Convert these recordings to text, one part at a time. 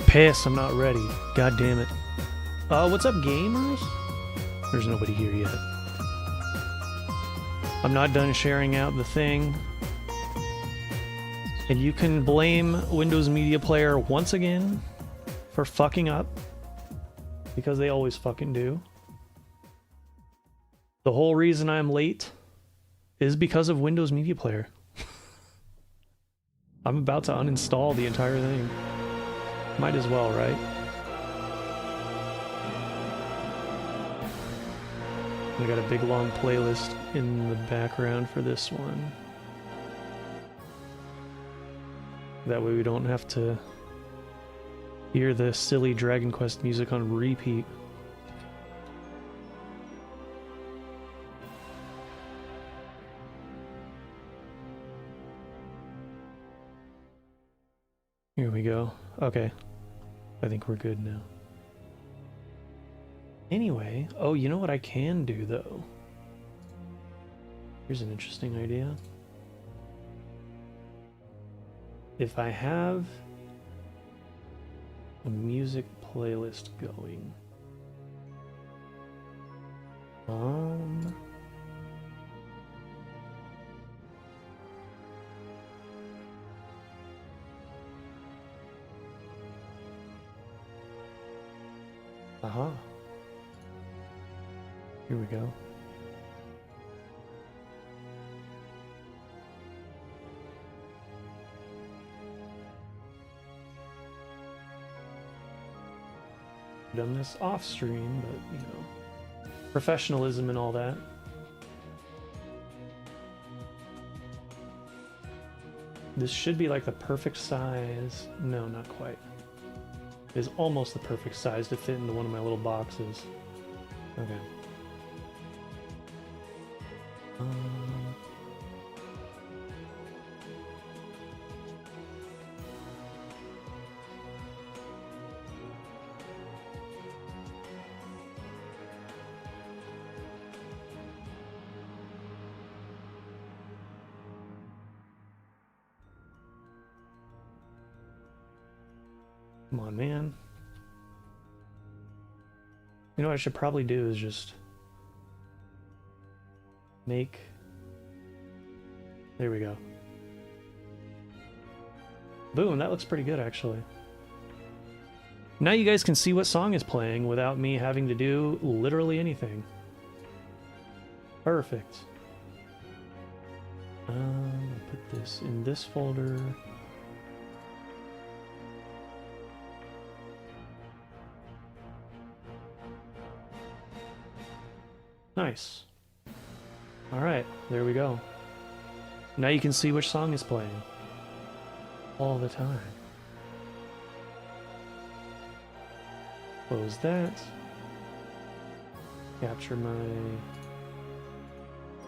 pissed. I'm not ready. God damn it. What's up, gamers? There's nobody here yet. I'm not done sharing out the thing. And you can blame Windows Media Player once again for fucking up. Because they always fucking do. The whole reason I'm late is because of Windows Media Player. I'm about to uninstall the entire thing. Might as well, right? I got a big long playlist in the background for this one. That way we don't have to hear the silly Dragon Quest music on repeat. Here we go. Okay. I think we're good now. Anyway, oh, you know what I can do, though? Here's an interesting idea. If I have a music playlist going, aha. Here we go. Done this off stream, but you know, professionalism and all that. This should be like the perfect size. No, not quite. It is almost the perfect size to fit into one of my little boxes. Okay. Come on, man. You know what I should probably do is just make... There we go. Boom, that looks pretty good, actually. Now you guys can see what song is playing without me having to do literally anything. Perfect. I'll put this in this folder. Nice. Alright, there we go. Now you can see which song is playing. All the time. Close that. Capture my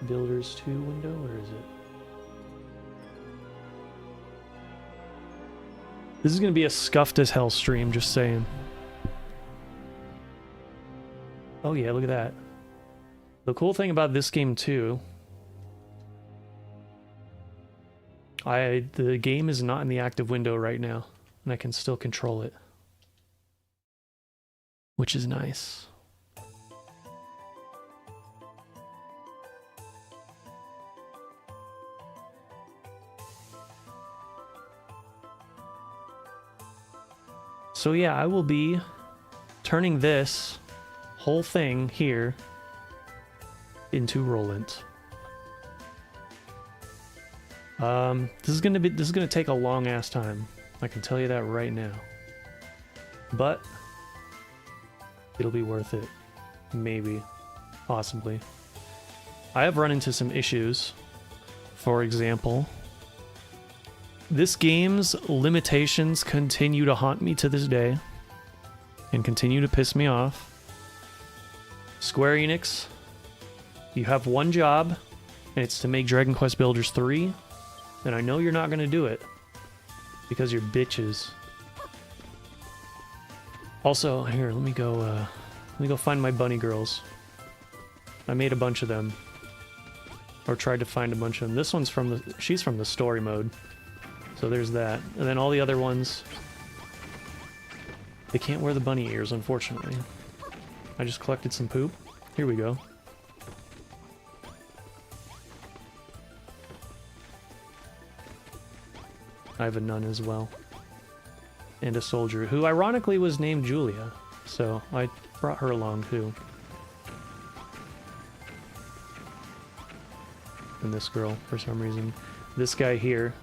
Builders 2 window, where is it? This is gonna be a scuffed as hell stream, just saying. Oh yeah, look at that. The cool thing about this game too, the game is not in the active window right now, and I can still control it, which is nice. So yeah, I will be turning this whole thing here into Rolent. This is gonna take a long ass time. I can tell you that right now. But it'll be worth it. Maybe. Possibly. I have run into some issues. For example, this game's limitations continue to haunt me to this day and continue to piss me off. Square Enix, you have one job, and it's to make Dragon Quest Builders 3, and I know you're not going to do it, because you're bitches. Also, here, let me go find my bunny girls. I made a bunch of them. Or tried to find a bunch of them. This one's she's from the story mode. So there's that. And then all the other ones They can't wear the bunny ears, unfortunately. I just collected some poop. Here we go. I have a nun as well. And a soldier, who ironically was named Julia. So I brought her along too. And this girl, for some reason. This guy here.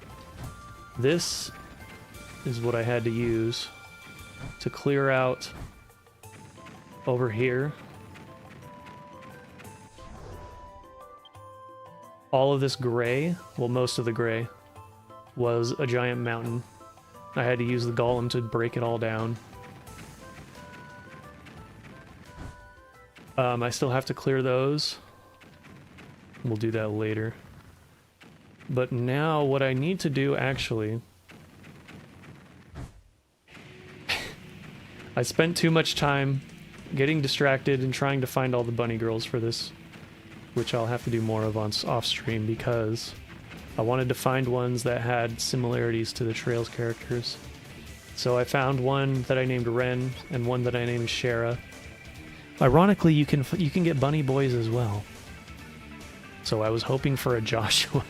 This is what I had to use to clear out over here. All of this gray, well, most of the gray, was a giant mountain. I had to use the golem to break it all down. I still have to clear those. We'll do that later. But now what I need to do, actually... I spent too much time getting distracted and trying to find all the bunny girls for this, which I'll have to do more of on off-stream, because I wanted to find ones that had similarities to the Trails characters. So I found one that I named Ren and one that I named Shara. Ironically, you can get bunny boys as well. So I was hoping for a Joshua.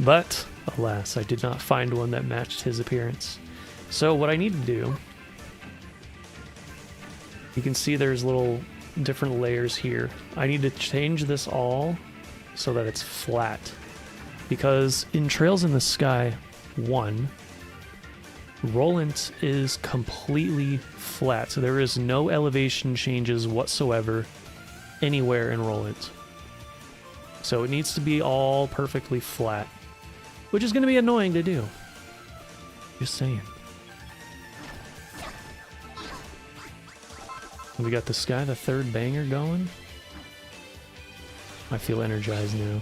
But, alas, I did not find one that matched his appearance. So what I need to do... You can see there's little different layers here. I need to change this all so that it's flat. Because in Trails in the Sky 1, Rolent is completely flat. So there is no elevation changes whatsoever anywhere in Rolent. So it needs to be all perfectly flat, which is going to be annoying to do. Just saying. We got the Sky, the third banger going. I feel energized now.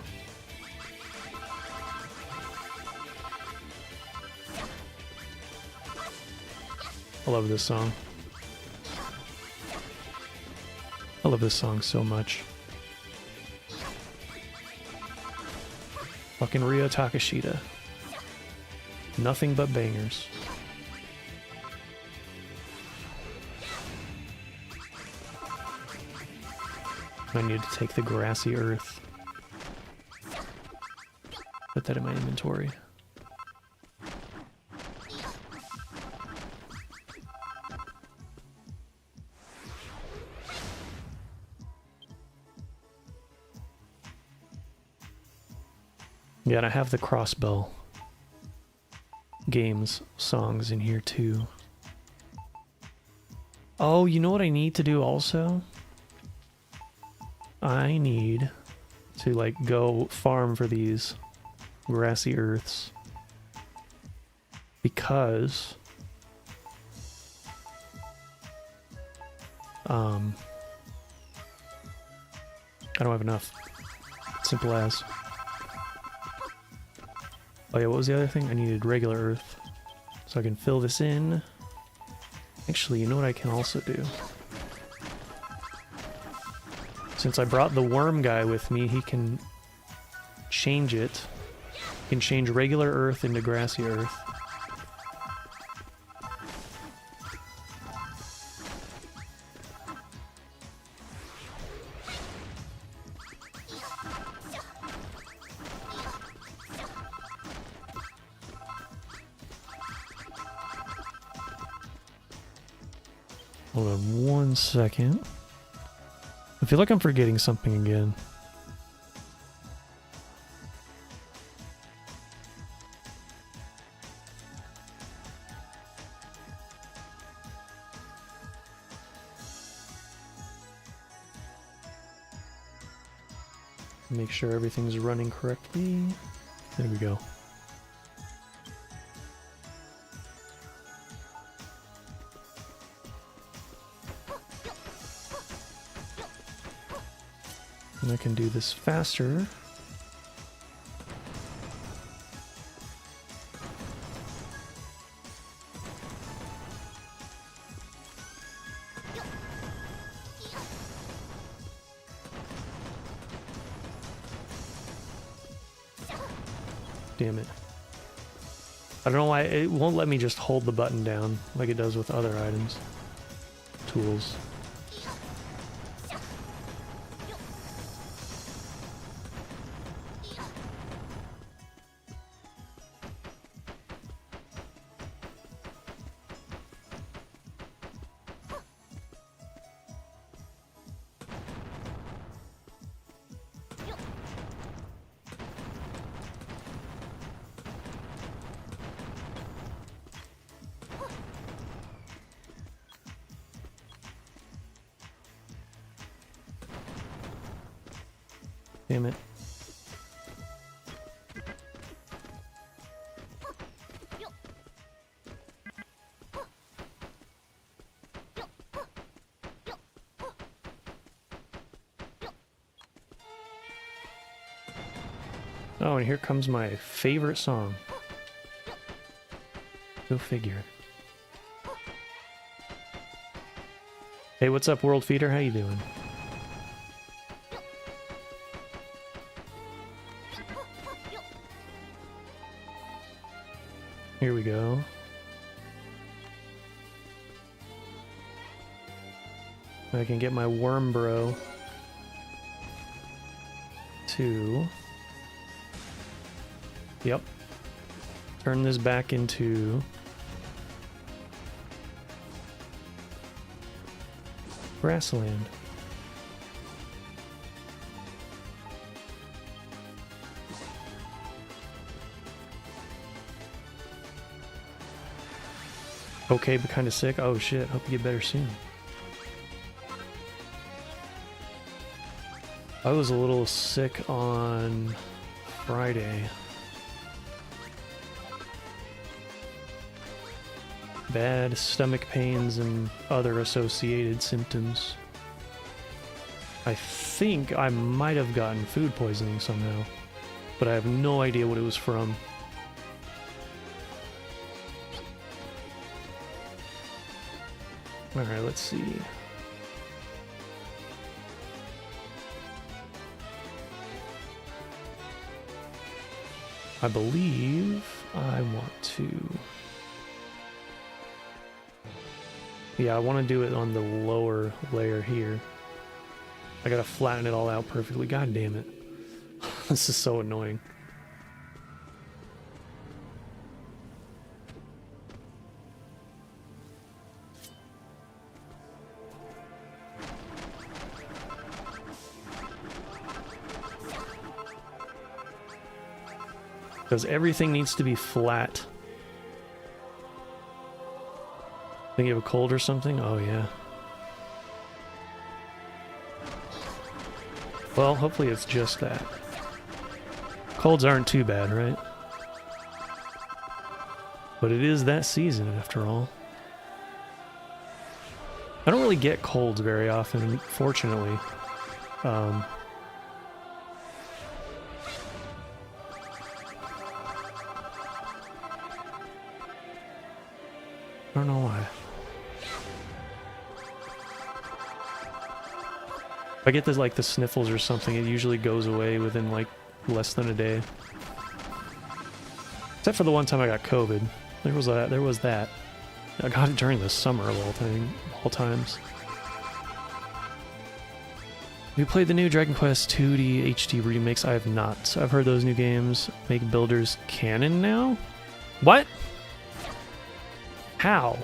I love this song. I love this song so much. Fucking Ryo Takashita. Nothing but bangers. I need to take the grassy earth. Put that in my inventory. Yeah, and I have the Crossbell games songs in here too. Oh, you know what I need to do also? I need to, like, go farm for these grassy earths. Because... I don't have enough. Simple as. Oh yeah, what was the other thing? I needed regular earth. So I can fill this in. Actually, you know what I can also do? Since I brought the worm guy with me, he can change it. He can change regular earth into grassy earth. Hold on 1 second. I feel like I'm forgetting something again. Make sure everything's running correctly. There we go. And I can do this faster. Damn it. I don't know why it won't let me just hold the button down like it does with other items. Tools. Damn it. Oh, and here comes my favorite song. Go figure. Hey, what's up, World Feeder? How you doing? Here we go. I can get my worm bro to... Yep. Turn this back into... grassland. Okay, but kind of sick. Oh shit, hope you get better soon. I was a little sick on Friday. Bad stomach pains and other associated symptoms. I think I might have gotten food poisoning somehow, but I have no idea what it was from. Alright, let's see. I believe I want to... Yeah, I want to do it on the lower layer here. I gotta flatten it all out perfectly. God damn it. This is so annoying. Because everything needs to be flat. Think you have a cold or something? Oh, yeah. Well, hopefully it's just that. Colds aren't too bad, right? But it is that season, after all. I don't really get colds very often, fortunately. I don't know why. If I get this, like, the sniffles or something, it usually goes away within, like, less than a day. Except for the one time I got COVID. There was that. I got it during the summer of all times. You played the new Dragon Quest 2D HD remakes? I have not. I've heard those new games make builders canon now? What? How?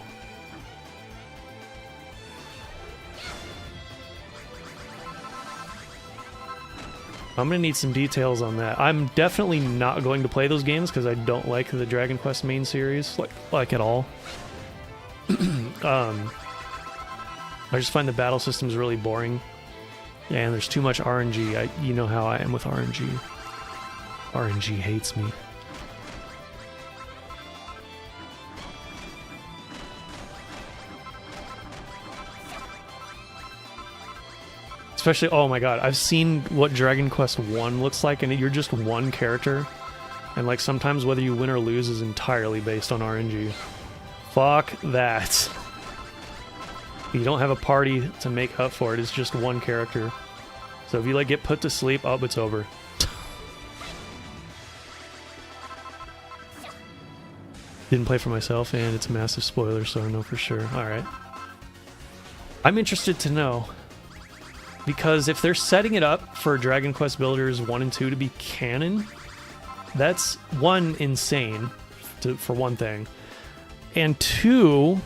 I'm gonna need some details on that. I'm definitely not going to play those games because I don't like the Dragon Quest main series, like at all. I just find the battle systems really boring, and there's too much RNG. You know how I am with RNG. RNG hates me. Especially, oh my god, I've seen what Dragon Quest 1 looks like, and you're just one character. And like sometimes whether you win or lose is entirely based on RNG. Fuck that. You don't have a party to make up for it, it's just one character. So if you like get put to sleep, oh, it's over. Didn't play for myself, and it's a massive spoiler, so I know for sure. Alright. I'm interested to know, because if they're setting it up for Dragon Quest Builders 1 and 2 to be canon, that's, one, insane, for one thing, and two,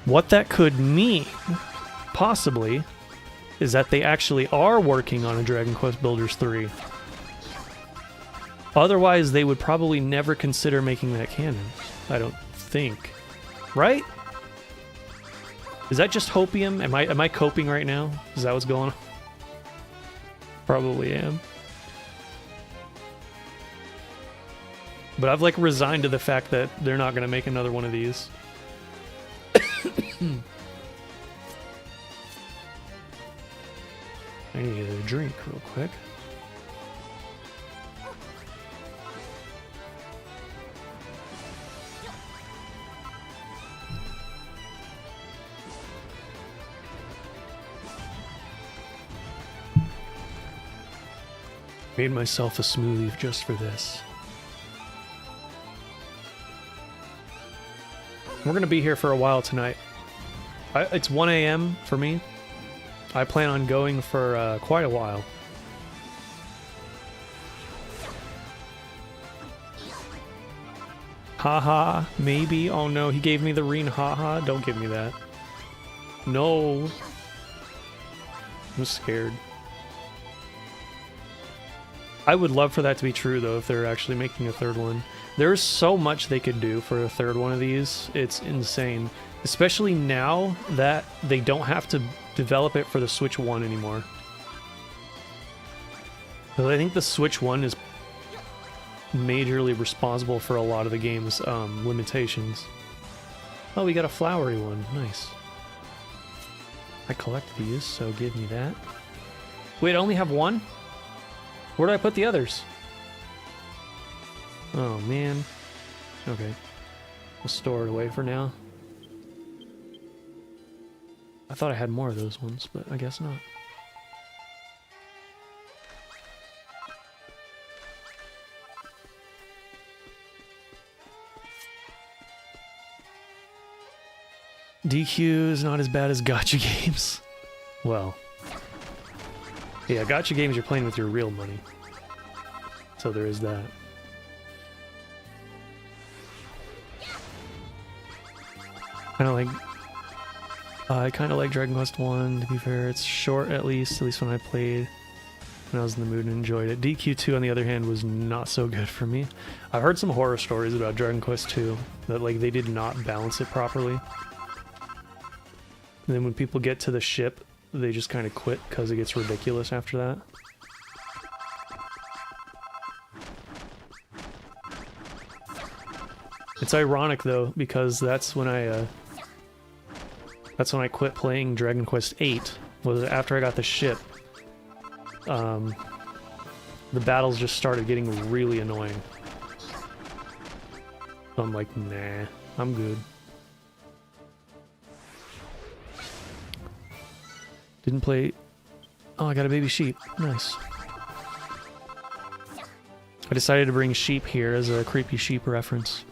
what that could mean, possibly, is that they actually are working on a Dragon Quest Builders 3. Otherwise, they would probably never consider making that canon. I don't think. Right? Is that just hopium? Am I coping right now? Is that what's going on? Probably am. But I've like resigned to the fact that they're not going to make another one of these. I need a drink real quick. Made myself a smoothie just for this. We're gonna be here for a while tonight. It's 1 a.m. for me. I plan on going for quite a while. Haha, maybe. Oh no, he gave me the Reen haha. Don't give me that. No. I'm scared. I would love for that to be true, though, if they're actually making a third one. There's so much they could do for a third one of these. It's insane. Especially now that they don't have to develop it for the Switch 1 anymore. But I think the Switch 1 is majorly responsible for a lot of the game's limitations. Oh, we got a flowery one. Nice. I collect these, so give me that. Wait, I only have one? Where do I put the others? Oh, man. Okay. We'll store it away for now. I thought I had more of those ones, but I guess not. DQ is not as bad as gacha games. Well... yeah, gacha games you're playing with your real money. So there is that. I kind of like Dragon Quest 1, to be fair. It's short at least when I played. When I was in the mood and enjoyed it. DQ2, on the other hand, was not so good for me. I've heard some horror stories about Dragon Quest 2, that like they did not balance it properly. And then when people get to the ship, they just kind of quit because it gets ridiculous after that. It's ironic though, because that's when I quit playing Dragon Quest 8. Was after I got the ship. The battles just started getting really annoying. So I'm like, nah, I'm good. Didn't play... oh, I got a baby sheep. Nice. I decided to bring sheep here as a creepy sheep reference.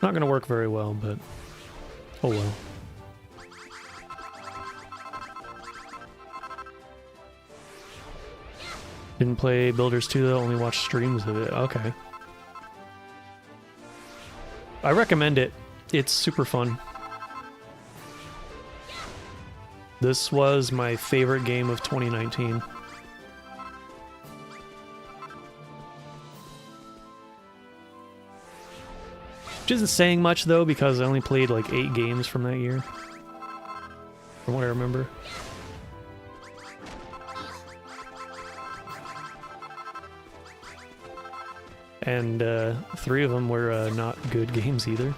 Not gonna work very well, but... oh well. Didn't play Builders 2 though, only watched streams of it. Okay. I recommend it. It's super fun. This was my favorite game of 2019. Which isn't saying much though, because I only played like 8 games from that year. From what I remember. And 3 of them were not good games either.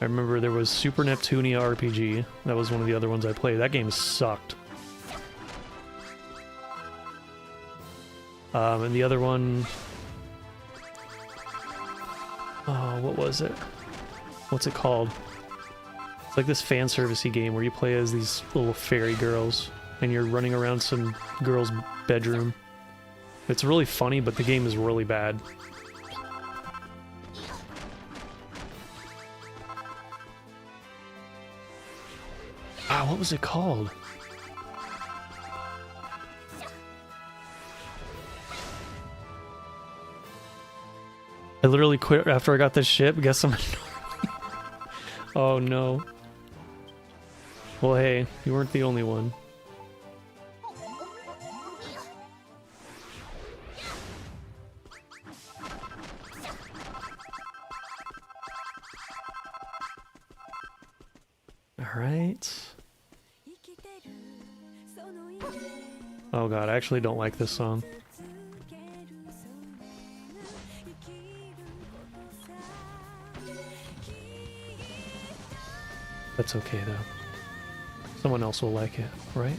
I remember there was Super Neptunia RPG. That was one of the other ones I played. That game sucked. And the other one... oh, what was it? What's it called? It's like this fan servicey game where you play as these little fairy girls and you're running around some girl's bedroom. It's really funny, but the game is really bad. Ah, what was it called? I literally quit after I got this ship. Guess I'm... Oh no. Well, hey, you weren't the only one. Alright. Oh god, I actually don't like this song. That's okay though. Someone else will like it, right?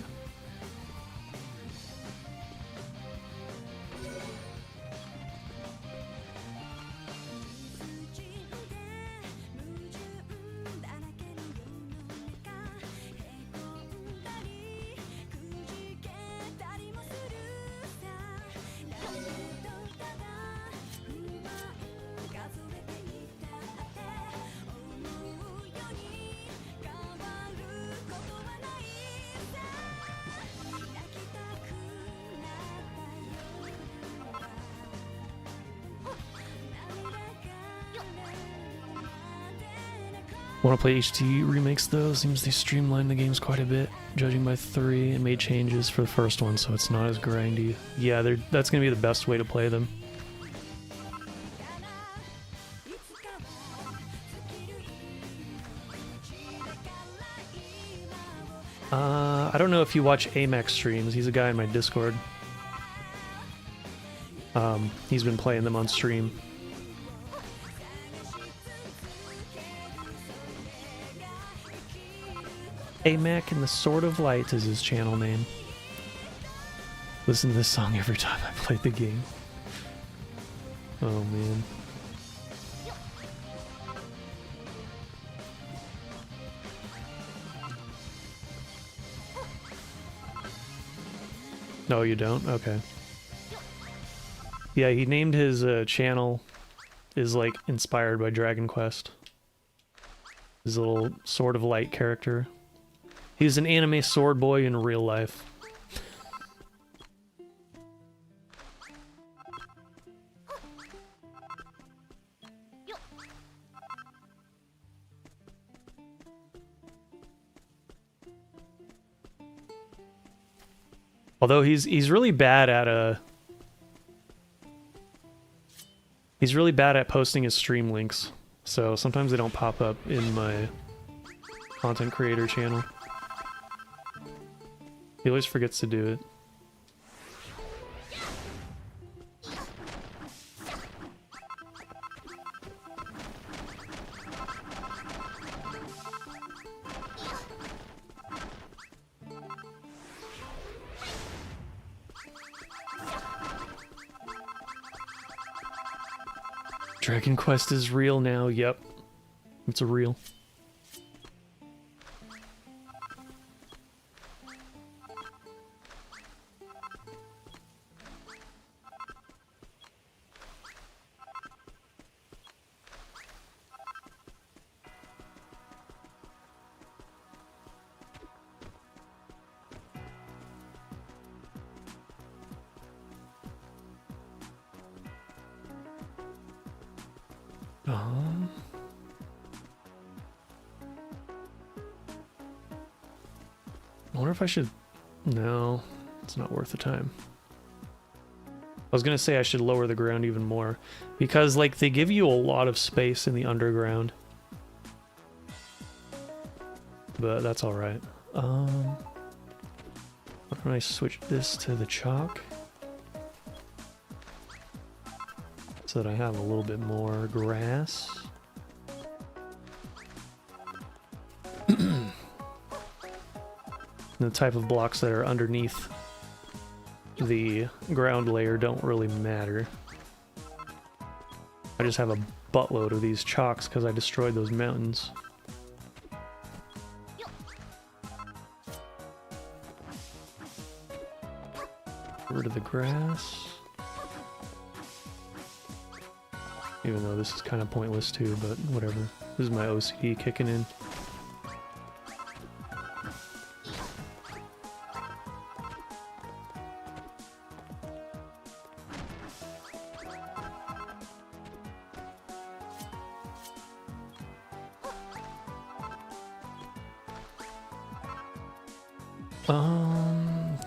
Want to play HT remakes though? Seems they streamlined the games quite a bit, judging by 3, and made changes for the first one, so it's not as grindy. Yeah, that's going to be the best way to play them. I don't know if you watch Amex streams. He's a guy in my Discord. He's been playing them on stream. Amac and the Sword of Light is his channel name. Listen to this song every time I play the game. Oh man. No, you don't? Okay. Yeah, he named his channel is like inspired by Dragon Quest. His little Sword of Light character. He's an anime sword boy in real life. Although he's really bad at he's really bad at posting his stream links. So sometimes they don't pop up in my content creator channel. He always forgets to do it. Dragon Quest is real now, yep. It's a real. I wonder if I should... No, it's not worth the time. I was gonna say I should lower the ground even more, because like they give you a lot of space in the underground. But that's alright. Why don't I switch this to the chalk? So that I have a little bit more grass. The type of blocks that are underneath the ground layer don't really matter. I just have a buttload of these chalks because I destroyed those mountains. Get rid of the grass. Even though this is kind of pointless too, but whatever. This is my OCD kicking in.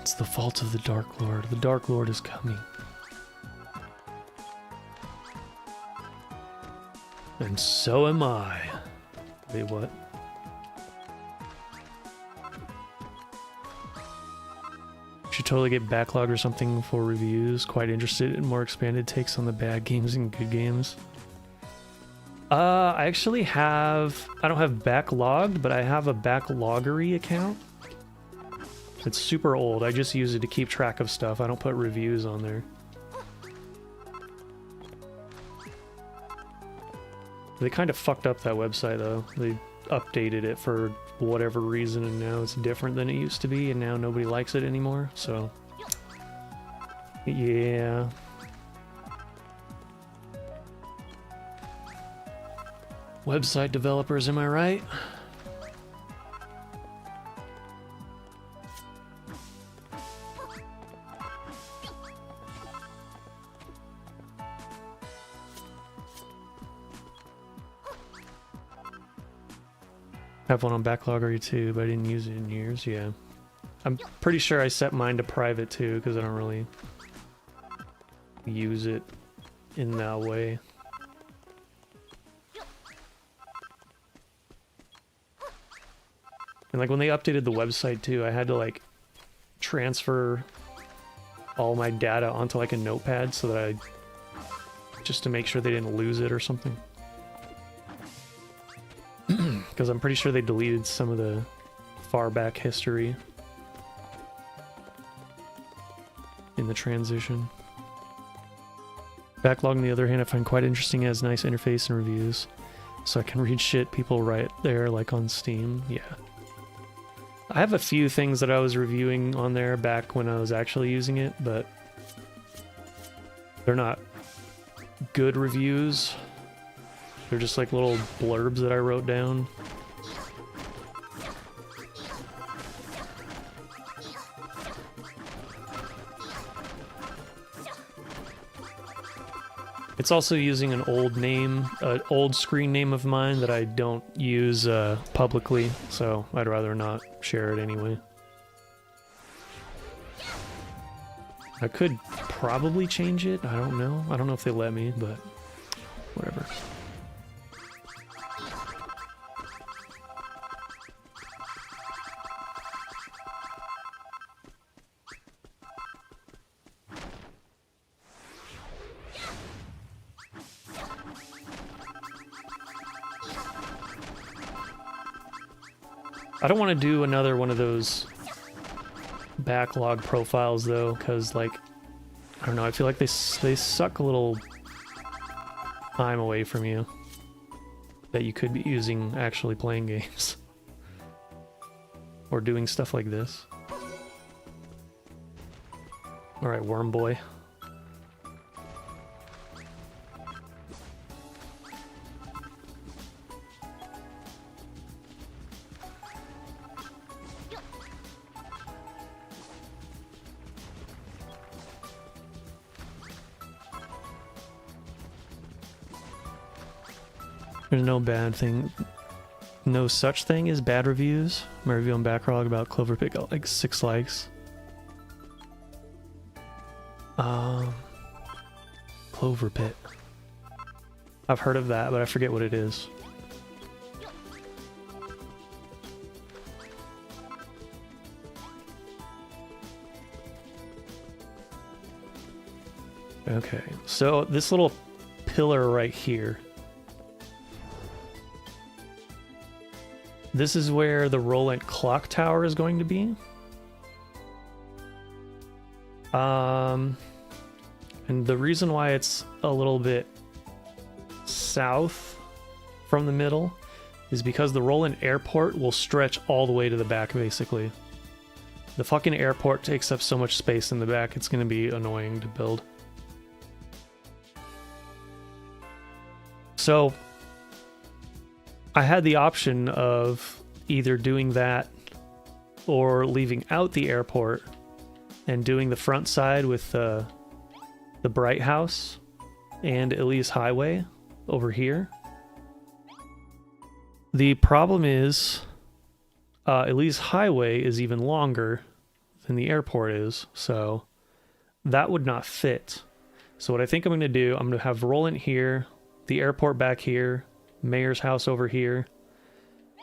It's the fault of the Dark Lord. The Dark Lord is coming. And so am I. Wait, what? Should totally get backlog or something for reviews. Quite interested in more expanded takes on the bad games and good games. I actually have... I don't have backlogged, but I have a backloggery account. It's super old. I just use it to keep track of stuff. I don't put reviews on there. They kind of fucked up that website though. They updated it for whatever reason and now it's different than it used to be and now nobody likes it anymore, so... yeah. Website developers, am I right? I have one on Backloggery too, but I didn't use it in years, yeah. I'm pretty sure I set mine to private too, because I don't really use it in that way. And like when they updated the website too, I had to like transfer all my data onto like a notepad so that just to make sure they didn't lose it or something. Because I'm pretty sure they deleted some of the far back history in the transition. Backlog, on the other hand, I find quite interesting. It has nice interface and reviews, so I can read shit people write there, like on Steam. Yeah. I have a few things that I was reviewing on there back when I was actually using it, but they're not good reviews. They're just like little blurbs that I wrote down. It's also using an old name, an old screen name of mine that I don't use publicly, so I'd rather not share it anyway. I could probably change it, I don't know. I don't know if they let me, but whatever. I don't want to do another one of those backlog profiles though, because like, I don't know, I feel like they suck a little time away from you that you could be using actually playing games or doing stuff like this. Alright, Worm Boy. There's no bad thing. No such thing as bad reviews. My review on Backlog about Clover Pit got like 6 likes. Clover Pit. I've heard of that, but I forget what it is. Okay, so this little pillar right here. This is where the Rolent clock tower is going to be. And the reason why it's a little bit south from the middle is because the Rolent airport will stretch all the way to the back, basically. The fucking airport takes up so much space in the back, it's going to be annoying to build. So I had the option of either doing that or leaving out the airport and doing the front side with the Bright House and Elise Highway over here. The problem is Elise Highway is even longer than the airport is, so that would not fit. So what I think I'm going to do, I'm going to have Rolent here, the airport back here, Mayor's house over here,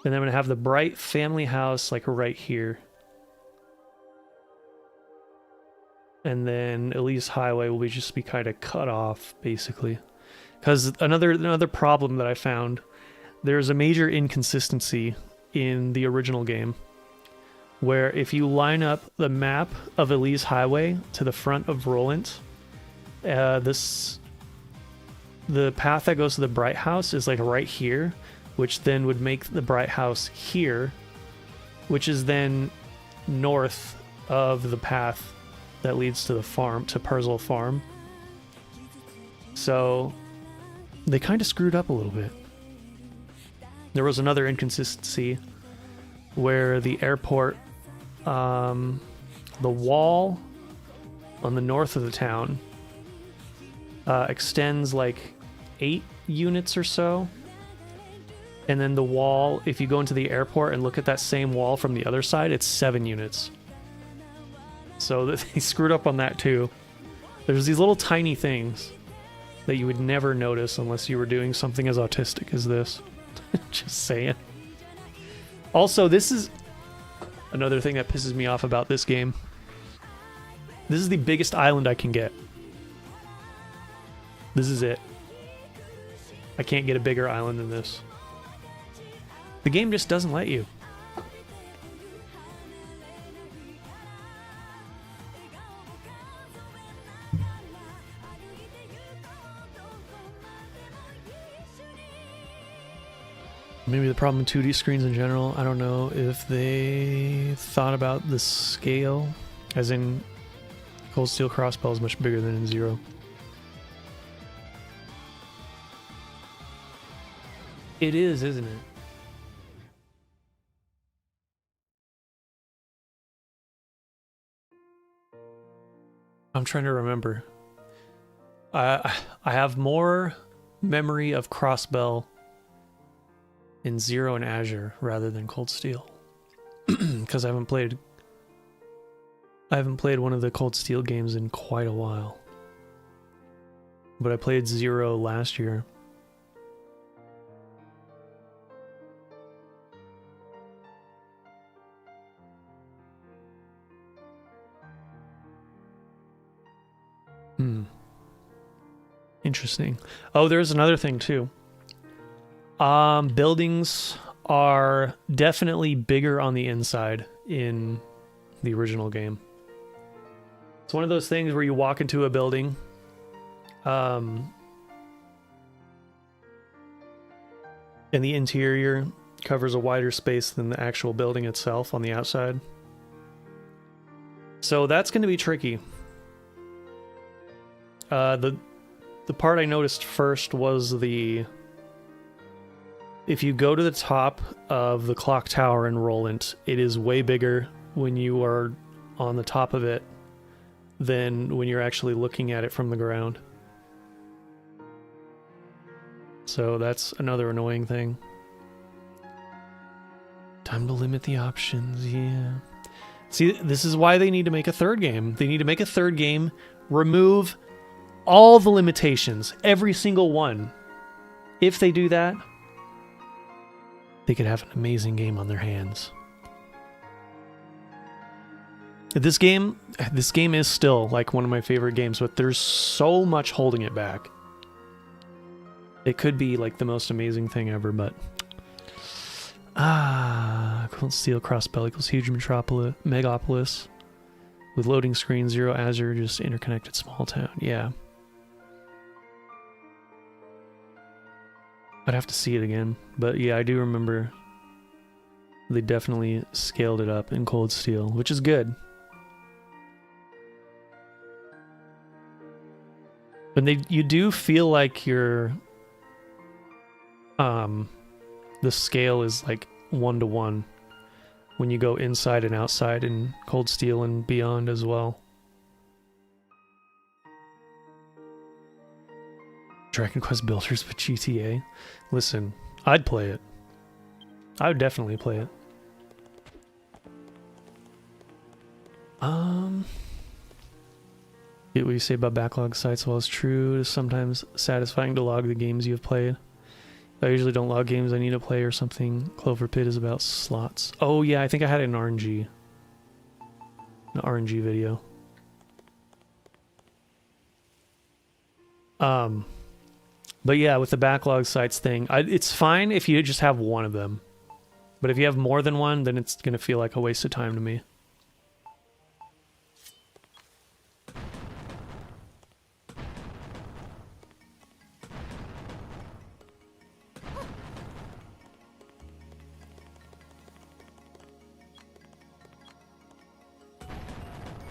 and then I'm going to have the Bright family house like right here. And then Elise Highway will just be kind of cut off, basically. Because another problem that I found, there's a major inconsistency in the original game, where if you line up the map of Elise Highway to the front of Rolent, the path that goes to the Bright House is like right here, which then would make the Bright House here, which is then north of the path that leads to the farm, to Perzel Farm. So they kind of screwed up a little bit. There was another inconsistency where the airport, the wall on the north of the town extends like 8 units or so. And then the wall, if you go into the airport and look at that same wall from the other side, it's 7 units. So they screwed up on that too. There's these little tiny things that you would never notice unless you were doing something as autistic as this. Just saying. Also, this is another thing that pisses me off about this game. This is the biggest island I can get. This is it. I can't get a bigger island than this. The game just doesn't let you. Maybe the problem with 2D screens in general, I don't know if they thought about the scale, as in Cold Steel Crossbow is much bigger than in Zero. It is, isn't it? I'm trying to remember. I have more memory of Crossbell in Zero and Azure rather than Cold Steel, because I haven't played one of the Cold Steel games in quite a while. But I played Zero last year. Interesting. Oh, there's another thing too. Buildings are definitely bigger on the inside in the original game. It's one of those things where you walk into a building, and the interior covers a wider space than the actual building itself on the outside. So that's going to be tricky. The part I noticed first was if you go to the top of the clock tower in Rolent, it is way bigger when you are on the top of it than when you're actually looking at it from the ground. So that's another annoying thing. Time to limit the options, yeah. See, this is why they need to make a third game. They need to make a third game, remove all the limitations, every single one. If they do that, they could have an amazing game on their hands. This game is still like one of my favorite games, but there's so much holding it back. It could be like the most amazing thing ever, but Cold Steel Crossbell equals huge megapolis with loading screen, Zero Azure, just interconnected small town. Yeah. I'd have to see it again, but yeah, I do remember they definitely scaled it up in Cold Steel, which is good. But you do feel like you're the scale is like 1-to-1 when you go inside and outside in Cold Steel and Beyond as well. Dragon Quest Builders with GTA. Listen, I'd play it. I would definitely play it. Get what you say about backlog sites. While it's true, it is sometimes satisfying to log the games you have played. I usually don't log games I need to play or something. Clover Pit is about slots. Oh yeah, I think I had an RNG video. But yeah, with the backlog sites thing, it's fine if you just have one of them. But if you have more than one, then it's going to feel like a waste of time to me.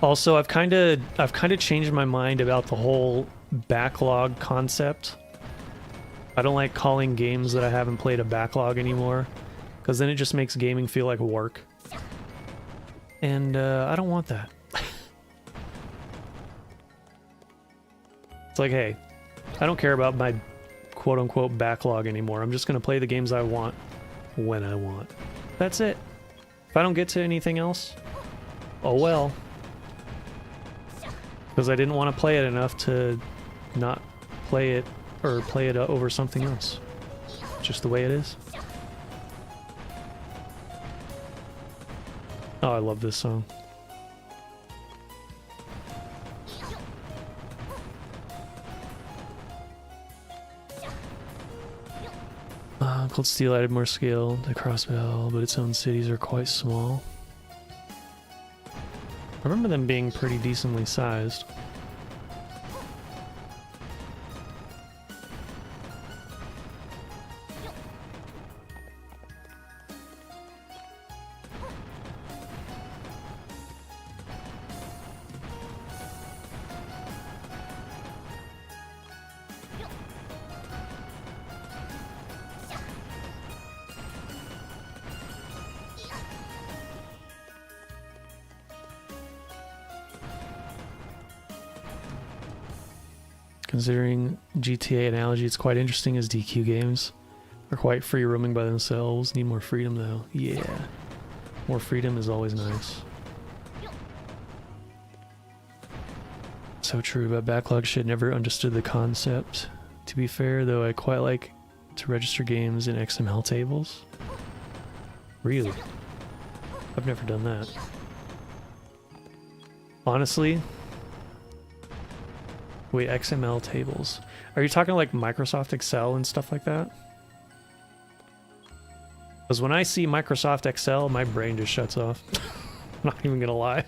Also, I've kind of changed my mind about the whole backlog concept. I don't like calling games that I haven't played a backlog anymore, because then it just makes gaming feel like work. And I don't want that. It's like, hey, I don't care about my quote-unquote backlog anymore. I'm just going to play the games I want when I want. That's it. If I don't get to anything else, oh well. Because I didn't want to play it enough to not play it, or play it over something else. Just the way it is. Oh, I love this song. Cold Steel added more scale to Crossbell, but its own cities are quite small. I remember them being pretty decently sized. Considering GTA analogy, it's quite interesting as DQ games are quite free roaming by themselves. Need more freedom though. Yeah. More freedom is always nice. So true, but backlog shit. Never understood the concept. To be fair though, I quite like to register games in XML tables. Really? I've never done that. Honestly, wait, XML tables. Are you talking like Microsoft Excel and stuff like that? Because when I see Microsoft Excel, my brain just shuts off. I'm not even gonna lie.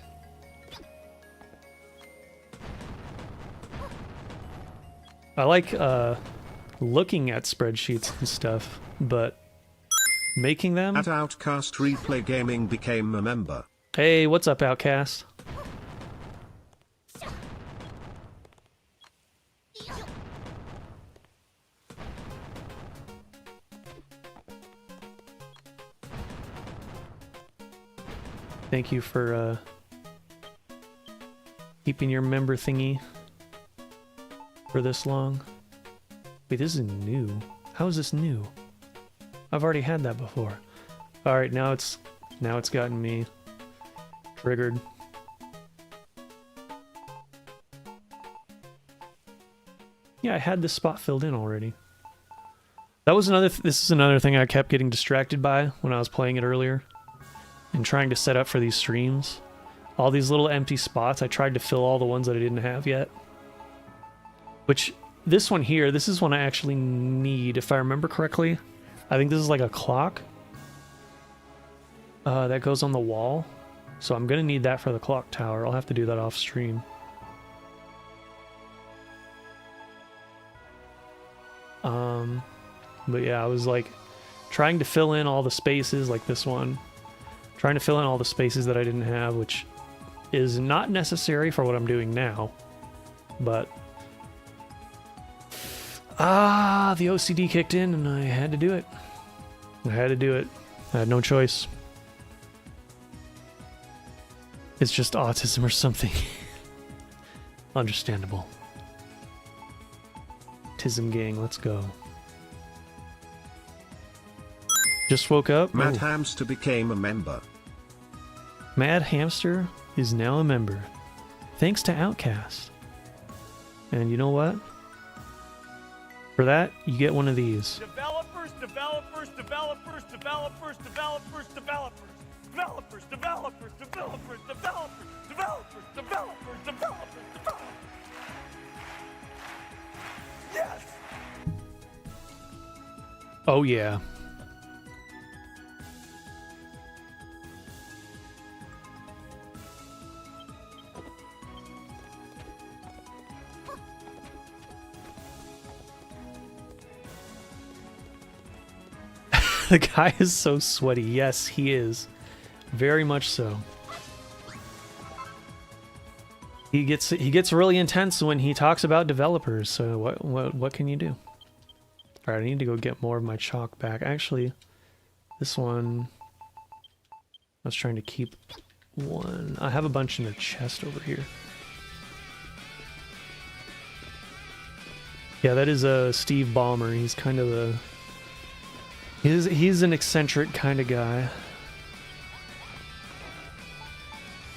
I like looking at spreadsheets and stuff, but making them... At Outcast Replay Gaming became a member. Hey, what's up, Outcast? Thank you for keeping your member thingy for this long. Wait, this is new. How is this new? I've already had that before. All right, now it's gotten me triggered. Yeah, I had this spot filled in already. That was this is another thing I kept getting distracted by when I was playing it earlier and trying to set up for these streams. All these little empty spots, I tried to fill all the ones that I didn't have yet. Which, this one here, this is one I actually need, if I remember correctly. I think this is like a clock that goes on the wall. So I'm gonna need that for the clock tower. I'll have to do that off stream. But yeah, I was like trying to fill in all the spaces, like this one. Trying to fill in all the spaces that I didn't have, which is not necessary for what I'm doing now. But Ah, the OCD kicked in and I had to do it. I had to do it. I had no choice. It's just autism or something. Understandable. Autism gang, let's go. Just woke up. Mad Oh. Hamster became a member. Mad Hamster is now a member. Thanks to Outcast. And you know what? For that, you get one of these. Developers, developers, developers, developers, developers, developers. Developers, developers, developers, developers, developers, developers, developers, developers. Yes! Oh yeah. The guy is so sweaty. Yes, he is. Very much so. He gets really intense when he talks about developers. So what can you do? All right, I need to go get more of my chalk back. Actually, this one I was trying to keep one. I have a bunch in a chest over here. Yeah, that is a Steve Ballmer. He's kind of a he's an eccentric kind of guy.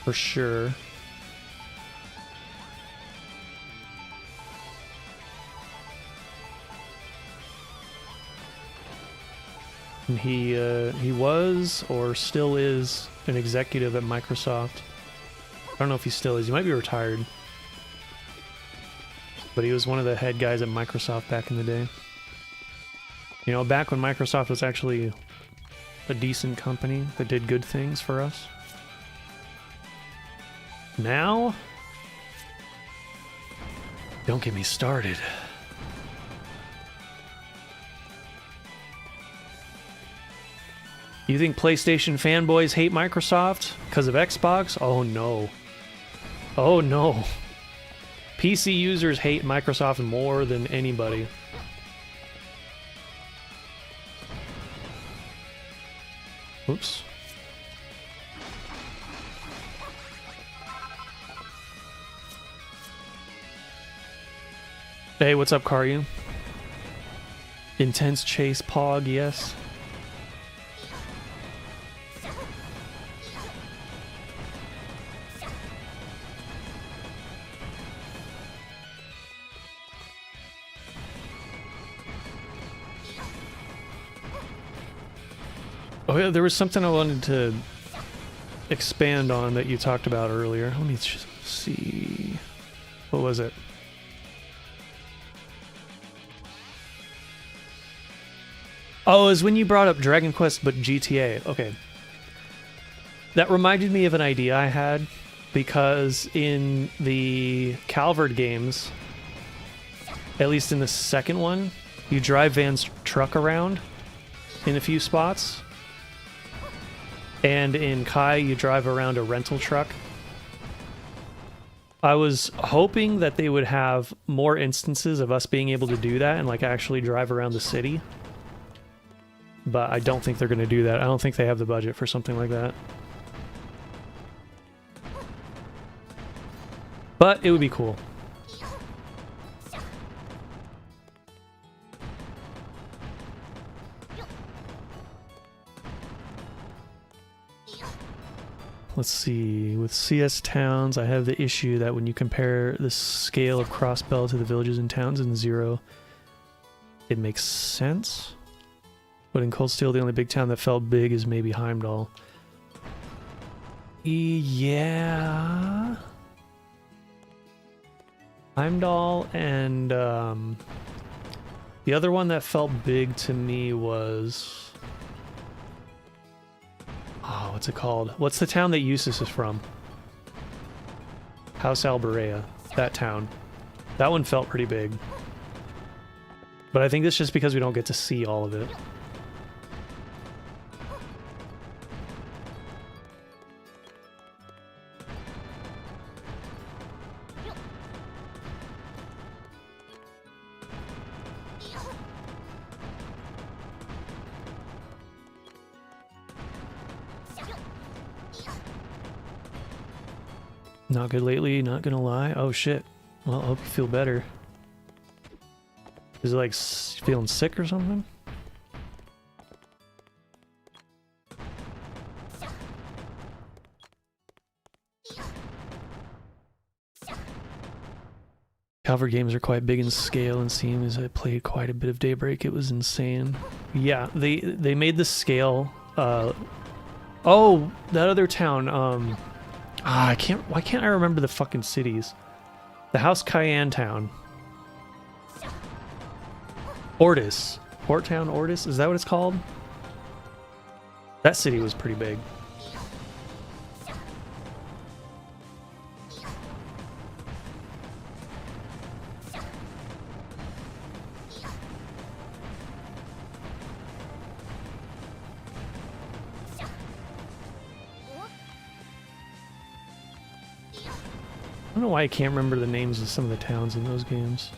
For sure. And he was or still is an executive at Microsoft. I don't know if he still is. He might be retired. But he was one of the head guys at Microsoft back in the day. You know, back when Microsoft was actually a decent company that did good things for us. Now, don't get me started. You think PlayStation fanboys hate Microsoft because of Xbox? Oh no. Oh no. PC users hate Microsoft more than anybody. Oops. Hey, what's up, Karyu? Intense chase pog, yes. Oh yeah, there was something I wanted to expand on that you talked about earlier. Let me just see. What was it? Oh, it was when you brought up Dragon Quest but GTA. Okay. That reminded me of an idea I had, because in the Calvert games, at least in the second one, you drive Van's truck around in a few spots. And in Kai, you drive around a rental truck. I was hoping that they would have more instances of us being able to do that and like actually drive around the city. But I don't think they're going to do that. I don't think they have the budget for something like that. But it would be cool. Let's see, with CS towns, I have the issue that when you compare the scale of Crossbell to the villages and towns in Zero, it makes sense. But in Cold Steel, the only big town that felt big is maybe Heimdall. Yeah. Heimdall and the other one that felt big to me was... Oh, what's it called? What's the town that Eustace is from? House Alberea. That town. That one felt pretty big. But I think that's just because we don't get to see all of it. Not good lately, not gonna lie. Oh shit. Well, I hope you feel better. Is it like feeling sick or something? Calvert games are quite big in scale and seem as I played quite a bit of Daybreak. It was insane. Yeah, they made the scale. Oh, that other town. Why can't I remember the fucking cities? The House Cayenne town. Ortis. Port Town Ortis? Is that what it's called? That city was pretty big. I don't know why I can't remember the names of some of the towns in those games.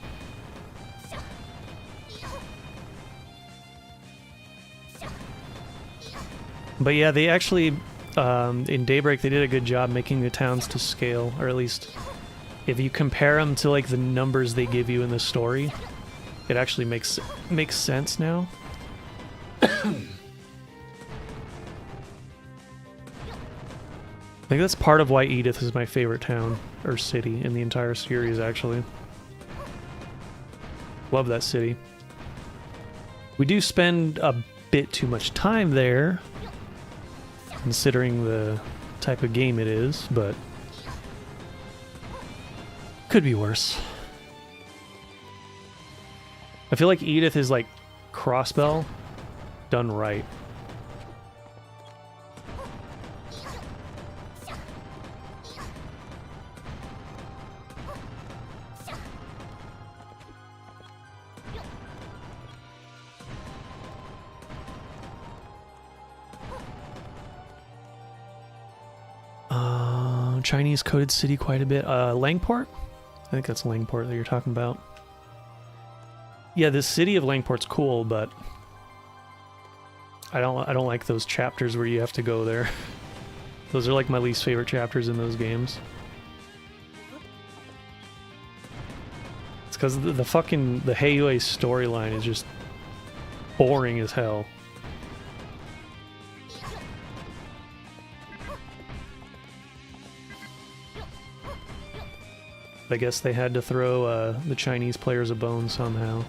But yeah, they actually, in Daybreak, they did a good job making the towns to scale, or at least if you compare them to like the numbers they give you in the story, it actually makes sense now. I think that's part of why Edith is my favorite town, or city, in the entire series, actually. Love that city. We do spend a bit too much time there, considering the type of game it is, but could be worse. I feel like Edith is like Crossbell done right. Chinese coded city quite a bit. Langport? I think that's Langport that you're talking about. Yeah, the city of Langport's cool, but I don't like those chapters where you have to go there. Those are like my least favorite chapters in those games. It's because the Heiyue storyline is just boring as hell. I guess they had to throw the Chinese players a bone somehow.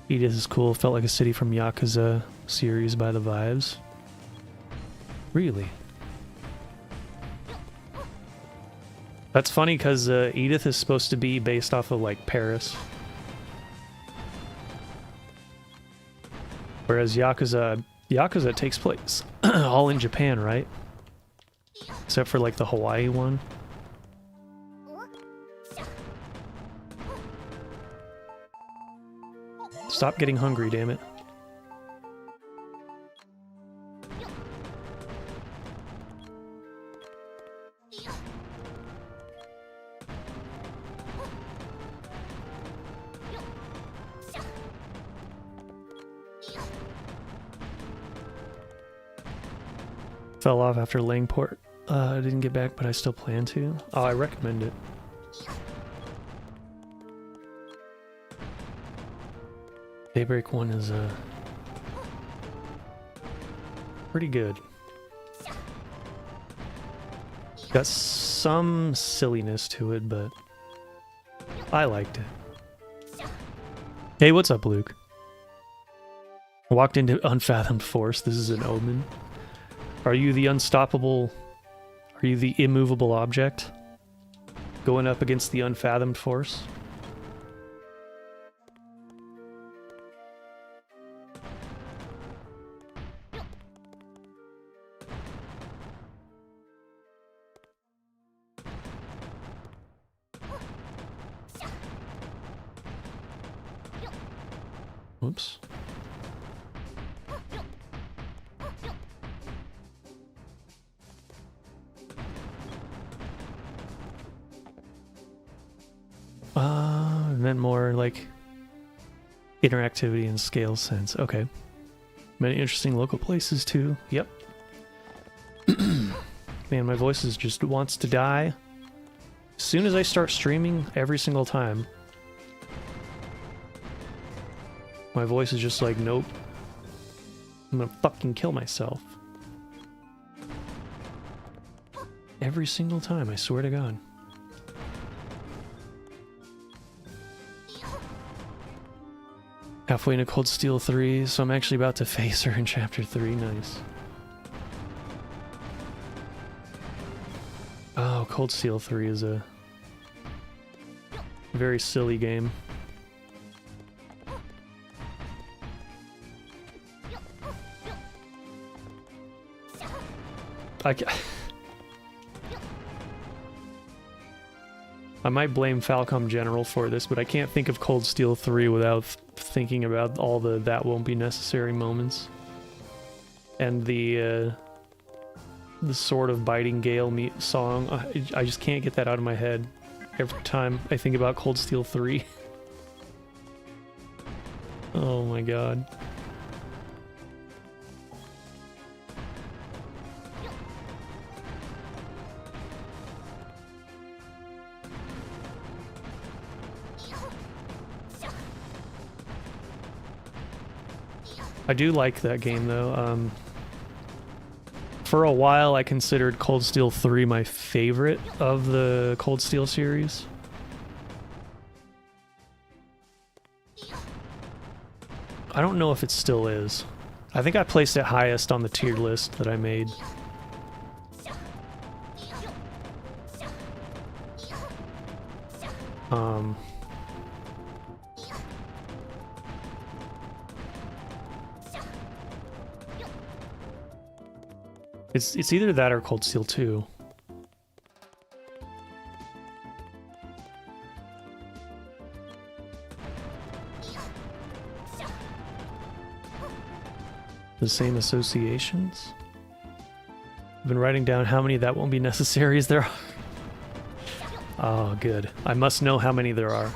Edith is cool. Felt like a city from Yakuza series by the vibes. Really? That's funny because Edith is supposed to be based off of like Paris. Whereas Yakuza takes place all in Japan, right? Except for like the Hawaii one. Stop getting hungry, damn it. Fell off after Langport. I didn't get back, but I still plan to. Oh, I recommend it. Daybreak 1 is pretty good. Got some silliness to it, but I liked it. Hey, what's up, Luke? I walked into Unfathomed Force. This is an omen. Are you the unstoppable... Are you the immovable object? Going up against the Unfathomed Force? Whoops. meant more like interactivity and scale sense. Okay. Many interesting local places too. Yep. Man, my voice is just wants to die. As soon as I start streaming every single time, my voice is just like, nope. I'm gonna fucking kill myself. Every single time, I swear to God. Halfway into Cold Steel 3, so I'm actually about to face her in Chapter 3. Nice. Oh, Cold Steel 3 is a very silly game. I might blame Falcom General for this, but I can't think of Cold Steel 3 without thinking about all the "that won't be necessary" moments. And the sort of biting Gale song. I just can't get that out of my head every time I think about Cold Steel 3. Oh my god. I do like that game though. For a while I considered Cold Steel 3 my favorite of the Cold Steel series. I don't know if it still is. I think I placed it highest on the tier list that I made. It's either that or Cold Steel 2. The same associations? I've been writing down how many "that won't be necessary" there are. Oh, good. I must know how many there are.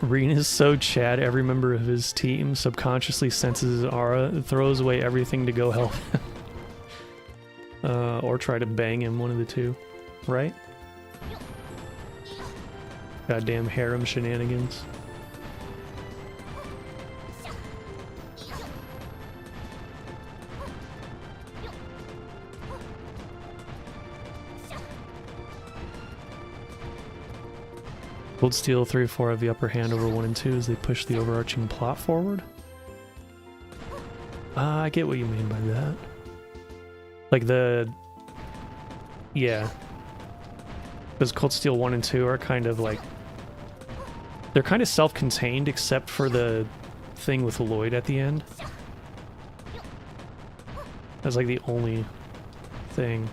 Reen is so Chad, every member of his team subconsciously senses his aura and throws away everything to go help him. Or try to bang him, one of the two. Right? Goddamn harem shenanigans. Cold Steel 3 and 4 have the upper hand over 1 and 2 as they push the overarching plot forward. I get what you mean by that. Like the... Yeah. Because Cold Steel 1 and 2 are kind of like... They're kind of self-contained except for the thing with Lloyd at the end. That's like the only thing.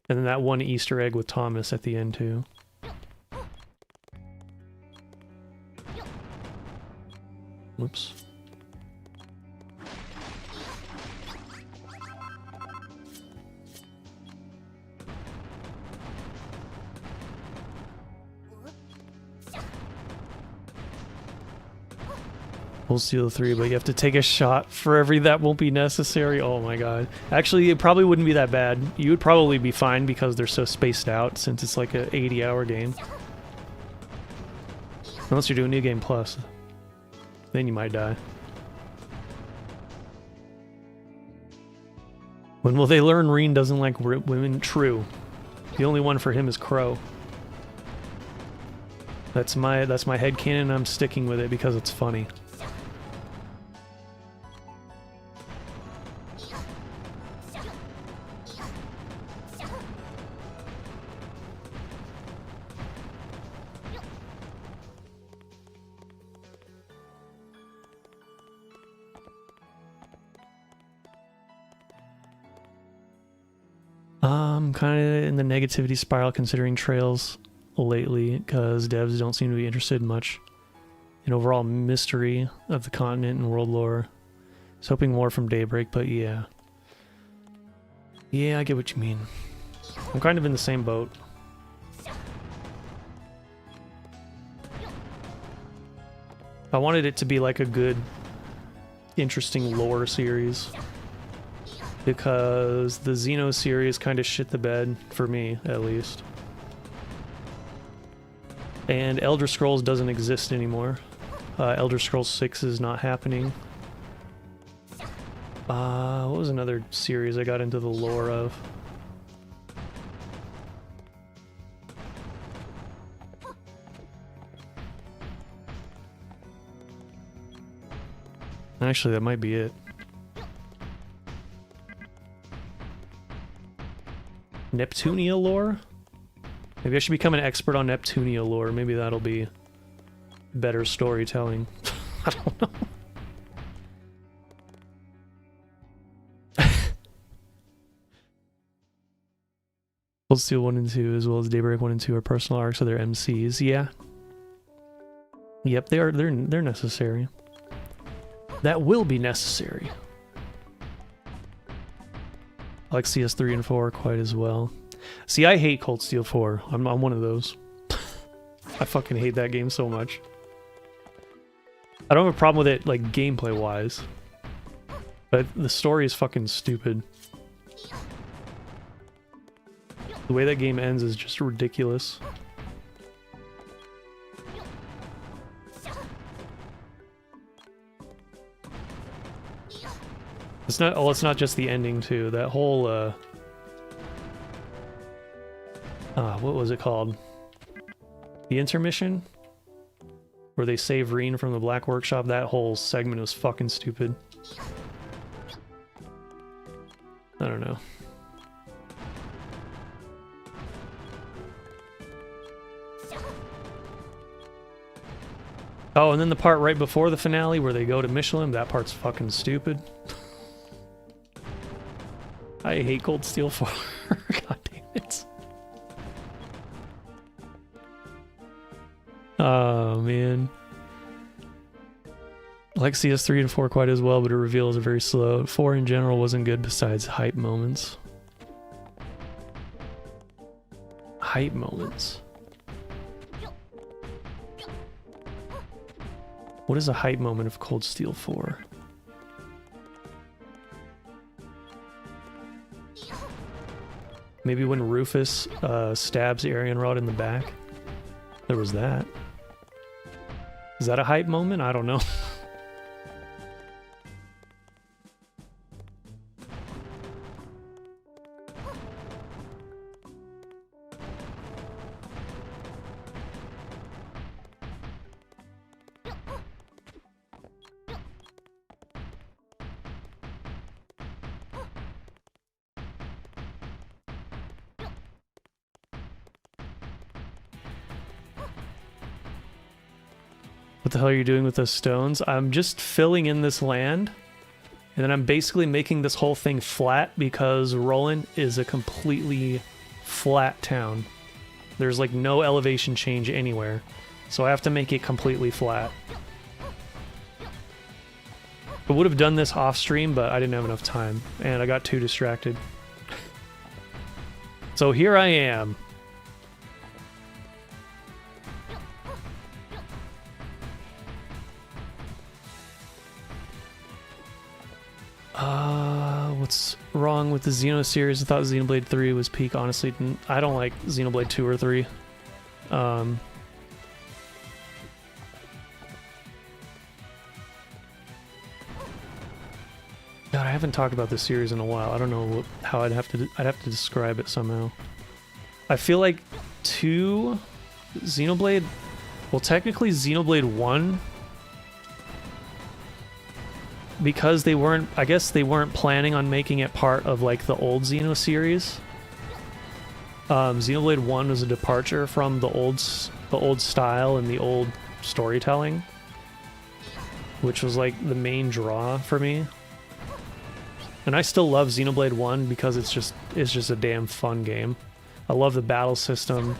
And then that one Easter egg with Thomas at the end too. Whoops. We'll Steel 3, but you have to take a shot for every "that won't be necessary." Oh my god. Actually, it probably wouldn't be that bad. You would probably be fine because they're so spaced out since it's like a 80-hour game. Unless you're doing New Game Plus. Then you might die. When will they learn Reen doesn't like women? True. The only one for him is Crow. That's my headcanon, and I'm sticking with it because it's funny. I'm kind of in the negativity spiral considering Trails lately because devs don't seem to be interested much in overall mystery of the continent and world lore. I was hoping more from Daybreak, but yeah. Yeah, I get what you mean. I'm kind of in the same boat. I wanted it to be like a good, interesting lore series. Because the Xeno series kind of shit the bed, for me, at least. And Elder Scrolls doesn't exist anymore. Elder Scrolls 6 is not happening. What was another series I got into the lore of? Actually, that might be it. Neptunia lore? Maybe I should become an expert on Neptunia lore. Maybe that'll be better storytelling. I don't know. Cold Steel 1 and 2 as well as Daybreak 1 and 2 are personal arcs of their MCs. Yeah. Yep, they're necessary. That will be necessary. I like CS3 and 4 quite as well. See, I hate Cold Steel 4. I'm one of those. I fucking hate that game so much. I don't have a problem with it, like, gameplay-wise. But the story is fucking stupid. The way that game ends is just ridiculous. It's not, oh, it's not just the ending too. That whole what was it called? The intermission? Where they save Reen from the Black Workshop, that whole segment was fucking stupid. I don't know. Oh, and then the part right before the finale where they go to Michelin, that part's fucking stupid. I hate Cold Steel 4. God damn it. Oh, man. I like CS3 and 4 quite as well, but it reveals are very slow. 4 in general wasn't good besides hype moments. Hype moments. What is a hype moment of Cold Steel 4? Maybe when Rufus stabs Arianrod in the back. There was that. Is that a hype moment? I don't know. What the hell are you doing with those stones? I'm just filling in this land, and then I'm basically making this whole thing flat because Rolent is a completely flat town. There's like no elevation change anywhere, so I have to make it completely flat. I would have done this off stream, but I didn't have enough time, and I got too distracted. So here I am. What's wrong with the Xeno series? I thought Xenoblade 3 was peak, honestly. I don't like Xenoblade 2 or 3. God, I haven't talked about this series in a while. I don't know how I'd have to describe it somehow. I feel like 2 Xenoblade, well, technically Xenoblade 1, because they weren't, I guess they weren't planning on making it part of like the old Xeno series. Xenoblade 1 was a departure from the old style and the old storytelling, which was like the main draw for me. And I still love Xenoblade 1 because it's just a damn fun game. I love the battle system.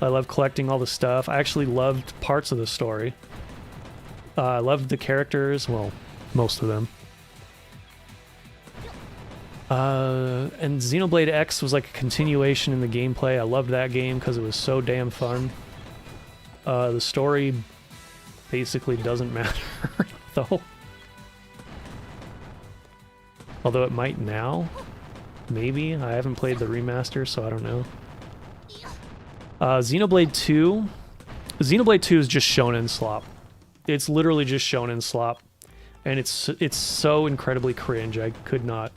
I love collecting all the stuff. I actually loved parts of the story. I loved the characters, well, most of them. And Xenoblade X was like a continuation in the gameplay. I loved that game because it was so damn fun. The story basically doesn't matter, though. Although it might now. Maybe. I haven't played the remaster, so I don't know. Xenoblade 2. Xenoblade 2 is just shonen slop. It's literally just shonen slop. And it's so incredibly cringe. I could not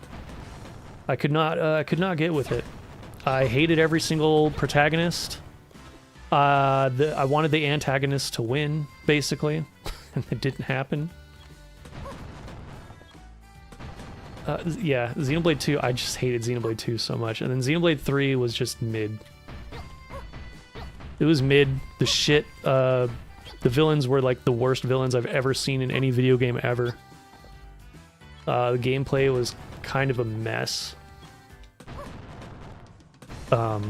get with it. I hated every single protagonist. I wanted the antagonist to win, basically. And it didn't happen. Yeah, Xenoblade 2, I just hated Xenoblade 2 so much. And then Xenoblade 3 was just mid. It was mid. The shit, the villains were like the worst villains I've ever seen in any video game ever. The gameplay was kind of a mess. But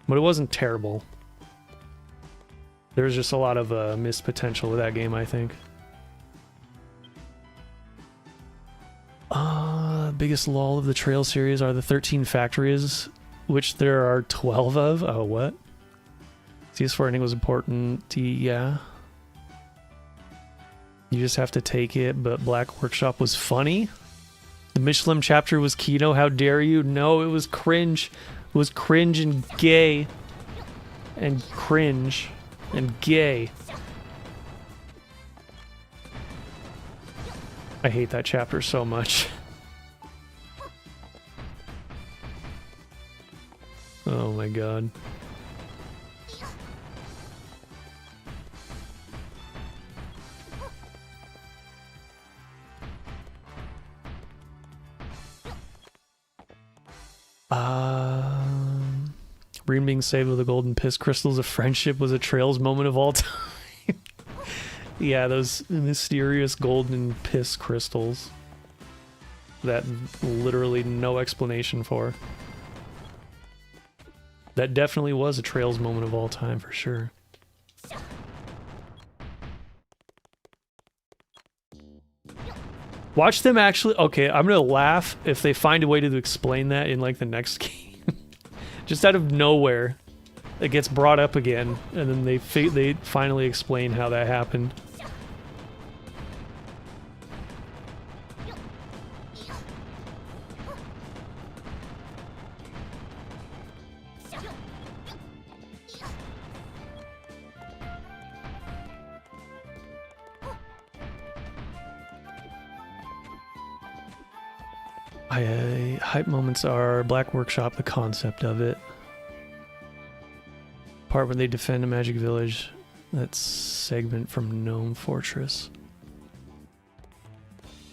it wasn't terrible. There was just a lot of missed potential with that game, I think. Biggest lull of the Trail series are the 13 factories, which there are 12 of. Oh, what? CS4 ending was important. Yeah. You just have to take it, but Black Workshop was funny. The Michelin chapter was Kino. How dare you? No, it was cringe. It was cringe and gay. And cringe and gay. I hate that chapter so much. Oh my god. Reen being saved with the golden piss crystals of friendship was a Trails moment of all time. Yeah, those mysterious golden piss crystals that literally no explanation for. That definitely was a Trails moment of all time for sure. Watch them actually... Okay, I'm gonna laugh if they find a way to explain that in like the next game. Just out of nowhere, it gets brought up again, and then they finally explain how that happened. Hype moments are Black Workshop, the concept of it. Part where they defend a magic village. That segment from Gnome Fortress.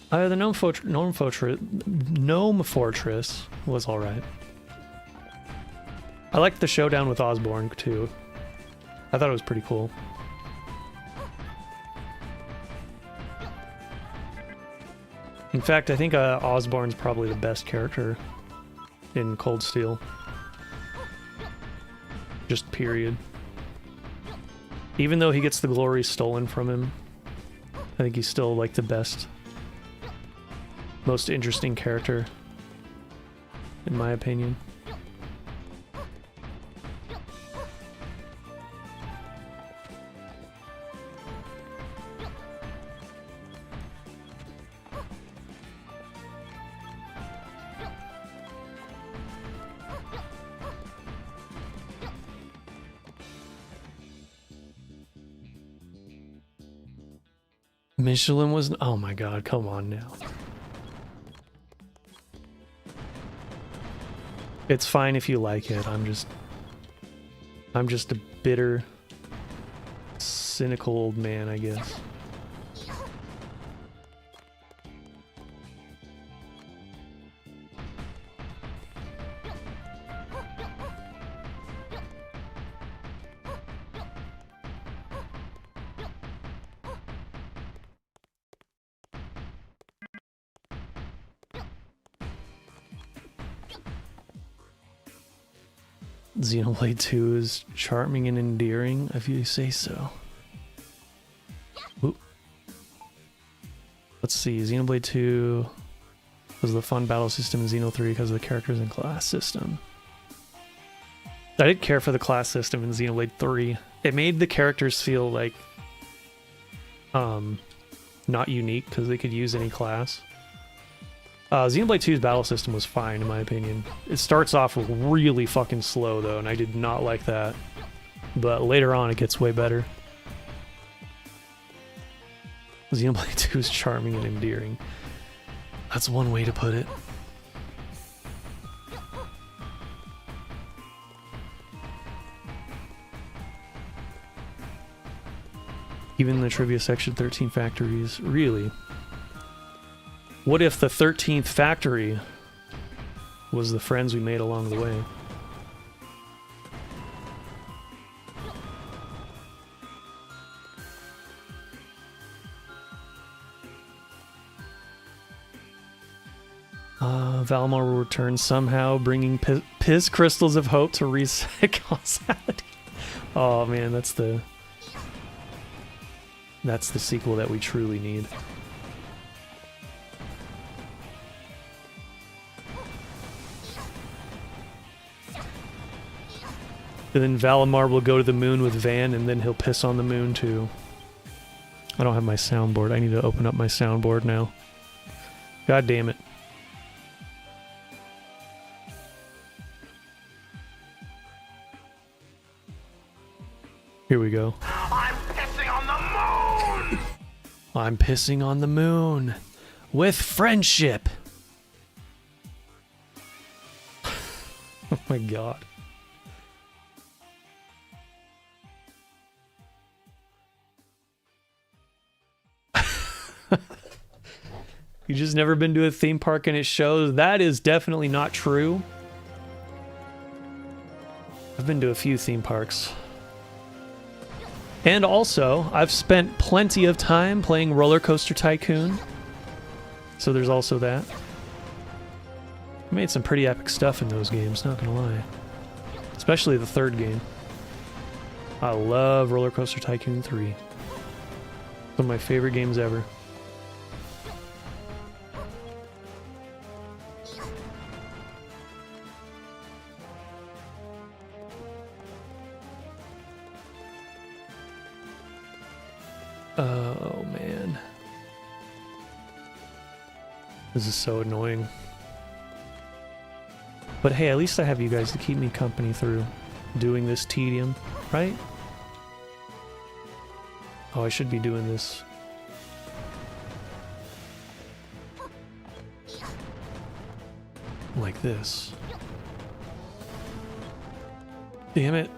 The Gnome Fortress was alright. I liked the showdown with Osborne too. I thought it was pretty cool. In fact, I think Osborne's probably the best character in Cold Steel. Just period. Even though he gets the glory stolen from him, I think he's still like the best, most interesting character, in my opinion. Michelin was... Oh my god, come on now. It's fine if you like it. I'm just a bitter, cynical old man, I guess. Xenoblade 2 is charming and endearing, if you say so. Oop. Let's see, Xenoblade 2 was the fun battle system in Xeno 3 because of the characters and class system. I didn't care for the class system in Xenoblade 3. It made the characters feel like not unique because they could use any class. Xenoblade 2's battle system was fine in my opinion. It starts off really fucking slow though, and I did not like that. But later on it gets way better. Xenoblade 2 is charming and endearing. That's one way to put it. Even in the trivia section, 13 factories. Really? What if the 13th factory was the friends we made along the way? Valimar will return somehow, bringing piss crystals of hope to reset causality. Oh man, that's the sequel that we truly need. And then Valimar will go to the moon with Van, and then he'll piss on the moon too. I don't have my soundboard. I need to open up my soundboard now. God damn it. Here we go. I'm pissing on the moon! I'm pissing on the moon with friendship. Oh my god. You just never been to a theme park and it shows? That is definitely not true. I've been to a few theme parks. And also, I've spent plenty of time playing Roller Coaster Tycoon. So there's also that. I made some pretty epic stuff in those games, not gonna lie. Especially the third game. I love Roller Coaster Tycoon 3. One of my favorite games ever. Oh man. This is so annoying. But hey, at least I have you guys to keep me company through doing this tedium, right? Oh, I should be doing this. Like this. Damn it.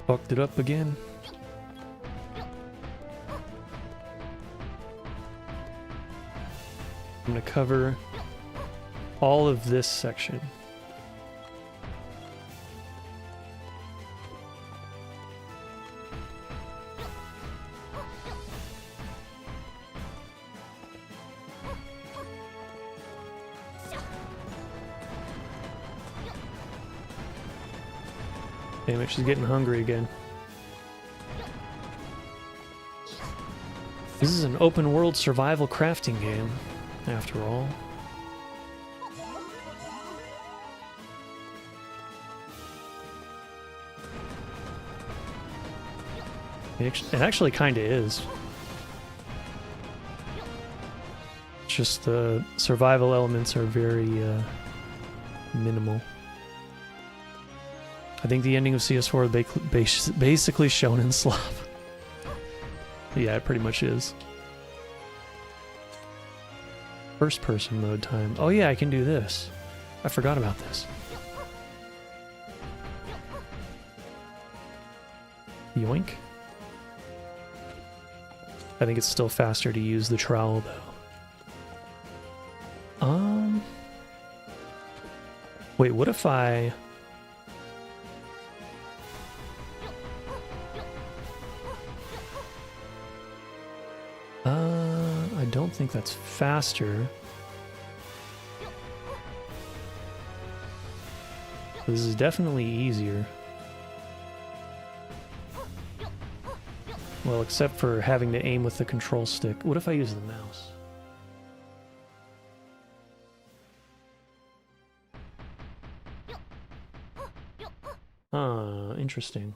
Fucked it up again. I'm gonna cover all of this section. Damn it, she's getting hungry again. This is an open world survival crafting game, after all. It actually kind of is. It's just the survival elements are very minimal. I think the ending of CS4 basically shown in slop. Yeah, it pretty much is. First person mode time. Oh yeah, I can do this. I forgot about this. Yoink. I think it's still faster to use the trowel though. Wait, what if I... I don't think that's faster. This is definitely easier. Well, except for having to aim with the control stick. What if I use the mouse? Interesting.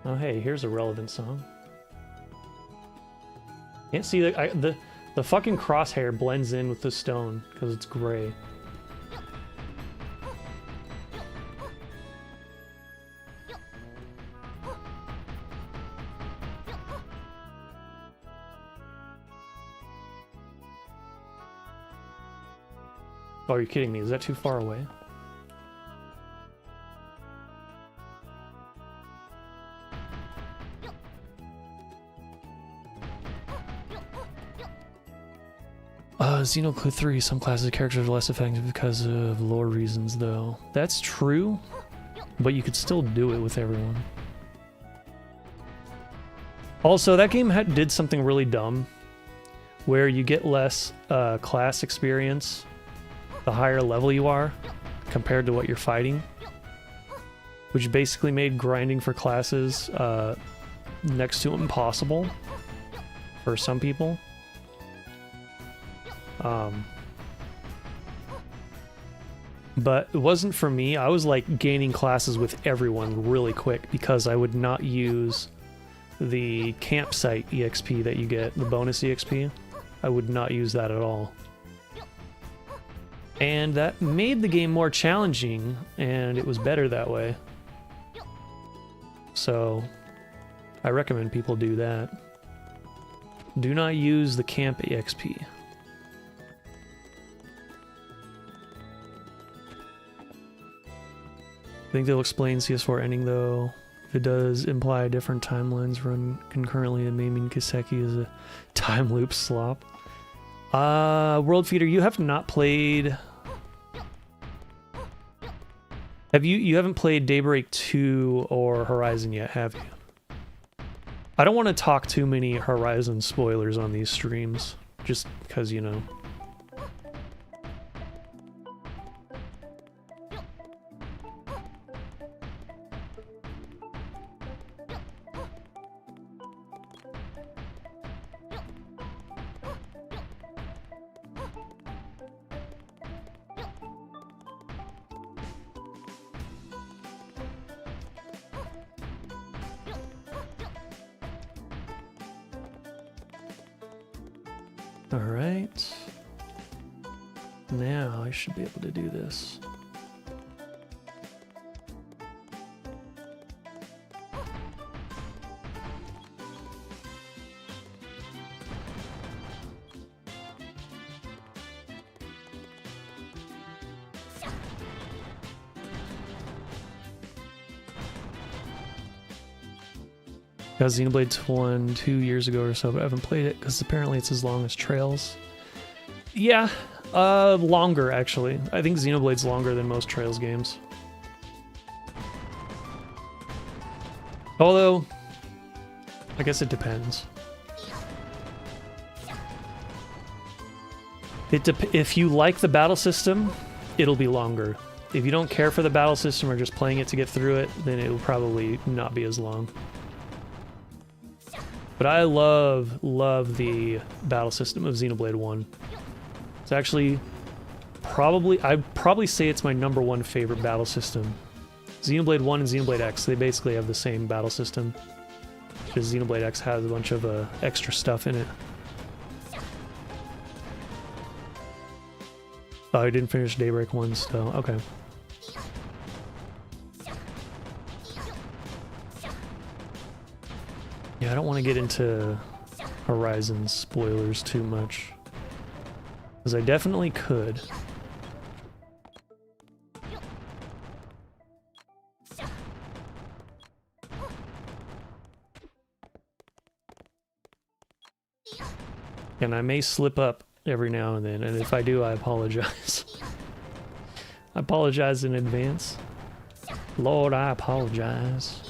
Oh, hey, here's a relevant song. Can't see the fucking crosshair blends in with the stone because it's gray. Oh, are you kidding me? Is that too far away? Xenoblade 3, some classes of characters are less effective because of lore reasons, though. That's true, but you could still do it with everyone. Also, that game did something really dumb, where you get less class experience the higher level you are compared to what you're fighting, which basically made grinding for classes next to impossible for some people. But it wasn't for me. I was like gaining classes with everyone really quick because I would not use the campsite EXP that you get, the bonus EXP. I would not use that at all. And that made the game more challenging, and it was better that way. So I recommend people do that. Do not use the camp EXP. I think they'll explain CS4 ending though. If it does imply different timelines run concurrently, it may mean Kiseki is a time loop slop. World Feeder, you have not played... You haven't played Daybreak 2 or Horizon yet, have you? I don't want to talk too many Horizon spoilers on these streams, just because, you know. Alright. Now I should be able to do this. Got Xenoblade 1 2 years ago or so, but I haven't played it because apparently it's as long as Trails. Yeah, longer actually. I think Xenoblade's longer than most Trails games. Although, I guess it depends. If you like the battle system, it'll be longer. If you don't care for the battle system or just playing it to get through it, then it'll probably not be as long. But I love the battle system of Xenoblade 1. It's actually I'd probably say it's my #1 favorite battle system. Xenoblade 1 and Xenoblade X, they basically have the same battle system. Because Xenoblade X has a bunch of extra stuff in it. Oh, I didn't finish Daybreak 1 still. Okay. Yeah, I don't want to get into Horizon spoilers too much. Because I definitely could. And I may slip up every now and then, and if I do, I apologize. I apologize in advance. Lord, I apologize.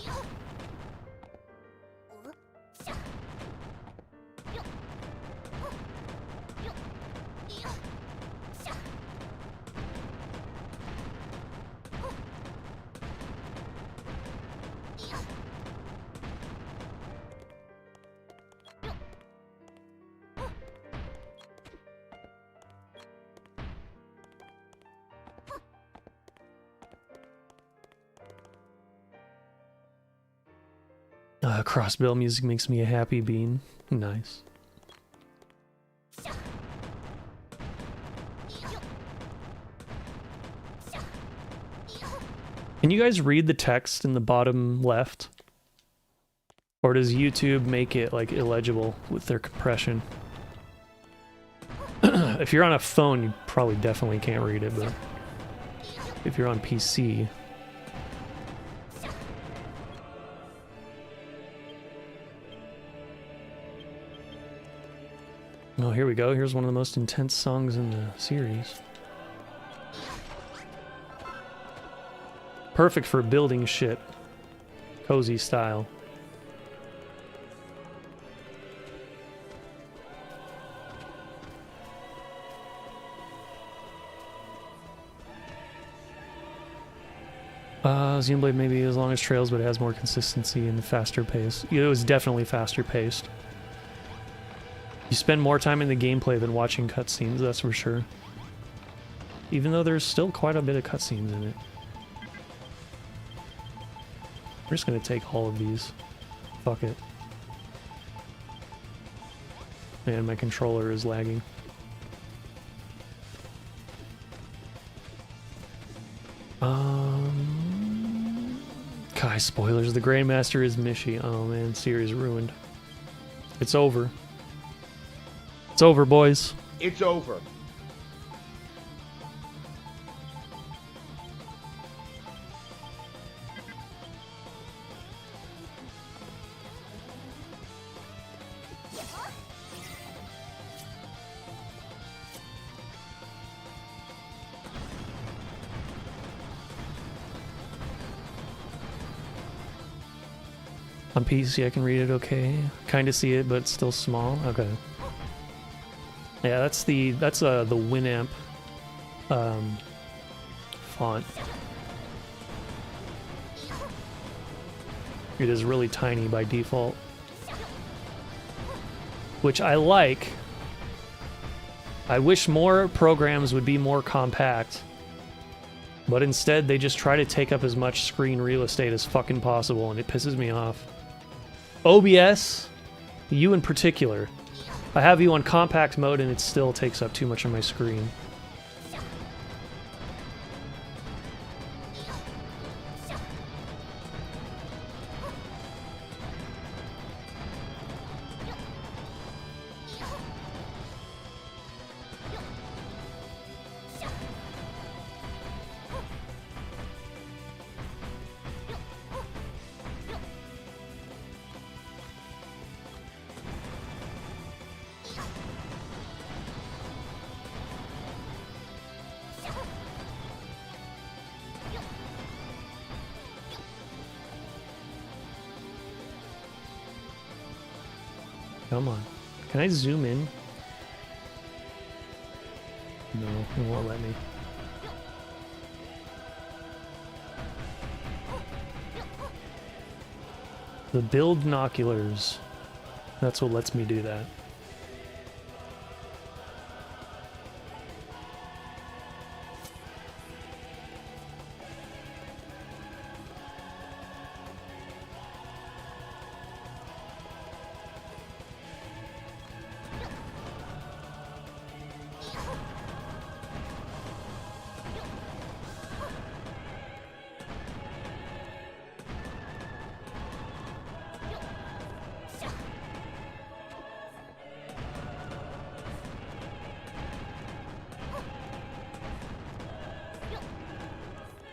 Crossbell music makes me a happy bean. Nice. Can you guys read the text in the bottom left? Or does YouTube make it like illegible with their compression? If you're on a phone, you probably definitely can't read it, but if you're on PC... Oh, here we go. Here's one of the most intense songs in the series. Perfect for building shit. Cozy style. Xenoblade maybe as long as Trails, but it has more consistency and faster pace. It was definitely faster paced. You spend more time in the gameplay than watching cutscenes, that's for sure. Even though there's still quite a bit of cutscenes in it. We're just gonna take all of these. Fuck it. Man, my controller is lagging. Kai, spoilers. The Grandmaster is Mishi. Oh man, series ruined. It's over. It's over, boys. It's over. On PC, I can read it okay. Kind of see it, but it's still small. Okay. Yeah, that's the Winamp font. It is really tiny by default, which I like. I wish more programs would be more compact, but instead they just try to take up as much screen real estate as fucking possible, and it pisses me off. OBS, you in particular. I have you on compact mode and it still takes up too much of my screen. Come on. Can I zoom in? No, it won't let me. The build binoculars. That's what lets me do that.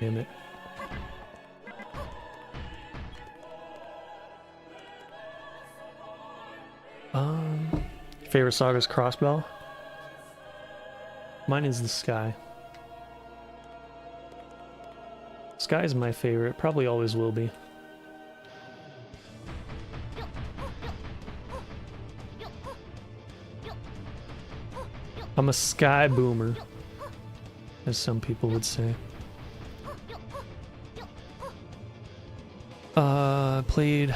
Damn it. Favorite Saga's crossbow? Mine is the Sky. Sky is my favorite, probably always will be. I'm a Sky boomer, as some people would say. Played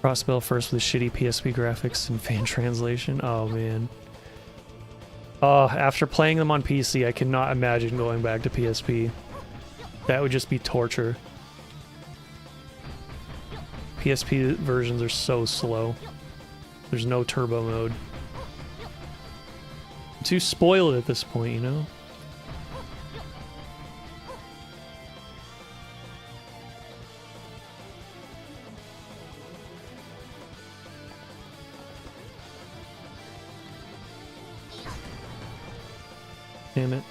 Crossbell first with shitty PSP graphics and fan translation. Oh man. After playing them on PC, I cannot imagine going back to PSP. That would just be torture. PSP versions are so slow. There's no turbo mode. I'm too spoiled at this point, you know? Damn it.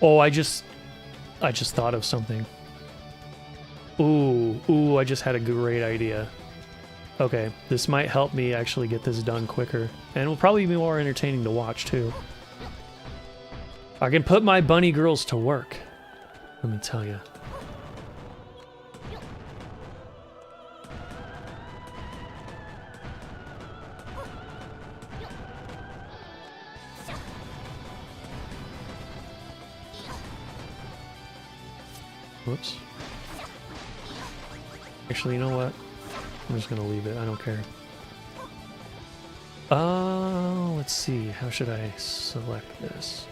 Oh, I just thought of something. Ooh, I just had a great idea. Okay, this might help me actually get this done quicker. And it will probably be more entertaining to watch, too. I can put my bunny girls to work. Let me tell you. Whoops. Actually, you know what? I'm just gonna leave it. I don't care. Let's see. How should I select this?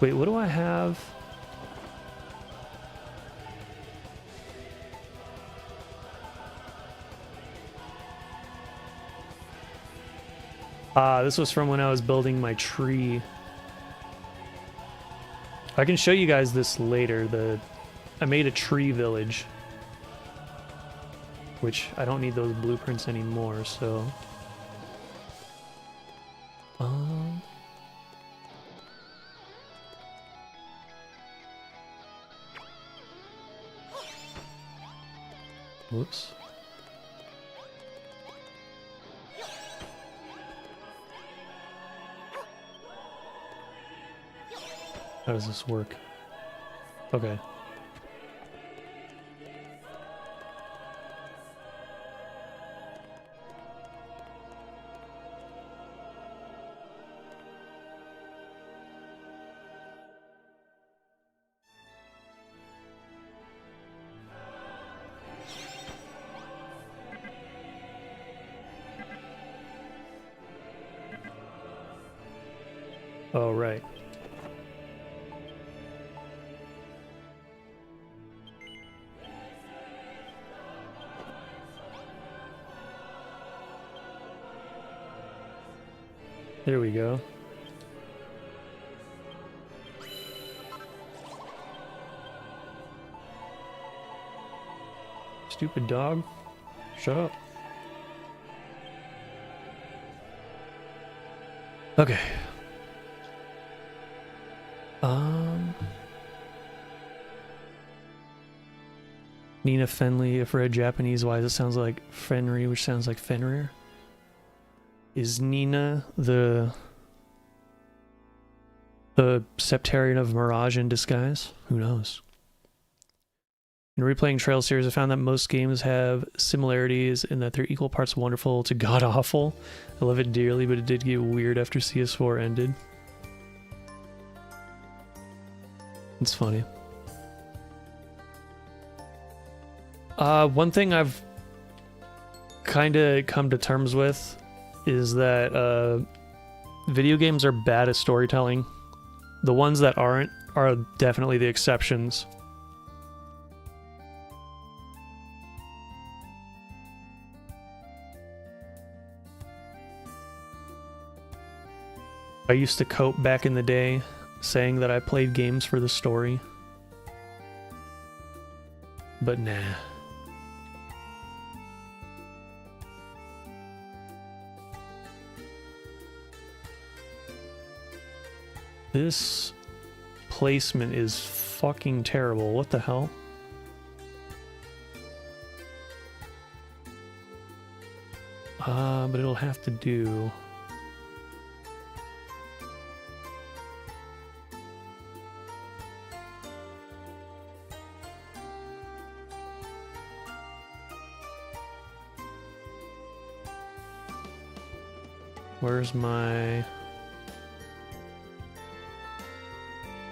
Wait, what do I have? This was from when I was building my tree. I can show you guys this later. I made a tree village, which I don't need those blueprints anymore, so... Whoops. How does this work? Okay. Oh, right. There we go. Stupid dog. Shut up. Okay. Nina Fenley, if read Japanese wise, it sounds like Fenrir, which sounds like Fenrir. Is Nina the Sept-terrion of Mirage in disguise? Who knows? In replaying Trail series, I found that most games have similarities in that they're equal parts wonderful to god-awful. I love it dearly, but it did get weird after CS4 ended. It's funny. One thing I've kind of come to terms with is that video games are bad at storytelling. The ones that aren't are definitely the exceptions. I used to cope back in the day saying that I played games for the story. But nah. This placement is fucking terrible. What the hell? But it'll have to do. Where's my...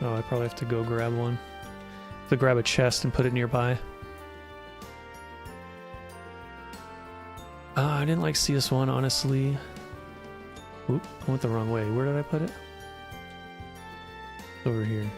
Oh, I probably have to go grab one. To grab a chest and put it nearby. I didn't like CS1, honestly. Oop, I went the wrong way. Where did I put it? Over here.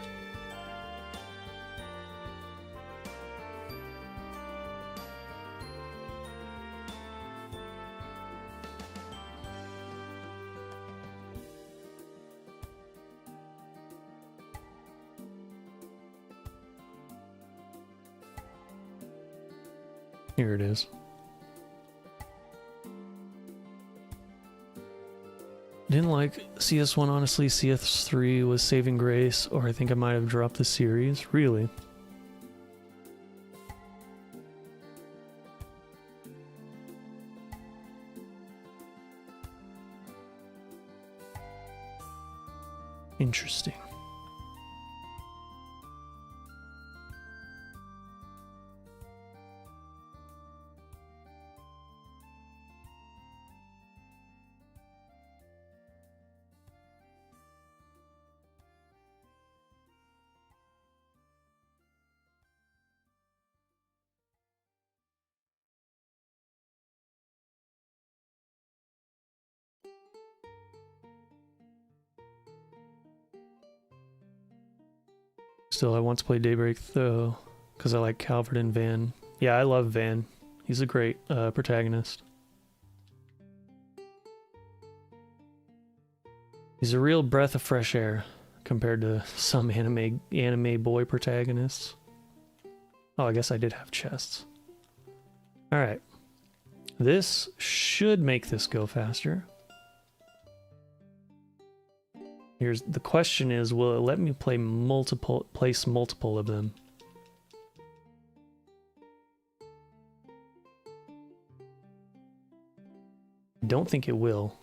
Here it is. Didn't like CS1, honestly. CS3 was saving grace, or I think I might have dropped the series. Really? Interesting. Still, I want to play Daybreak though, because I like Calvert and Van. Yeah, I love Van. He's a great protagonist. He's a real breath of fresh air compared to some anime boy protagonists. Oh, I guess I did have chests. All right, this should make this go faster. Here's the question: is will it let me place multiple of them? Don't think it will.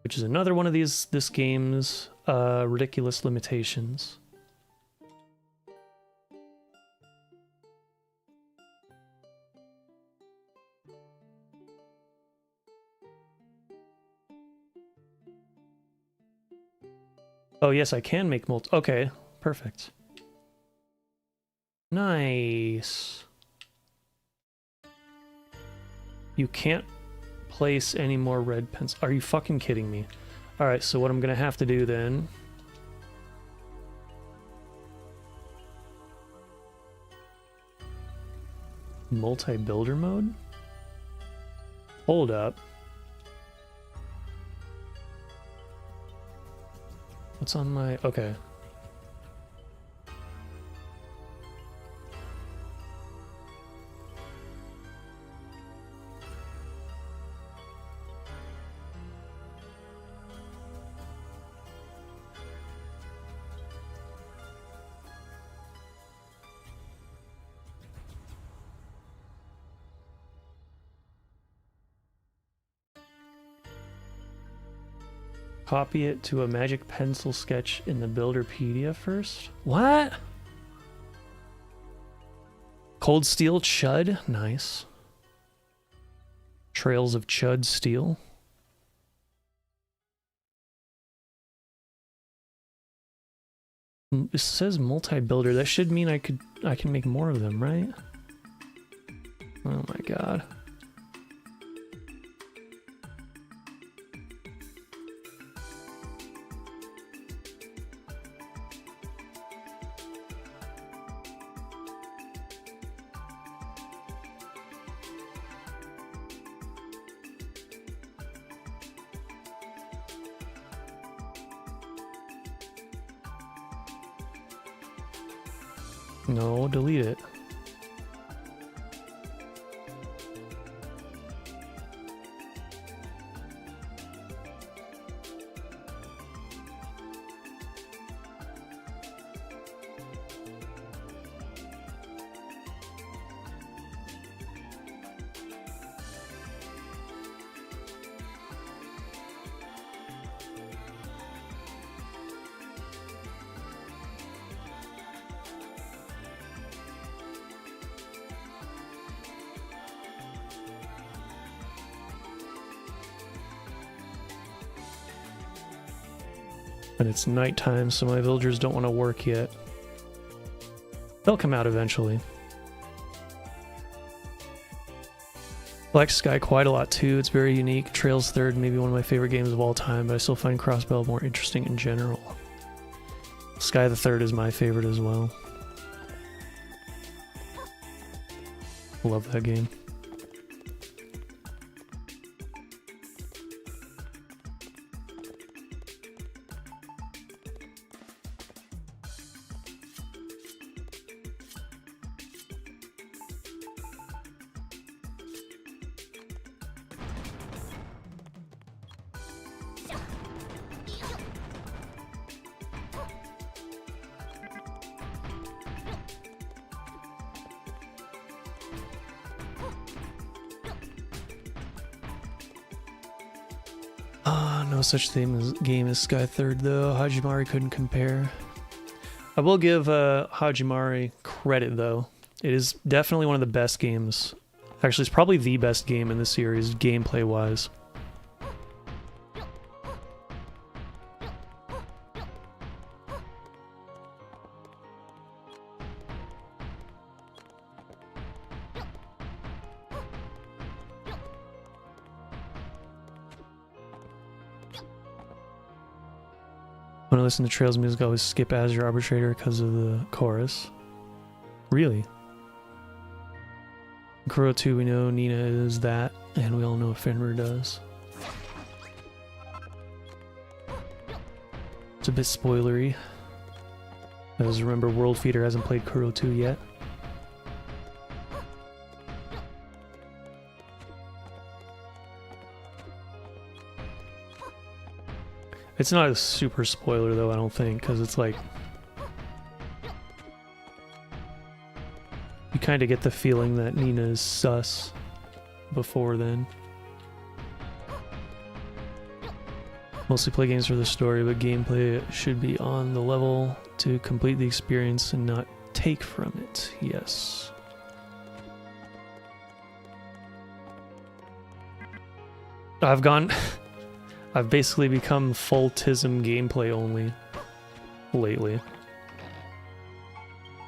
Which is another one of this game's ridiculous limitations. Oh yes, I can make okay, perfect. Nice. You can't place any more red pens. Are you fucking kidding me? Alright, so what I'm gonna have to do then... multi-builder mode? Hold up. What's on my... okay. Copy it to a magic pencil sketch in the Builderpedia first? What? Cold Steel Chud? Nice. Trails of Chud Steel. It says multi-builder. That should mean I can make more of them, right? Oh my god. No, delete it. And it's nighttime, so my villagers don't want to work yet. They'll come out eventually. I like Sky quite a lot too. It's very unique. Trails third, maybe one of my favorite games of all time, but I still find Crossbell more interesting in general. Sky the Third is my favorite as well. Love that game. No such game as Sky Third though. Hajimari couldn't compare. I will give Hajimari credit though. It is definitely one of the best games. Actually, it's probably the best game in the series, gameplay wise. When I listen to Trails music, I always skip Azure Arbitrator because of the chorus. Really? In Kuro 2, we know Nina is that, and we all know Fenrir does. It's a bit spoilery. As remember, World Feeder hasn't played Kuro 2 yet. It's not a super spoiler though, I don't think, because it's like... You kind of get the feeling that Nina is sus before then. Mostly play games for the story, but gameplay should be on the level to complete the experience and not take from it. Yes. I've basically become full TISM gameplay only lately.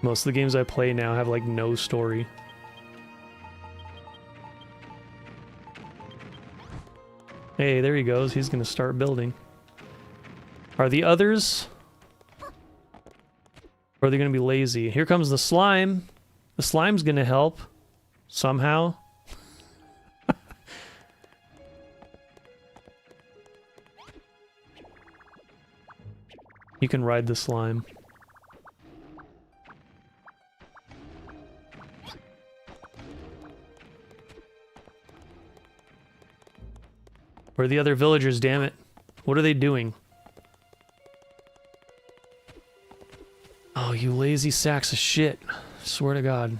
Most of the games I play now have like no story. Hey, there he goes. He's gonna start building. Are the others? Or are they gonna be lazy? Here comes the slime. The slime's gonna help. Somehow. You can ride the slime. Where are the other villagers, damn it? What are they doing? Oh, you lazy sacks of shit. Swear to God.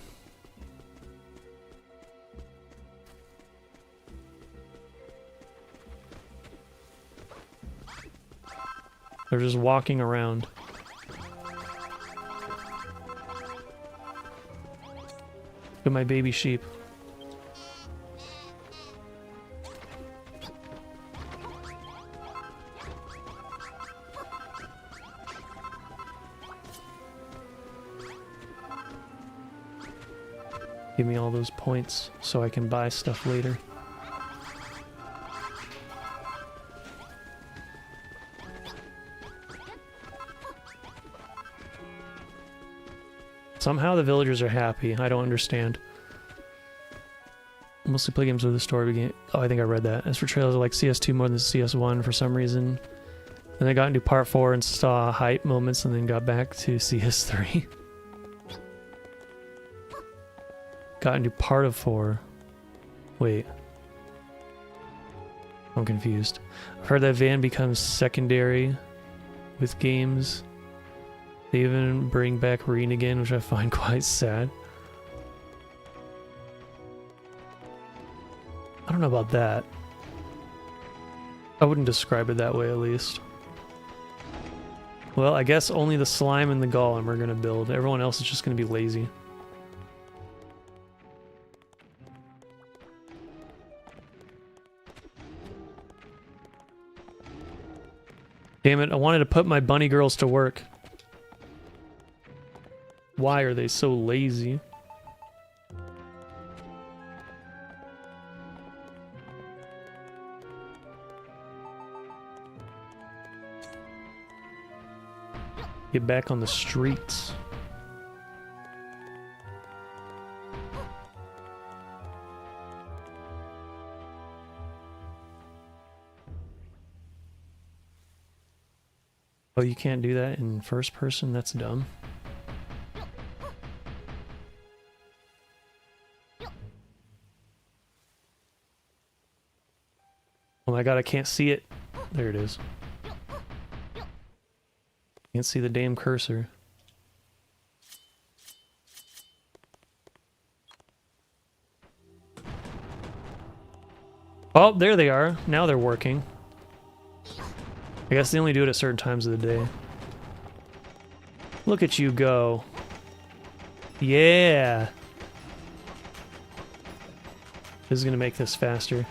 They're just walking around. Look at my baby sheep. Give me all those points so I can buy stuff later. Somehow the villagers are happy. I don't understand. Mostly play games with the story begin. Oh, I think I read that. As for Trails, I like CS2 more than CS1 for some reason. Then I got into part 4 and saw hype moments and then got back to CS3. Got into part of 4. Wait. I'm confused. I've heard that Van becomes secondary with games. They even bring back Reen again, which I find quite sad. I don't know about that. I wouldn't describe it that way, at least. Well, I guess only the slime and the golem are gonna build. Everyone else is just gonna be lazy. Damn it, I wanted to put my bunny girls to work. Why are they so lazy? Get back on the streets. Oh, you can't do that in first person? That's dumb. Oh my god, I can't see it. There it is. Can't see the damn cursor. Oh, there they are. Now they're working. I guess they only do it at certain times of the day. Look at you go. Yeah. This is gonna make this faster.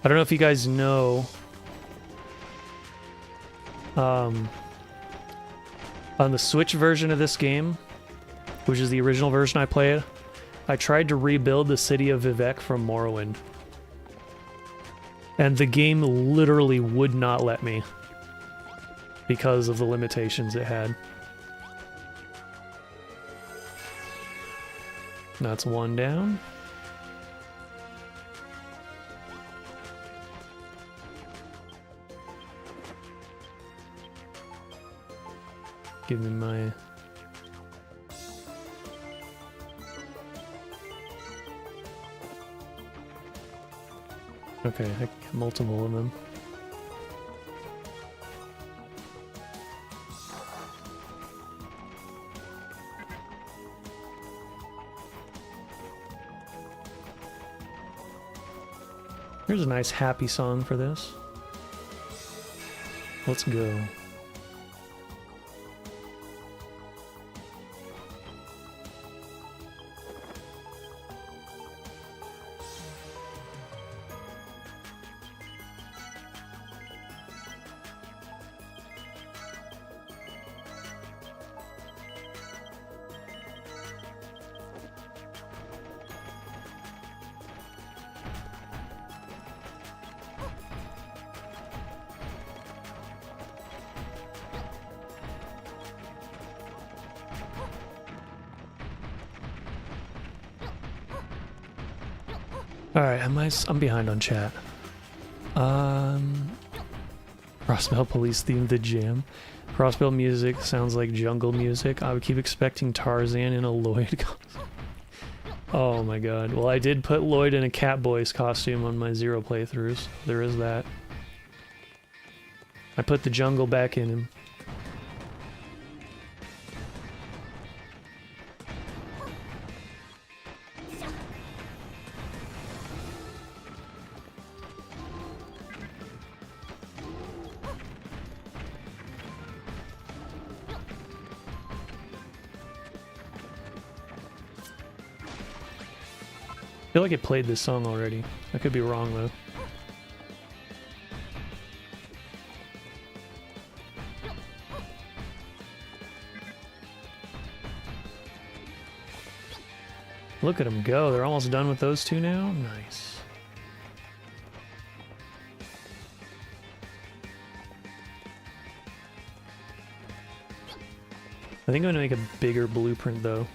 I don't know if you guys know, on the Switch version of this game, which is the original version I played, I tried to rebuild the city of Vivek from Morrowind. And the game literally would not let me because of the limitations it had. That's one down. Give me my... Okay, I get multiple of them. Here's a nice happy song for this. Let's go. Alright, I'm behind on chat. Crossbell Police theme, The Jam. Crossbell music sounds like jungle music. I would keep expecting Tarzan in a Lloyd costume. Oh my god. Well, I did put Lloyd in a Catboy's costume on my 0 playthroughs. There is that. I put the jungle back in him. I feel like it played this song already. I could be wrong though. Look at them go. They're almost done with those two now. Nice. I think I'm gonna make a bigger blueprint though.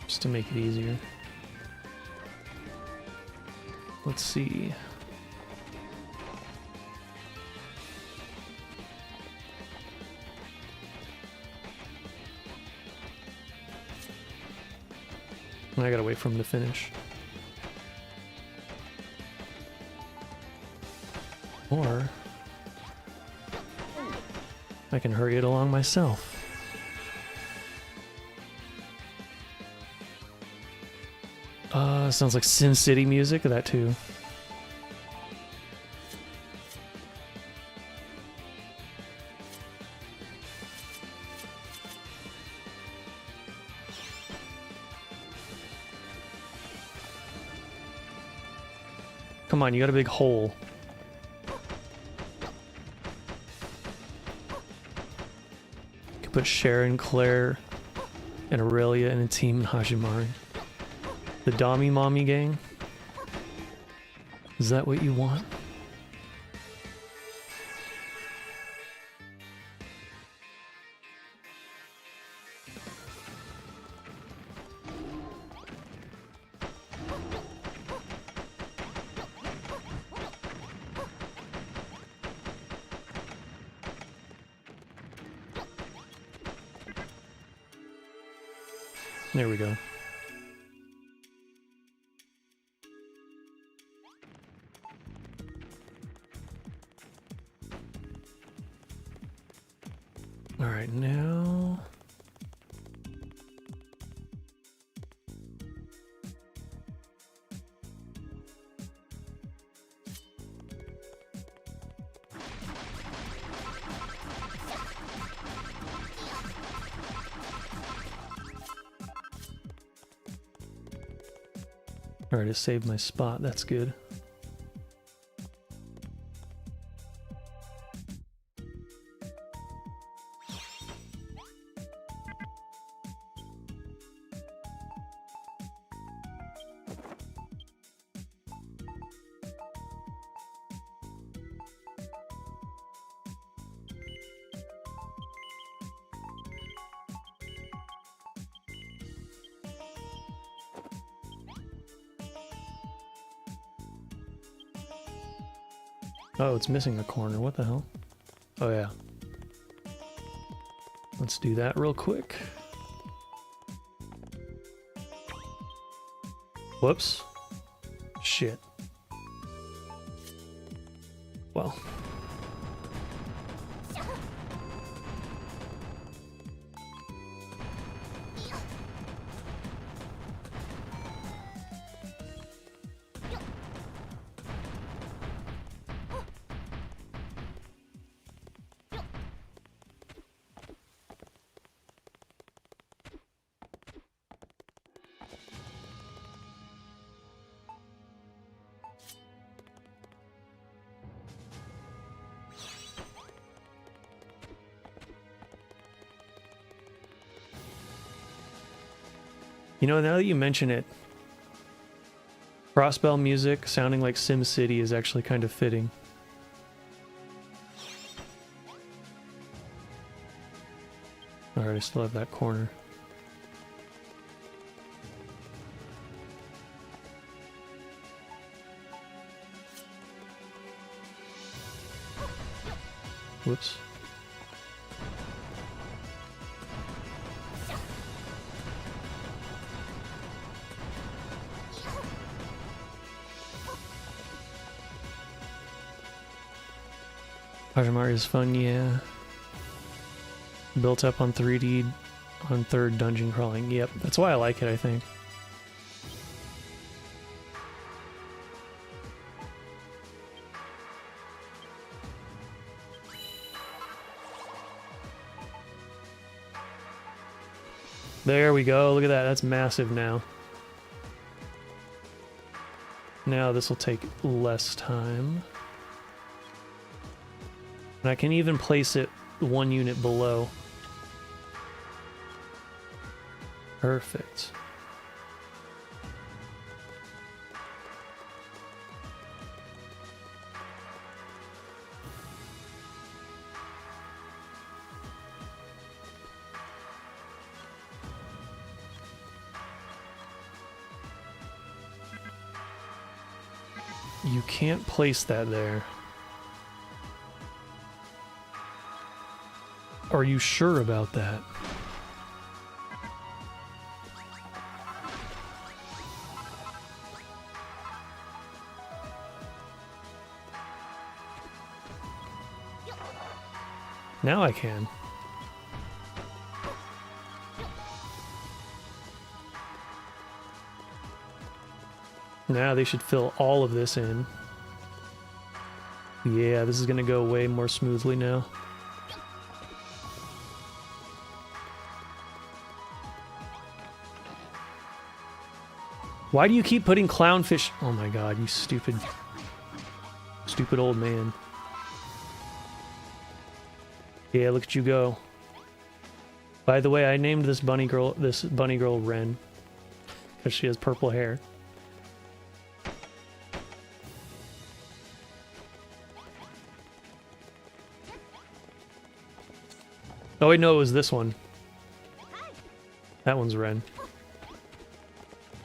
Just to make it easier. Let's see. I gotta wait for him to finish. Or I can hurry it along myself. Sounds like Sin City music, that too. Come on, you got a big hole. You can put Sharon, Claire, and Aurelia in a team in Hajimari. The Dami Mommy gang? Is that what you want? There we go. All right, now... All right, I saved my spot. That's good. Oh, it's missing a corner. What the hell? Oh, yeah. Let's do that real quick. Whoops. Shit. Well. You know, now that you mention it, crossbell music sounding like Sim City is actually kind of fitting. Alright, I still have that corner. Whoops. Hajimari is fun, yeah. Built up on 3D on third dungeon crawling. Yep, that's why I like it, I think. There we go. Look at that. That's massive now. Now this will take less time. And I can even place it 1 unit below. Perfect. You can't place that there. Are you sure about that? Now I can. Now they should fill all of this in. Yeah, this is gonna go way more smoothly now. Why do you keep putting clownfish? Oh my god, you stupid old man. Yeah, look at you go. By the way, I named this bunny girl Ren because she has purple hair. Oh wait, no, it was this one. That one's Ren.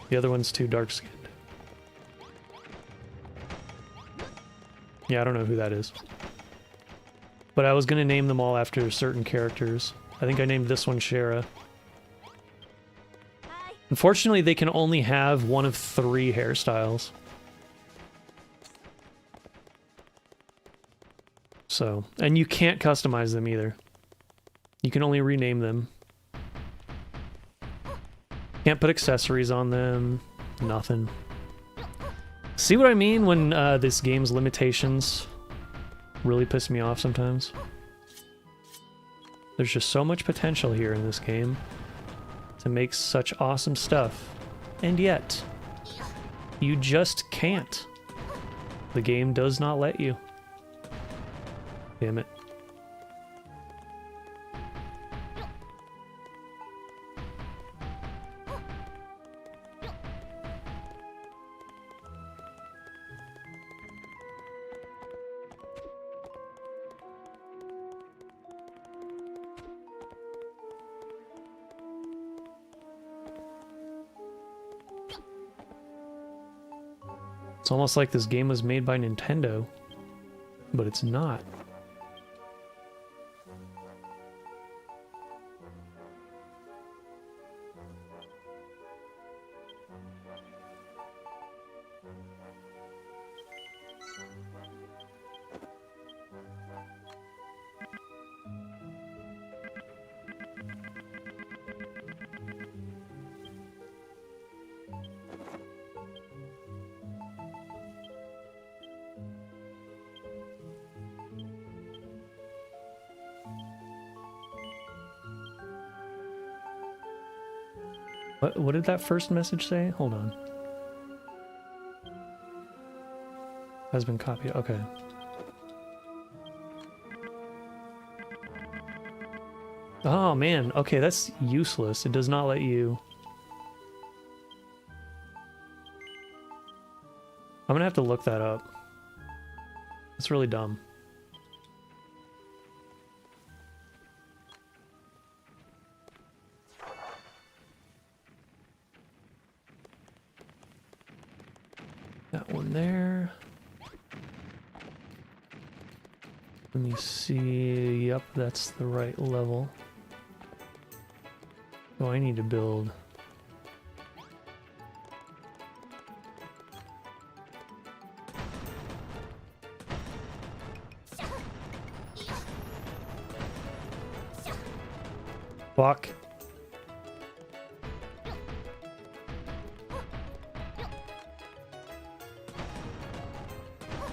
The other one's too dark-skinned. Yeah, I don't know who that is. But I was gonna name them all after certain characters. I think I named this one Shara. Unfortunately, they can only have one of 3 hairstyles. So, and you can't customize them either. You can only rename them. Can't put accessories on them. Nothing. See what I mean when this game's limitations really piss me off sometimes? There's just so much potential here in this game to make such awesome stuff. And yet, you just can't. The game does not let you. Damn it. It's almost like this game was made by Nintendo, but it's not. What did that first message say? Hold on. Has been copied. Okay. Oh man. Okay, that's useless. It does not let you. I'm gonna have to look that up. It's really dumb. That one there. Let me see. Yep, that's the right level. Oh, I need to build. Fuck.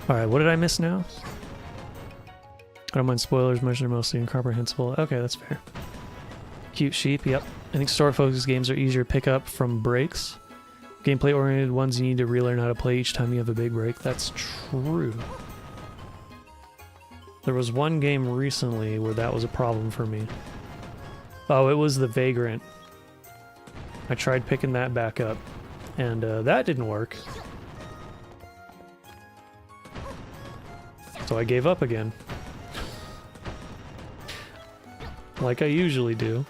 Alright, what did I miss now? I don't mind spoilers, much they're mostly incomprehensible. Okay, that's fair. Cute sheep, yep. I think story-focused games are easier to pick up from breaks. Gameplay-oriented ones, you need to relearn how to play each time you have a big break. That's true. There was one game recently where that was a problem for me. Oh, it was the Vagrant. I tried picking that back up, and that didn't work. So I gave up again. Like I usually do.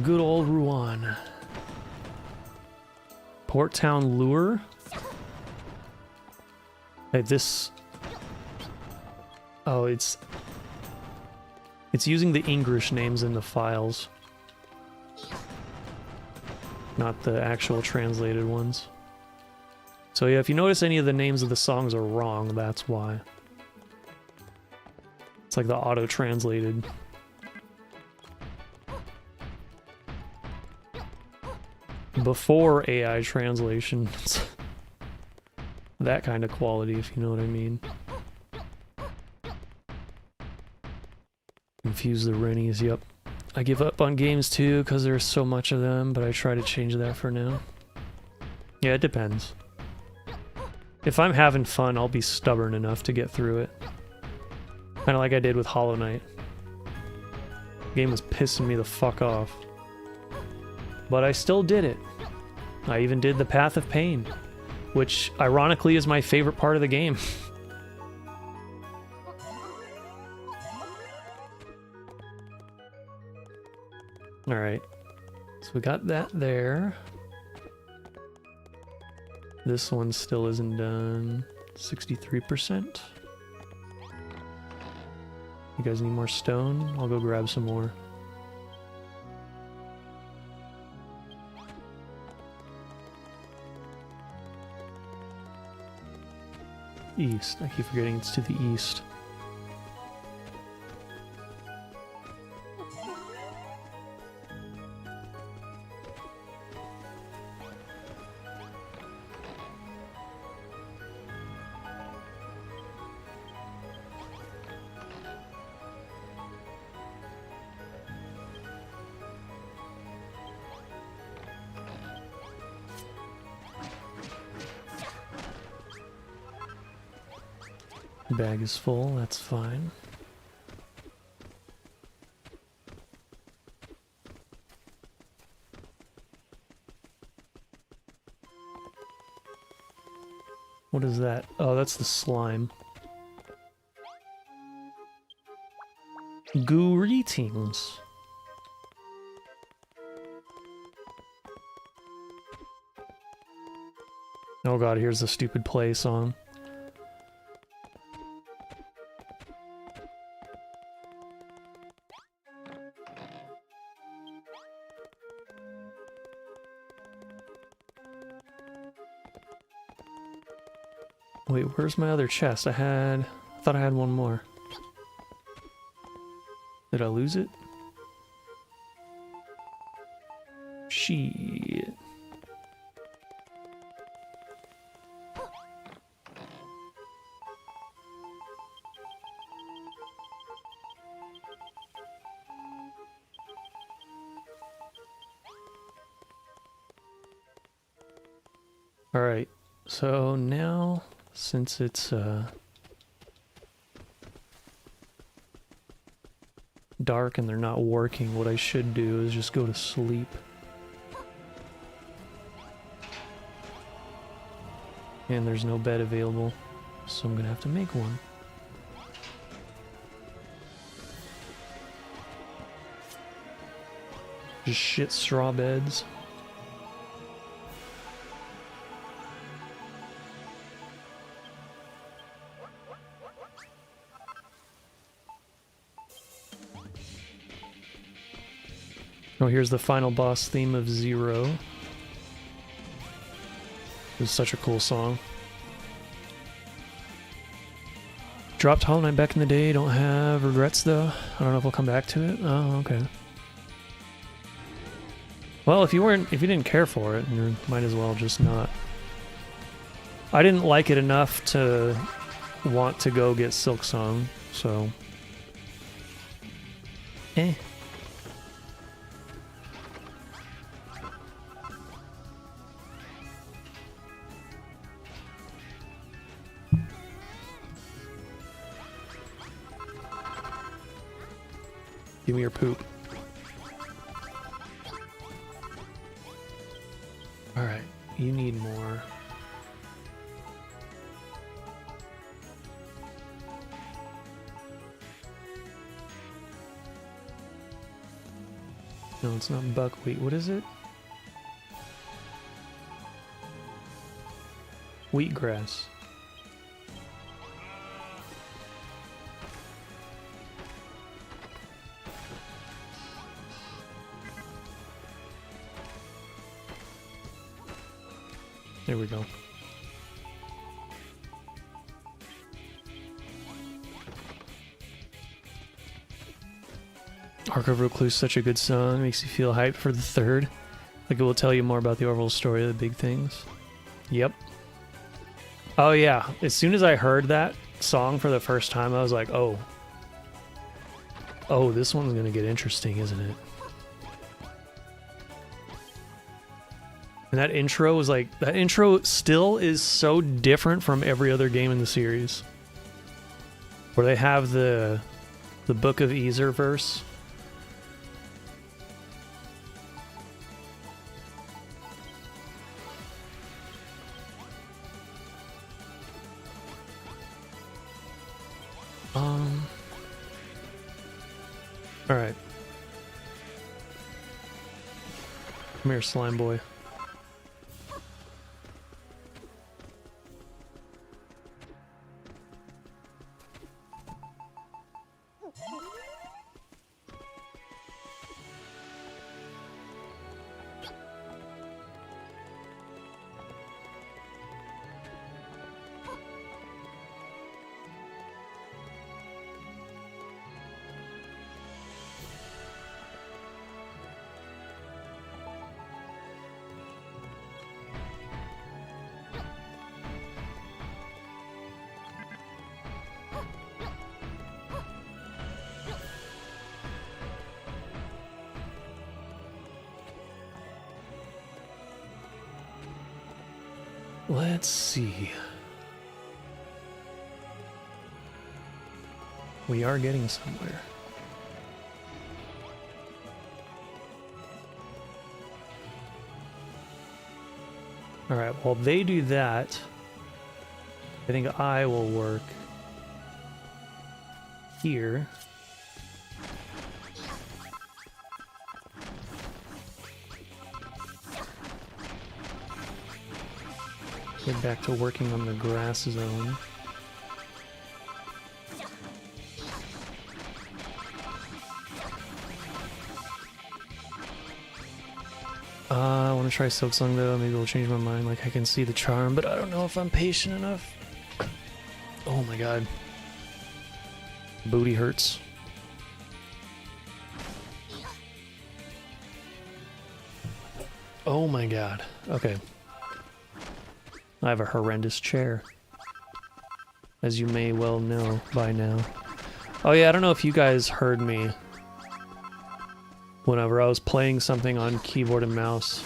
Good old Rouen. Port Town Lure? Hey, this... Oh, it's using the English names in the files. Not the actual translated ones. So yeah, if you notice any of the names of the songs are wrong, that's why. It's like the auto-translated. Before AI translation. That kind of quality, if you know what I mean. Confuse the Rennies, yep. I give up on games too, because there's so much of them, but I try to change that for now. Yeah, it depends. If I'm having fun, I'll be stubborn enough to get through it. Kind of like I did with Hollow Knight. The game was pissing me the fuck off. But I still did it. I even did the Path of Pain, which ironically is my favorite part of the game. Alright, so we got that there. This one still isn't done. 63%. You guys need more stone? I'll go grab some more. East. I keep forgetting it's to the east. Bag is full, that's fine. What is that? Oh, that's the slime. Greetings. Oh god, here's the stupid play song. Wait, where's my other chest? I thought I had one more. Did I lose it? Shit. All right. So now, since it's dark and they're not working, what I should do is just go to sleep. And there's no bed available, so I'm gonna have to make one. Just shit straw beds. Oh, here's the final boss theme of Zero. It was such a cool song. Dropped Hollow Knight back in the day, don't have regrets though. I don't know if we'll come back to it. Oh, okay. Well, if you didn't care for it, you might as well just not. I didn't like it enough to want to go get Silksong, so... Eh. Give me your poop. Alright, you need more. No, it's not buckwheat. What is it? Wheatgrass. There we go. Ark of Recluse, such a good song. Makes you feel hyped for the third. Like it will tell you more about the overall story of the big things. Yep. Oh yeah. As soon as I heard that song for the first time, I was like, oh. Oh, this one's gonna get interesting, isn't it? And that intro was like, that intro still is so different from every other game in the series. Where they have the Book of Ezer verse. Alright. Come here, slime boy. Let's see. We are getting somewhere. Alright, while they do that, I think I will work here. Get back to working on the grass zone. I want to try Silksong though. Maybe it'll change my mind. Like I can see the charm, but I don't know if I'm patient enough. Oh my god. Booty hurts. Oh my god. Okay. I have a horrendous chair, as you may well know by now. Oh yeah, I don't know if you guys heard me whenever I was playing something on keyboard and mouse.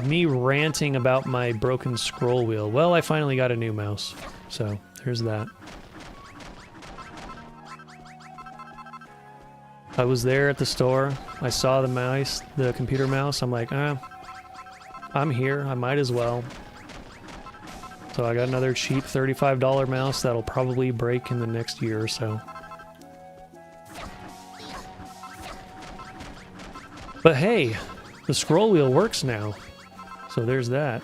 Me ranting about my broken scroll wheel. Well, I finally got a new mouse, so there's that. I was there at the store. I saw the mouse, the computer mouse. I'm like, I'm here. I might as well. So I got another cheap $35 mouse that'll probably break in the next year or so. But hey, the scroll wheel works now. So there's that.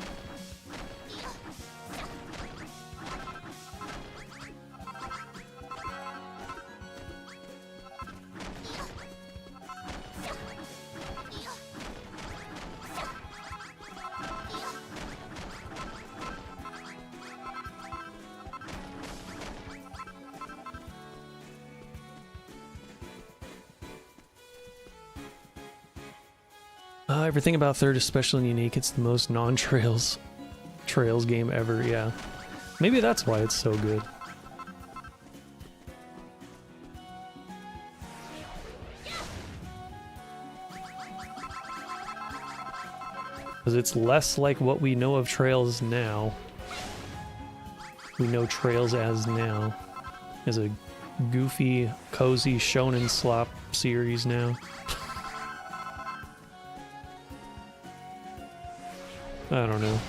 Everything about third is special and unique. It's the most non-trails game ever, yeah. Maybe that's why it's so good. Because it's less like what we know of Trails now. We know Trails as now. As a goofy, cozy shonen slop series now. I don't know.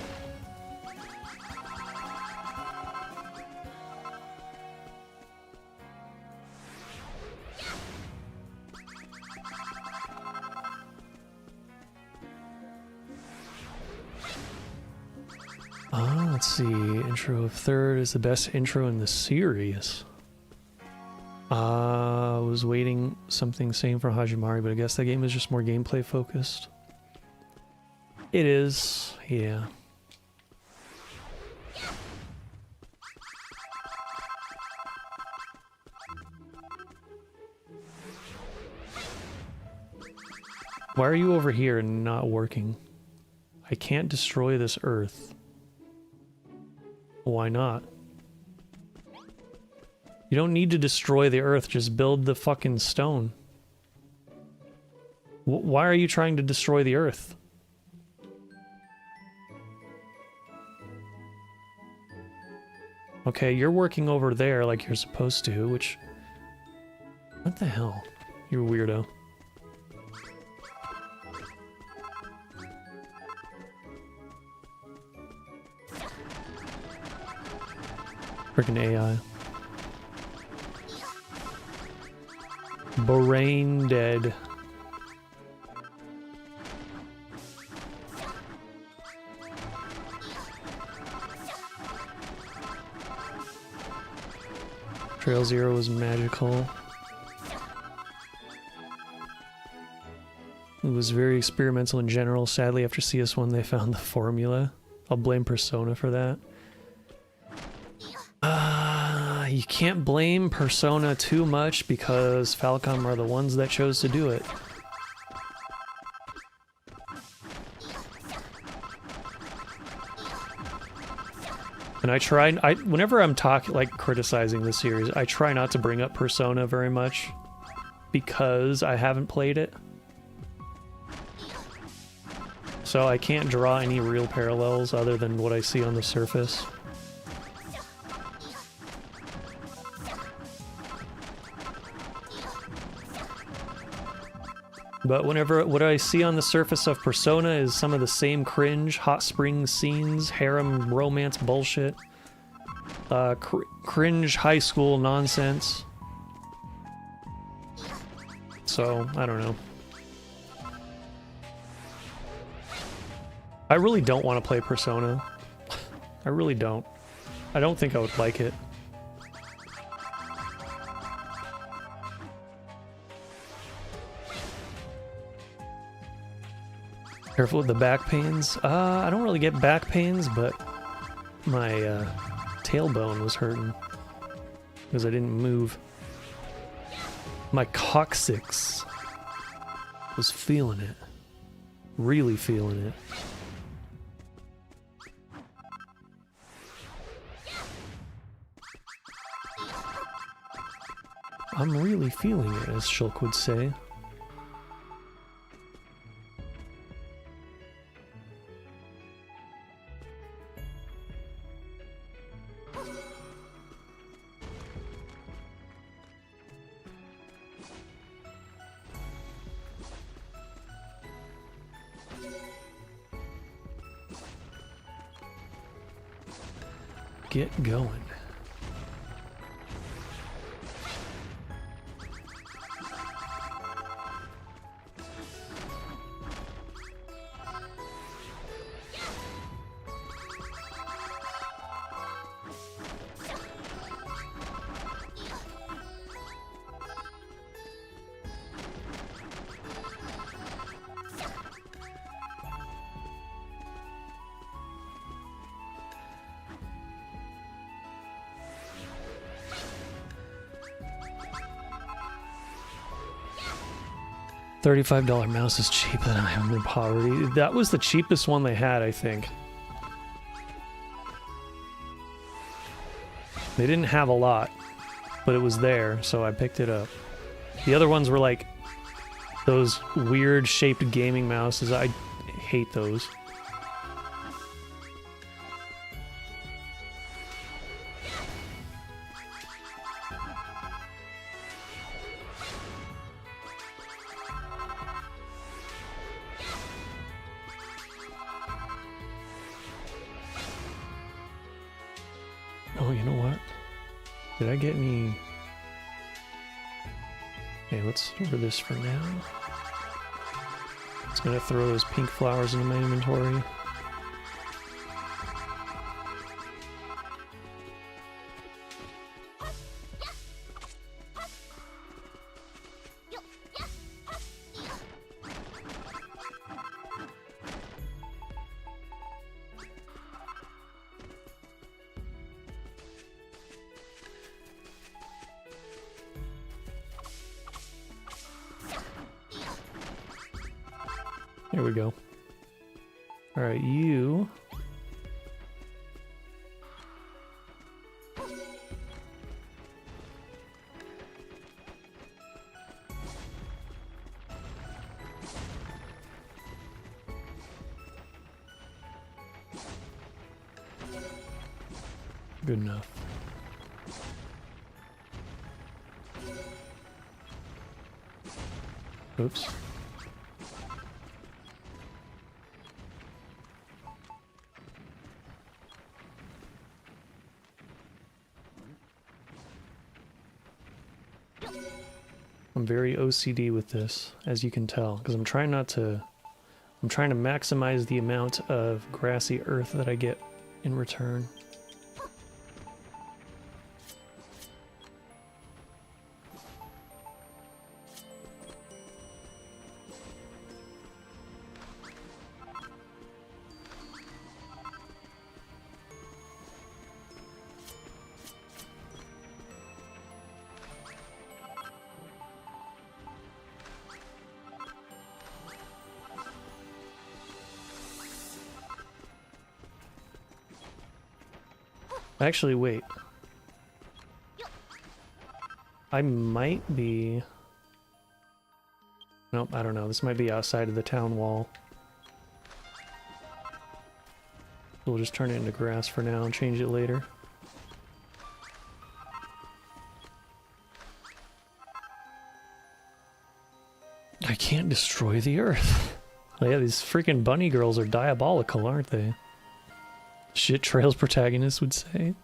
Let's see. Intro of third is the best intro in the series. I was waiting something same for Hajimari, but I guess that game is just more gameplay focused. It is, yeah. Why are you over here and not working? I can't destroy this earth. Why not? You don't need to destroy the earth, just build the fucking stone. Why are you trying to destroy the earth? Okay, you're working over there like you're supposed to, which... What the hell? You weirdo. Freaking AI. Brain dead. Trail Zero was magical. It was very experimental in general. Sadly, after CS1 they found the formula. I'll blame Persona for that. You can't blame Persona too much because Falcom are the ones that chose to do it. And whenever I'm criticizing the series, I try not to bring up Persona very much because I haven't played it. So I can't draw any real parallels other than what I see on the surface. But what I see on the surface of Persona is some of the same cringe, hot spring scenes, harem romance bullshit, cringe high school nonsense. So, I don't know. I really don't want to play Persona. I really don't. I don't think I would like it. Careful with the back pains. I don't really get back pains, but my tailbone was hurting because I didn't move. My coccyx was feeling it. Really feeling it. I'm really feeling it, as Shulk would say. Get going. $35 mouse is cheaper than I am in poverty. That was the cheapest one they had, I think. They didn't have a lot, but it was there, so I picked it up. The other ones were like those weird shaped gaming mouses. I hate those. Oh, you know what? Did I get any... Okay, let's store this for now. It's gonna throw those pink flowers into my inventory. Here we go. Alright, you... Good enough. Oops. I'm very OCD with this, as you can tell, because I'm trying to maximize the amount of grassy earth that I get in return. Actually, wait. I might be... Nope, I don't know. This might be outside of the town wall. We'll just turn it into grass for now and change it later. I can't destroy the earth. Oh yeah, these freaking bunny girls are diabolical, aren't they? Shit Trails protagonist would say.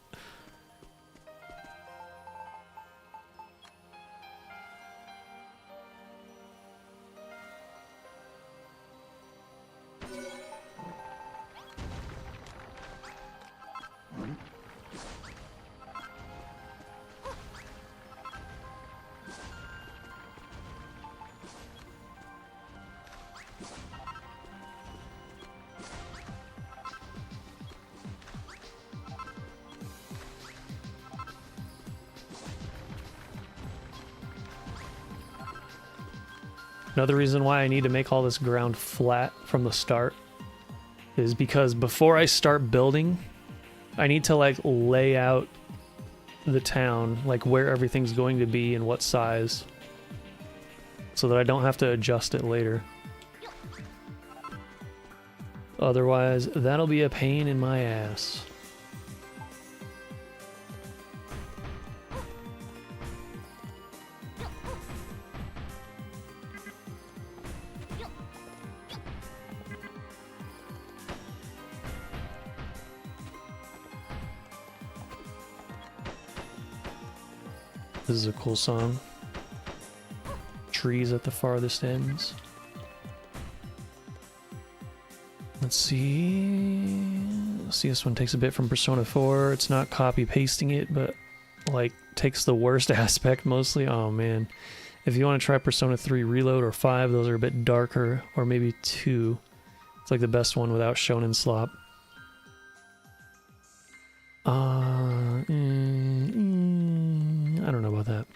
Another reason why I need to make all this ground flat from the start is because before I start building, I need to like lay out the town, like where everything's going to be and what size, so that I don't have to adjust it later. Otherwise, that'll be a pain in my ass. This is a cool song. Trees at the farthest ends. Let's see. This one takes a bit from Persona 4. It's not copy pasting it, but like takes the worst aspect mostly. Oh man. If you want to try Persona 3 Reload or 5, those are a bit darker, or maybe 2. It's like the best one without shonen slop. I don't know about that.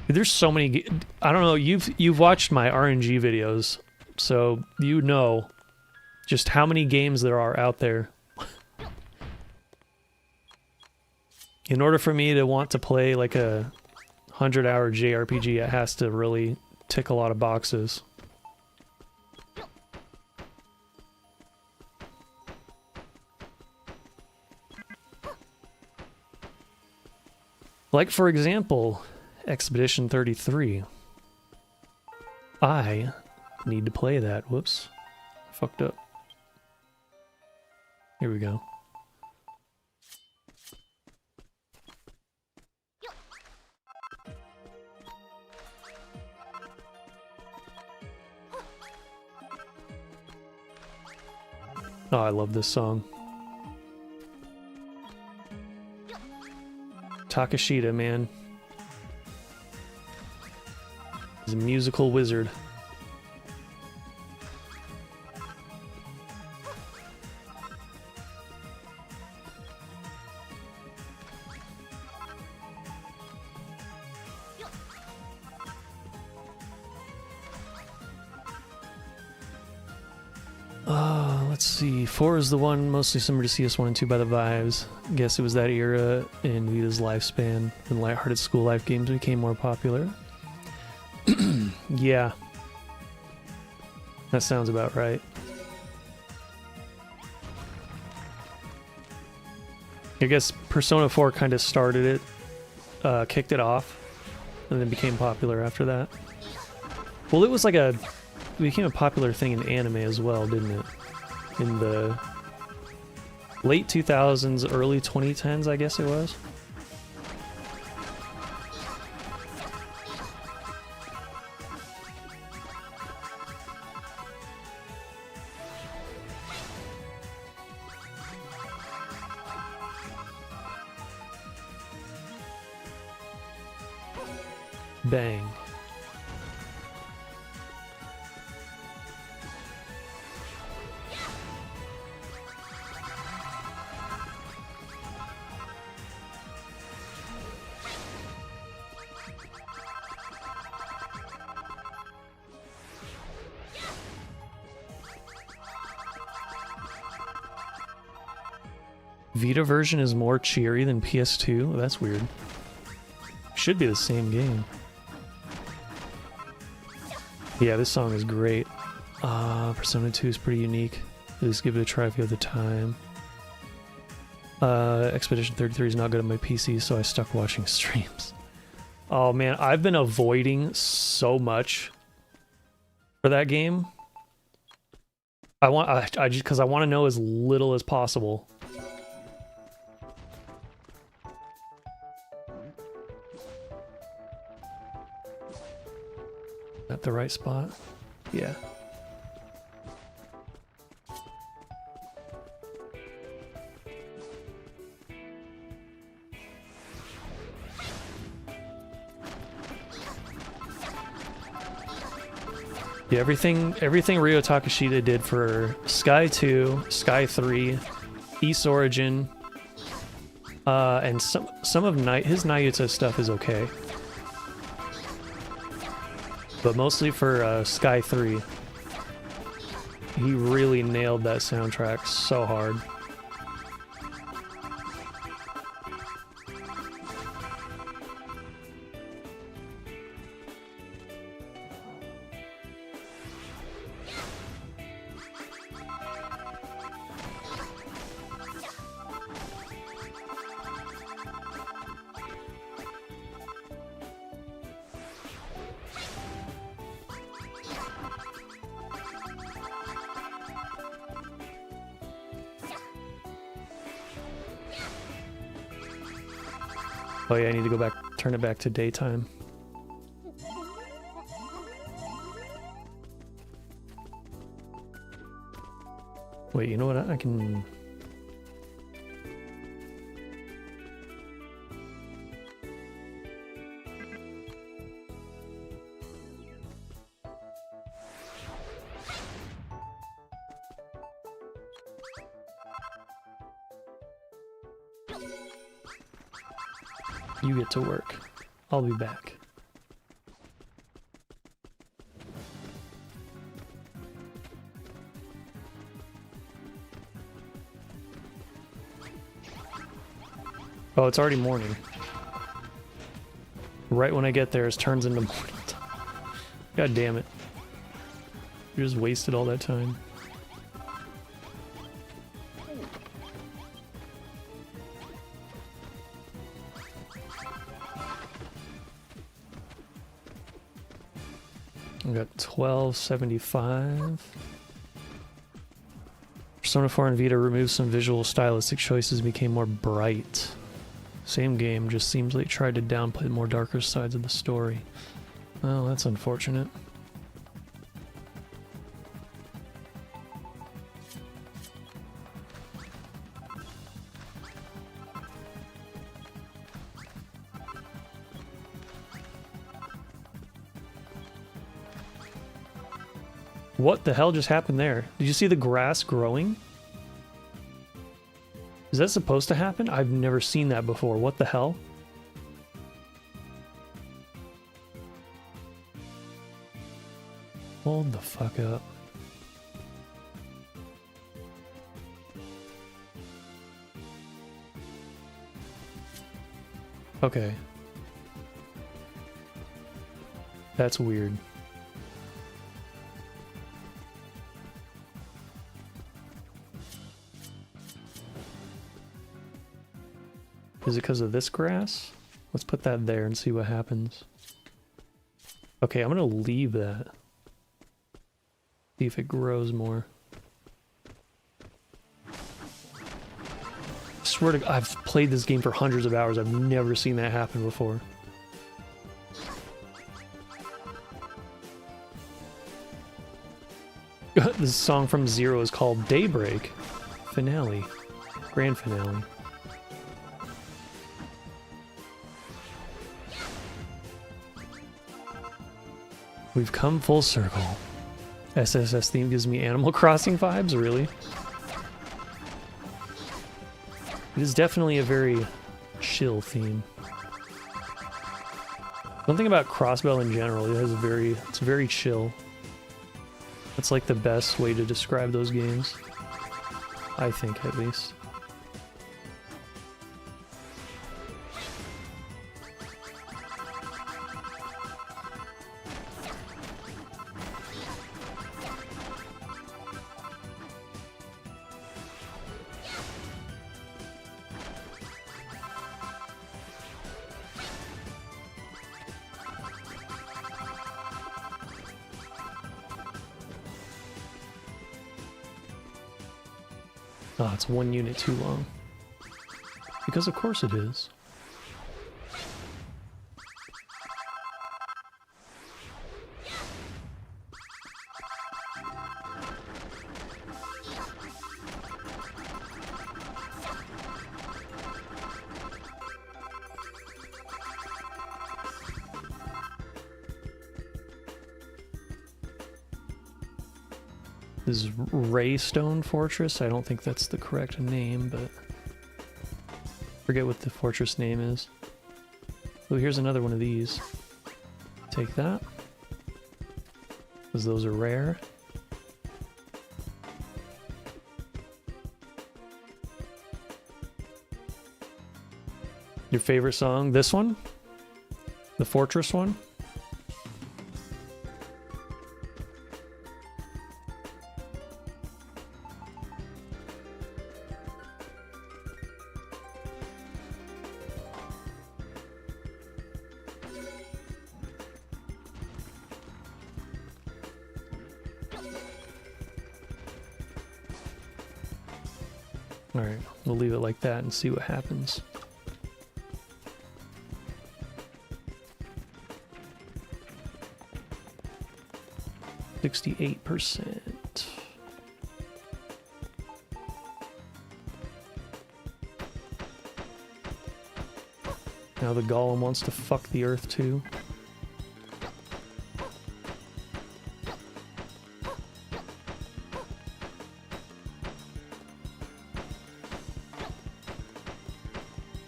There's so many. I don't know. You've watched my RNG videos, so you know just how many games there are out there. In order for me to want to play like a 100-hour JRPG, it has to really tick a lot of boxes. Like, for example, Expedition 33. I need to play that. Whoops. I fucked up. Here we go. Oh, I love this song. Takashita, man. He's a musical wizard. see. 4 is the one mostly similar to CS1 and 2 by the vibes. Guess it was that era in Vita's lifespan when lighthearted school life games became more popular. Yeah. That sounds about right. I guess Persona 4 kind of started it, kicked it off, and then became popular after that. Well, it was like it became a popular thing in anime as well, didn't it? In the late 2000s, early 2010s, I guess it was. Bang. Vita version is more cheery than PS2? That's weird. Should be the same game. Yeah, this song is great. Persona 2 is pretty unique. At least give it a try if you have the time. Expedition 33 is not good on my PC, so I stuck watching streams. Oh man, I've been avoiding so much for that game. I just because I want to know as little as possible. At the right spot? Yeah. Yeah, everything Ryo Takashita did for Sky 2, Sky 3, East Origin, and some of his Nayuta stuff is okay. But mostly for Sky 3. He really nailed that soundtrack so hard. Oh yeah, I need to go back, turn it back to daytime. Wait, you know what? I can... You get to work. I'll be back. Oh, it's already morning. Right when I get there, it turns into morning time. God damn it. You just wasted all that time. We got 1275. Persona 4 and Vita removed some visual stylistic choices and became more bright. Same game, just seems like it tried to downplay more darker sides of the story. Oh, that's unfortunate. What the hell just happened there? Did you see the grass growing? Is that supposed to happen? I've never seen that before. What the hell? Hold the fuck up. Okay. That's weird. Is it because of this grass? Let's put that there and see what happens. Okay, I'm gonna leave that. See if it grows more. I swear to God, I've played this game for hundreds of hours. I've never seen that happen before. This song from Zero is called Daybreak. Finale. Grand finale. We've come full circle. SSS theme gives me Animal Crossing vibes, really? It is definitely a very chill theme. One thing about Crossbell in general, it's very chill. That's like the best way to describe those games. I think, at least. Oh, it's 1 unit too long. Because of course it is. This is Raystone Fortress. I don't think that's the correct name, but forget what the fortress name is. Oh, here's another one of these. Take that, because those are rare. Your favorite song? This one? The fortress one? Alright, we'll leave it like that and see what happens. %. Now the golem wants to fuck the earth too.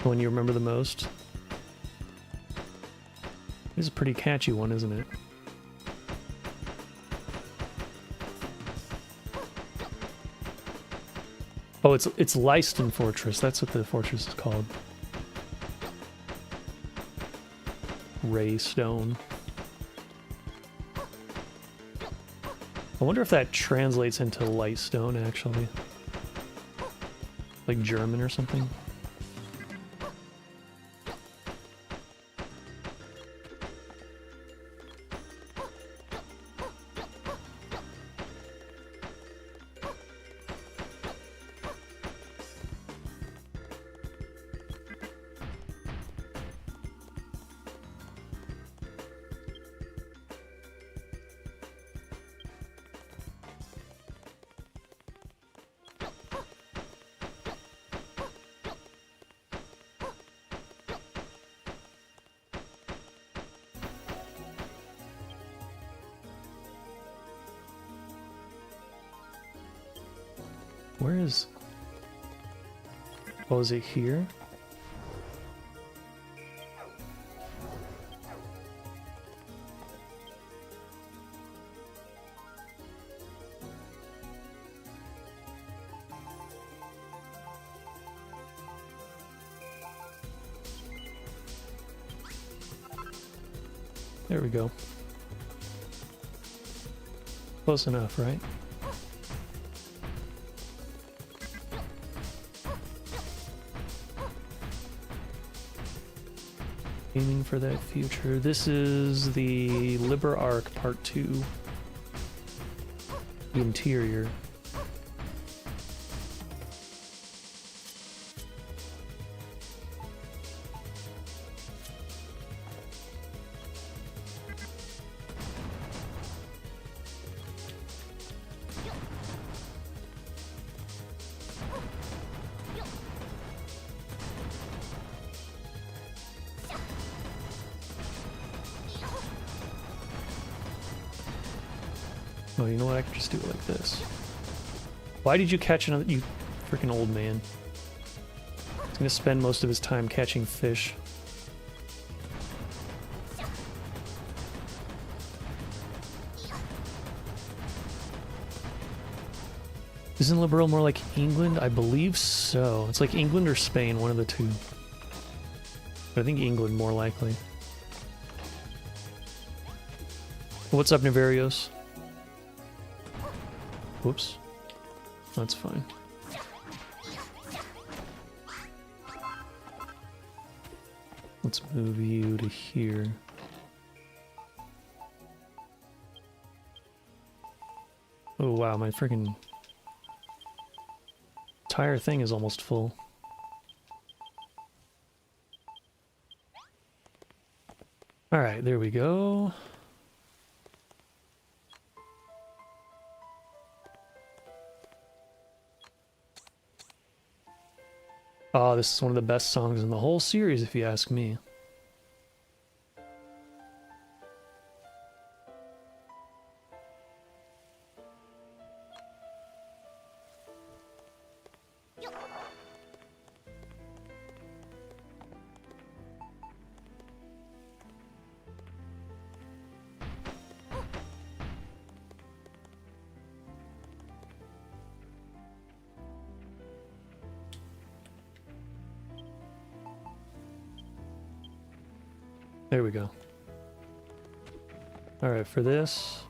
One you remember the most? This is a pretty catchy one, isn't it? Oh, it's Lyston Fortress. That's what the fortress is called. Raystone. I wonder if that translates into Lightstone, actually. Like German or something. Where is... Oh, is it here? There we go. Close enough, right? Aiming for that future. This is the Liber Arc Part 2. The interior. Oh, you know what? I can just do it like this. Why did you catch another, you freaking old man? He's gonna spend most of his time catching fish. Isn't Liberal more like England? I believe so. It's like England or Spain, one of the two. But I think England more likely. What's up, Navarios? Whoops. That's fine. Let's move you to here. Oh wow, my freaking entire thing is almost full. Alright, there we go. Oh, this is one of the best songs in the whole series, if you ask me. There we go. All right, for this.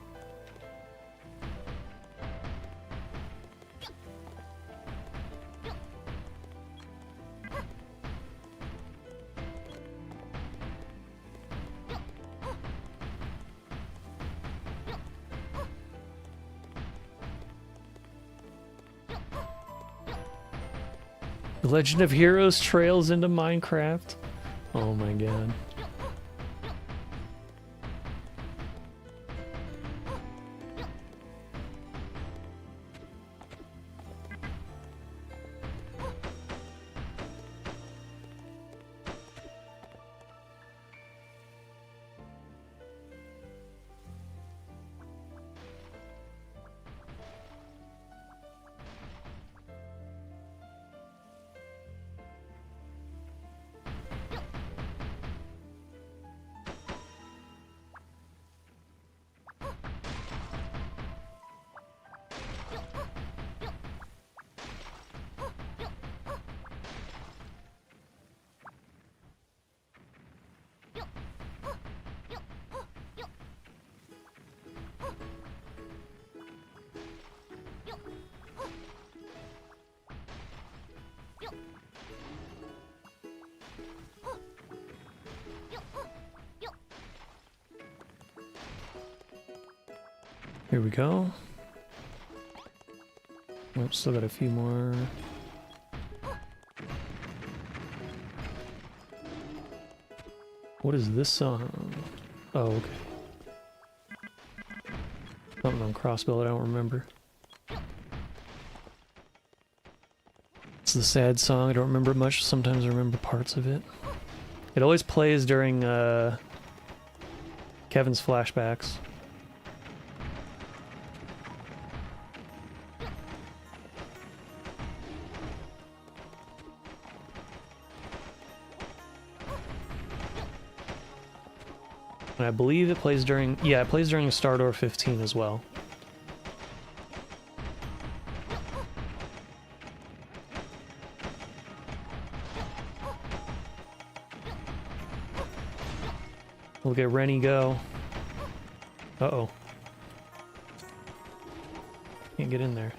The Legend of Heroes trails into Minecraft. Oh my god. Here we go. Oh, still got a few more. What is this song? Oh, okay. Something on Crossbill I don't remember. It's the sad song. I don't remember it much. Sometimes I remember parts of it. It always plays during Kevin's flashbacks. And I believe it plays during, yeah, it plays during Stardor 15 as well. Look at Rennie go. Uh-oh. Can't get in there.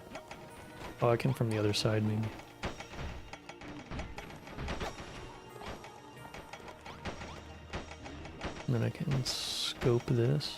Oh, I can from the other side, maybe. And then I can scope this.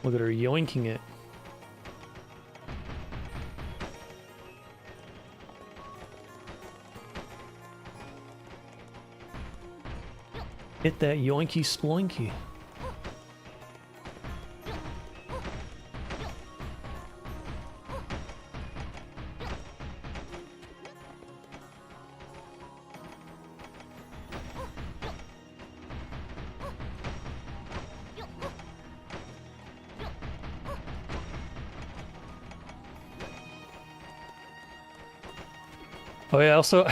Look at her yoinking it. Hit that yoinky sploinky. Oh yeah, also,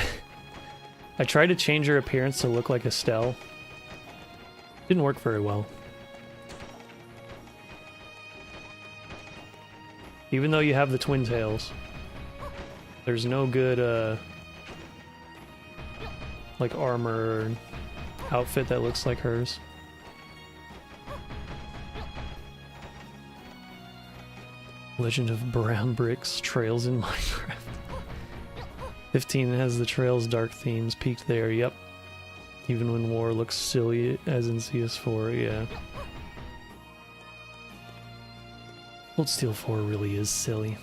I tried to change her appearance to look like Estelle. Didn't work very well. Even though you have the twin tails, there's no good, like armor or outfit that looks like hers. Legend of Brown Bricks, Trails in Minecraft. 15 has the Trails dark themes peaked there, yep. Even when war looks silly as in CS4, yeah. Cold Steel 4 really is silly.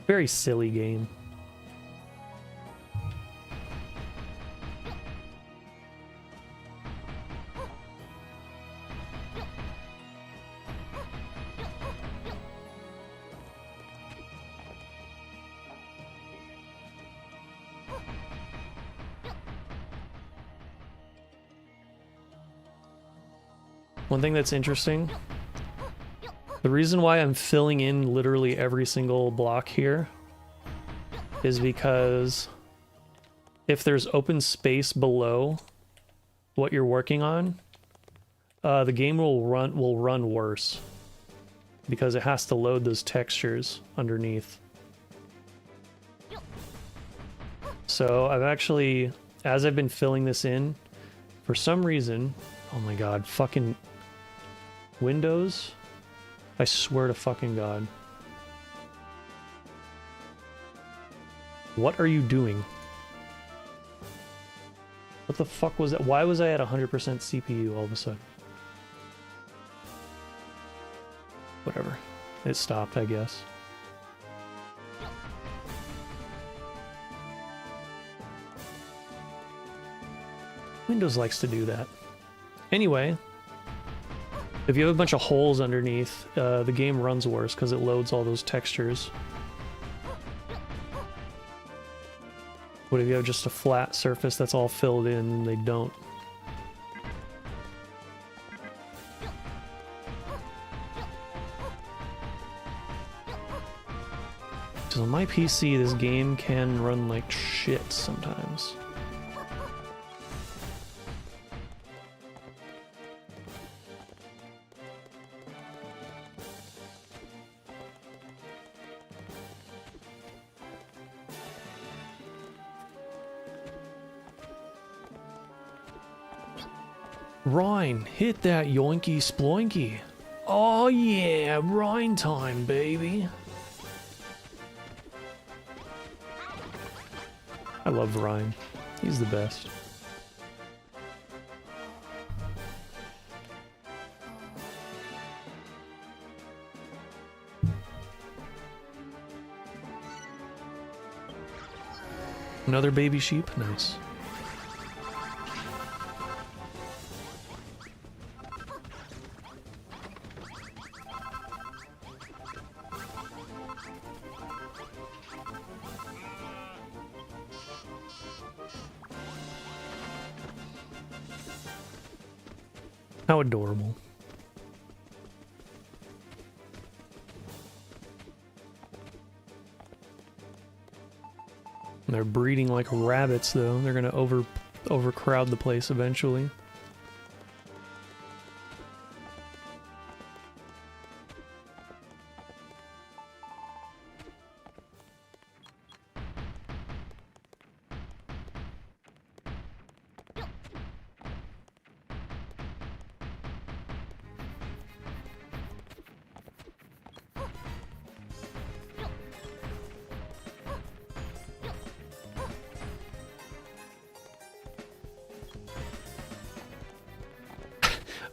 Very silly game. One thing that's interesting, the reason why I'm filling in literally every single block here is because if there's open space below what you're working on, the game will run worse because it has to load those textures underneath. So I've actually, as I've been filling this in, for some reason, oh my god, fucking Windows, I swear to fucking god. What are you doing? What the fuck was that? Why was I at 100% CPU all of a sudden? Whatever. It stopped, I guess. Windows likes to do that. Anyway, if you have a bunch of holes underneath, the game runs worse because it loads all those textures. What if you have just a flat surface that's all filled in and they don't? So on my PC, this game can run like shit sometimes. Rhine, hit that yoinky sploinky. Oh yeah, Rhine time, baby. I love Rhine. He's the best. Another baby sheep? Nice. How adorable. They're breeding like rabbits, though. They're gonna overcrowd the place eventually.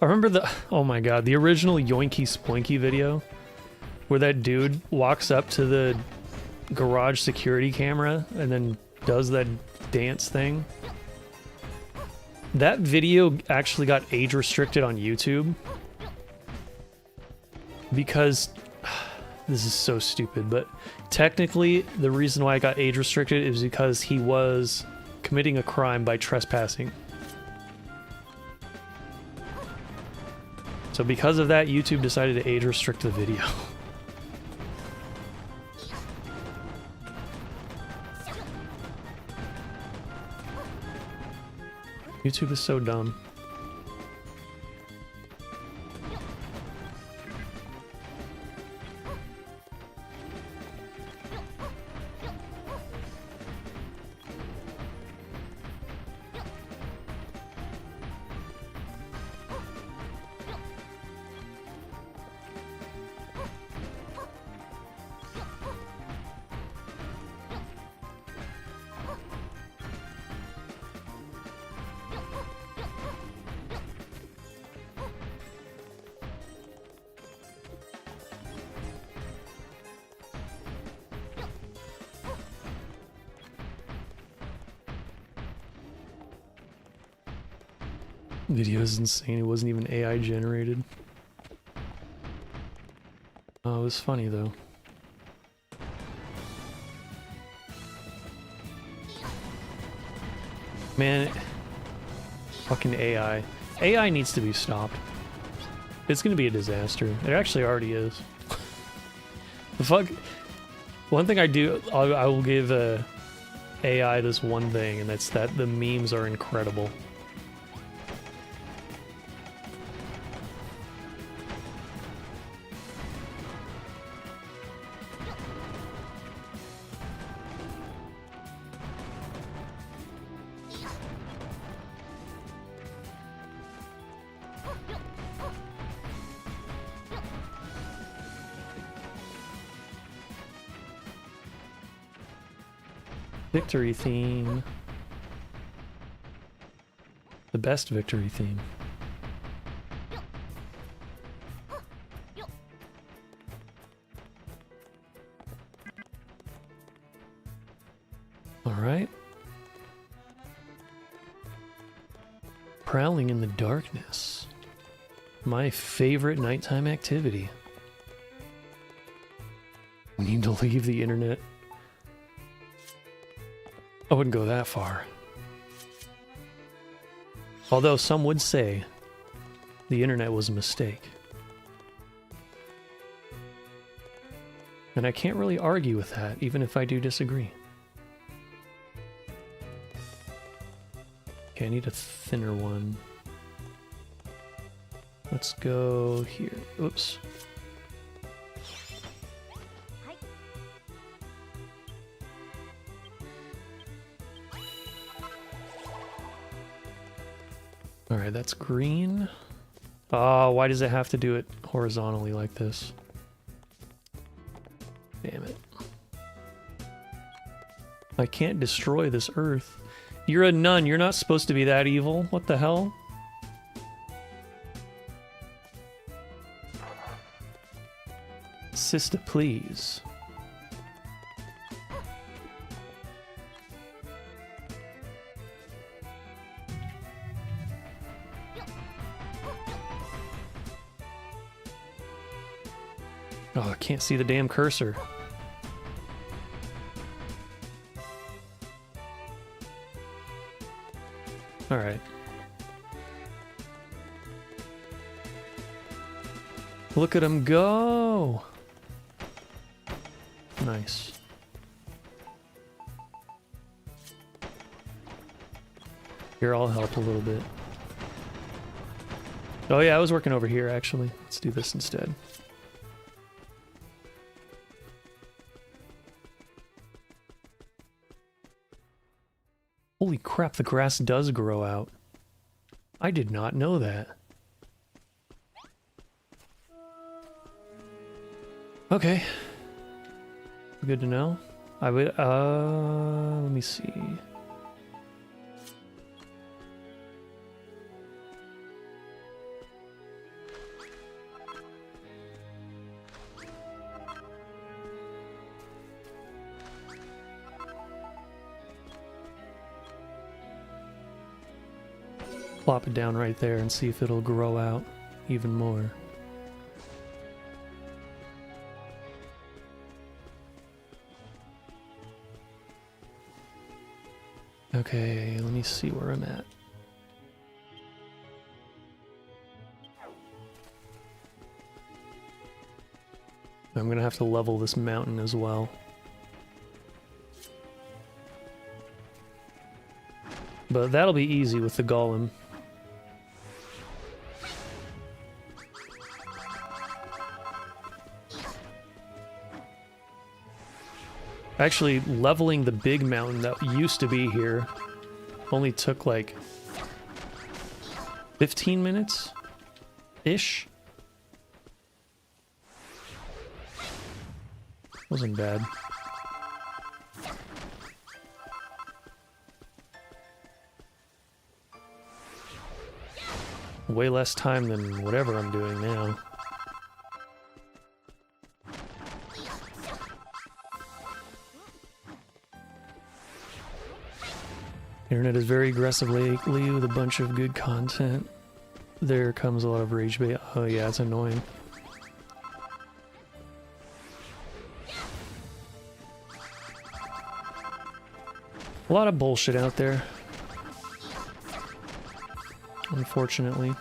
I remember oh my god, the original Yoinky Spoinky video where that dude walks up to the garage security camera and then does that dance thing. That video actually got age restricted on YouTube because this is so stupid, but technically the reason why it got age restricted is because he was committing a crime by trespassing. So because of that, YouTube decided to age restrict the video. YouTube is so dumb. Video is insane. It wasn't even AI generated. Oh, it was funny though. Man, fucking AI. AI needs to be stopped. It's gonna be a disaster. It actually already is. The fuck. One thing I do, I will give AI this one thing, and that's that the memes are incredible. Victory theme. The best victory theme. All right. Prowling in the darkness. My favorite nighttime activity. We need to leave the internet. I wouldn't go that far. Although some would say the internet was a mistake. And I can't really argue with that, even if I do disagree. Okay, I need a thinner one. Let's go here. Oops. Alright, that's green. Oh, why does it have to do it horizontally like this? Damn it. I can't destroy this earth. You're a nun, you're not supposed to be that evil. What the hell? Sister, please. Oh, I can't see the damn cursor. All right. Look at him go. Nice. Here, I'll help a little bit. Oh yeah, I was working over here actually. Let's do this instead. Holy crap, the grass does grow out. I did not know that. Okay. Good to know. I would, let me see. Plop it down right there and see if it'll grow out even more. Okay, let me see where I'm at. I'm gonna have to level this mountain as well. But that'll be easy with the golem. Actually, leveling the big mountain that used to be here only took like 15 minutes-ish. Wasn't bad. Way less time than whatever I'm doing now. Internet is very aggressive lately with a bunch of good content. There comes a lot of rage bait. Oh yeah, it's annoying. A lot of bullshit out there. Unfortunately.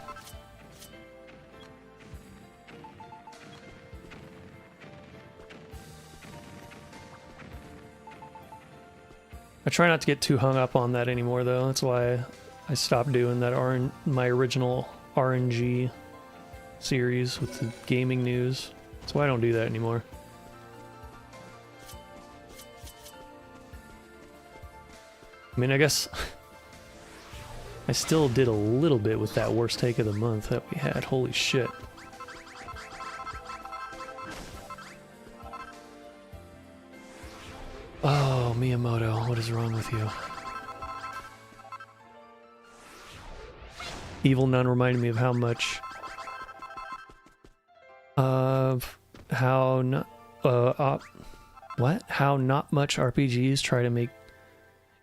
I try not to get too hung up on that anymore, though. That's why I stopped doing that my original RNG series with the gaming news. That's why I don't do that anymore. I mean, I guess I still did a little bit with that worst take of the month that we had. Holy shit. Oh, Miyamoto, what is wrong with you? Evil Nun reminded me of how much... how not... what? How not much RPGs try to make...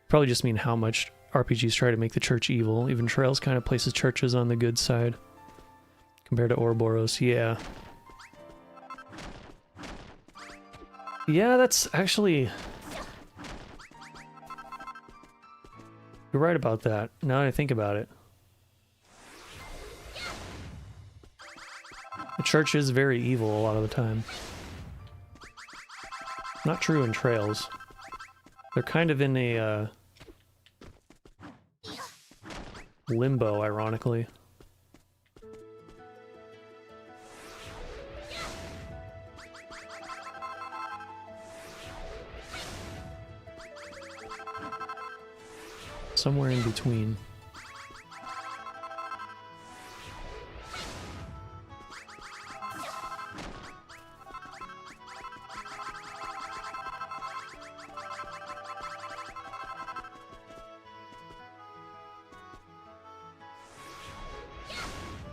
Probably just mean how much RPGs try to make the church evil. Even Trails kind of places churches on the good side. Compared to Ouroboros, yeah. Yeah, that's actually... You're right about that, now that I think about it. The church is very evil a lot of the time. Not true in Trails. They're kind of in a, limbo, ironically. Somewhere in between.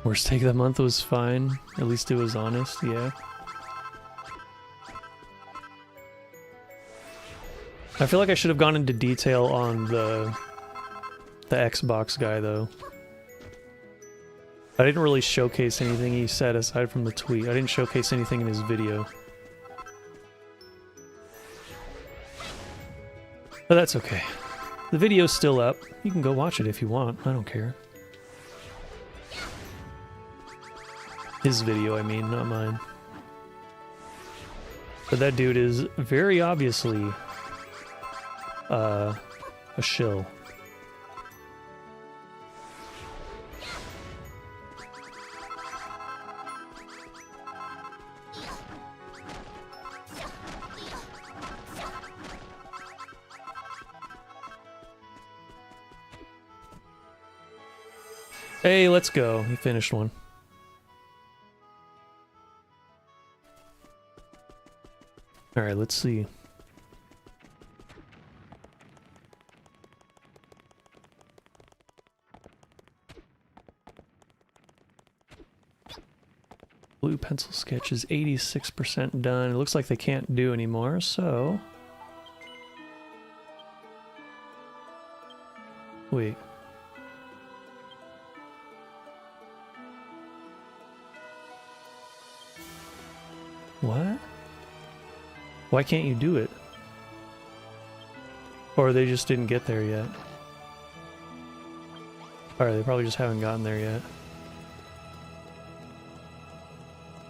Worst take of the month was fine. At least it was honest, yeah. I feel like I should have gone into detail on the Xbox guy, though. I didn't really showcase anything he said aside from the tweet. I didn't showcase anything in his video. But that's okay. The video's still up. You can go watch it if you want. I don't care. His video, I mean, not mine. But that dude is very obviously a shill. Hey, let's go. He finished one. Alright, let's see. Blue pencil sketch is 86% done. It looks like they can't do anymore, so... Wait. What? Why can't you do it? Or they just didn't get there yet. Or they probably just haven't gotten there yet.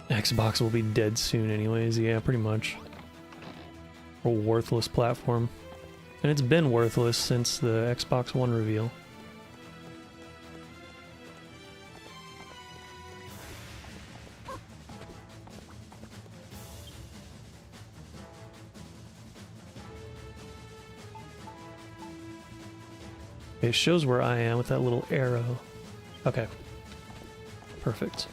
Xbox will be dead soon anyways, yeah, pretty much. A worthless platform. And it's been worthless since the Xbox One reveal. It shows where I am with that little arrow. Okay. Perfect.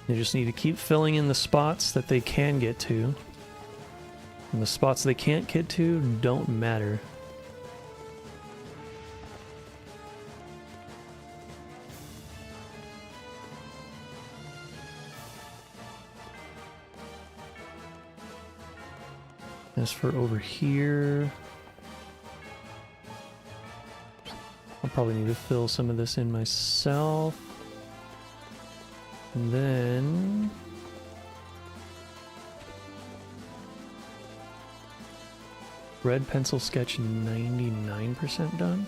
You just need to keep filling in the spots that they can get to. And the spots they can't get to don't matter. As for over here... I'll probably need to fill some of this in myself. And then... Red pencil sketch 99% done?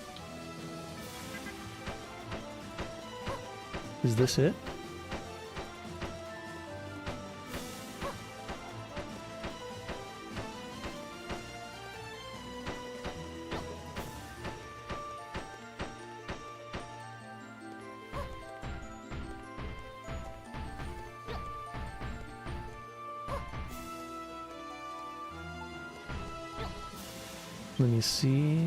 Is this it? Let me see.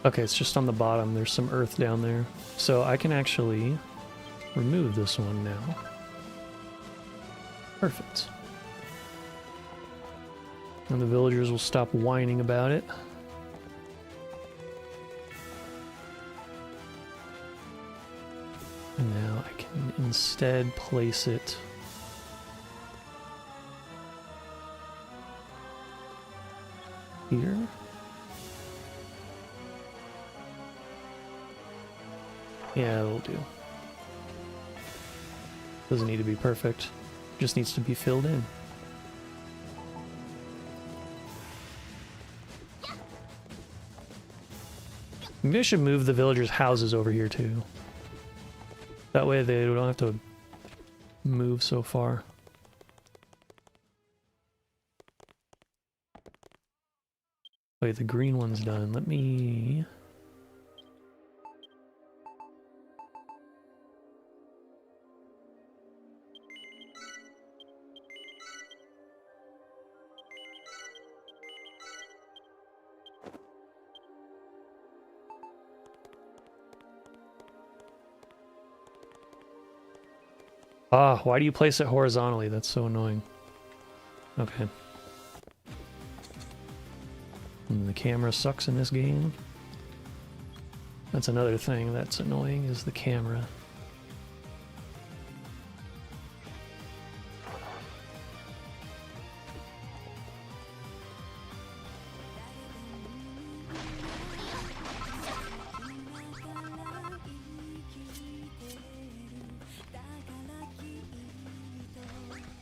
Okay, it's just on the bottom. There's some earth down there. So I can actually remove this one now. Perfect. And the villagers will stop whining about it. And now I can instead place it here. Yeah, it'll do. Doesn't need to be perfect. Just needs to be filled in. Maybe I should move the villagers' houses over here too. That way they don't have to move so far. Wait, the green one's done. Let me... Ah, why do you place it horizontally? That's so annoying. Okay. And the camera sucks in this game. That's another thing that's annoying, is the camera.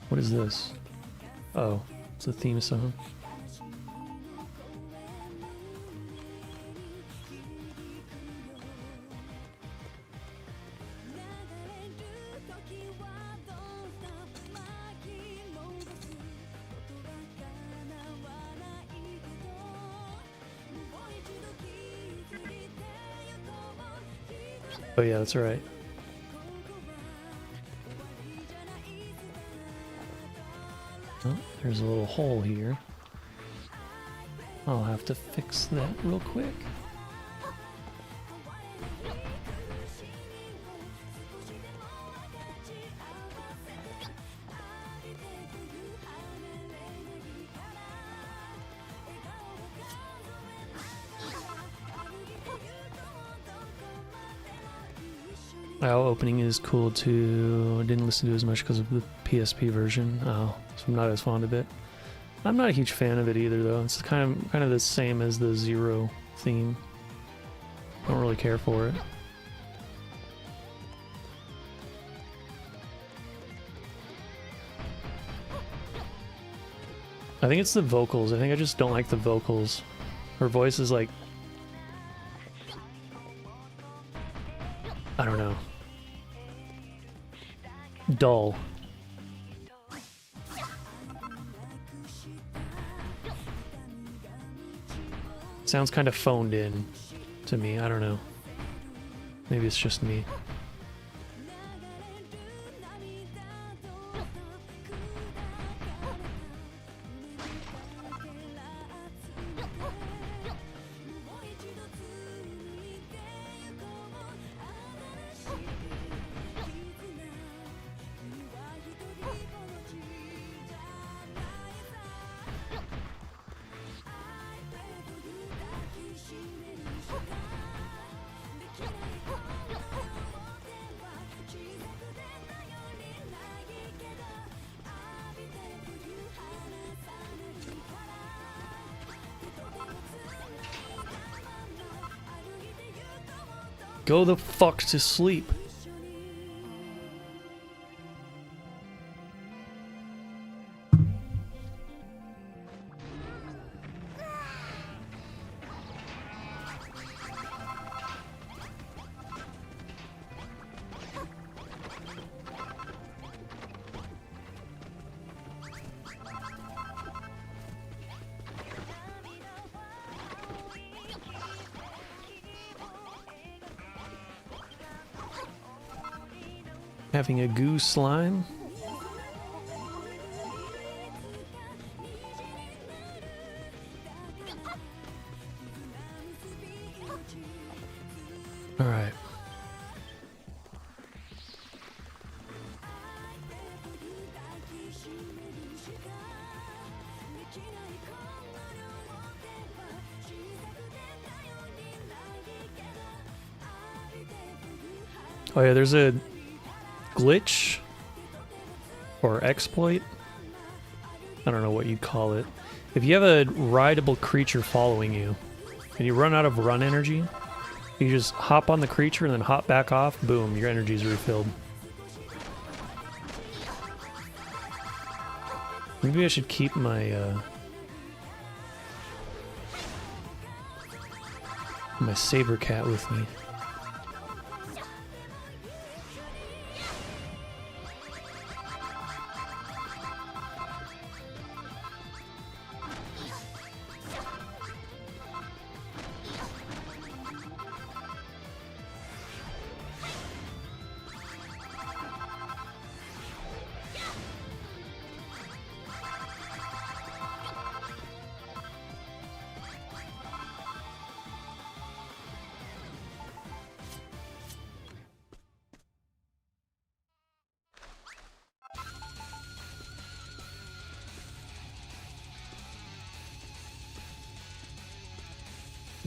What is this? Oh, it's a theme song. Oh yeah, that's right. Oh, there's a little hole here. I'll have to fix that real quick. WoW opening is cool too. I didn't listen to it as much because of the PSP version. Oh, so I'm not as fond of it. I'm not a huge fan of it either, though. It's kind of the same as the Zero theme. Don't really care for it. I think it's the vocals. I think I just don't like the vocals. Her voice is like... I don't know. Dull. Sounds kind of phoned in to me. I don't know. Maybe it's just me. Go the fuck to sleep. Having a goo slime. All right. Oh yeah, there's a glitch or exploit. I don't know what you'd call it. If you have a rideable creature following you and you run out of run energy, you just hop on the creature and then hop back off. Boom, your energy's refilled. Maybe I should keep my my saber cat with me.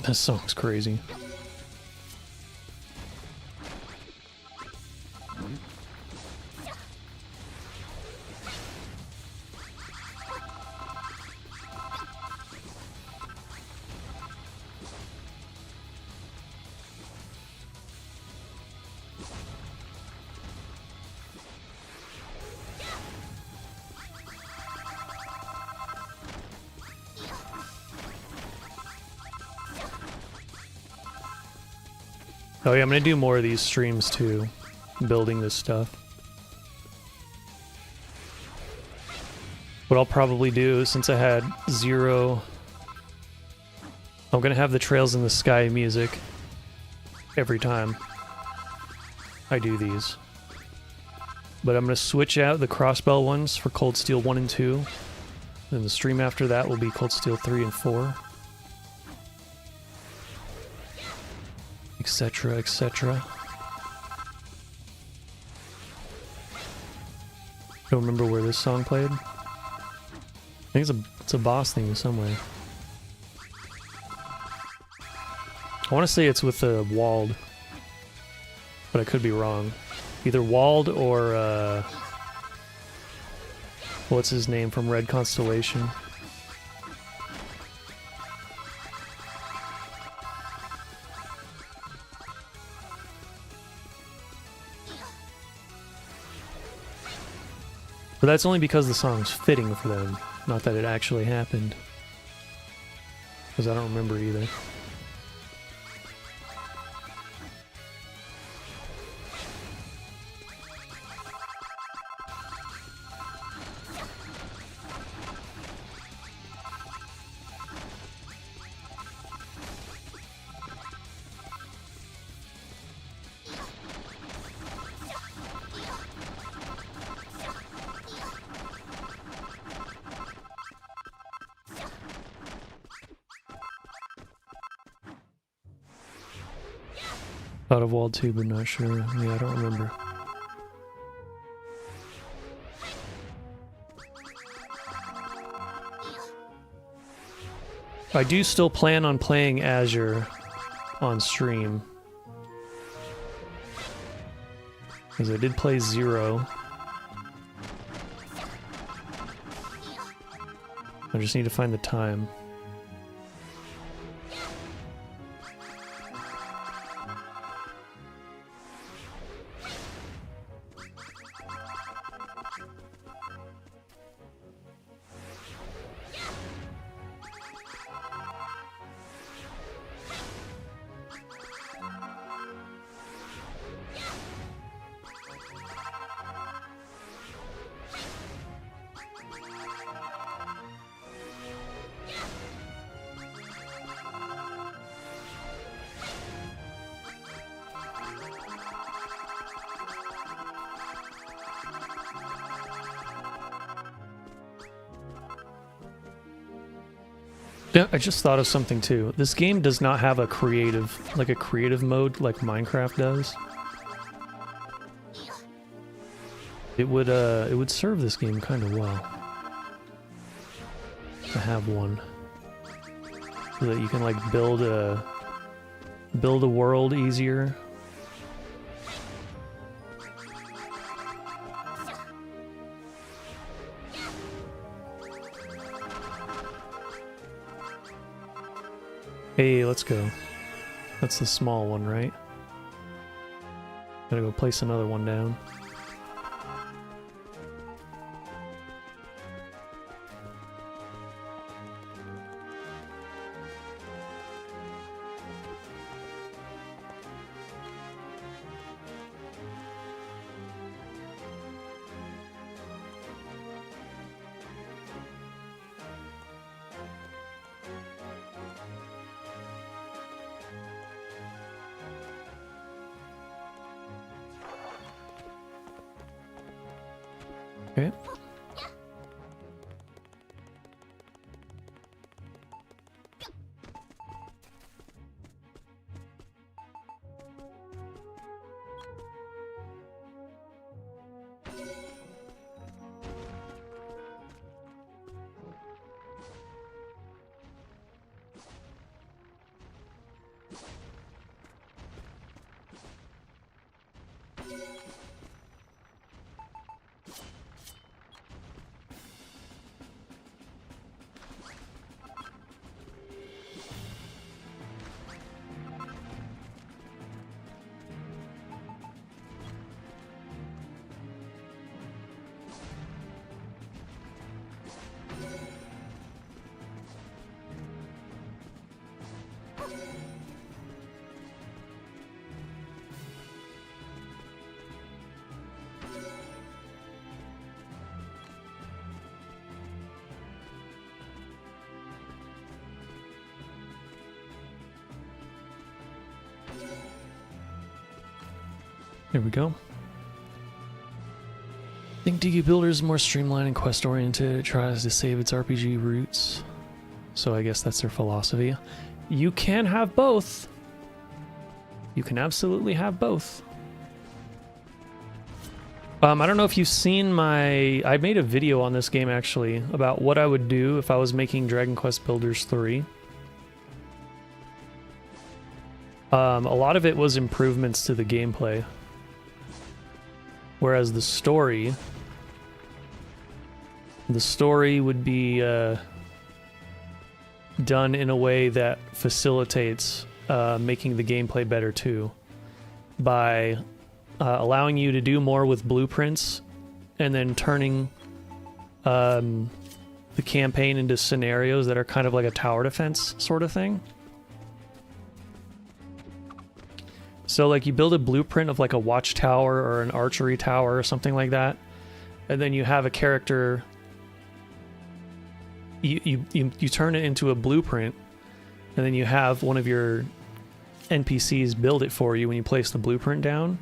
This song's crazy. Oh yeah, I'm gonna do more of these streams too, building this stuff. What I'll probably do, since I had zero... I'm gonna have the Trails in the Sky music every time I do these. But I'm gonna switch out the Crossbell ones for Cold Steel 1 and 2. Then the stream after that will be Cold Steel 3 and 4. Etc, etc. Don't remember where this song played. I think it's a boss thing somewhere. I want to say it's with the Walled. but I could be wrong. Either Wald or what's his name from Red Constellation? But that's only because the song's fitting for them, not that it actually happened. Because I don't remember either. Thought of Wall 2, but not sure. Yeah, I don't remember. I do still plan on playing Azure on stream. Because I did play Zero. I just need to find the time. Yeah, I just thought of something too. This game does not have a creative mode like Minecraft does. It would serve this game kind of well to have one, so that you can like build a world easier. Hey, let's go. That's the small one, right? Gotta go place another one down. Okay. There we go. I think DQ Builder is more streamlined and quest oriented. It tries to save its RPG roots. So I guess that's their philosophy. You can have both. You can absolutely have both. I don't know if you've seen I made a video on this game actually about what I would do if I was making Dragon Quest Builders 3. A lot of it was improvements to the gameplay. Whereas the story would be done in a way that facilitates making the gameplay better too, by allowing you to do more with blueprints and then turning the campaign into scenarios that are kind of like a tower defense sort of thing. So like you build a blueprint of like a watchtower or an archery tower or something like that, and then you have a character, you turn it into a blueprint, and then you have one of your NPCs build it for you when you place the blueprint down.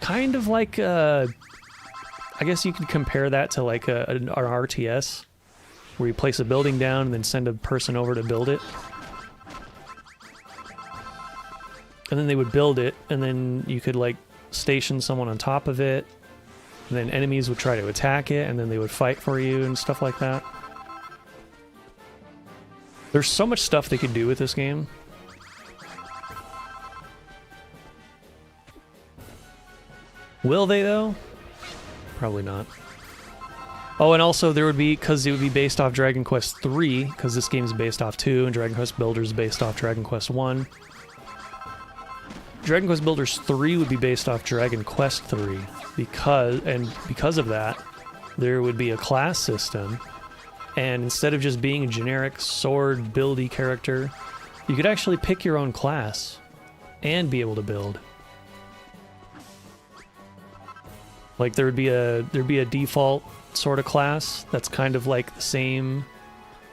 Kind of like I guess you could compare that to like an RTS, where you place a building down and then send a person over to build it. And then they would build it, and then you could like station someone on top of it, and then enemies would try to attack it, and then they would fight for you and stuff like that. There's so much stuff they could do with this game. Will they though? Probably not. Oh, and also there would be, because it would be based off Dragon Quest 3, because this game is based off 2, and Dragon Quest Builders is based off Dragon Quest 1. Dragon Quest Builders 3 would be based off Dragon Quest 3, because of that, there would be a class system, and instead of just being a generic sword buildy character, you could actually pick your own class and be able to build. Like there'd be a default sort of class that's kind of like the same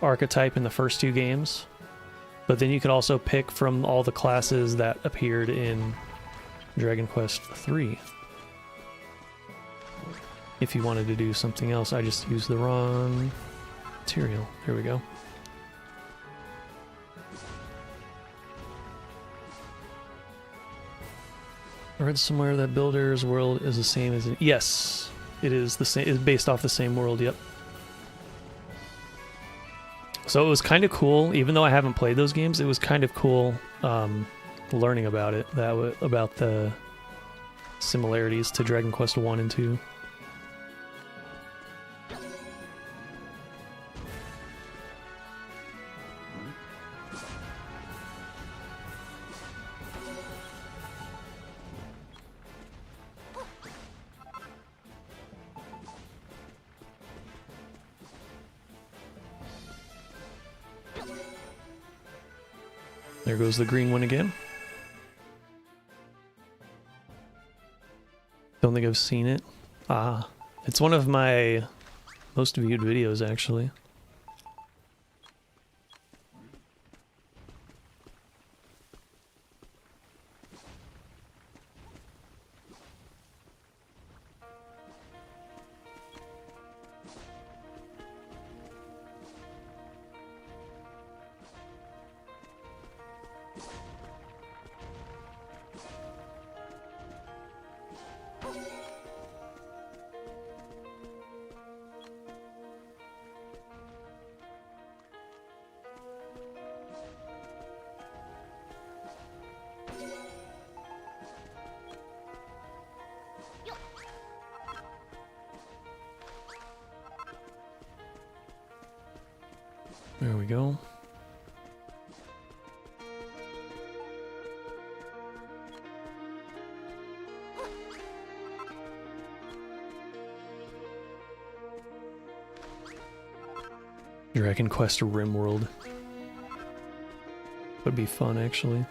archetype in the first two games. But then you could also pick from all the classes that appeared in Dragon Quest 3. If you wanted to do something else, I just used the wrong material. There we go. I read somewhere that Builder's world is the same as... Yes, it is the same. It's based off the same world, yep. So it was kind of cool, even though I haven't played those games, it was kind of cool learning about it, about the similarities to Dragon Quest 1 and 2. There goes the green one again. Don't think I've seen it. Ah, it's one of my most viewed videos, actually. There we go. Dragon Quest RimWorld. Would be fun, actually.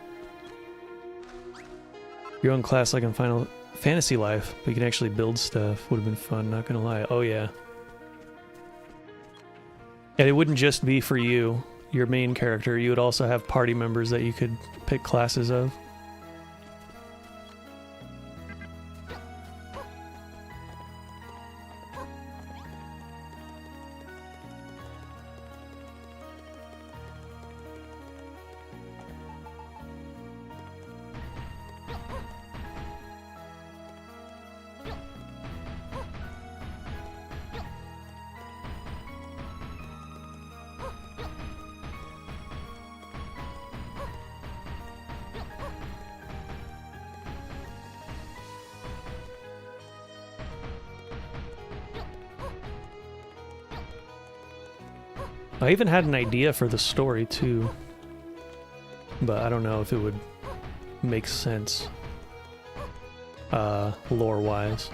Your own class like in Final Fantasy Life, but you can actually build stuff. Would have been fun, not gonna lie. Oh yeah. And it wouldn't just be for you, your main character. You would also have party members that you could pick classes of. I even had an idea for the story too, but I don't know if it would make sense lore-wise.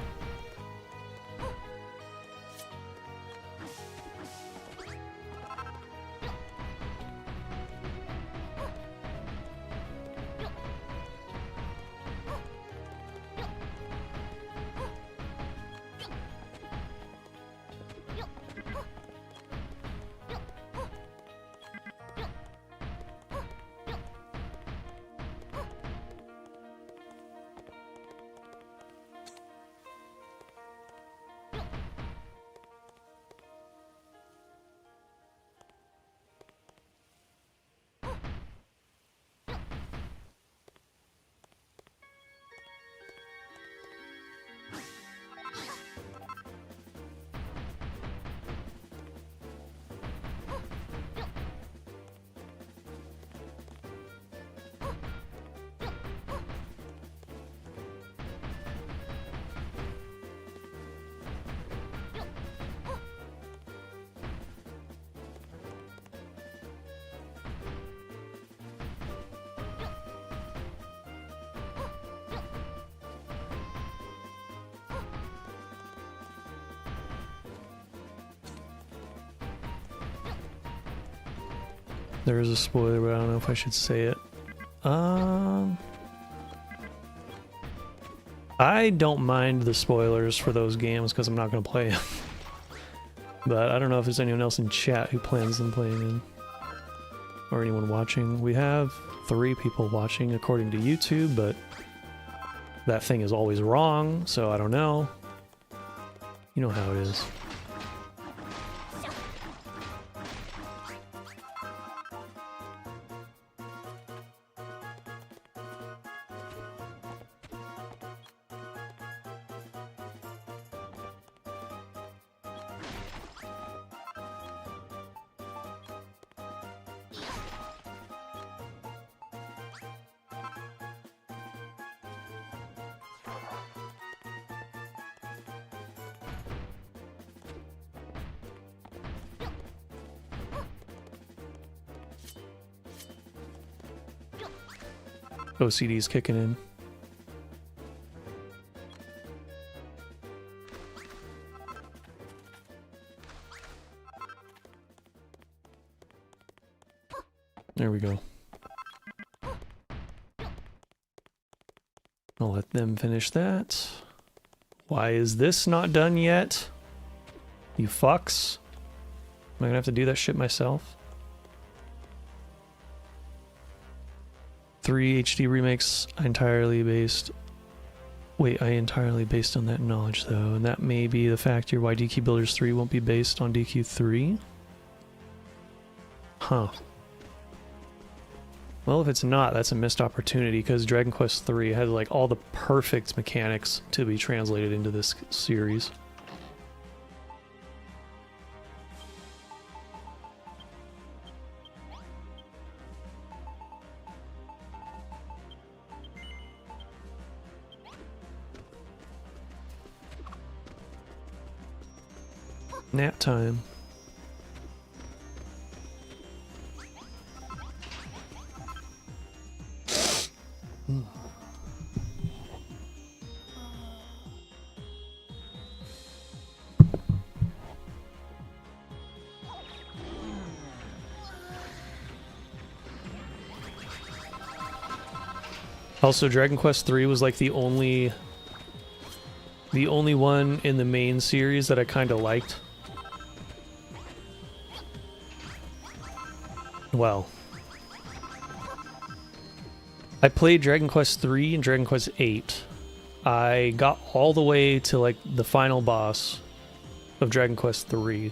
There is a spoiler, but I don't know if I should say it. I don't mind the spoilers for those games because I'm not going to play them. But I don't know if there's anyone else in chat who plans on playing them. Or anyone watching. We have 3 people watching according to YouTube, but that thing is always wrong, so I don't know. You know how it is. OCD's kicking in. There we go. I'll let them finish that. Why is this not done yet? You fucks. Am I gonna have to do that shit myself? 3 HD remakes entirely based... Wait, I entirely based on that knowledge though, and that may be the factor why DQ Builders 3 won't be based on DQ3? Huh. Well, if it's not, that's a missed opportunity, because Dragon Quest 3 has like all the perfect mechanics to be translated into this series. Nap time. Also, Dragon Quest 3 was like the only one in the main series that I kind of liked. Well, I played Dragon Quest 3 and Dragon Quest 8. I got all the way to like the final boss of Dragon Quest 3.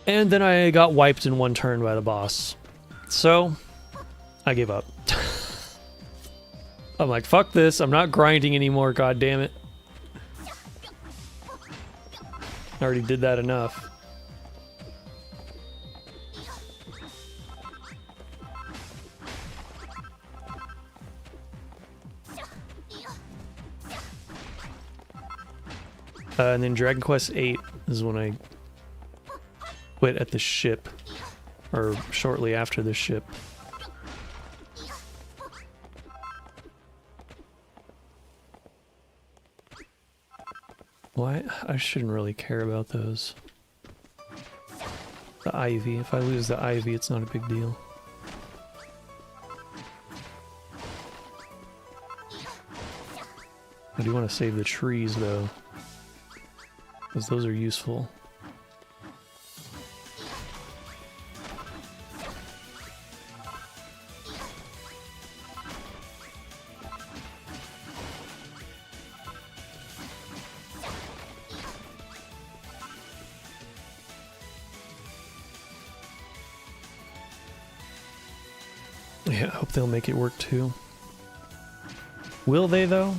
And then I got wiped in one turn by the boss. So, I gave up. I'm like, fuck this, I'm not grinding anymore, god damn it. I already did that enough. And then Dragon Quest 8 is when I quit at the ship, or shortly after the ship. Why? I shouldn't really care about those. The ivy. If I lose the ivy, it's not a big deal. I do want to save the trees, though, because those are useful. Yeah, I hope they'll make it work too. Will they, though?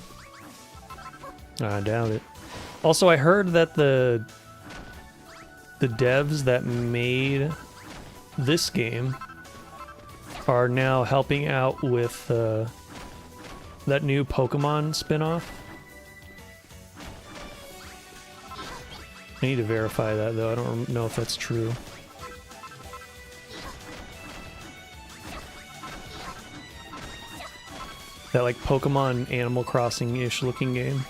I doubt it. Also, I heard that the devs that made this game are now helping out with that new Pokemon spin-off. I need to verify that, though. I don't know if that's true. That, like, Pokemon Animal Crossing-ish looking game.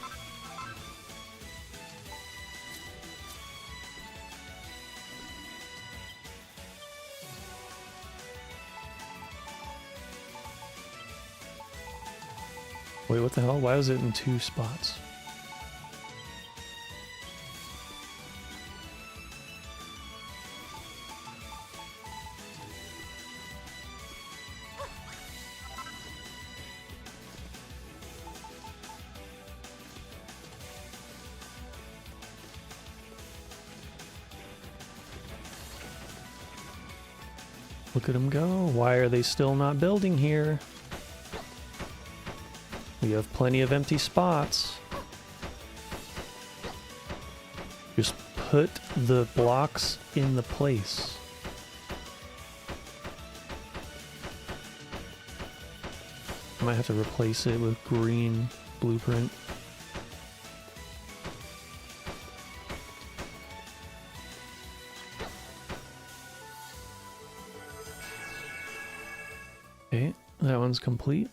Wait, what the hell? Why was it in 2 spots? Look at them go. Why are they still not building here? We have plenty of empty spots. Just put the blocks in the place. I might have to replace it with green blueprint. Okay, that one's complete.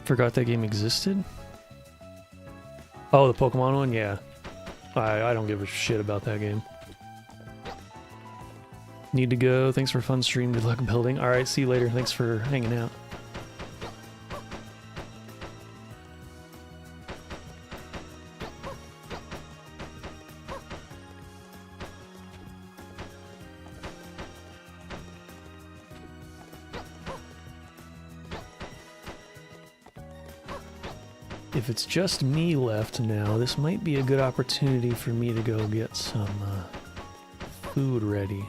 Forgot that game existed? Oh, the Pokemon one? Yeah. I don't give a shit about that game. Need to go. Thanks for a fun stream. Good luck building. Alright, see you later. Thanks for hanging out. If it's just me left now, this might be a good opportunity for me to go get some food ready.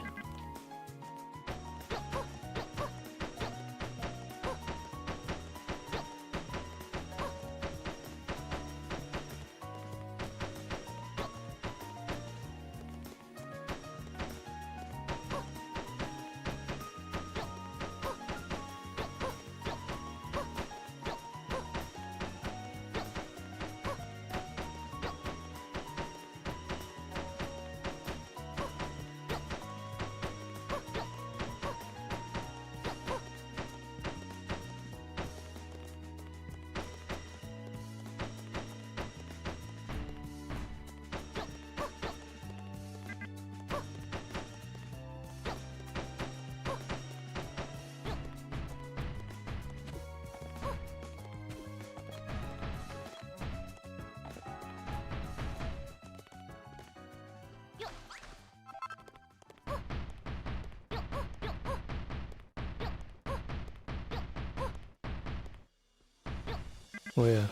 Oh yeah.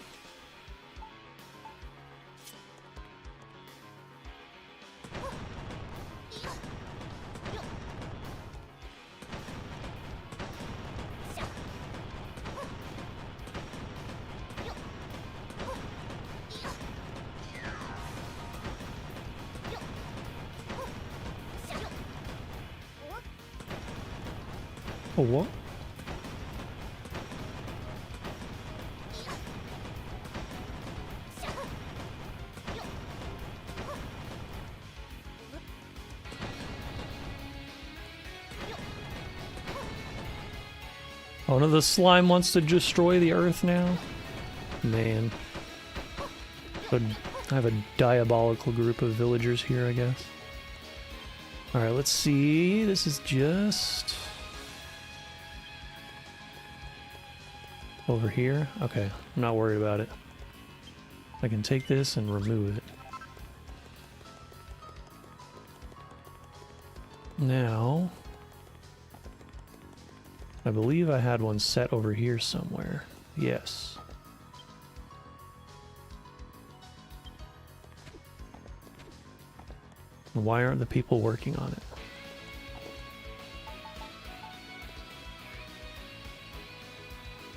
Oh, what? Oh no, the slime wants to destroy the earth now? Man. But I have a diabolical group of villagers here, I guess. Alright, let's see. This is just... over here? Okay, I'm not worried about it. I can take this and remove it. Now... I believe I had one set over here somewhere. Yes. Why aren't the people working on it?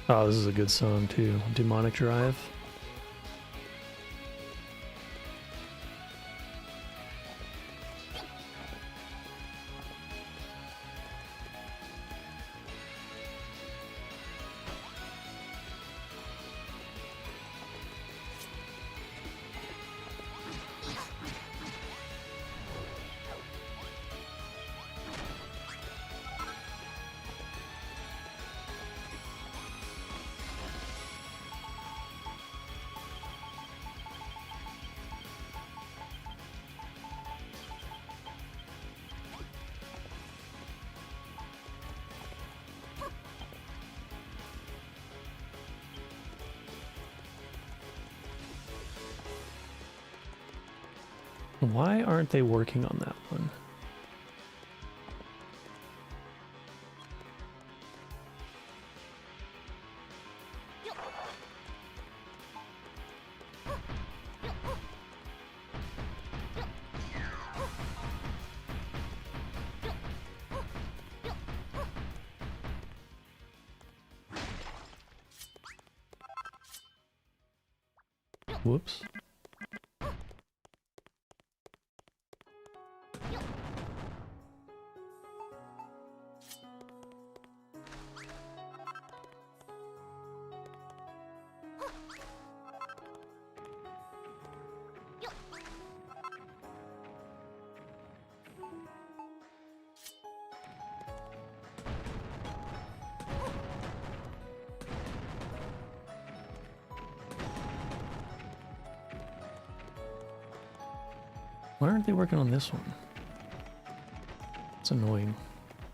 Oh, this is a good song too. Demonic Drive. Why aren't they working on that one? Whoops. Why aren't they working on this one? It's annoying.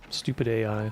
Stupid AI.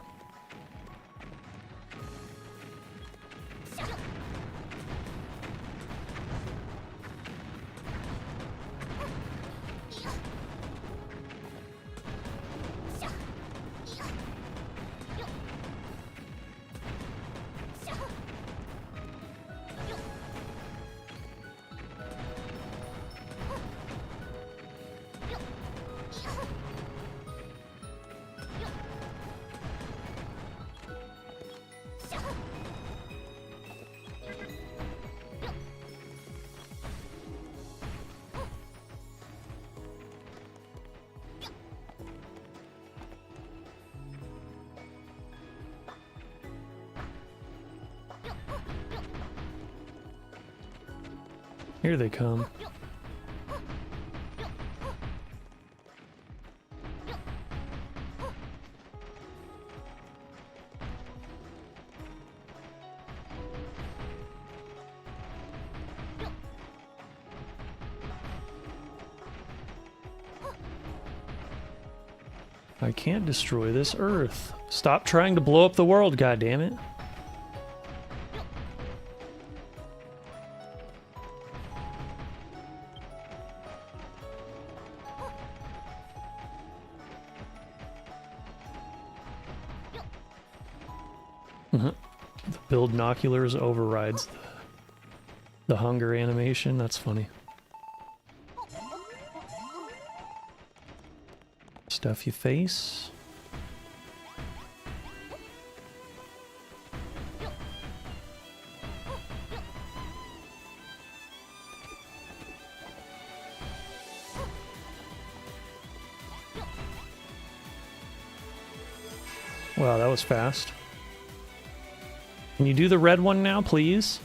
Here they come. I can't destroy this earth. Stop trying to blow up the world, goddammit. The build binoculars overrides the hunger animation. That's funny. Stuff your face. Wow, that was fast. Can you do the red one now, please?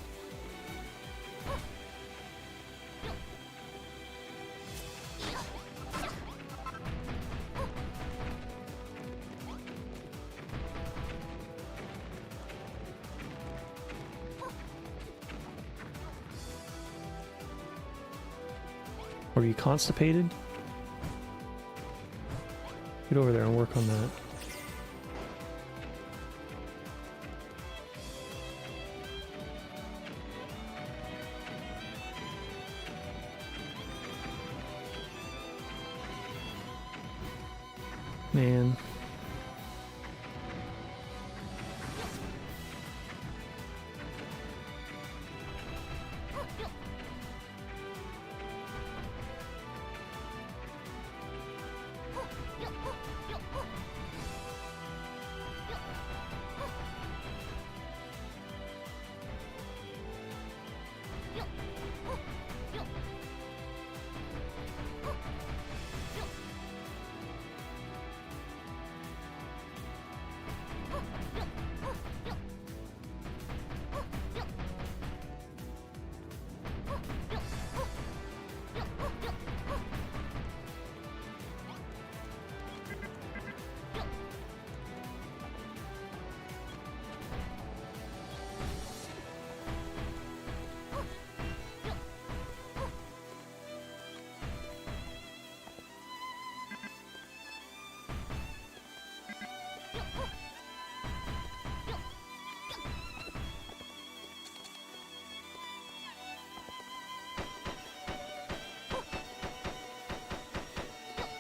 Are you constipated? Get over there and work on that. Man.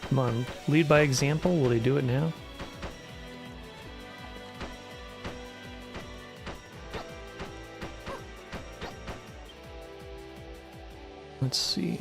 Come on, lead by example. Will they do it now? Let's see.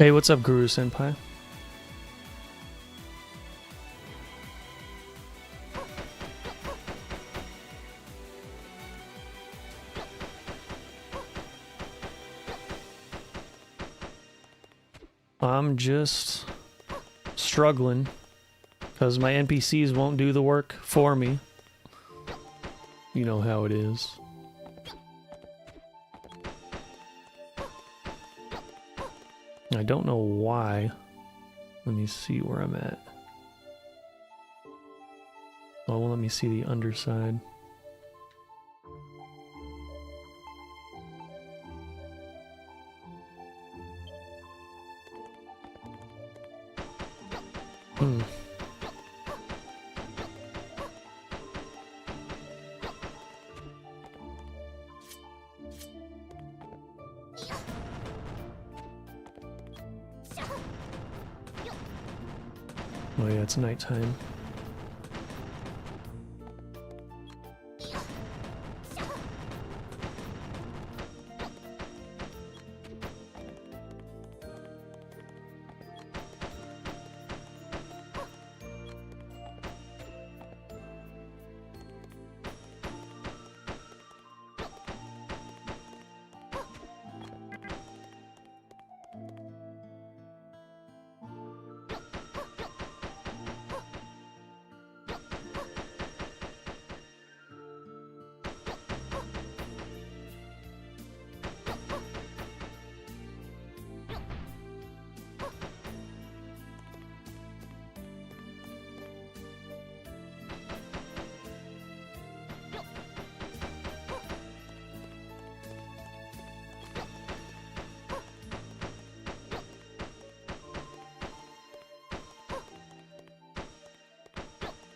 Hey, what's up, Guru Senpai? I'm just struggling because my NPCs won't do the work for me. You know how it is. I don't know why. Let me see where I'm at. Oh, well, let me see the underside. Oh yeah, it's nighttime.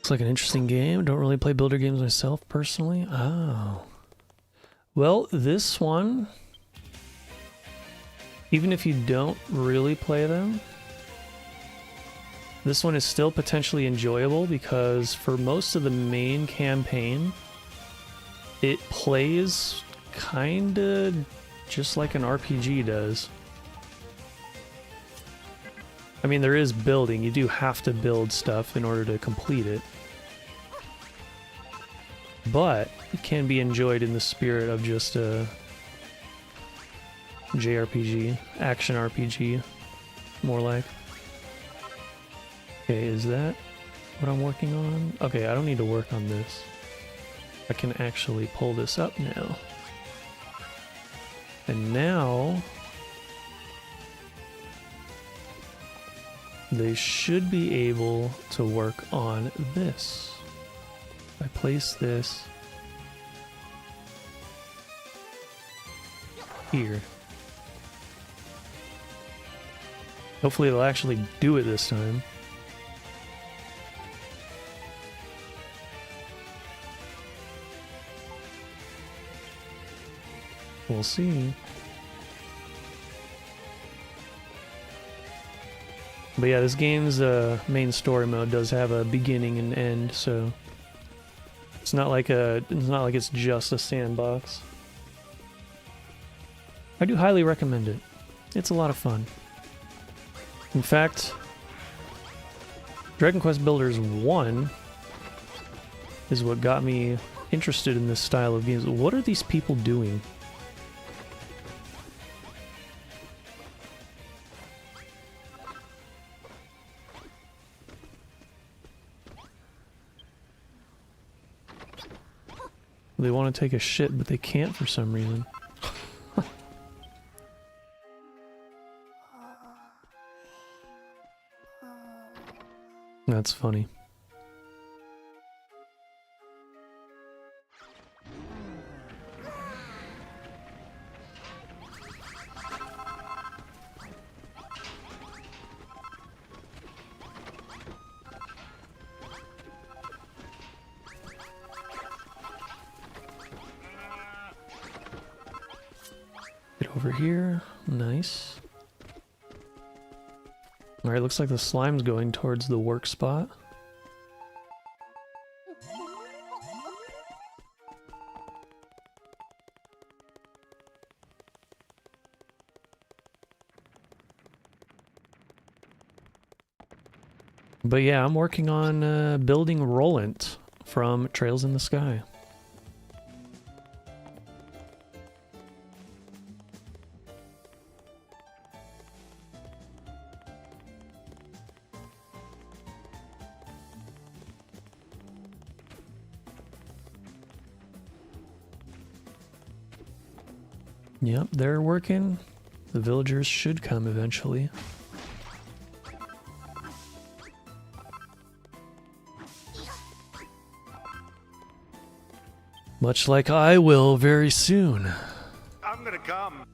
Looks like an interesting game. Don't really play builder games myself personally. Oh. Well, this one, even if you don't really play them, this one is still potentially enjoyable because for most of the main campaign, it plays kinda just like an RPG does. I mean, there is building. You do have to build stuff in order to complete it. But it can be enjoyed in the spirit of just a JRPG, action RPG, more like. Okay, is that what I'm working on? Okay, I don't need to work on this. I can actually pull this up now. And now they should be able to work on this. If I place this here. Hopefully they'll actually do it this time. We'll see. But yeah, this game's main story mode does have a beginning and end, so it's not like it's just a sandbox. I do highly recommend it. It's a lot of fun. In fact, Dragon Quest Builders 1 is what got me interested in this style of games. What are these people doing? They want to take a shit, but they can't for some reason. That's funny. Get over here. Nice. Alright, looks like the slime's going towards the work spot. But yeah, I'm working on building Rolent from Trails in the Sky. Yep, they're working. The villagers should come eventually. Much like I will very soon. I'm gonna come.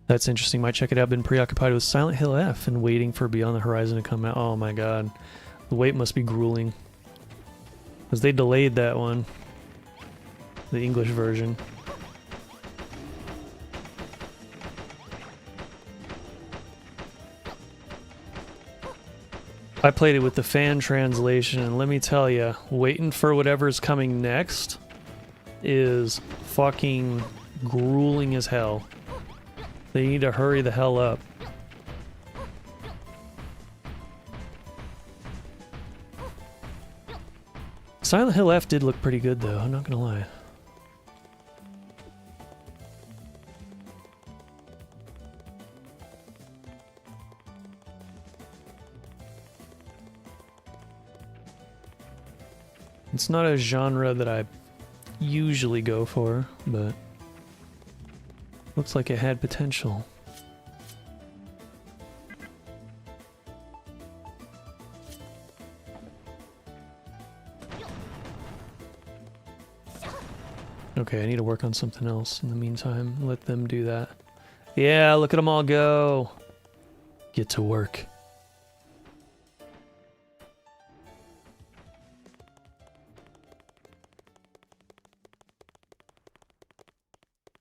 That's interesting. Might check it out. Been preoccupied with Silent Hill F and waiting for Beyond the Horizon to come out. Oh my god. The wait must be grueling. Because they delayed that one. The English version. I played it with the fan translation, and let me tell you, waiting for whatever's coming next is fucking grueling as hell. They need to hurry the hell up. Silent Hill F did look pretty good though, I'm not gonna lie. It's not a genre that I usually go for, but looks like it had potential. Okay, I need to work on something else in the meantime. Let them do that. Yeah, look at them all go. Get to work.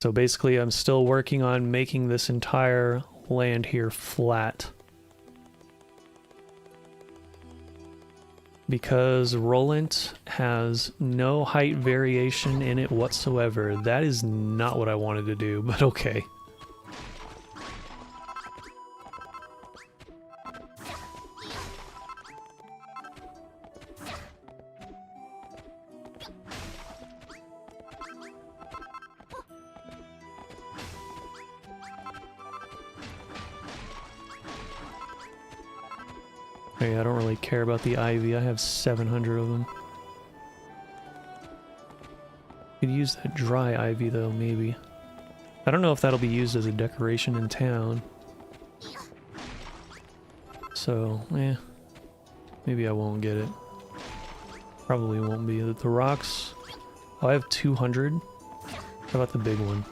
So basically I'm still working on making this entire land here flat. Because Rolent has no height variation in it whatsoever. That is not what I wanted to do, but okay. Hey, I don't really care about the ivy. I have 700 of them. Could use that dry ivy though, maybe. I don't know if that'll be used as a decoration in town. So, maybe I won't get it. Probably won't be. The rocks, oh, I have 200. How about the big one?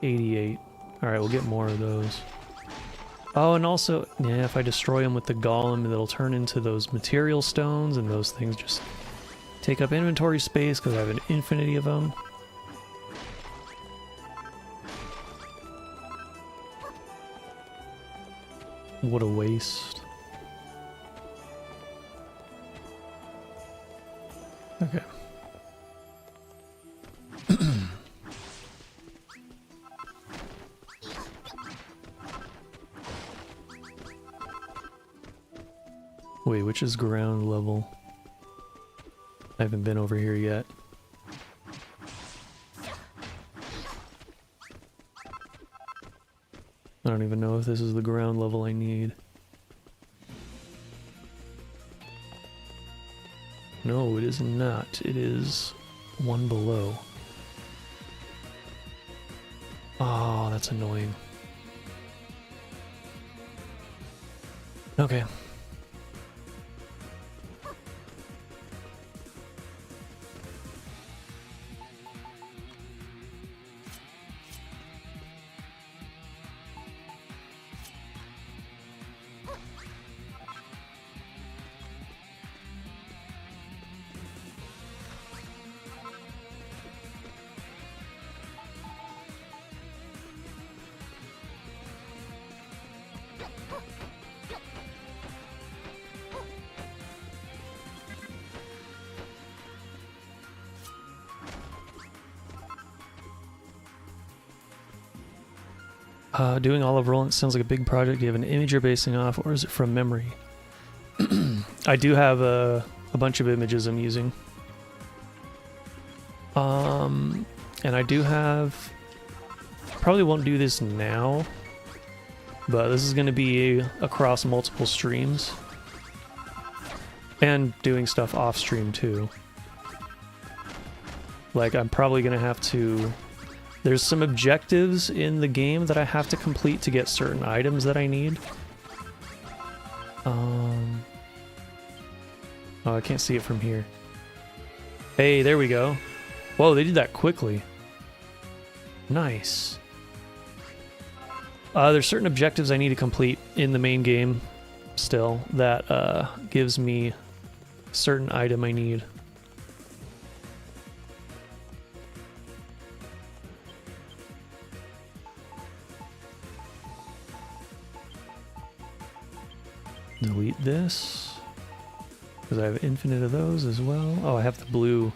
88. Alright, we'll get more of those. Oh, and also, yeah, if I destroy them with the golem, it'll turn into those material stones, and those things just take up inventory space because I have an infinity of them. What a waste. Okay. Wait, which is ground level? I haven't been over here yet. I don't even know if this is the ground level I need. No, it is not. It is one below. Oh, that's annoying. Okay. Doing all of Rolent sounds like a big project. Do you have an image you're basing off, or is it from memory? I do have a bunch of images I'm using. And I do have... Probably won't do this now, but this is going to be across multiple streams. And doing stuff off stream too. Like, I'm probably going to have to... There's some objectives in the game that I have to complete to get certain items that I need. Oh, I can't see it from here. Hey, there we go. Whoa, they did that quickly. Nice. There's certain objectives I need to complete in the main game still that gives me a certain item I need. Delete this, because I have infinite of those as well. Oh, I have the blue.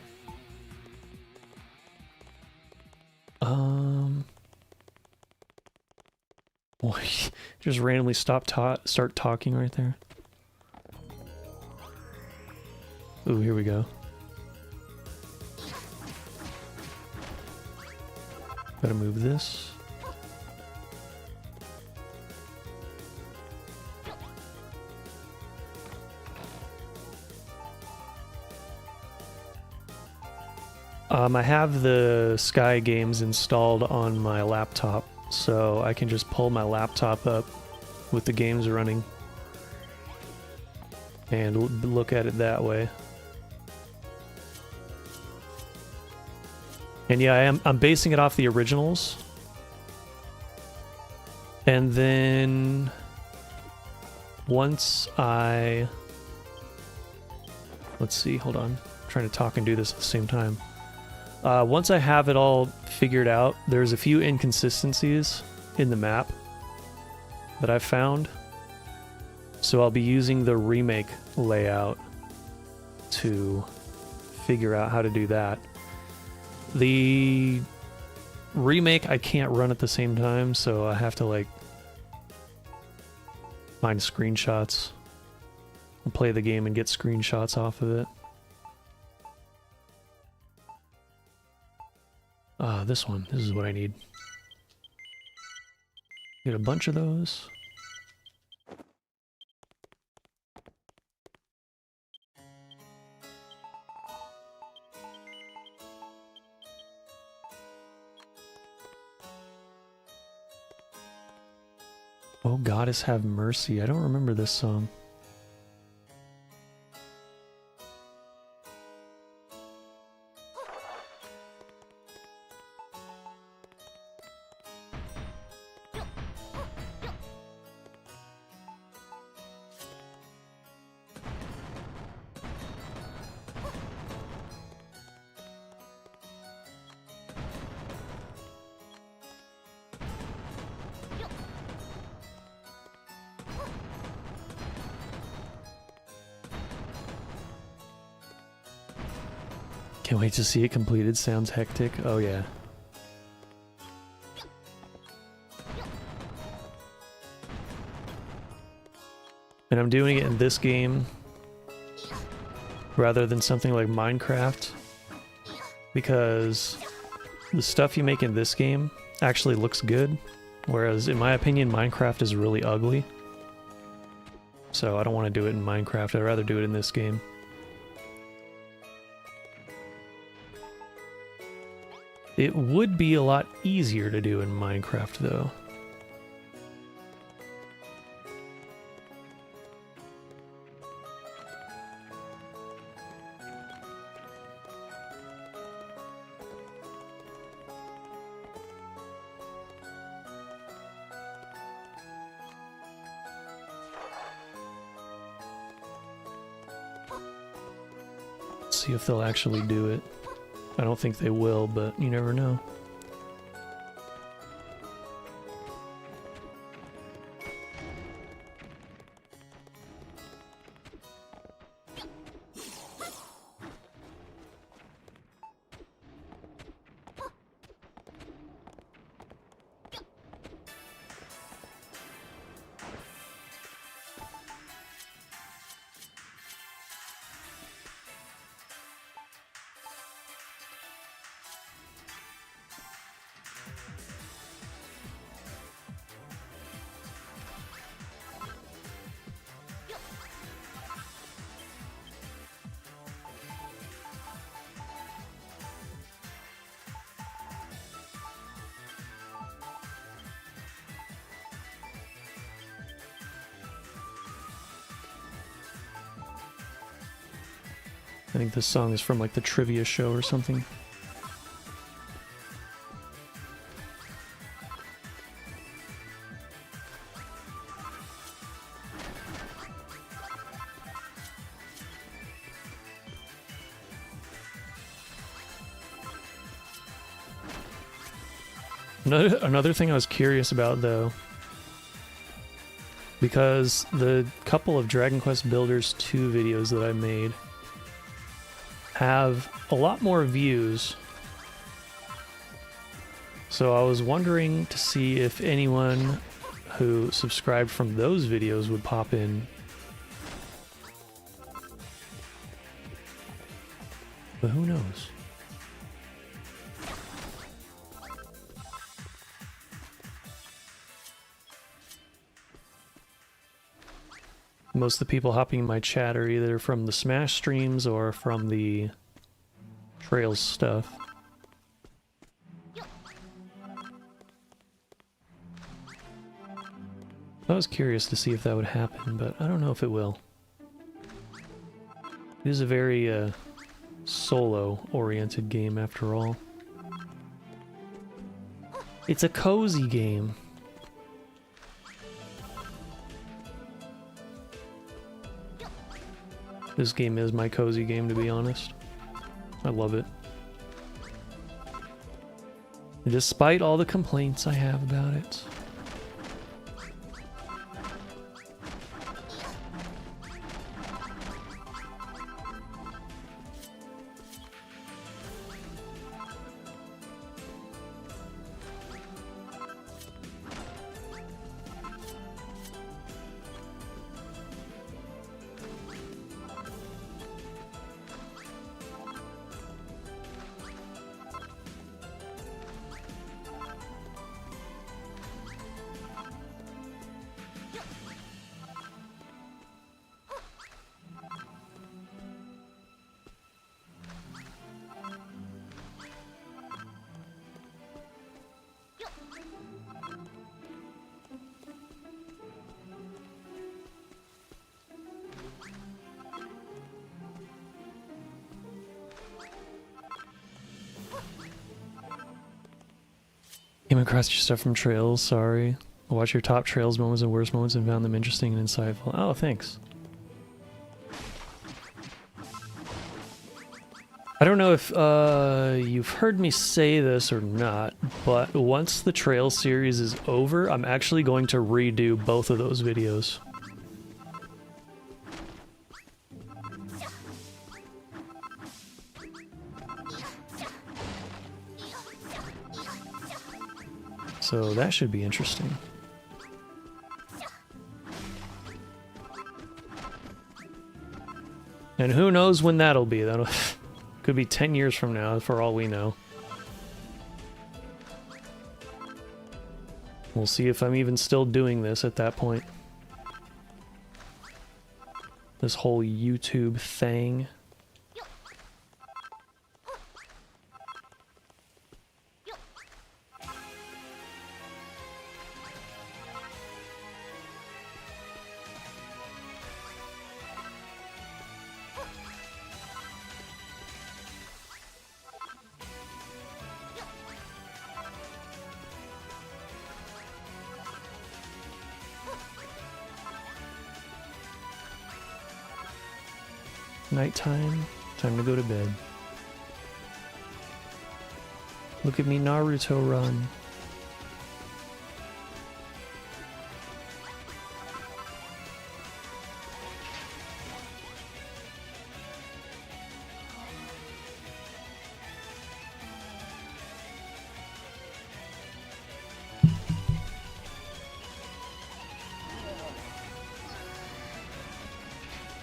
Boy, just randomly start talking right there. Ooh, here we go. Gotta move this. I have the Sky games installed on my laptop, so I can just pull my laptop up with the games running and look at it that way. And yeah, I'm basing it off the originals. And then once I... Let's see, hold on. I'm trying to talk and do this at the same time. Once I have it all figured out, there's a few inconsistencies in the map that I've found. So I'll be using the remake layout to figure out how to do that. The remake I can't run at the same time, so I have to like find screenshots and play the game and get screenshots off of it. This one. This is what I need. Get a bunch of those. Oh, Goddess have mercy. I don't remember this song. Can't wait to see it completed. Sounds hectic. Oh yeah. And I'm doing it in this game rather than something like Minecraft because the stuff you make in this game actually looks good, whereas in my opinion Minecraft is really ugly. So I don't want to do it in Minecraft. I'd rather do it in this game. It would be a lot easier to do in Minecraft, though. Let's see if they'll actually do it. I don't think they will, but you never know. I think this song is from like the trivia show or something. Another thing I was curious about though, because the couple of Dragon Quest Builders 2 videos that I made have a lot more views. So I was wondering to see if anyone who subscribed from those videos would pop in. But who knows? Most of the people hopping in my chat are either from the Smash streams or from the Trails stuff. I was curious to see if that would happen, but I don't know if it will. It is a very solo-oriented game after all. It's a cozy game. This game is my cozy game, to be honest. I love it. Despite all the complaints I have about it. Came across your stuff from Trails, sorry. I watched your top Trails moments and worst moments and found them interesting and insightful. Oh, thanks. I don't know if you've heard me say this or not, but once the Trails series is over, I'm actually going to redo both of those videos. So that should be interesting. And who knows when that'll be. That'll could be 10 years from now, for all we know. We'll see if I'm even still doing this at that point. This whole YouTube thing. Nighttime, time to go to bed. Look at me Naruto run.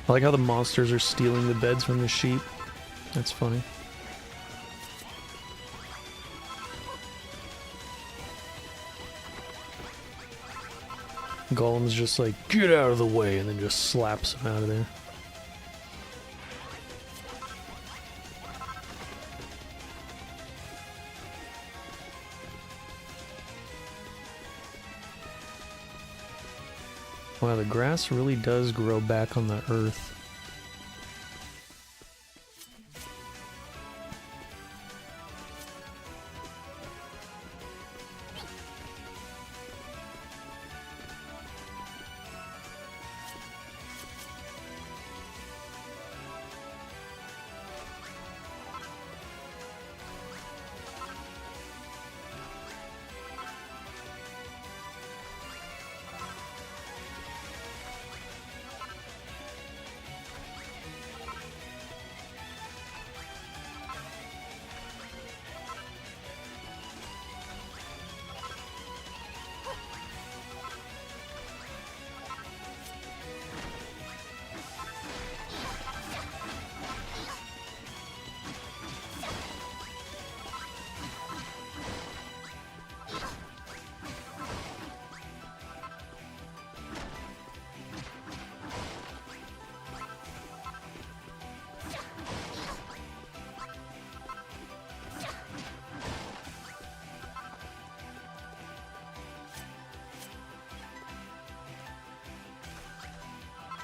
I like how the monsters are stealing the beds from the sheep. That's funny. Golem's just like, get out of the way, and then just slaps him out of there. Wow, the grass really does grow back on the earth.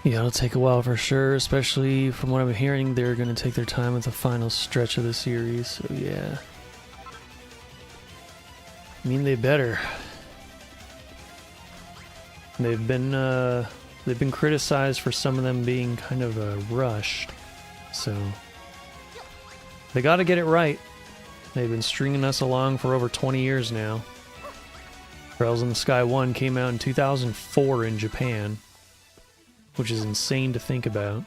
Yeah, it'll take a while for sure, especially from what I'm hearing, they're going to take their time with the final stretch of the series, so yeah. I mean, they better. They've been criticized for some of them being kind of rushed, so they got to get it right. They've been stringing us along for over 20 years now. Trails in the Sky 1 came out in 2004 in Japan, which is insane to think about.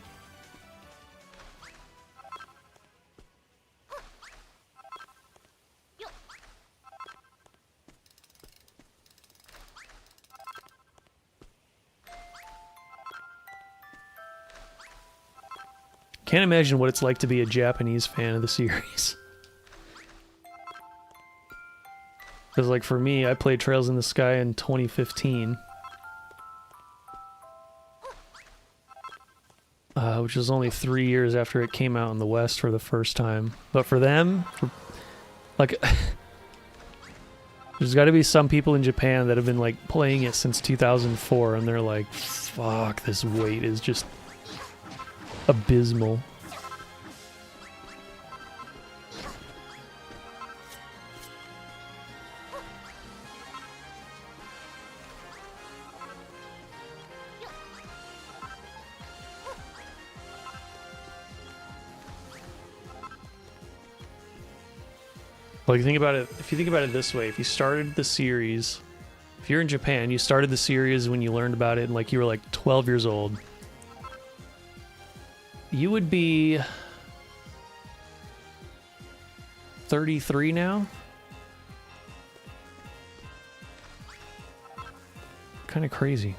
Can't imagine what it's like to be a Japanese fan of the series. Because, like, for me, I played Trails in the Sky in 2015. Which was only 3 years after it came out in the West for the first time. But for them, like, there's got to be some people in Japan that have been, like, playing it since 2004, and they're like, fuck, this wait is just abysmal. Like, think about it, if you think about it this way, if you started the series, if you're in Japan, you started the series when you learned about it and, like, you were like 12 years old, you would be 33 now? Kind of crazy.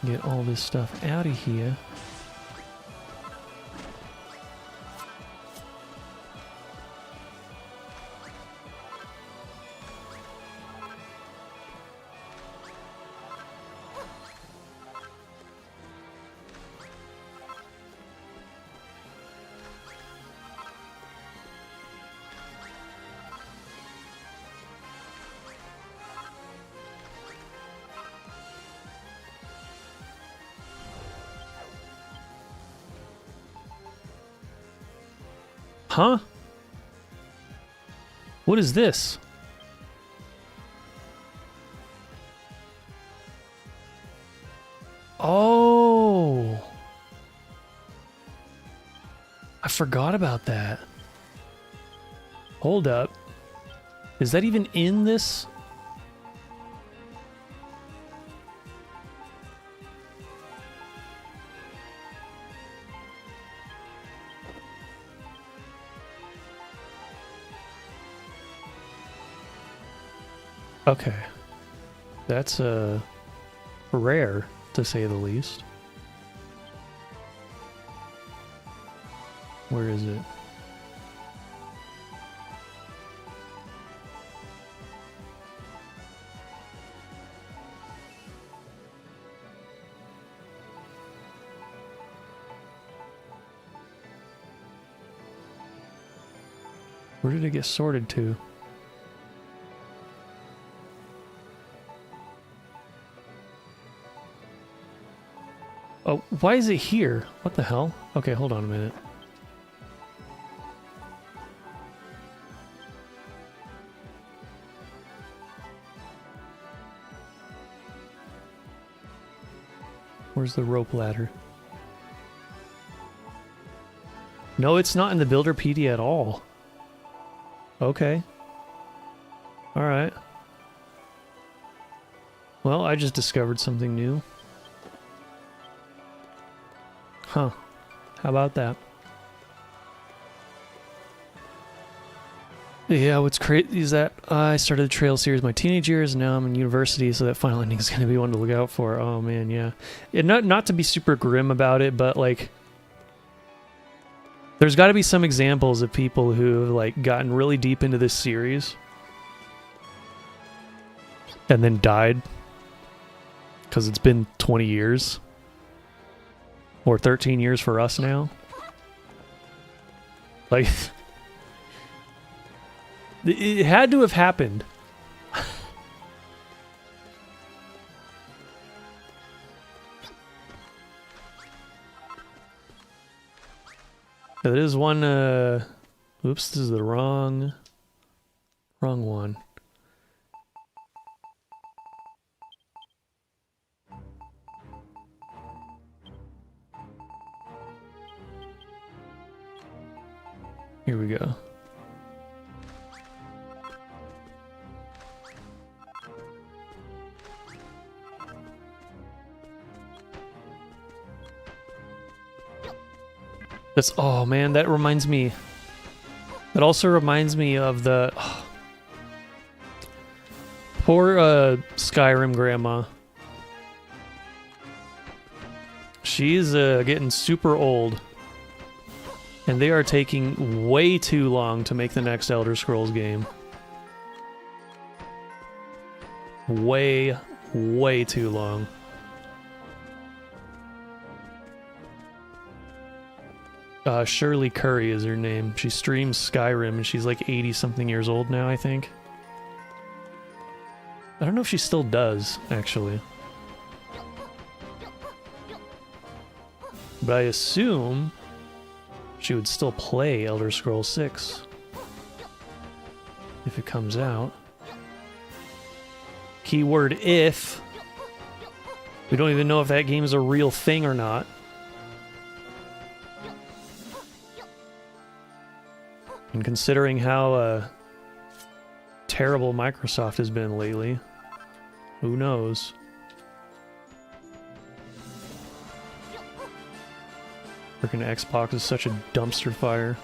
Get all this stuff out of here. Huh? What is this? Oh. I forgot about that. Hold up. Is that even in this? Okay. That's rare, to say the least. Where is it? Where did it get sorted to? Oh, why is it here? What the hell? Okay, hold on a minute. Where's the rope ladder? No, it's not in the Builderpedia at all. Okay. Alright. Well, I just discovered something new. Huh. How about that? Yeah, what's crazy is that I started the trail series my teenage years, and now I'm in university, so that final ending is going to be one to look out for. Oh man, yeah. Not to be super grim about it, but like, there's got to be some examples of people who have like gotten really deep into this series and then died because it's been 20 years or 13 years for us now. Like, it had to have happened. There is one, oops, this is the wrong one. Here we go. That's, oh man, that reminds me. That also reminds me of the poor Skyrim grandma. She's getting super old, and they are taking way too long to make the next Elder Scrolls game. Way too long. Shirley Curry is her name. She streams Skyrim, and she's like 80-something years old now, I think. I don't know if she still does, actually. But I assume she would still play Elder Scrolls 6 if it comes out. Keyword if. We don't even know if that game is a real thing or not. And considering how terrible Microsoft has been lately, who knows? Freaking Xbox is such a dumpster fire.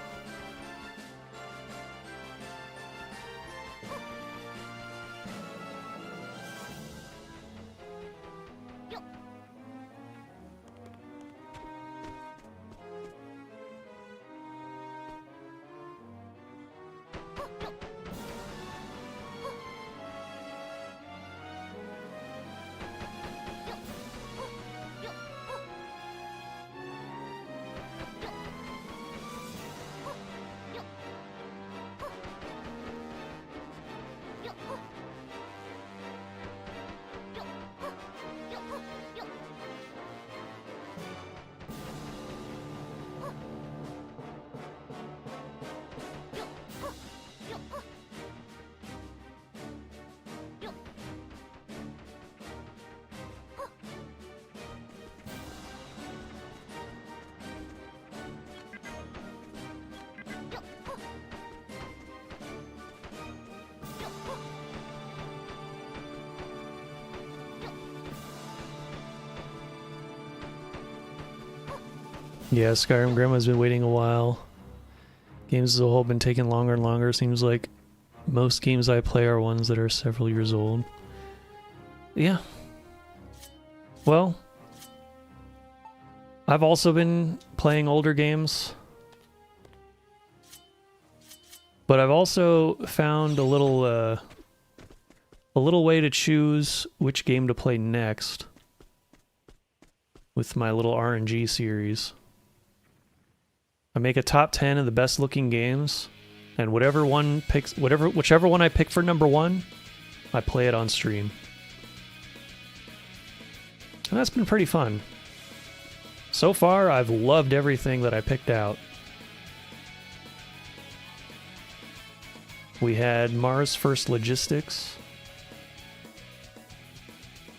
Yeah, Skyrim Grandma's been waiting a while. Games as a whole have been taking longer and longer. Seems like most games I play are ones that are several years old. Yeah. Well, I've also been playing older games. But I've also found a little way to choose which game to play next with my little RNG series. I make a top 10 of the best looking games, and whichever one I pick for number 1, I play it on stream. And that's been pretty fun. So far, I've loved everything that I picked out. We had Mars First Logistics.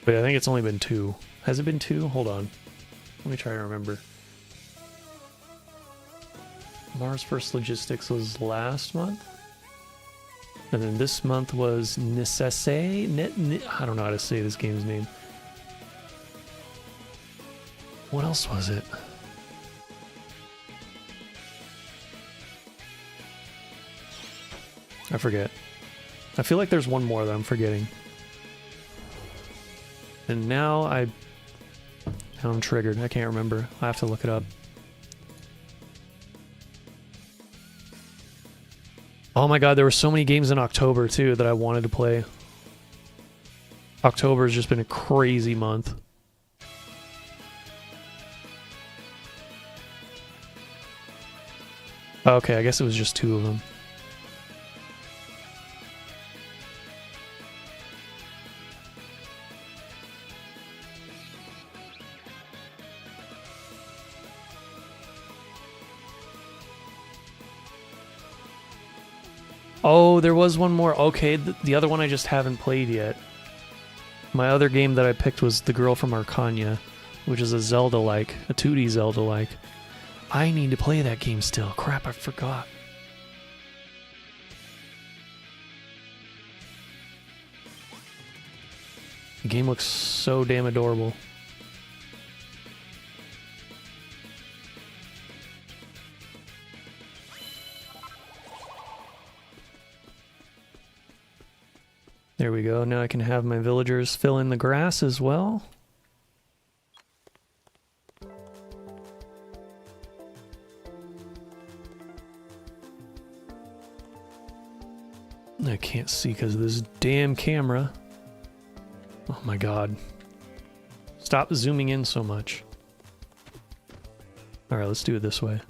But I think it's only been 2. Has it been 2? Hold on. Let me try to remember. Mars First Logistics was last month. And then this month was Necesse. I don't know how to say this game's name. What else was it? I forget. I feel like there's one more that I'm forgetting. And now I'm triggered. I can't remember. I have to look it up. Oh my god, there were so many games in October too that I wanted to play. October has just been a crazy month. Okay, I guess it was just 2 of them. Oh, there was one more. Okay, the other one I just haven't played yet. My other game that I picked was The Girl from Arcania, which is a Zelda-like, a 2D Zelda-like. I need to play that game still. Crap, I forgot. The game looks so damn adorable. There we go. Now I can have my villagers fill in the grass as well. I can't see because of this damn camera. Oh my god. Stop zooming in so much. Alright, let's do it this way.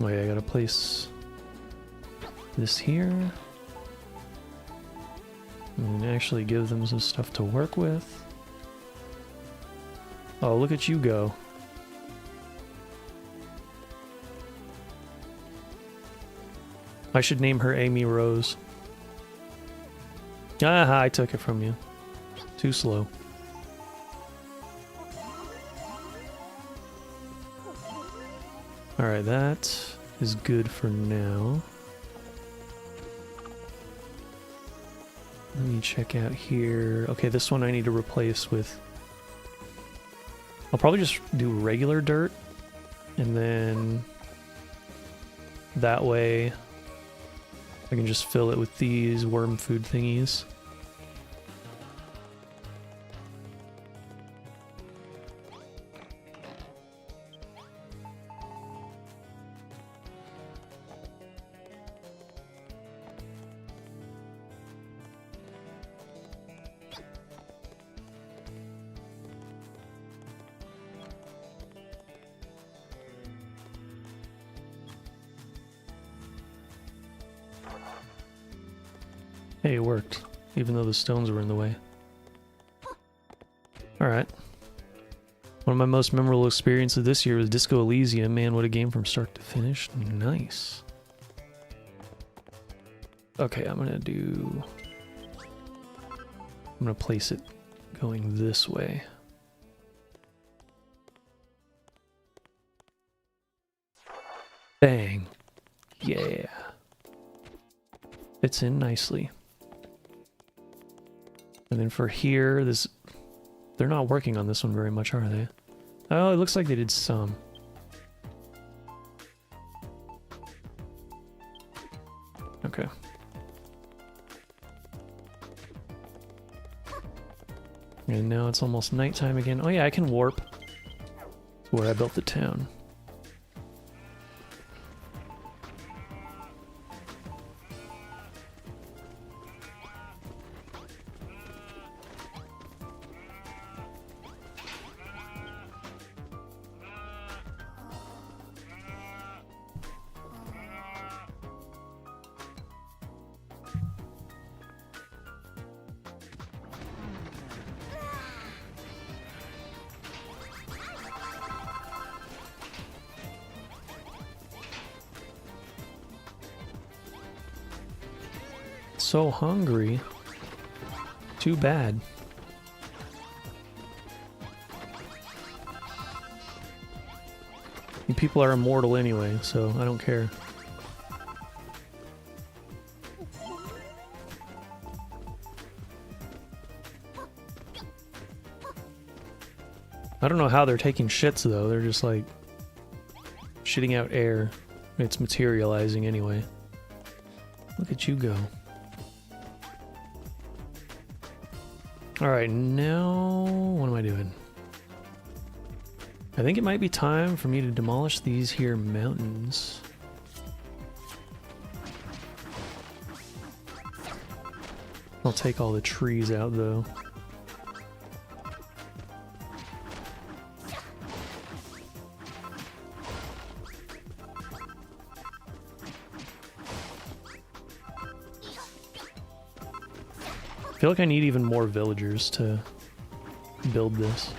Okay, I gotta place this here. And actually give them some stuff to work with. Oh, look at you go. I should name her Amy Rose. Aha, I took it from you. Too slow. Alright, that is good for now. Let me check out here. Okay, this one I need to replace with... I'll probably just do regular dirt. And then... that way... I can just fill it with these worm food thingies. Hey, it worked, even though the stones were in the way. Alright. One of my most memorable experiences this year was Disco Elysium. Man, what a game from start to finish. Nice. Okay, I'm gonna place it going this way. Bang. Yeah. Fits in nicely. And then for here, they're not working on this one very much, are they? Oh, it looks like they did some. Okay. And now it's almost nighttime again. Oh yeah, I can warp to where I built the town. So hungry. Too bad. You people are immortal anyway, so I don't care. I don't know how they're taking shits though, they're just like shitting out air. It's materializing anyway. Look at you go. Alright, now what am I doing? I think it might be time for me to demolish these here mountains. I'll take all the trees out though. I feel like I need even more villagers to build this.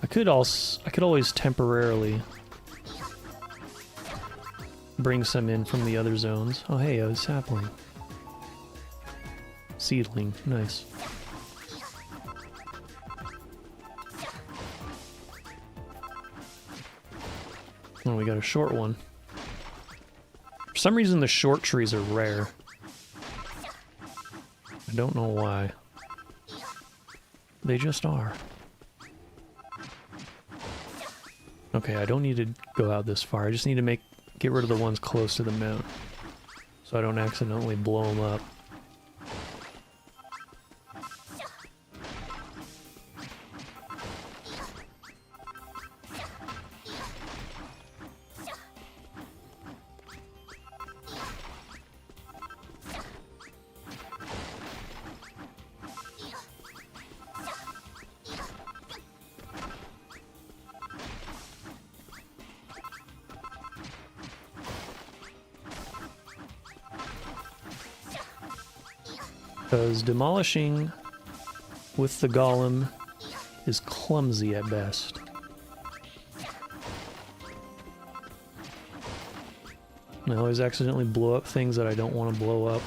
I could always temporarily bring some in from the other zones. Oh hey, a sapling. Seedling, nice. Oh, we got a short one. For some reason the short trees are rare. I don't know why. They just are. Okay, I don't need to go out this far. I just need to get rid of the ones close to the mountain, so I don't accidentally blow them up. Because demolishing with the golem is clumsy at best. I always accidentally blow up things that I don't want to blow up.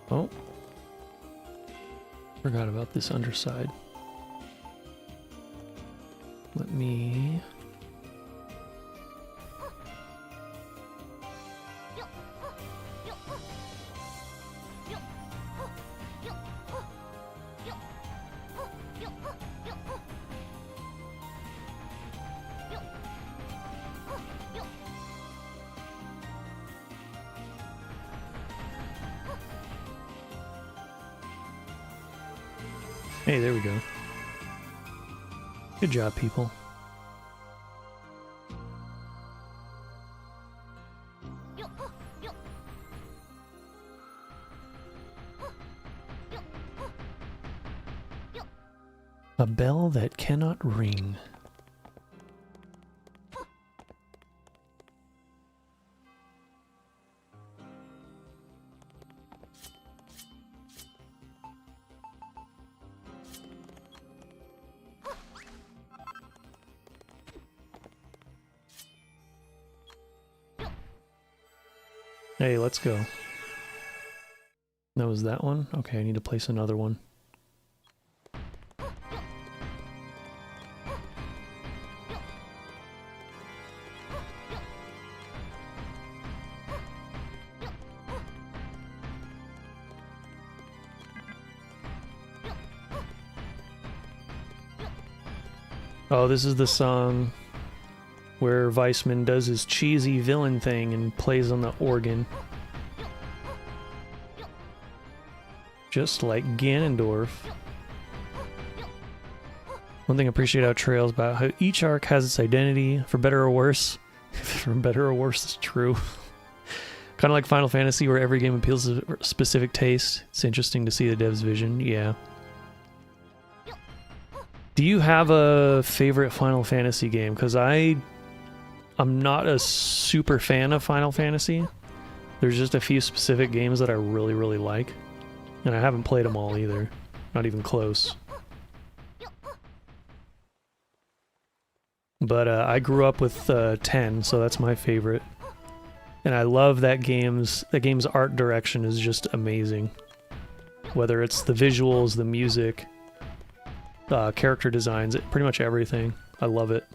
Oh. Forgot about this underside. Let me... Hey, there we go. Good job, people. A bell that cannot ring. Hey, let's go. That was that one? Okay, I need to place another one. Oh, this is the song where Weissman does his cheesy villain thing and plays on the organ. Just like Ganondorf. One thing I appreciate about Trails about how each arc has its identity, for better or worse. For better or worse is true. Kind of like Final Fantasy, where every game appeals to a specific taste. It's interesting to see the dev's vision. Yeah. Do you have a favorite Final Fantasy game? Because I'm not a super fan of Final Fantasy. There's just a few specific games that I really, really like. And I haven't played them all either. Not even close. But I grew up with 10, so that's my favorite. And I love that game's art direction is just amazing. Whether it's the visuals, the music, character designs, pretty much everything. I love it.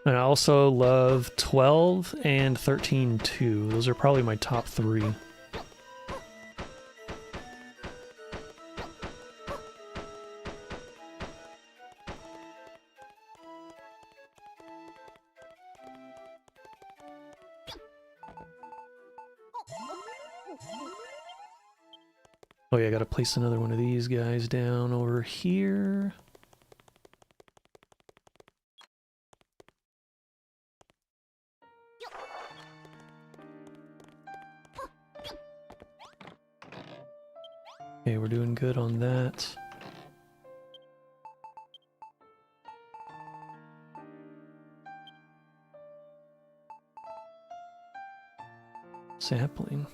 And I also love 12 and 13 too. Those are probably my top 3. Oh yeah, I gotta place another one of these guys down over here. Okay, we're doing good on that. Sapling.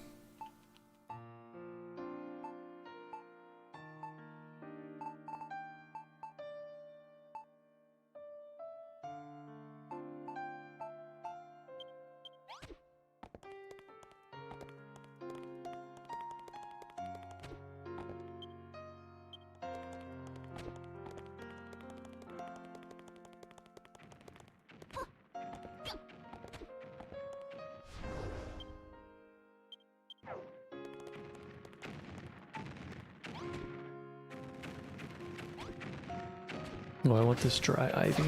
Oh, I want this dry ivy,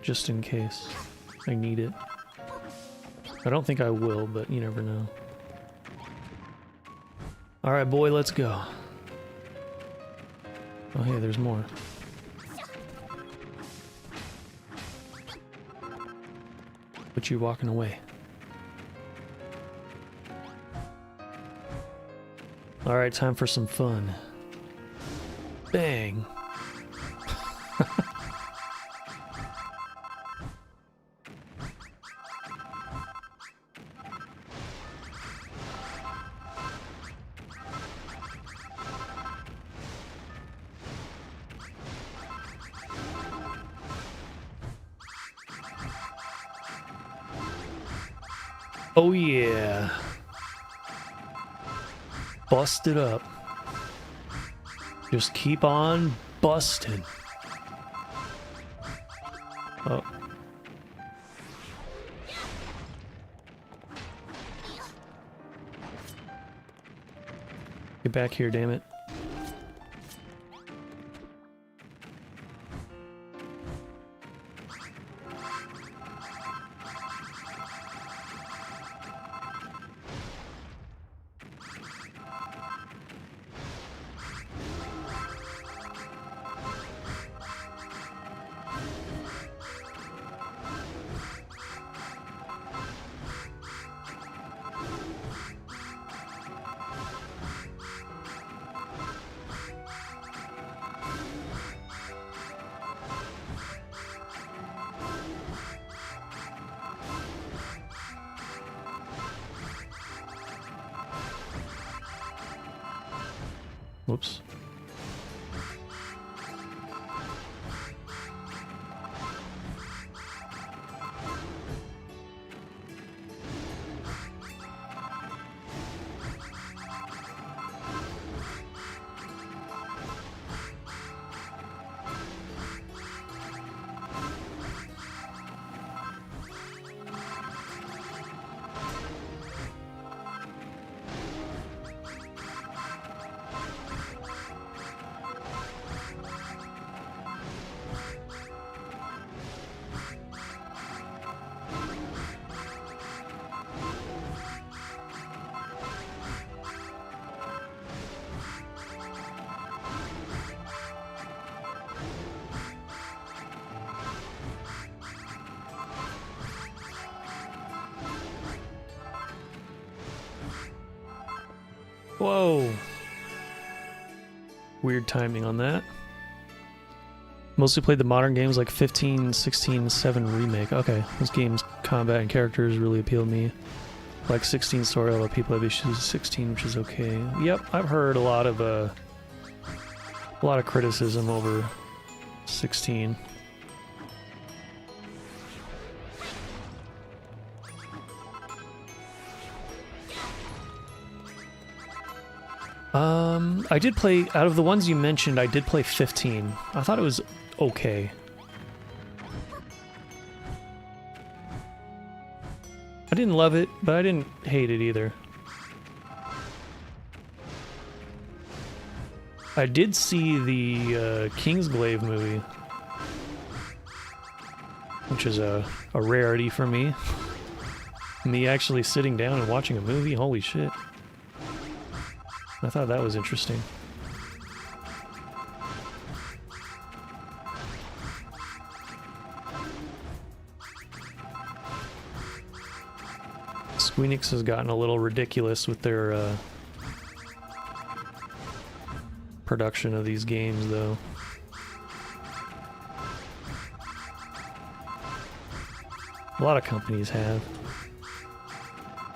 just in case I need it. I don't think I will, but you never know. Alright, boy, let's go. Oh, hey, there's more. But you're walking away. Alright, time for some fun. Bang! Oh yeah. Bust it up. Just keep on busting. Oh. Get back here, damn it. Whoops. Whoa. Weird timing on that. Mostly played the modern games like 15, 16, 7 Remake. Okay, those games, combat and characters really appeal to me. Like 16 story, although people have issues with 16, which is okay. Yep, I've heard a lot of criticism over 16. I did play, out of the ones you mentioned, I did play 15. I thought it was okay. I didn't love it, but I didn't hate it either. I did see the Kingsglaive movie, which is a rarity for me. Me actually sitting down and watching a movie, holy shit. I thought that was interesting. Squeenix has gotten a little ridiculous with their production of these games, though. A lot of companies have.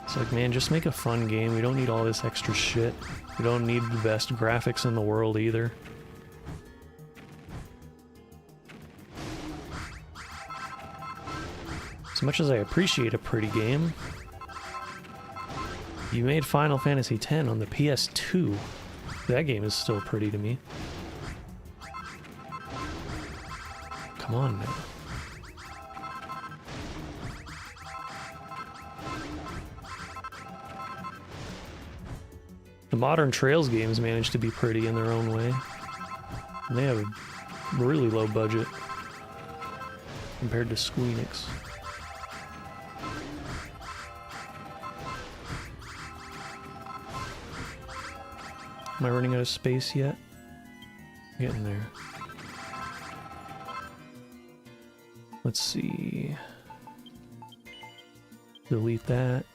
It's like, man, just make a fun game. We don't need all this extra shit. We don't need the best graphics in the world either. As much as I appreciate a pretty game, you made Final Fantasy X on the PS2. That game is still pretty to me. Come on now. The modern Trails games manage to be pretty in their own way. And they have a really low budget compared to Squeenix. Am I running out of space yet? Getting there. Let's see. Delete that.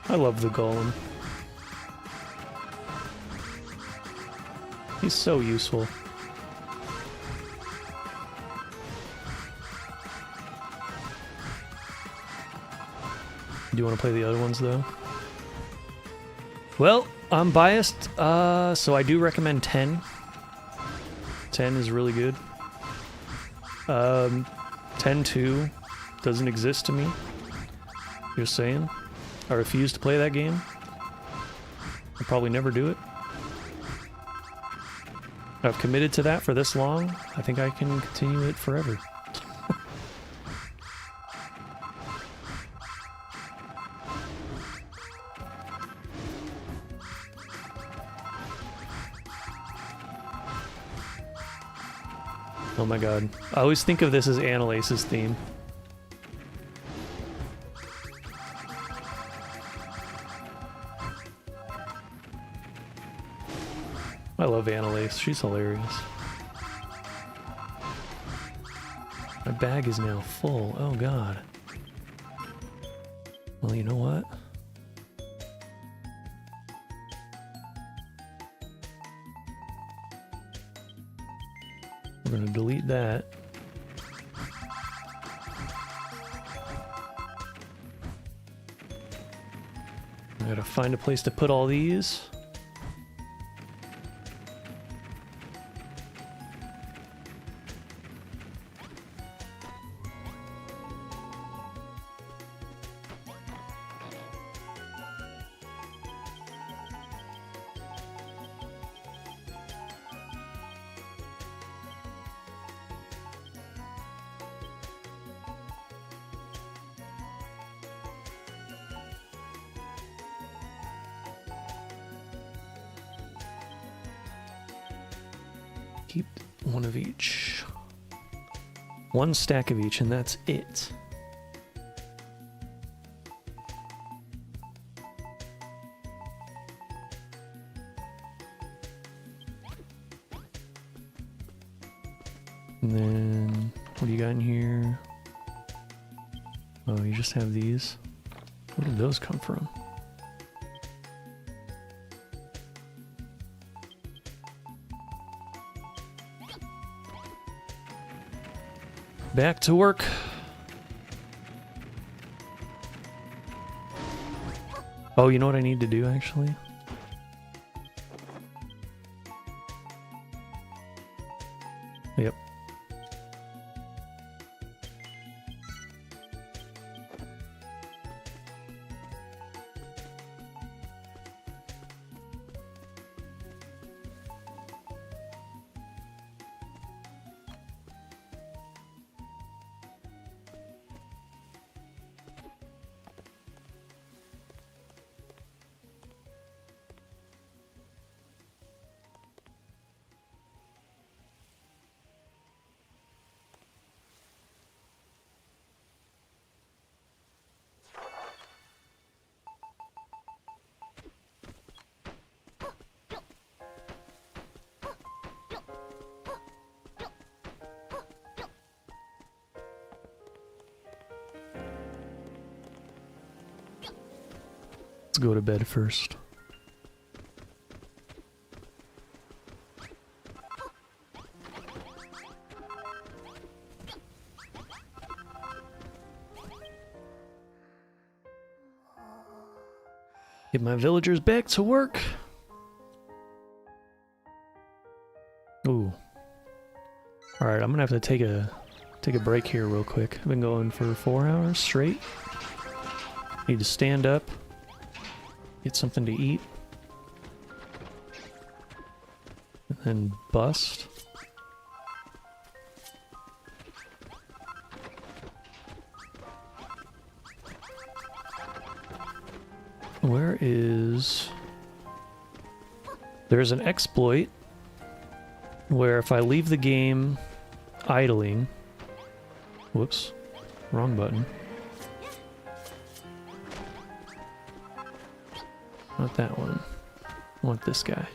I love the golem. He's so useful. Do you want to play the other ones, though? Well, I'm biased, so I do recommend 10. 10 is really good. 10-2 doesn't exist to me. Just saying. I refuse to play that game. I'll probably never do it. I've committed to that for this long. I think I can continue it forever. Oh my god. I always think of this as Annalace's theme. I love Annalace. She's hilarious. My bag is now full. Oh god. Well, you know what? We're gonna delete that. I gotta find a place to put all these. Keep one of each. One stack of each, and that's it. And then, what do you got in here? Oh, you just have these. Where did those come from? Back to work. Oh, you know what I need to do actually? Yep. Let's go to bed first. Get my villagers back to work. Ooh. Alright, I'm gonna have to take a break here real quick. I've been going for 4 hours straight. Need to stand up. Get something to eat. And then bust. Where is... There's an exploit where if I leave the game idling... Whoops. Wrong button. Not that one. I want this guy.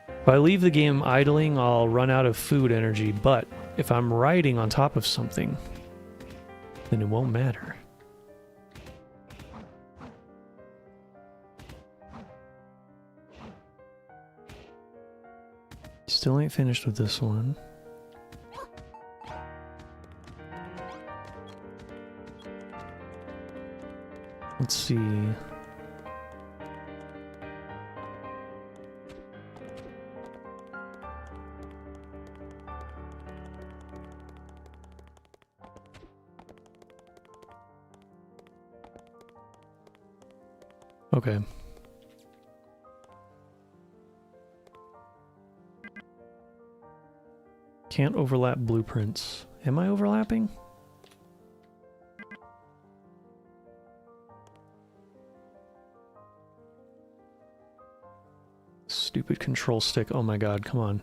If I leave the game idling, I'll run out of food energy, but if I'm riding on top of something, then it won't matter. Still ain't finished with this one. Let's see. Okay. Can't overlap blueprints. Am I overlapping? Stupid control stick. Oh my god, come on.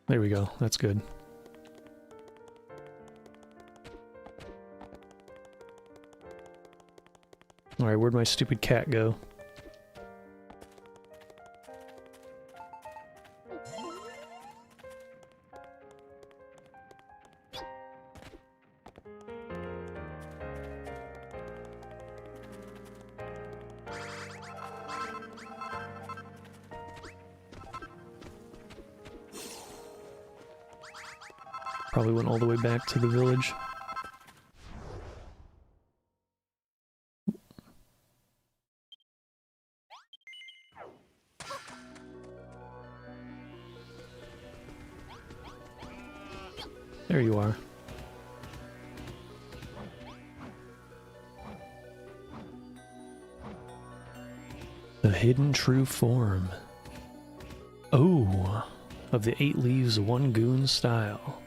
There we go. That's good. Alright, where'd my stupid cat go? Probably went all the way back to the village. There you are. The hidden true form. Oh, of the 8 leaves, 1 goon style.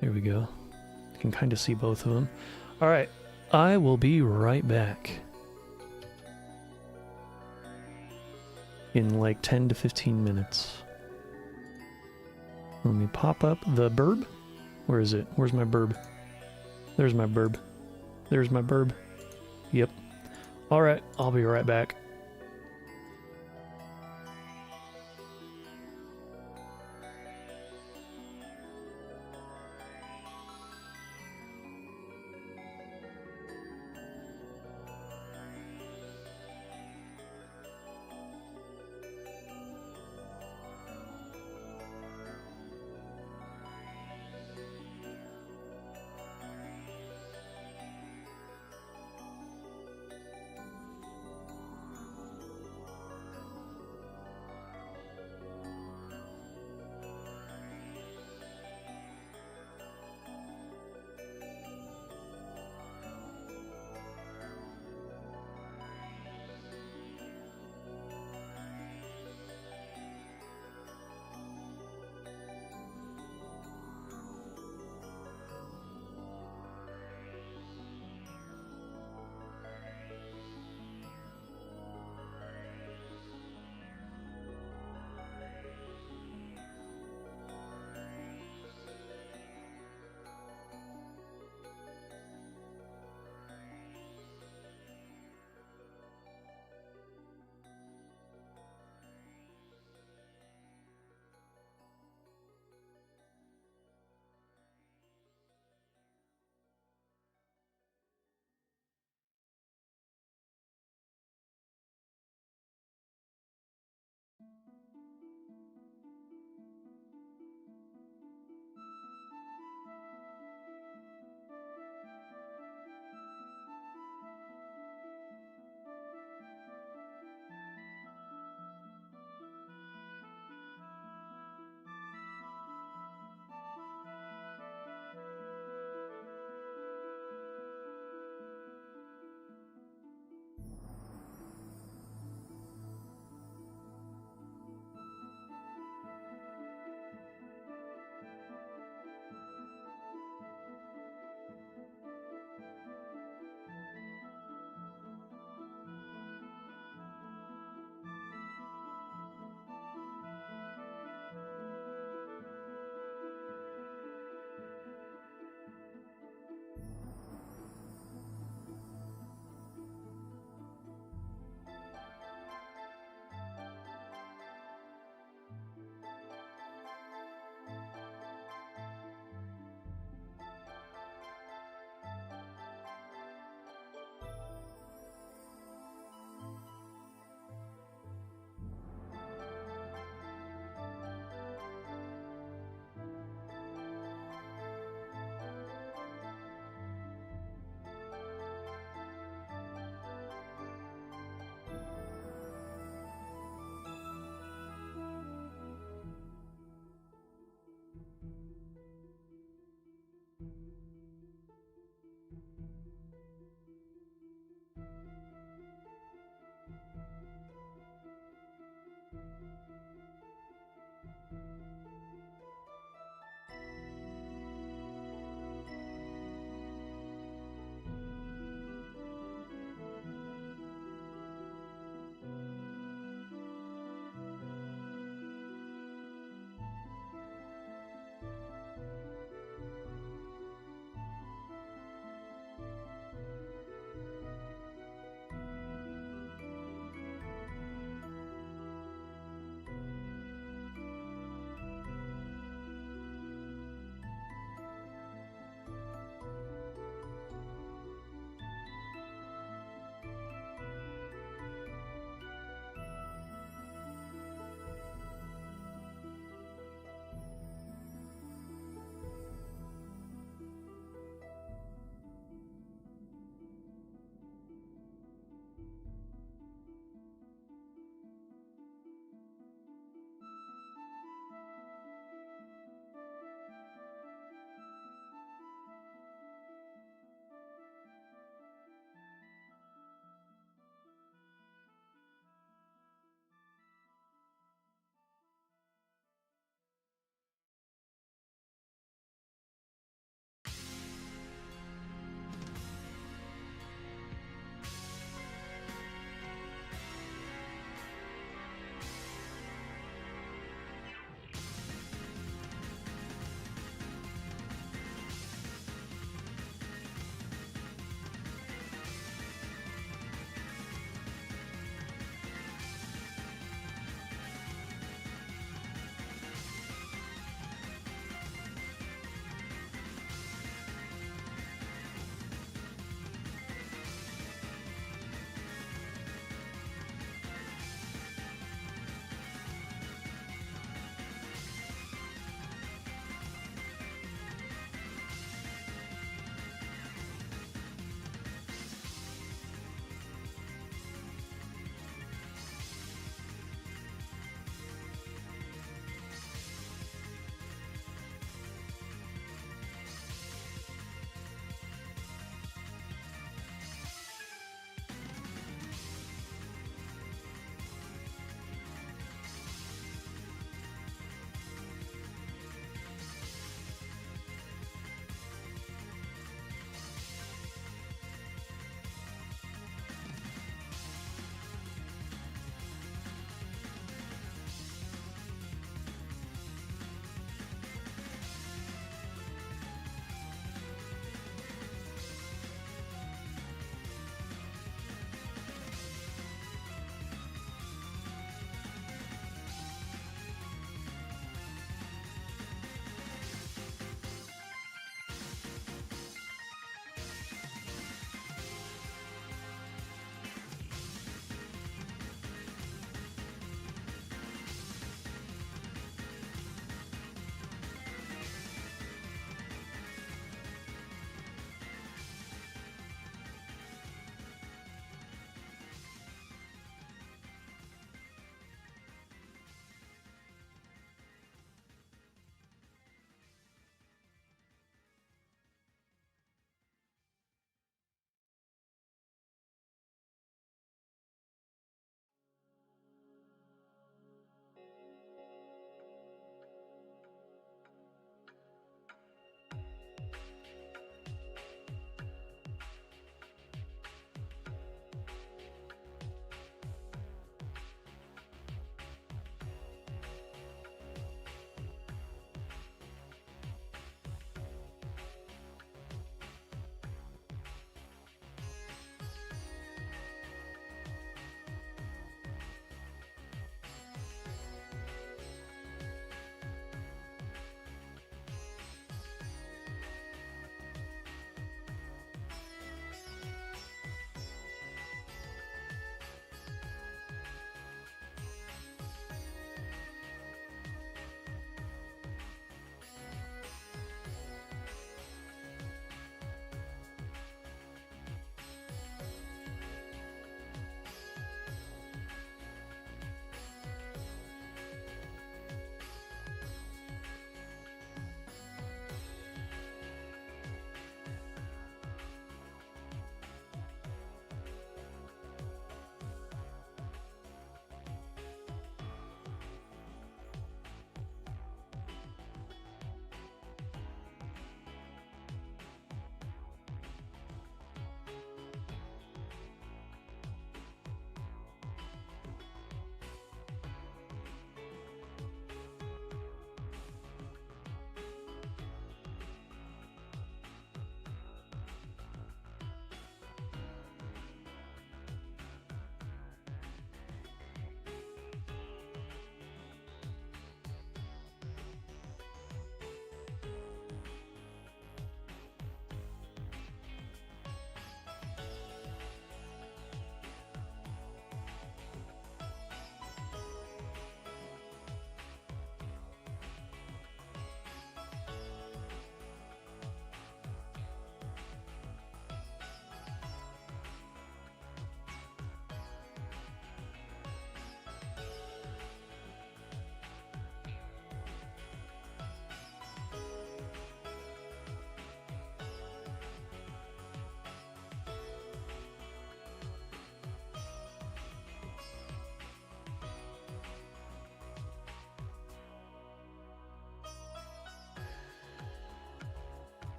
There we go. I can kind of see both of them. Alright, I will be right back. In like 10 to 15 minutes. Let me pop up the burb. Where is it? Where's my burb? There's my burb. There's my burb. Yep. Alright, I'll be right back.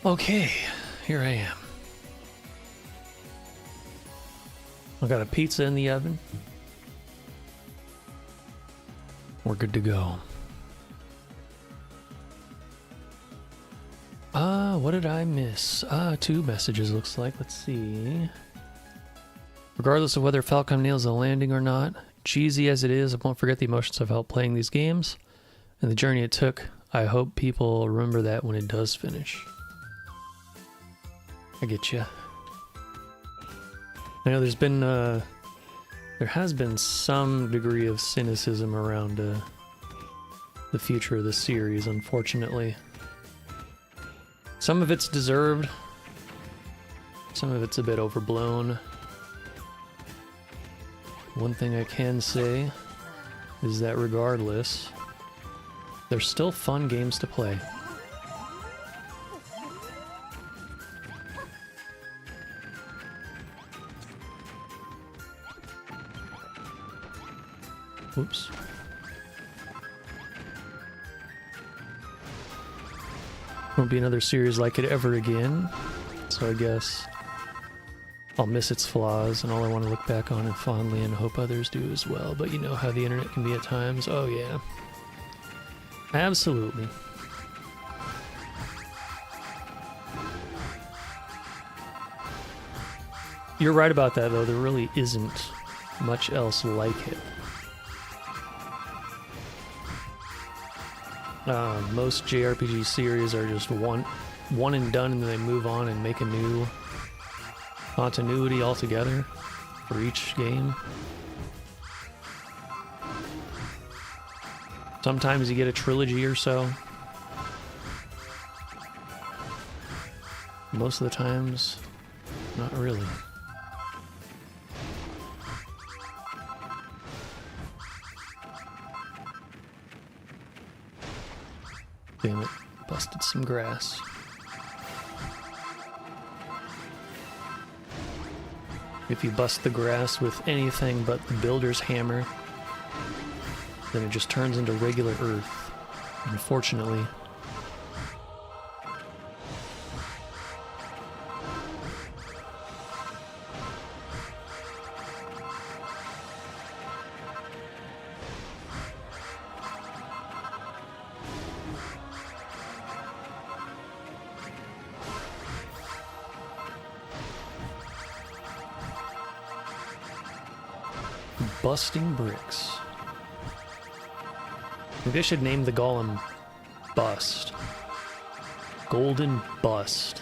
Okay, here I am. I got a pizza in the oven. We're good to go. What did I miss? 2 messages looks like. Let's see. Regardless of whether Falcom nails the landing or not, cheesy as it is, I won't forget the emotions I felt playing these games and the journey it took. I hope people remember that when it does finish. I get you. I know there has been some degree of cynicism around the future of the series, unfortunately. Some of it's deserved, some of it's a bit overblown. One thing I can say is that regardless, they're still fun games to play. Oops. Won't be another series like it ever again, so I guess I'll miss its flaws and all I want to look back on it fondly and hope others do as well. But you know how the internet can be at times. Oh yeah. Absolutely. You're right about that though, there really isn't much else like it. Most JRPG series are just one and done, and then they move on and make a new continuity altogether for each game. Sometimes you get a trilogy or so. Most of the times, not really. Damn it, busted some grass. If you bust the grass with anything but the builder's hammer, then it just turns into regular earth, unfortunately. Busting bricks. Maybe I should name the golem Bust. Golden Bust.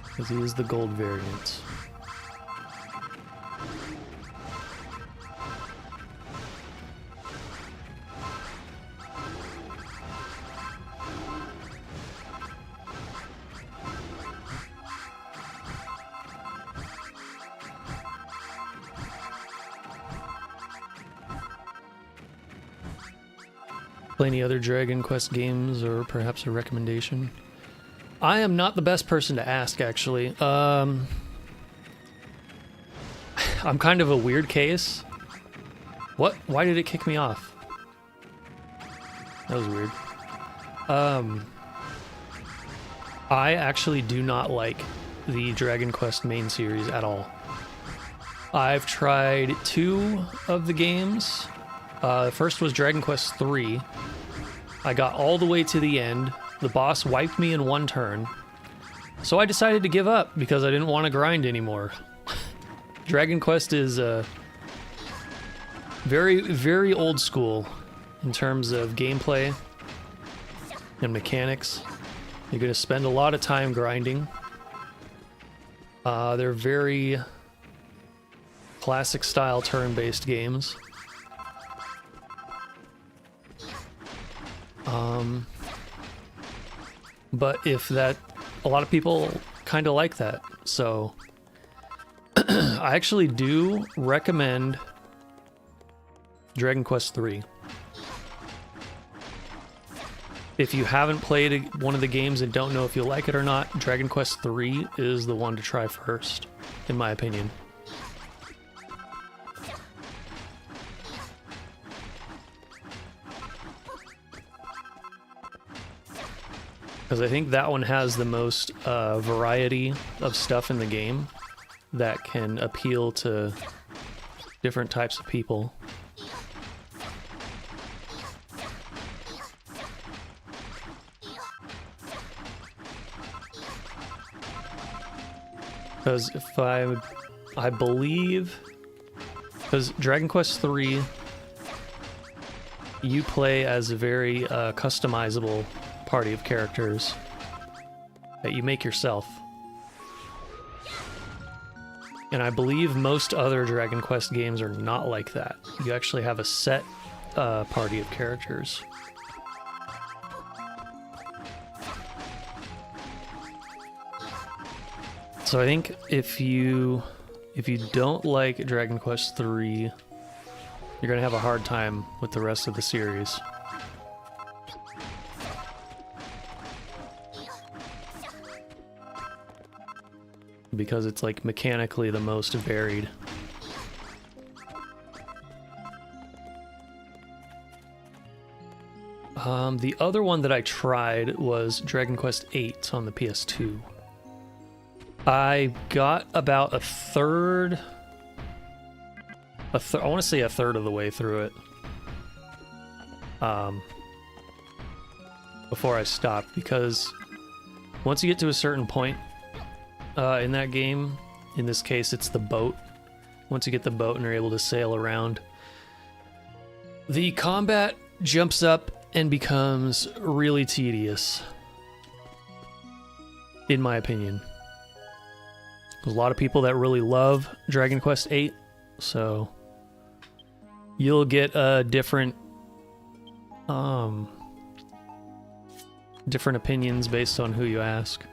Because he is the gold variant. Play any other Dragon Quest games, or perhaps a recommendation? I am not the best person to ask, actually. I'm kind of a weird case. What? Why did it kick me off? That was weird. I actually do not like the Dragon Quest main series at all. I've tried 2 of the games. The first was Dragon Quest 3. I got all the way to the end. The boss wiped me in 1 turn. So I decided to give up because I didn't want to grind anymore. Dragon Quest is very, very old school in terms of gameplay and mechanics. You're going to spend a lot of time grinding. They're very classic style turn-based games. But a lot of people kind of like that, so I actually do recommend Dragon Quest 3. If you haven't played one of the games and don't know if you'll like it or not, Dragon Quest 3 is the one to try first, in my opinion. Because I think that one has the most variety of stuff in the game that can appeal to different types of people. Because if I believe, because Dragon Quest III, you play as a very customizable party of characters that you make yourself. And I believe most other Dragon Quest games are not like that. You actually have a set party of characters. So I think if you don't like Dragon Quest III, you're gonna have a hard time with the rest of the series. Because it's like mechanically the most varied. The other one that I tried was Dragon Quest VIII on the PS2. I got about a third, I want to say a third of the way through it. Before I stopped, because once you get to a certain point in that game, in this case it's the boat, once you get the boat and are able to sail around, the combat jumps up and becomes really tedious, in my opinion. There's a lot of people that really love Dragon Quest VIII, so you'll get different opinions based on who you ask.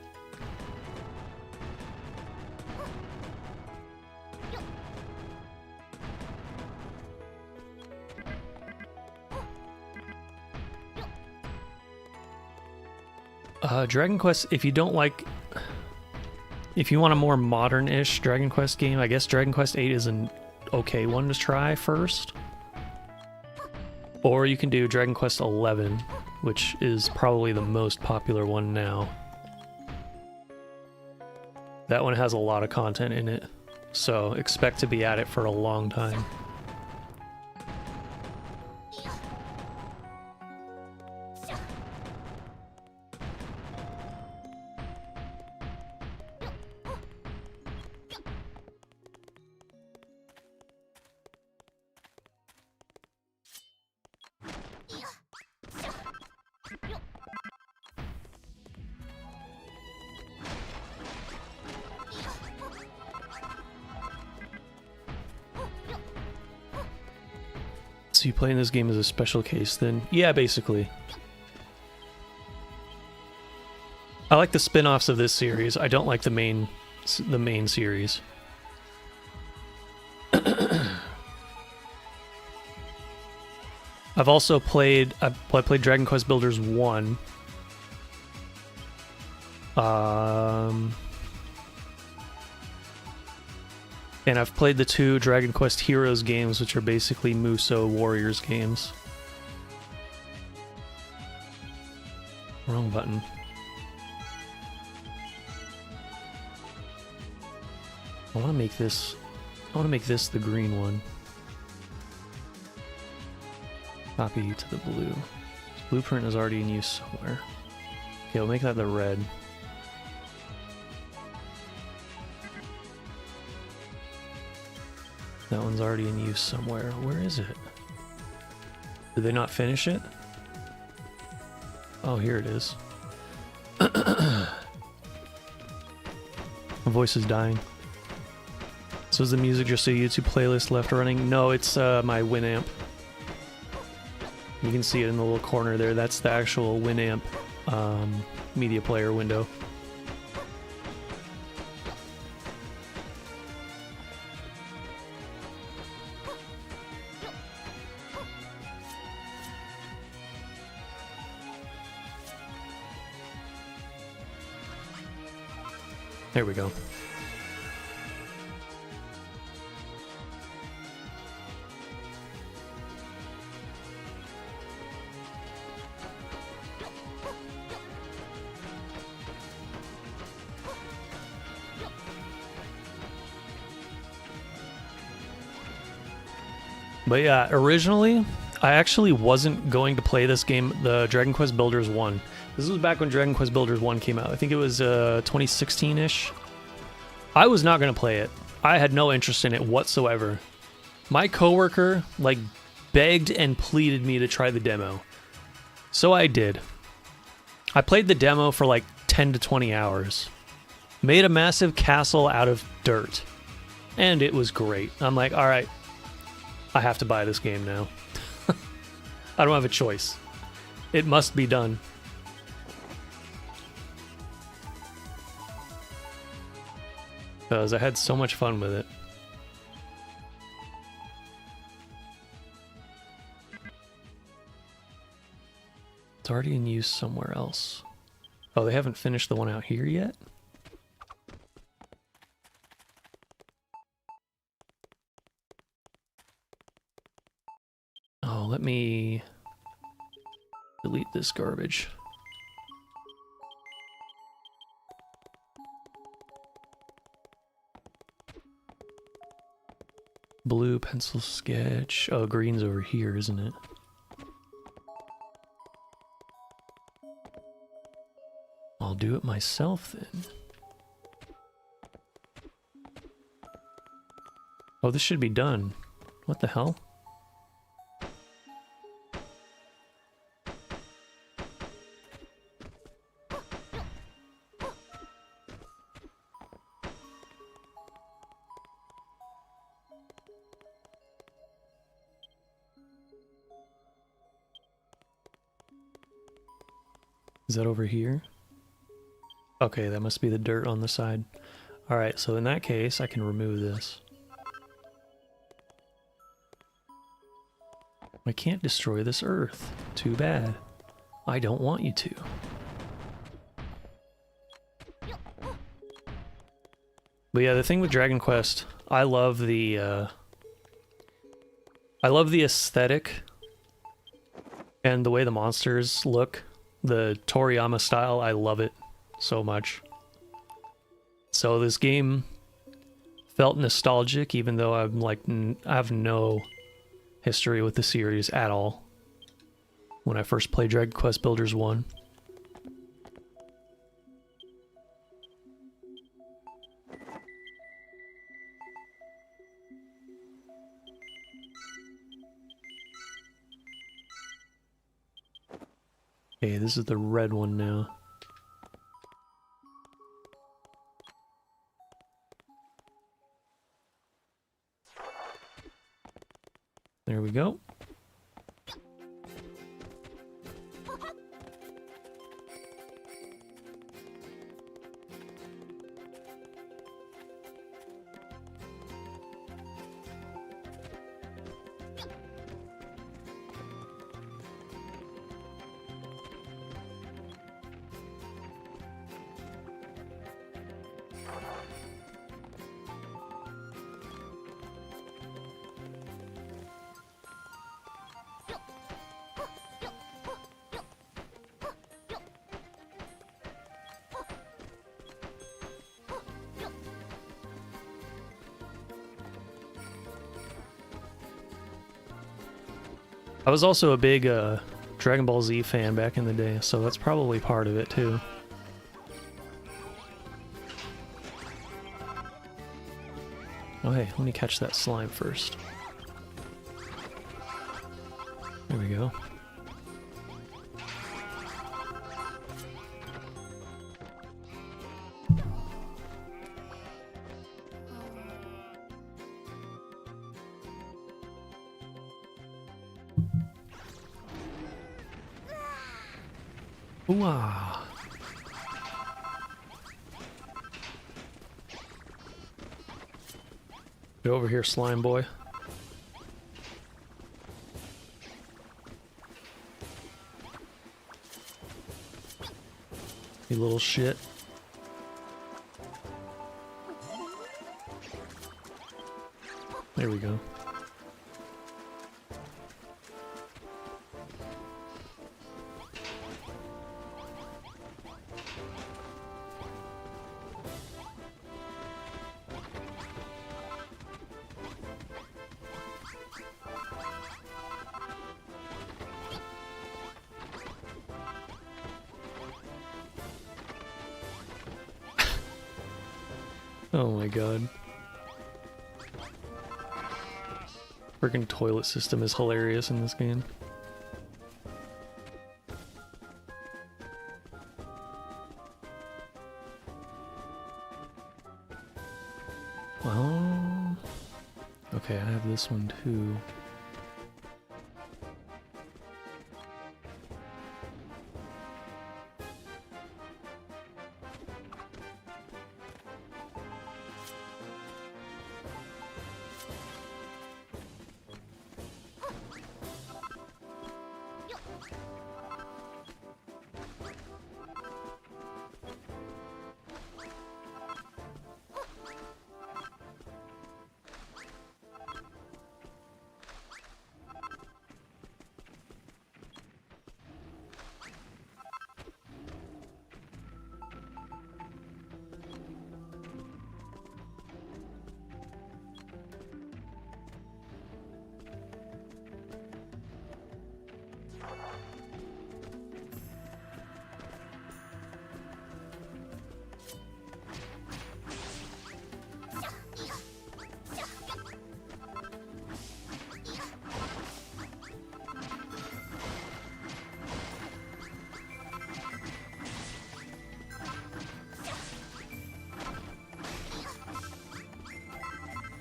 Dragon Quest, if you want a more modern-ish Dragon Quest game, I guess Dragon Quest VIII is an okay one to try first. Or you can do Dragon Quest XI, which is probably the most popular one now. That one has a lot of content in it, so expect to be at it for a long time. So you playing this game as a special case then? Yeah, basically. I like the spin-offs of this series. I don't like the main series. I've also played Dragon Quest Builders 1. And I've played the 2 Dragon Quest Heroes games, which are basically Musou Warriors games. Wrong button. I want to make this the green one. Copy to the blue. This blueprint is already in use somewhere. Okay, we'll make that the red. That one's already in use somewhere. Where is it? Did they not finish it? Oh, here it is. My voice is dying. So is the music just a YouTube playlist left running? No, it's my Winamp. You can see it in the little corner there. That's the actual Winamp media player window. There we go. But yeah, originally, I actually wasn't going to play this game, the Dragon Quest Builders 1. This was back when Dragon Quest Builders 1 came out. I think it was 2016-ish. I was not going to play it. I had no interest in it whatsoever. My coworker, like, begged and pleaded me to try the demo. So I did. I played the demo for like 10 to 20 hours. Made a massive castle out of dirt. And it was great. I'm like, alright, I have to buy this game now. I don't have a choice. It must be done. Because I had so much fun with it. It's already in use somewhere else. Oh, they haven't finished the one out here yet? Oh, let me delete this garbage. Blue pencil sketch. Oh, green's over here, isn't it? I'll do it myself then. Oh, this should be done. What the hell? Is that over here? Okay, that must be the dirt on the side. Alright, so in that case, I can remove this. I can't destroy this earth. Too bad. I don't want you to. But yeah, the thing with Dragon Quest, I love the aesthetic and the way the monsters look. The Toriyama style, I love it so much. So this game felt nostalgic, even though I'm like, I have no history with the series at all. When I first played Dragon Quest Builders 1. Okay, this is the red one now. There we go. I was also a big Dragon Ball Z fan back in the day, so that's probably part of it too. Oh hey, let me catch that slime first. There we go. Ooh-ah. Get over here, slime boy. You little shit. There we go. Oh my god. Freaking toilet system is hilarious in this game. Well, okay, I have this one too.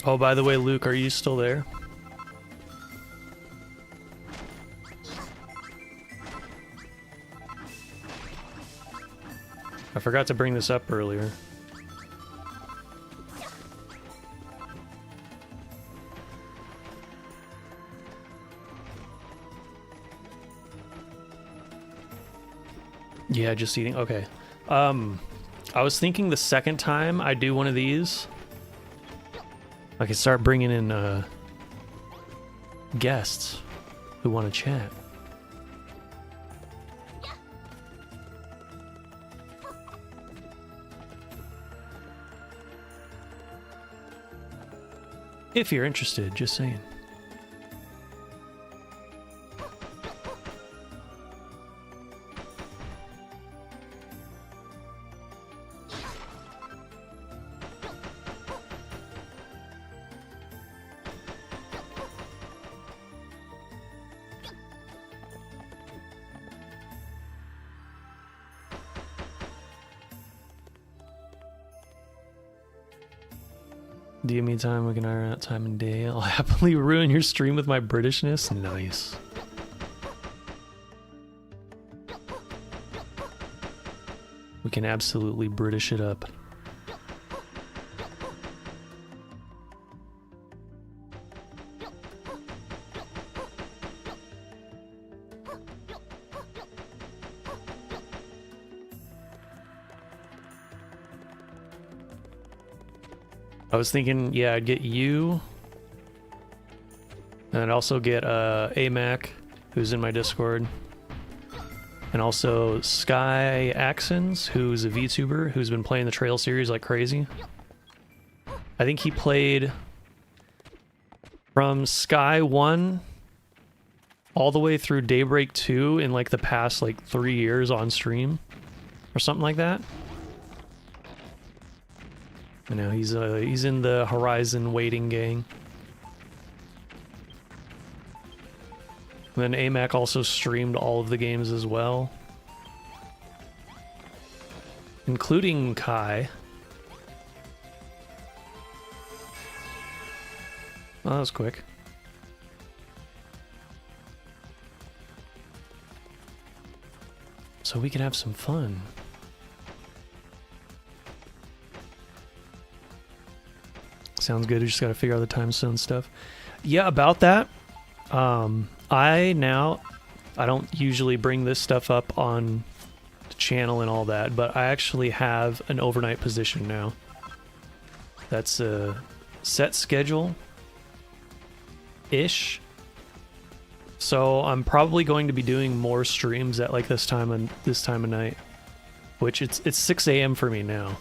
Oh, by the way, Luke, are you still there? I forgot to bring this up earlier. Yeah, just eating. Okay. I was thinking the second time I do one of these, I could start bringing in guests who want to chat. If you're interested, just saying. Do you mean time? We can iron out time and day. I'll happily ruin your stream with my Britishness. Nice. We can absolutely British it up. I was thinking, yeah, I'd get you, and I'd also get AMAC, who's in my Discord, and also Sky Axons, who's a VTuber who's been playing the Trail series like crazy. I think he played from Sky 1 all the way through Daybreak 2 in like the past like 3 years on stream, or something like that. I know he's in the Horizon waiting gang. And then AMAC also streamed all of the games as well, including Kai. Oh, that was quick. So we can have some fun. Sounds good. We just got to figure out the time zone stuff. Yeah, about that. I don't usually bring this stuff up on the channel and all that, but I actually have an overnight position now. That's a set schedule-ish. So I'm probably going to be doing more streams at like this time of night, which it's 6 a.m. for me now,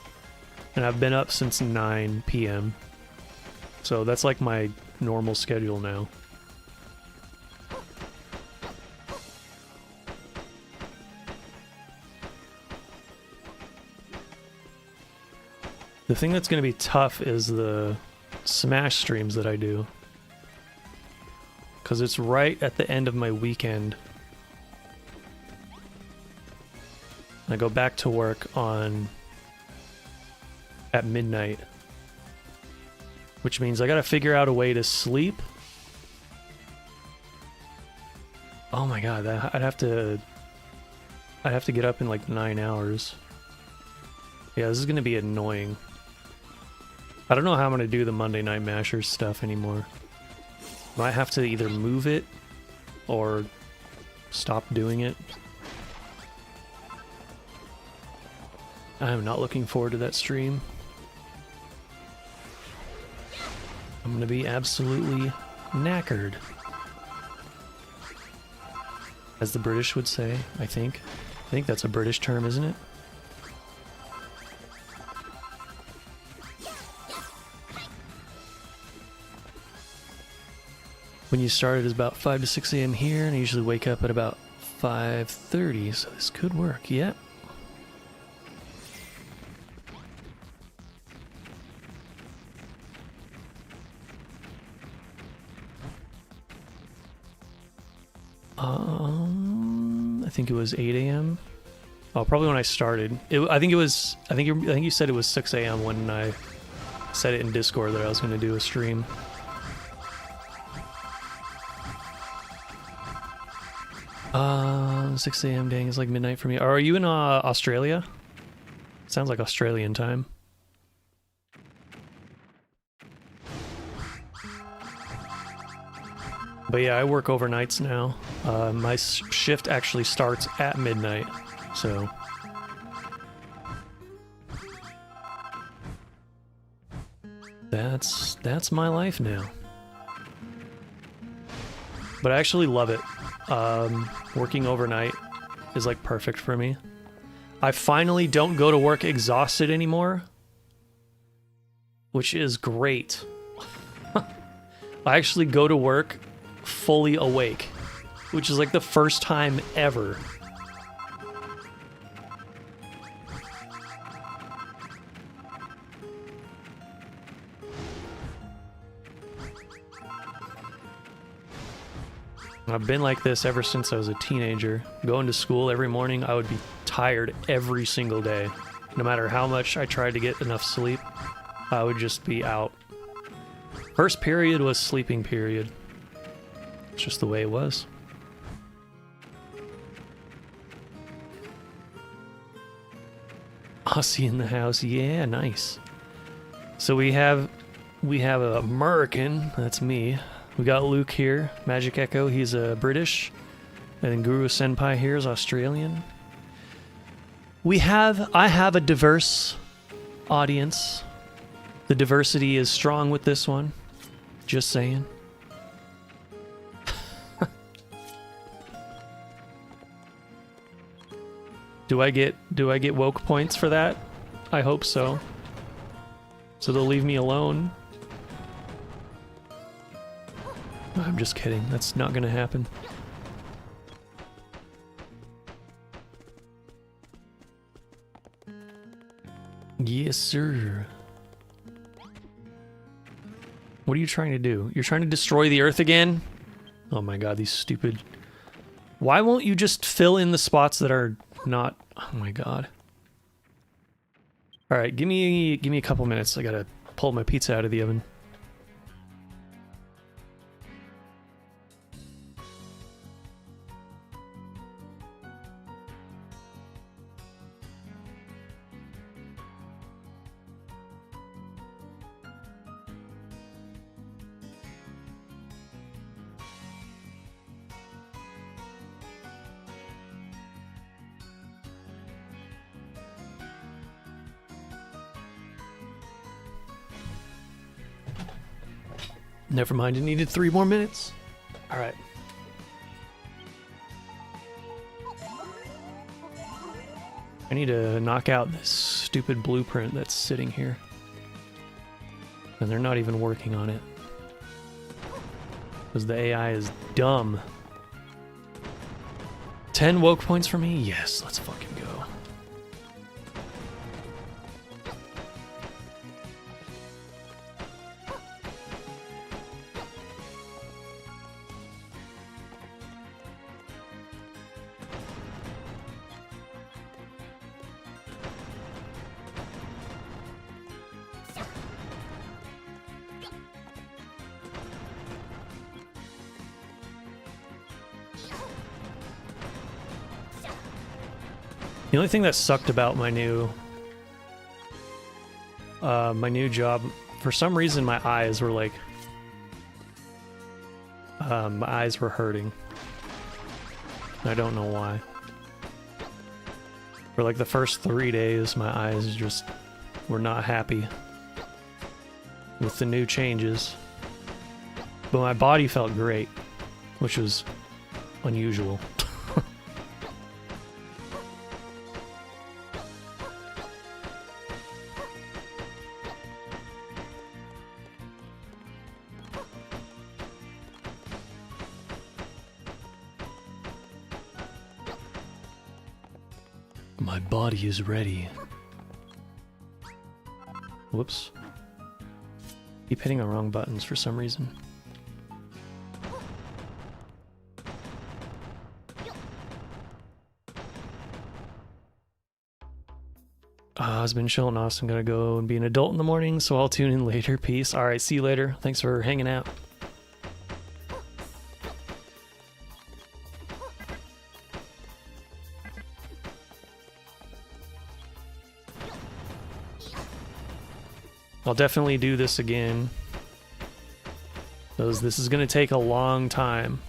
and I've been up since 9 p.m. So that's like my normal schedule now. The thing that's going to be tough is the Smash streams that I do. Because it's right at the end of my weekend. I go back to work at midnight. Which means I gotta figure out a way to sleep. Oh my god, I'd have to get up in like 9 hours. Yeah, this is gonna be annoying. I don't know how I'm gonna do the Monday Night Mashers stuff anymore. Might have to either move it or stop doing it. I'm not looking forward to that stream. I'm gonna be absolutely knackered. As the British would say, I think. I think that's a British term, isn't it? When you start it is about 5 to 6 a.m. here, and I usually wake up at about 5:30, so this could work, yep. I think it was 8 a.m. Oh, probably when I started. I think you said it was 6 a.m. when I said it in Discord that I was going to do a stream. Uh, 6 a.m. dang, it's like midnight for me. Are you in Australia? Sounds like Australian time. But yeah, I work overnights now. My shift actually starts at midnight, so... That's my life now. But I actually love it. Working overnight is like perfect for me. I finally don't go to work exhausted anymore, which is great. I actually go to work fully awake, which is like the first time ever. I've been like this ever since I was a teenager. Going to school every morning, I would be tired every single day. No matter how much I tried to get enough sleep, I would just be out. First period was sleeping period. It's just the way it was. Aussie in the house, yeah, nice. So we have a American, that's me. We got Luke here, Magic Echo, he's British, and then Guru Senpai here is Australian. I have a diverse audience. The diversity is strong with this one. Just saying. Do I get woke points for that? I hope so. So they'll leave me alone. I'm just kidding. That's not gonna happen. Yes, sir. What are you trying to do? You're trying to destroy the Earth again? Oh my god, these stupid... Why won't you just fill in the spots that are not... Oh my god. Alright, give me a couple minutes. I gotta pull my pizza out of the oven. Never mind, it needed 3 more minutes. Alright. I need to knock out this stupid blueprint that's sitting here. And they're not even working on it. Because the AI is dumb. 10 woke points for me? Yes, let's fucking go. The only thing that sucked about my new job, for some reason my eyes were like, my eyes were hurting. I don't know why. For like the first 3 days, my eyes just were not happy with the new changes. But my body felt great, which was unusual. My body is ready. Whoops. Keep hitting the wrong buttons for some reason. I've been chilling, Austin. Gotta go and be an adult in the morning, so I'll tune in later. Peace. Alright, see you later. Thanks for hanging out. I'll definitely do this again, because this is going to take a long time.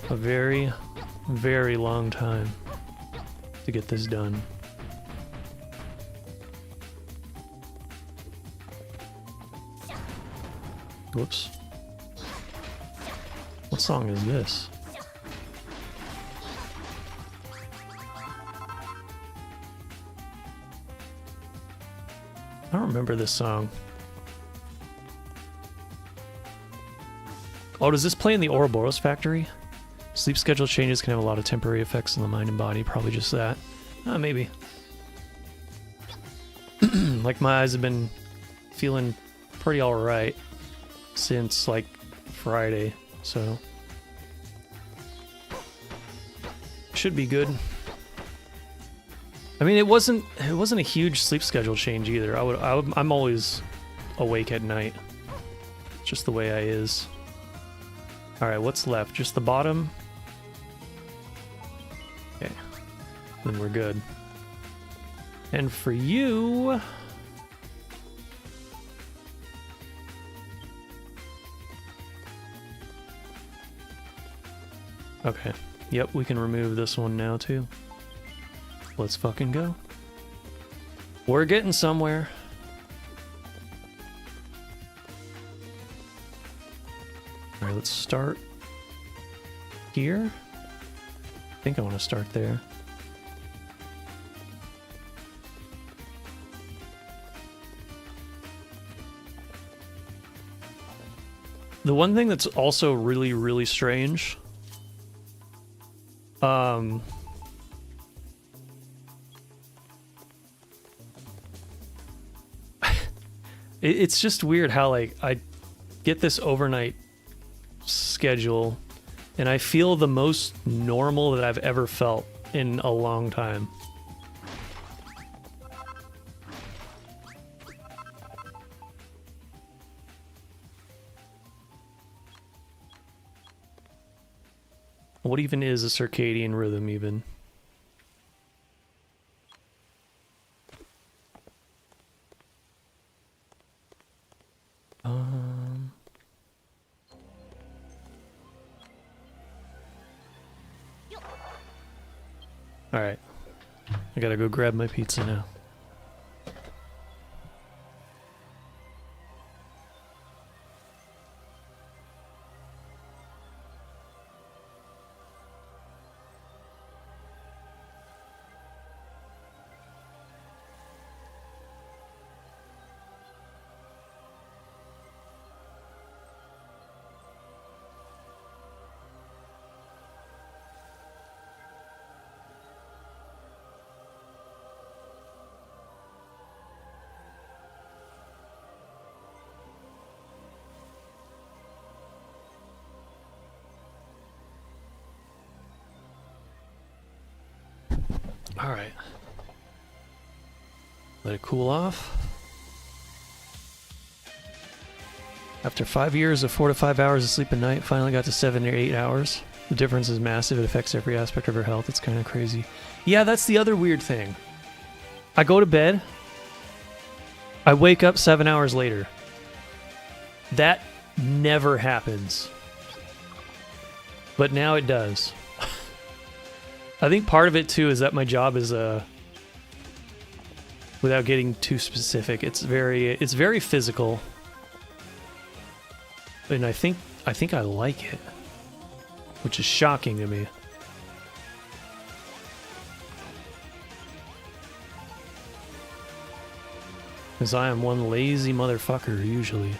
A very, very long time to get this done. Whoops. What song is this? I don't remember this song. Oh, does this play in the Ouroboros factory? Sleep schedule changes can have a lot of temporary effects on the mind and body. Probably just that. Maybe. Like, my eyes have been feeling pretty alright since, like, Friday, so should be good. I mean, it wasn't a huge sleep schedule change either. I'm always awake at night. It's just the way I is. All right, what's left? Just the bottom. Okay, then we're good. And for you, okay. Yep, we can remove this one now too. Let's fucking go. We're getting somewhere. Alright, let's start here. I think I want to start there. The one thing that's also really, really strange, it's just weird how, like, I get this overnight schedule and I feel the most normal that I've ever felt in a long time. What even is a circadian rhythm even? All right. I gotta go grab my pizza now. All right. Let it cool off. After 5 years of 4 to 5 hours of sleep a night, finally got to 7 or 8 hours. The difference is massive. It affects every aspect of her health. It's kind of crazy. Yeah, that's the other weird thing. I go to bed. I wake up 7 hours later. That never happens. But now it does. I think part of it too is that my job is without getting too specific, it's very physical. And I think I like it, which is shocking to me. Because I am one lazy motherfucker usually.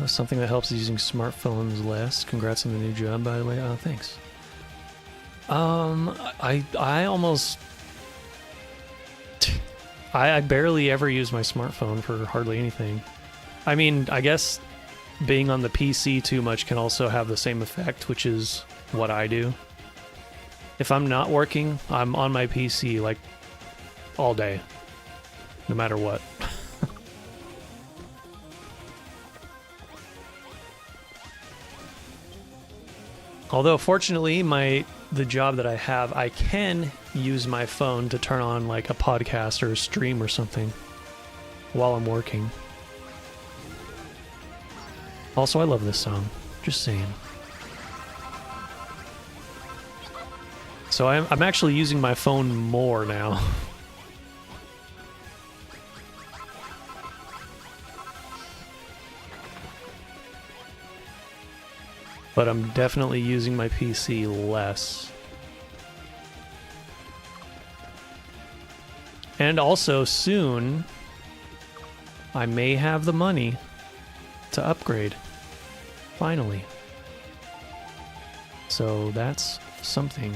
Something that helps using smartphones less. Congrats on the new job, by the way. Thanks. I almost... I barely ever use my smartphone for hardly anything. I mean, I guess being on the PC too much can also have the same effect, which is what I do. If I'm not working, I'm on my PC, like, all day. No matter what. Although, fortunately, the job that I have, I can use my phone to turn on, like, a podcast or a stream or something while I'm working. Also, I love this song. Just saying. So I'm actually using my phone more now. But I'm definitely using my PC less. And also, soon, I may have the money to upgrade. Finally. So that's something.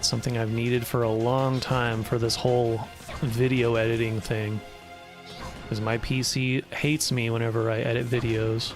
Something I've needed for a long time for this whole video editing thing. Because my PC hates me whenever I edit videos.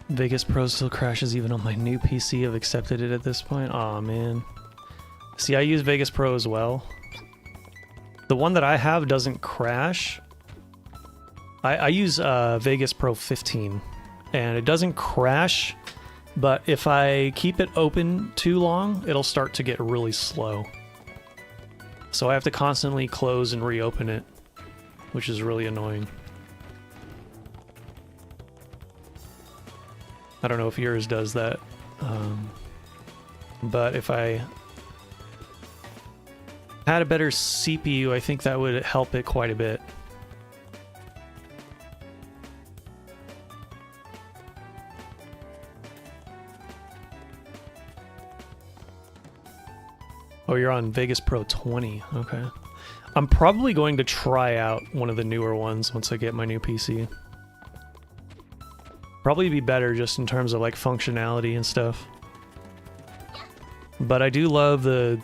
Vegas Pro still crashes even on my new PC. I've accepted it at this point. Aw, man. See, I use Vegas Pro as well. The one that I have doesn't crash. I use Vegas Pro 15, and it doesn't crash, but if I keep it open too long, it'll start to get really slow. So I have to constantly close and reopen it, which is really annoying. I don't know if yours does that, but if I had a better CPU, I think that would help it quite a bit. Oh, you're on Vegas Pro 20. Okay. I'm probably going to try out one of the newer ones once I get my new PC. Probably be better just in terms of like functionality and stuff. But I do love the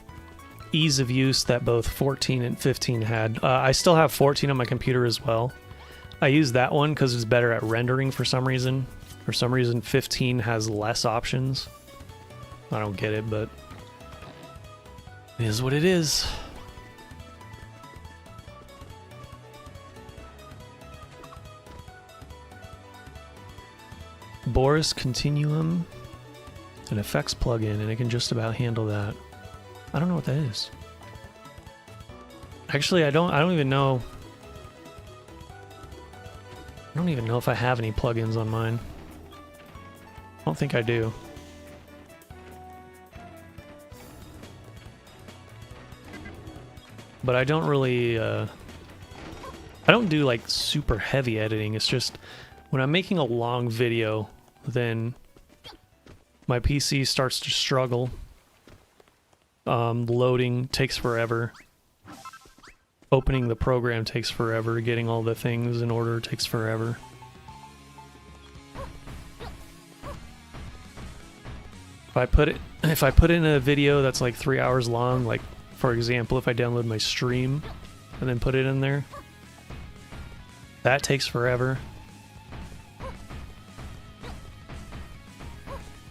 ease of use that both 14 and 15 had. I still have 14 on my computer as well. I use that one because it's better at rendering for some reason. For some reason, 15 has less options. I don't get it, but it is what it is. Boris Continuum, an effects plugin, and it can just about handle that. I don't know what that is. Actually, I don't even know. I don't even know if I have any plugins on mine. I don't think I do. But I don't really, I don't do like super heavy editing. It's just when I'm making a long video, then my PC starts to struggle. Loading takes forever. Opening the program takes forever. Getting all the things in order takes forever. If I put in a video that's like 3 hours long, like for example, if I download my stream and then put it in there, that takes forever.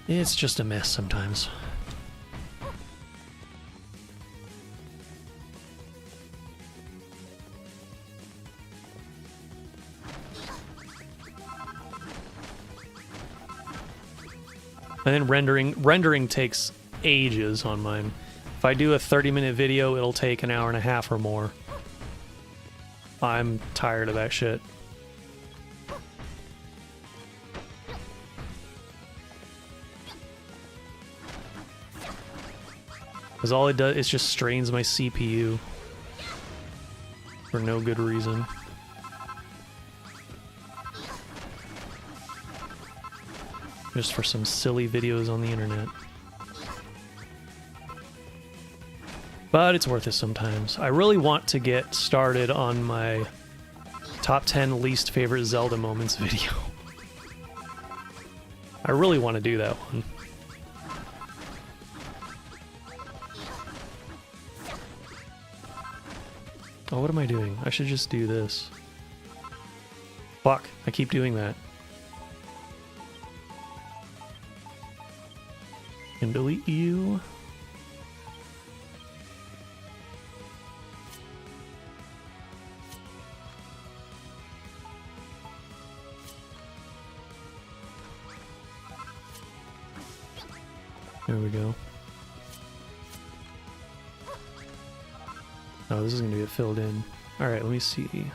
It's just a mess sometimes. And then rendering takes ages on mine. If I do a 30-minute video, it'll take an hour and a half or more. I'm tired of that shit. Because all it does is just strains my CPU for no good reason. Just for some silly videos on the internet. But it's worth it sometimes. I really want to get started on my top 10 least favorite Zelda moments video. I really want to do that one. Oh, what am I doing? I should just do this. Fuck, I keep doing that. And delete you. There we go. Oh, this is gonna get filled in. Alright, let me see.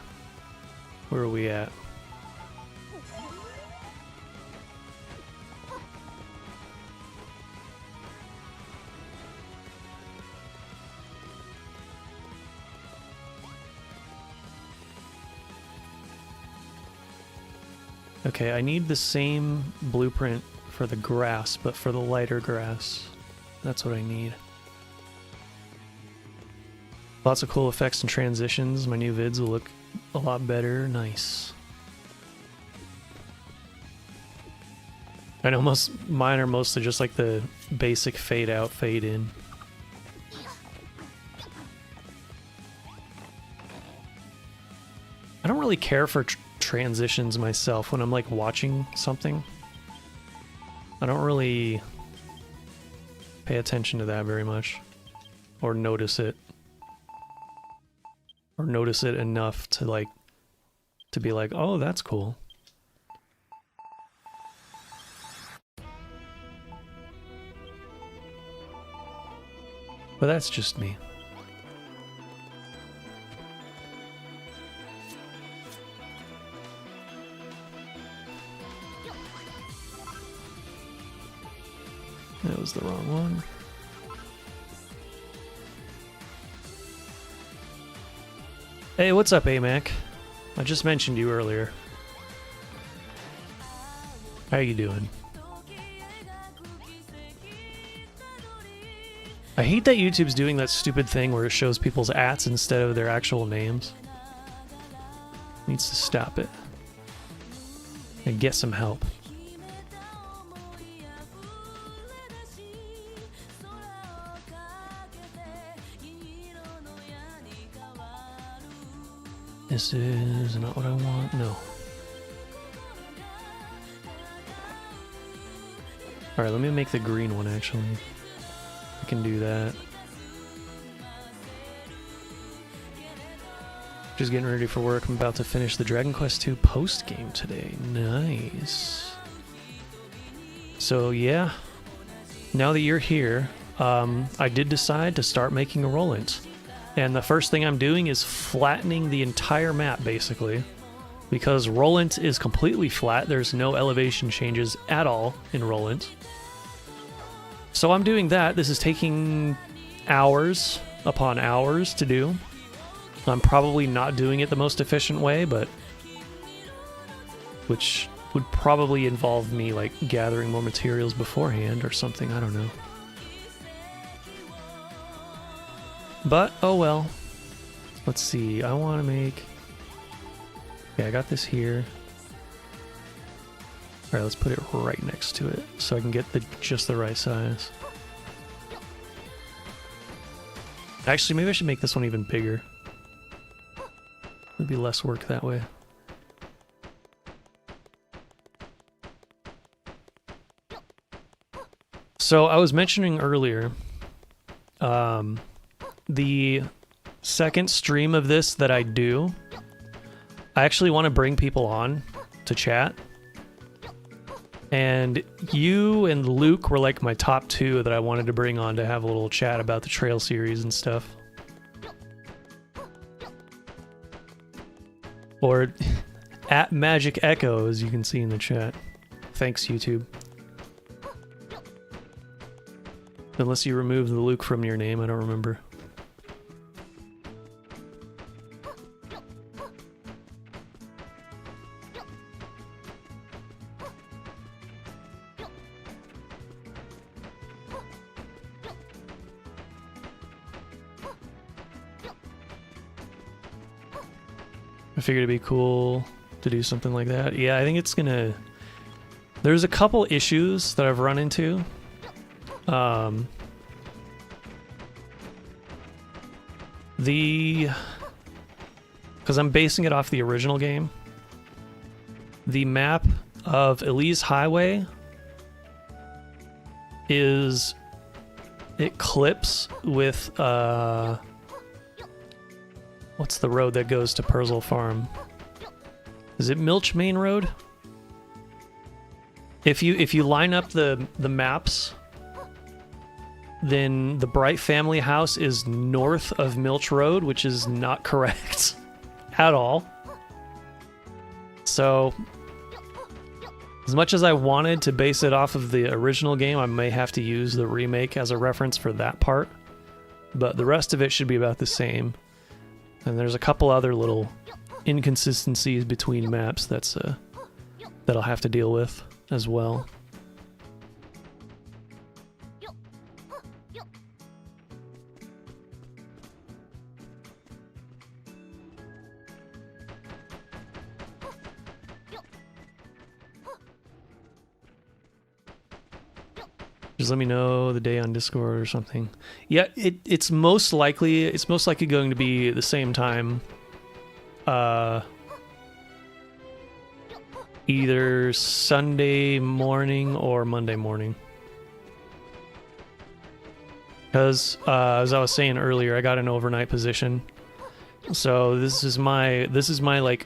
Where are we at? Okay, I need the same blueprint for the grass, but for the lighter grass. That's what I need. Lots of cool effects and transitions. My new vids will look a lot better. Nice. I know mine are mostly just like the basic fade out, fade in. I don't really care for transitions myself when I'm like watching something. I don't really pay attention to that very much, or notice it, or notice it enough to like to be like, oh, that's cool. But that's just me. That was the wrong one. Hey, what's up, AMAC? I just mentioned you earlier. How you doing? I hate that YouTube's doing that stupid thing where it shows people's ats instead of their actual names. Needs to stop it. And get some help. This is not what I want. No. Alright, let me make the green one actually. I can do that. Just getting ready for work. I'm about to finish the Dragon Quest II post game today. Nice. So yeah, now that you're here, I did decide to start making a Rolent. And the first thing I'm doing is flattening the entire map, basically. Because Rolent is completely flat. There's no elevation changes at all in Rolent. So I'm doing that. This is taking hours upon hours to do. I'm probably not doing it the most efficient way, but... which would probably involve me, like, gathering more materials beforehand or something. I don't know. But, oh well. Let's see. I want to make... Okay, I got this here. Alright, let's put it right next to it so I can get just the right size. Actually, maybe I should make this one even bigger. It'd be less work that way. So I was mentioning earlier, the second stream of this that I do, I actually want to bring people on to chat. And you and Luke were like my top two that I wanted to bring on to have a little chat about the Trail series and stuff. Or at Magic Echo, as you can see in the chat. Thanks, YouTube. Unless you remove the Luke from your name, I don't remember. I figured it'd be cool to do something like that. Yeah, I think it's gonna... There's a couple issues that I've run into. Because I'm basing it off the original game. The map of Elise Highway is... It clips with, what's the road that goes to Purzel Farm? Is it Milch Main Road? If you line up the maps, then the Bright family house is north of Milch Road, which is not correct at all. So, as much as I wanted to base it off of the original game, I may have to use the remake as a reference for that part. But the rest of it should be about the same. And there's a couple other little inconsistencies between maps that I'll have to deal with as well. Just let me know the day on Discord or something. Yeah, it's most likely going to be the same time. Either Sunday morning or Monday morning. Because as I was saying earlier, I got an overnight position. So this is my like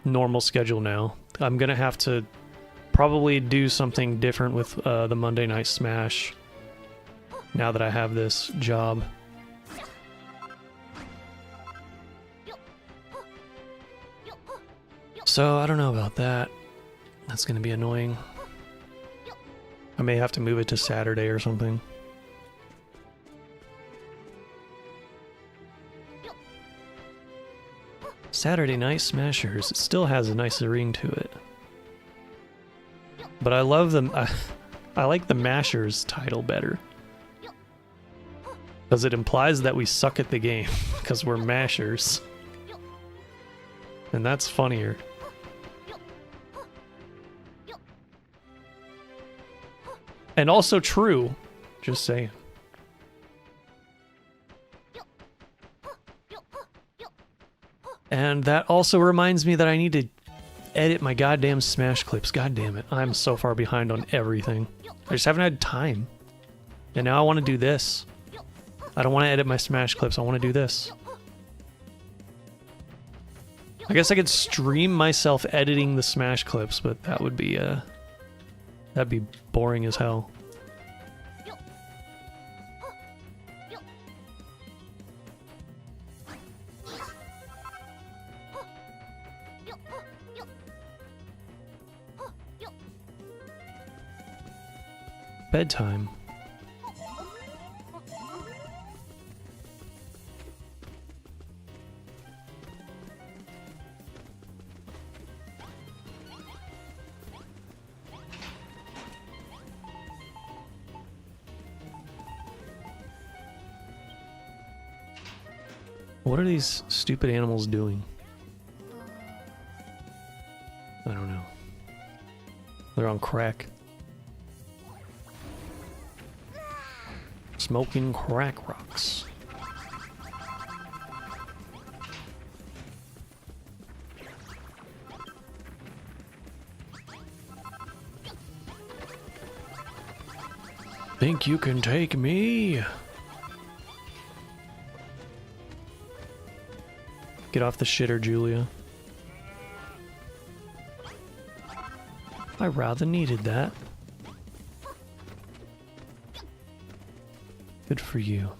normal schedule now. I'm gonna have to probably do something different with the Monday Night Smash now that I have this job. So I don't know about that. That's gonna be annoying. I may have to move it to Saturday or something. Saturday Night Smashers. It still has a nice ring to it. But I love them. I like the Mashers title better. Because it implies that we suck at the game. Because we're Mashers. And that's funnier. And also true. Just saying. And that also reminds me that I need to edit my goddamn Smash clips. God damn it. I'm so far behind on everything. I just haven't had time. And now I want to do this. I don't want to edit my Smash clips. I want to do this. I guess I could stream myself editing the Smash clips, but that would be, that'd be boring as hell. Bedtime. What are these stupid animals doing? I don't know. They're on crack. Smoking crack rocks. Think you can take me? Get off the shitter, Julia. I rather needed that. Good for you.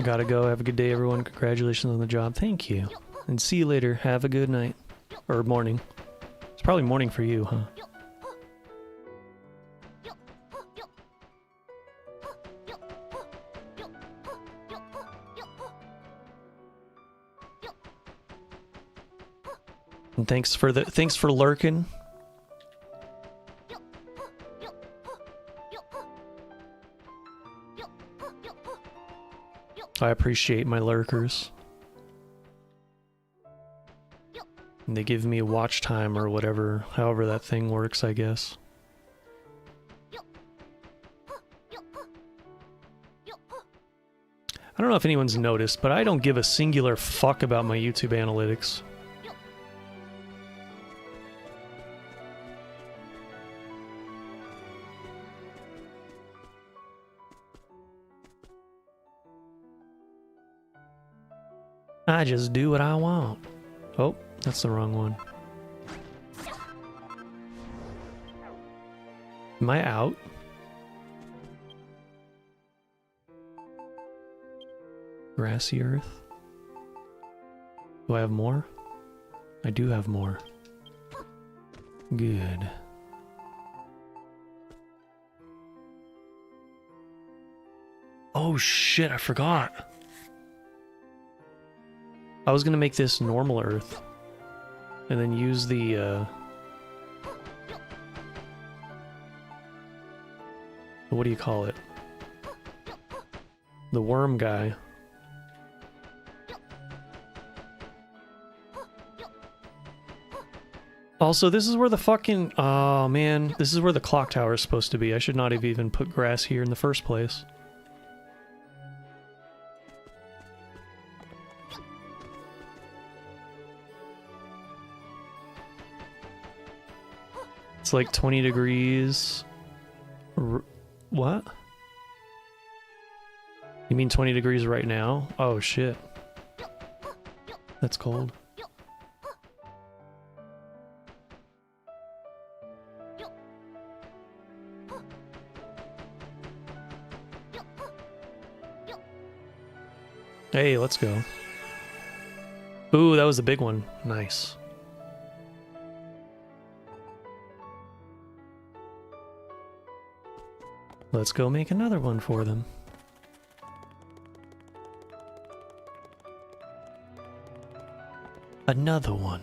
Gotta go. Have a good day, everyone. Congratulations on the job. Thank you. And see you later. Have a good night. Or morning. It's probably morning for you, huh? And thanks for lurking. I appreciate my lurkers. And they give me watch time or whatever, however that thing works, I guess. I don't know if anyone's noticed, but I don't give a singular fuck about my YouTube analytics. I just do what I want. Oh, that's the wrong one. Am I out? Grassy earth. Do I have more? I do have more. Good. Oh shit, I forgot. I was gonna make this normal earth and then use the what do you call it? The worm guy. Also, this is where the fucking... Oh, man. This is where the clock tower is supposed to be. I should not have even put grass here in the first place. It's like 20 degrees. What? You mean 20 degrees right now? Oh, shit. That's cold. Hey, let's go. Ooh, that was the big one. Nice. Let's go make another one for them. Another one.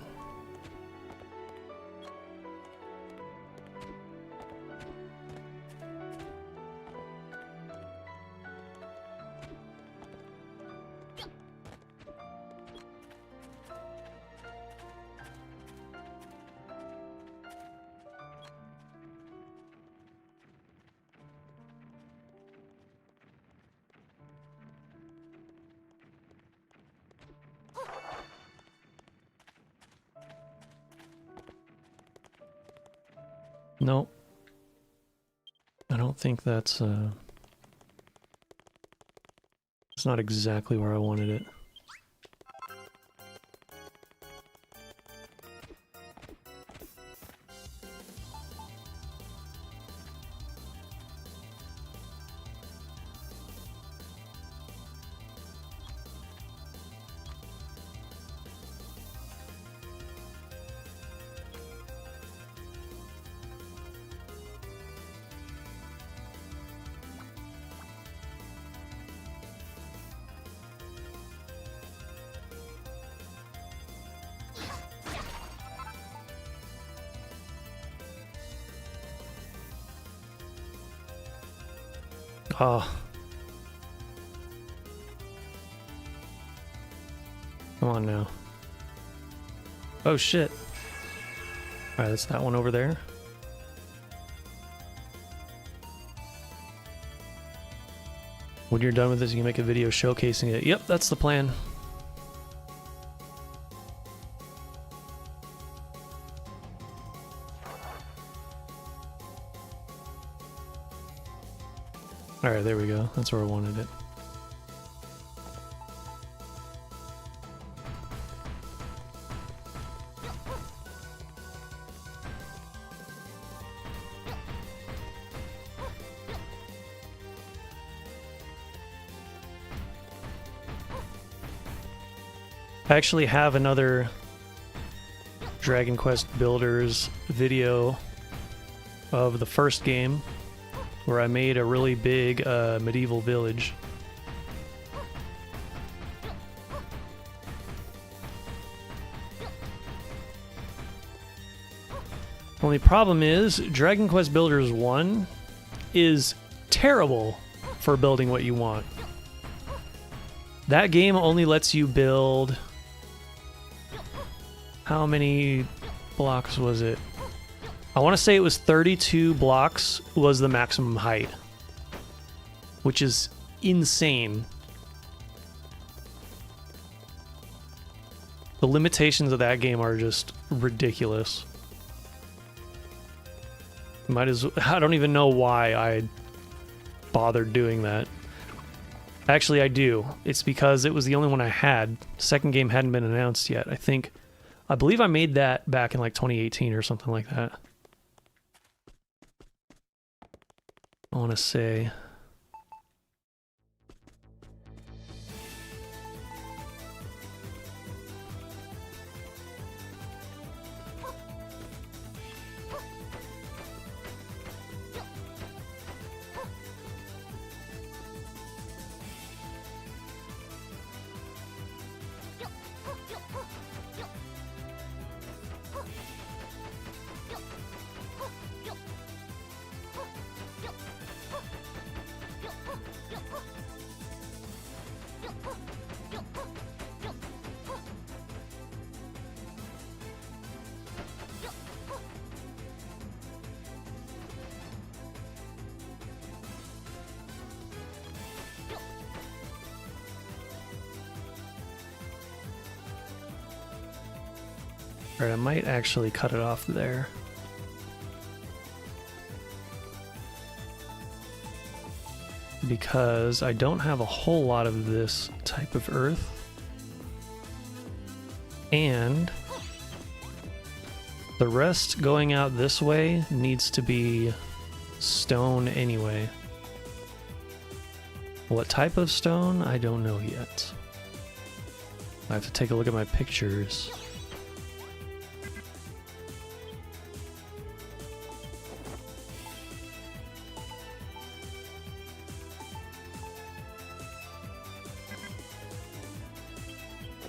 Nope. I don't think that's, it's not exactly where I wanted it. Oh. Come on now. Oh shit. Alright, that's that one over there. When you're done with this, you can make a video showcasing it. Yep, that's the plan. Alright, there we go. That's where I wanted it. I actually have another Dragon Quest Builders video of the first game where I made a really big medieval village. Only problem is Dragon Quest Builders 1 is terrible for building what you want. That game only lets you build... How many blocks was it? I want to say it was 32 blocks was the maximum height, which is insane. The limitations of that game are just ridiculous. Might as well, I don't even know why I bothered doing that. Actually, I do. It's because it was the only one I had. Second game hadn't been announced yet. I believe I made that back in like 2018 or something like that. I want to say. Alright, I might actually cut it off there. Because I don't have a whole lot of this type of earth. And the rest going out this way needs to be stone anyway. What type of stone? I don't know yet. I have to take a look at my pictures.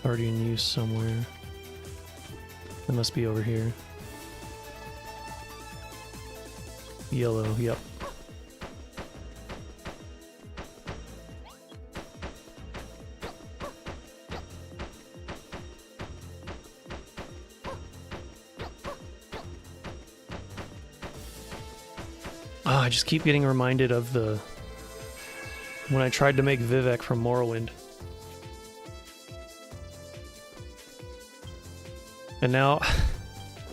Already in use somewhere. It must be over here. Yellow, yep. I just keep getting reminded of the... when I tried to make Vivek from Morrowind. And now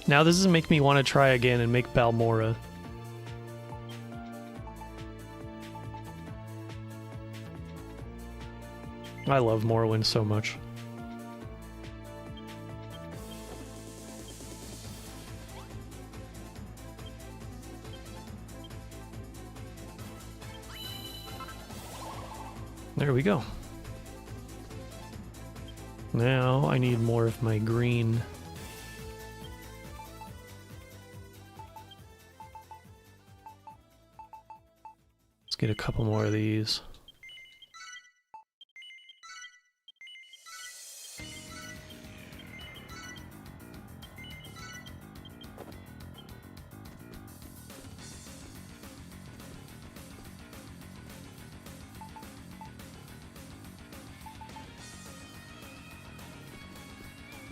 this is making me want to try again and make Balmora. I love Morrowind so much. There we go. Now I need more of my green. Let's get a couple more of these.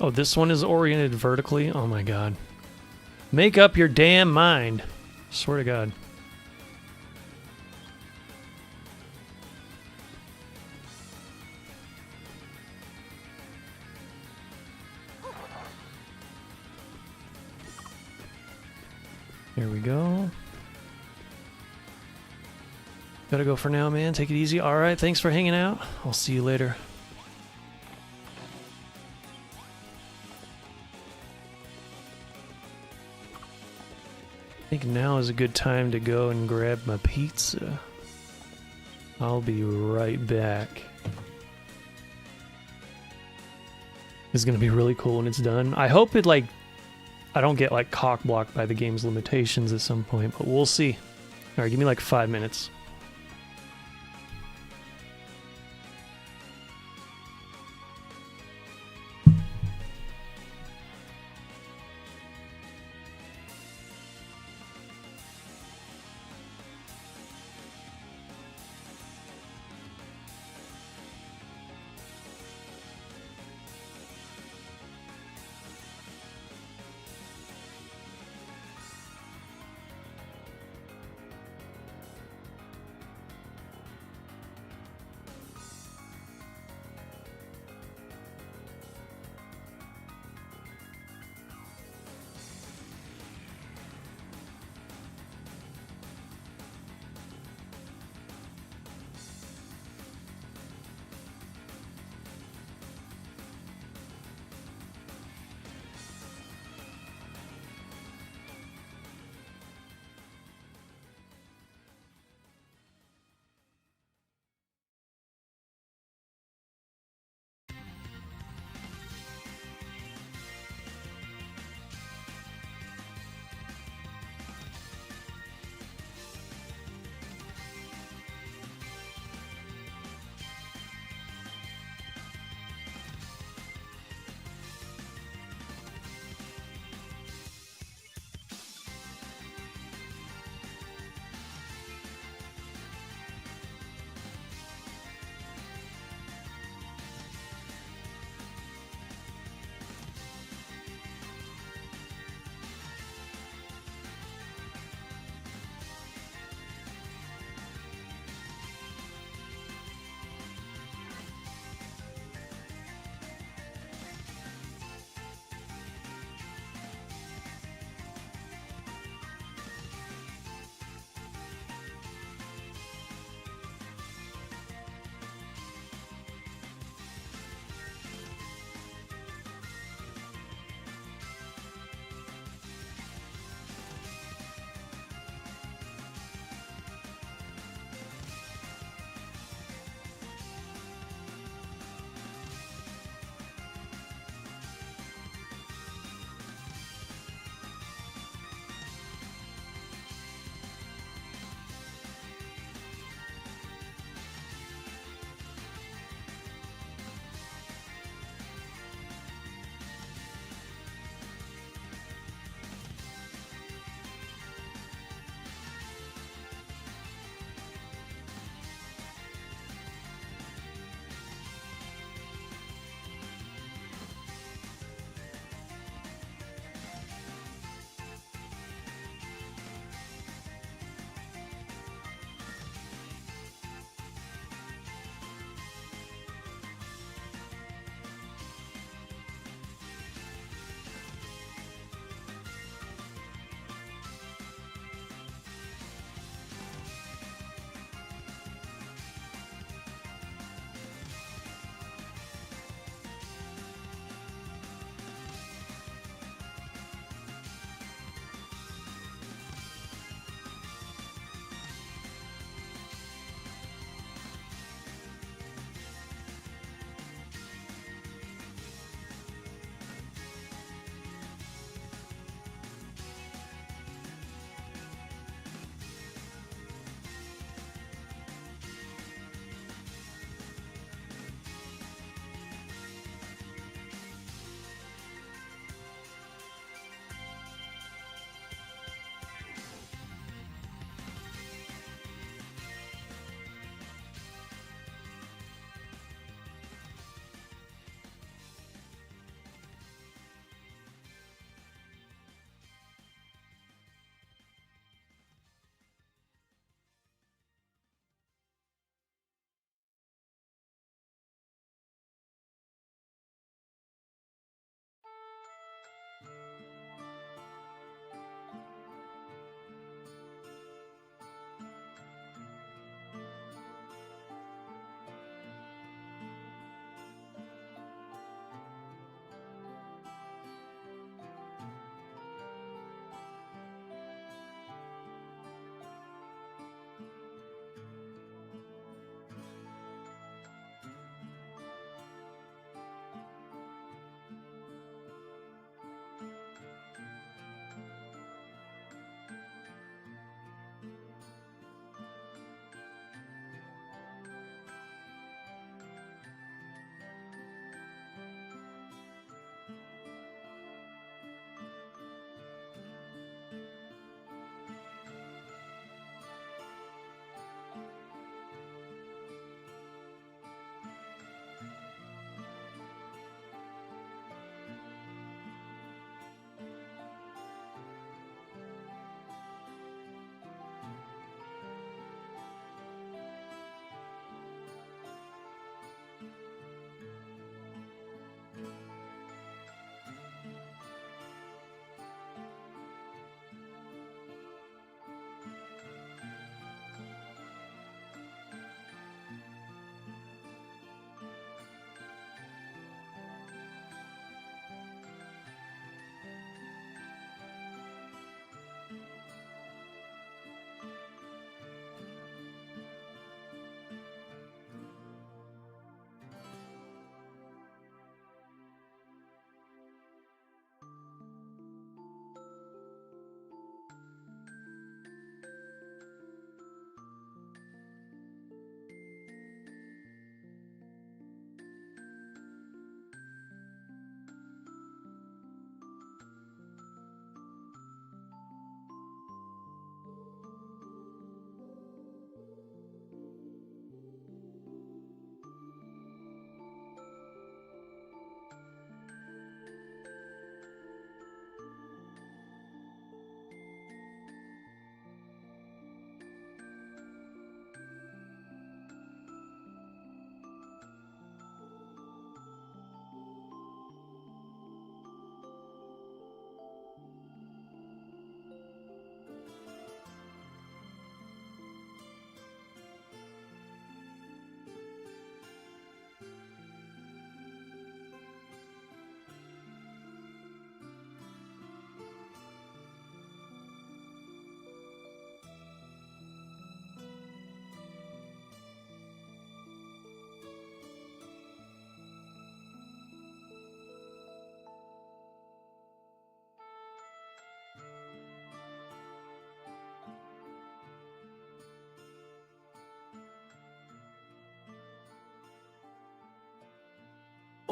Oh, this one is oriented vertically? Oh my god. Make up your damn mind. Swear to god. There we go. Gotta go for now, man. Take it easy. Alright, thanks for hanging out. I'll see you later. I think now is a good time to go and grab my pizza. I'll be right back. It's gonna be really cool when it's done. I hope it, like, I don't get, like, cock-blocked by the game's limitations at some point, but we'll see. Alright, give me like 5 minutes.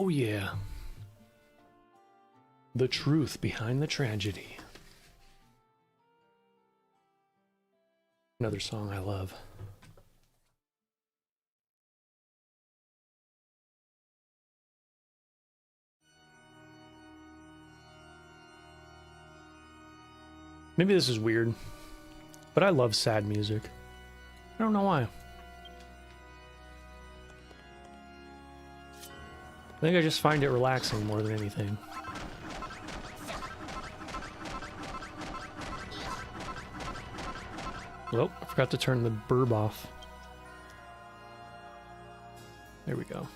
Oh yeah. The truth behind the tragedy. Another song I love. Maybe this is weird, but I love sad music. I don't know why. I think I just find it relaxing more than anything. Oh, I forgot to turn the burb off. There we go.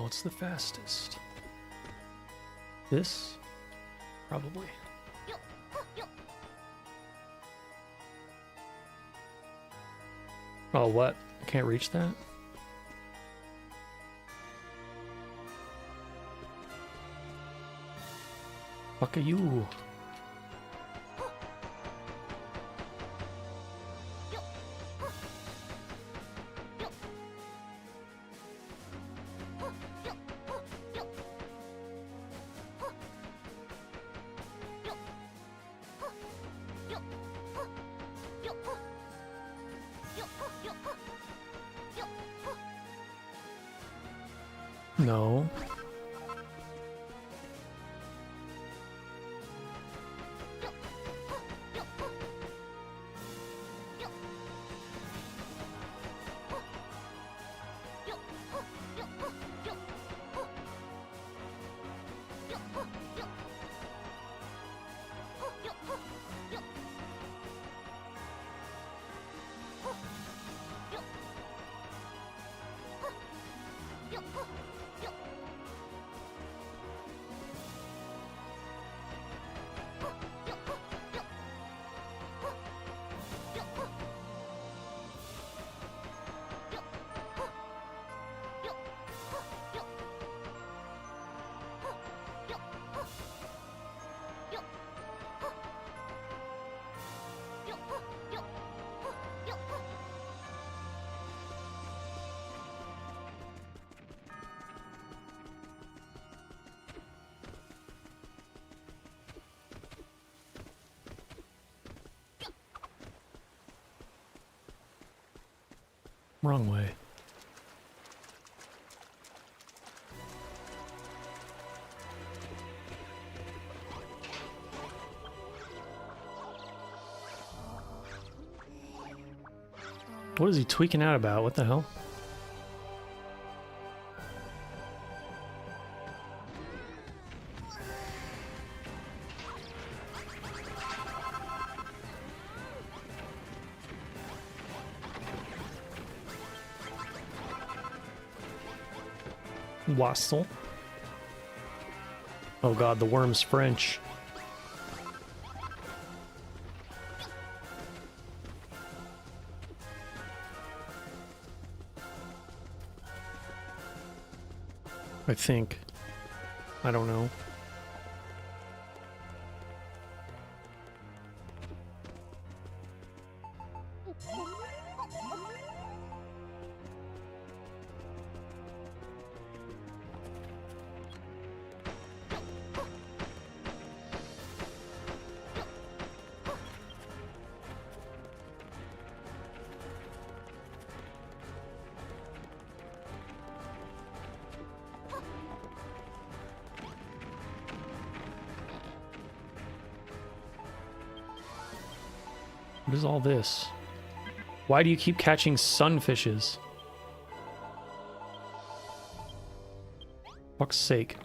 What's the fastest? This? Probably. Oh, what? I can't reach that? Fuck are you? No. Wrong way. What is he tweaking out about? What the hell? Wassail. Oh god, the worm's French. I think. I don't know. What is all this? Why do you keep catching sunfishes? Fuck's sake.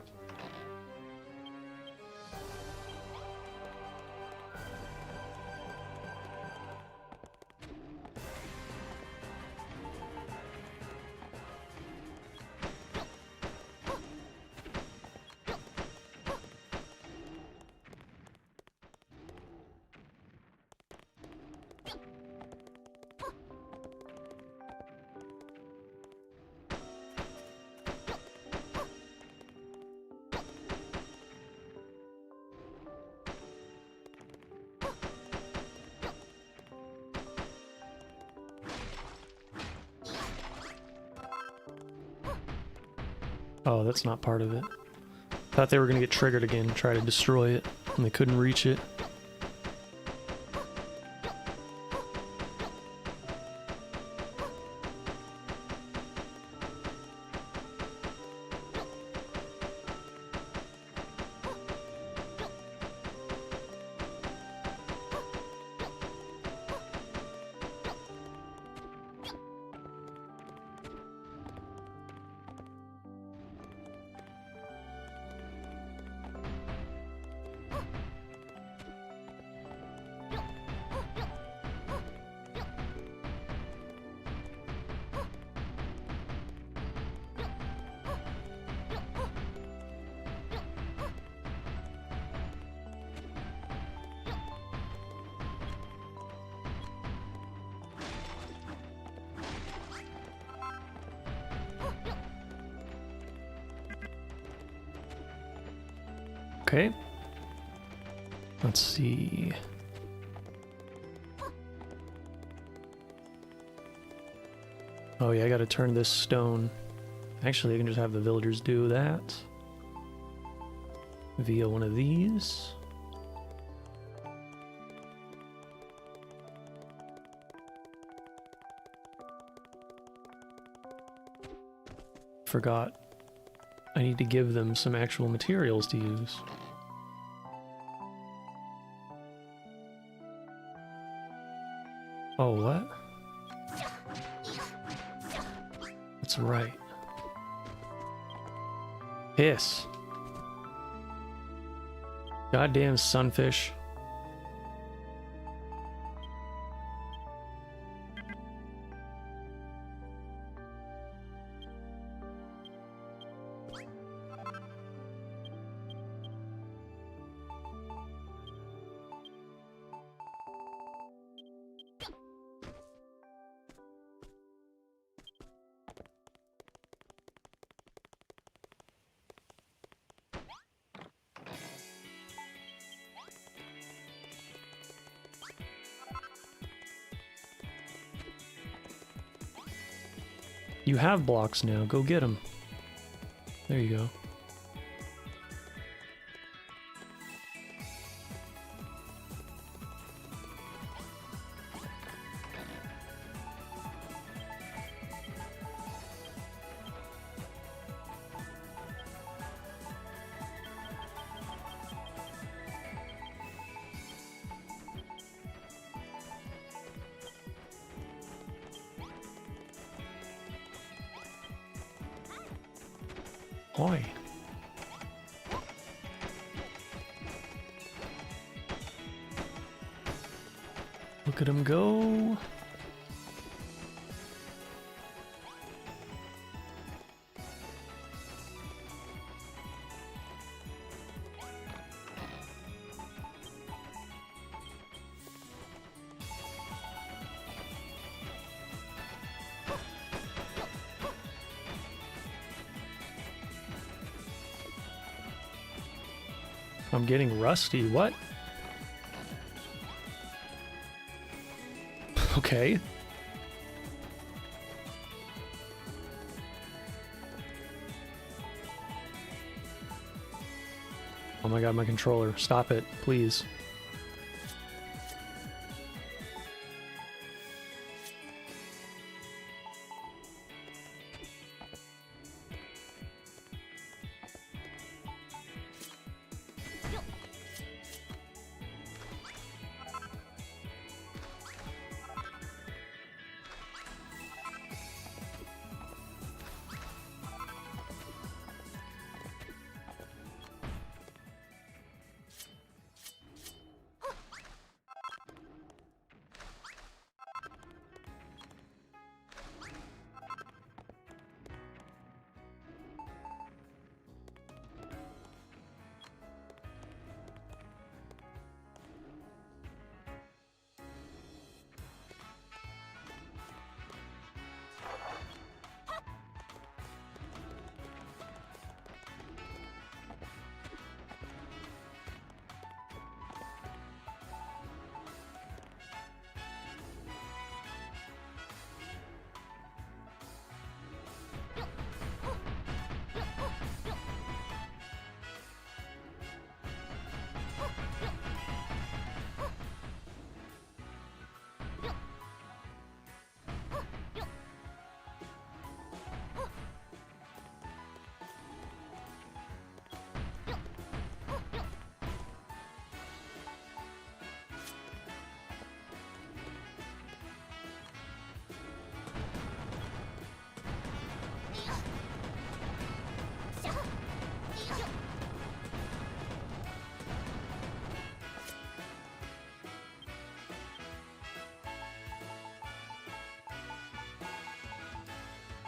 Oh, that's not part of it. Thought they were gonna get triggered again, try to destroy it, and they couldn't reach it. Okay. Let's see. Oh yeah, I gotta turn this stone. Actually, I can just have the villagers do that via one of these. Forgot. I need to give them some actual materials to use. Oh, what? That's right. Piss. Goddamn sunfish. You have blocks now. Go get them. There you go. Oi. Look at him go. I'm getting rusty. What? Okay. Oh my god, my controller. Stop it, please.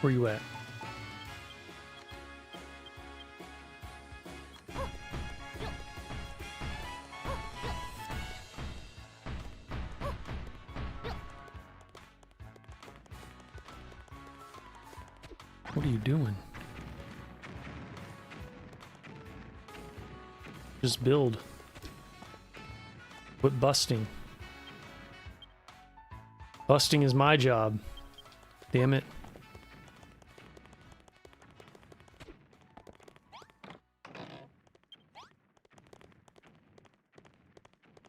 Where you at? What are you doing? Just build. Quit busting. Busting is my job. Damn it.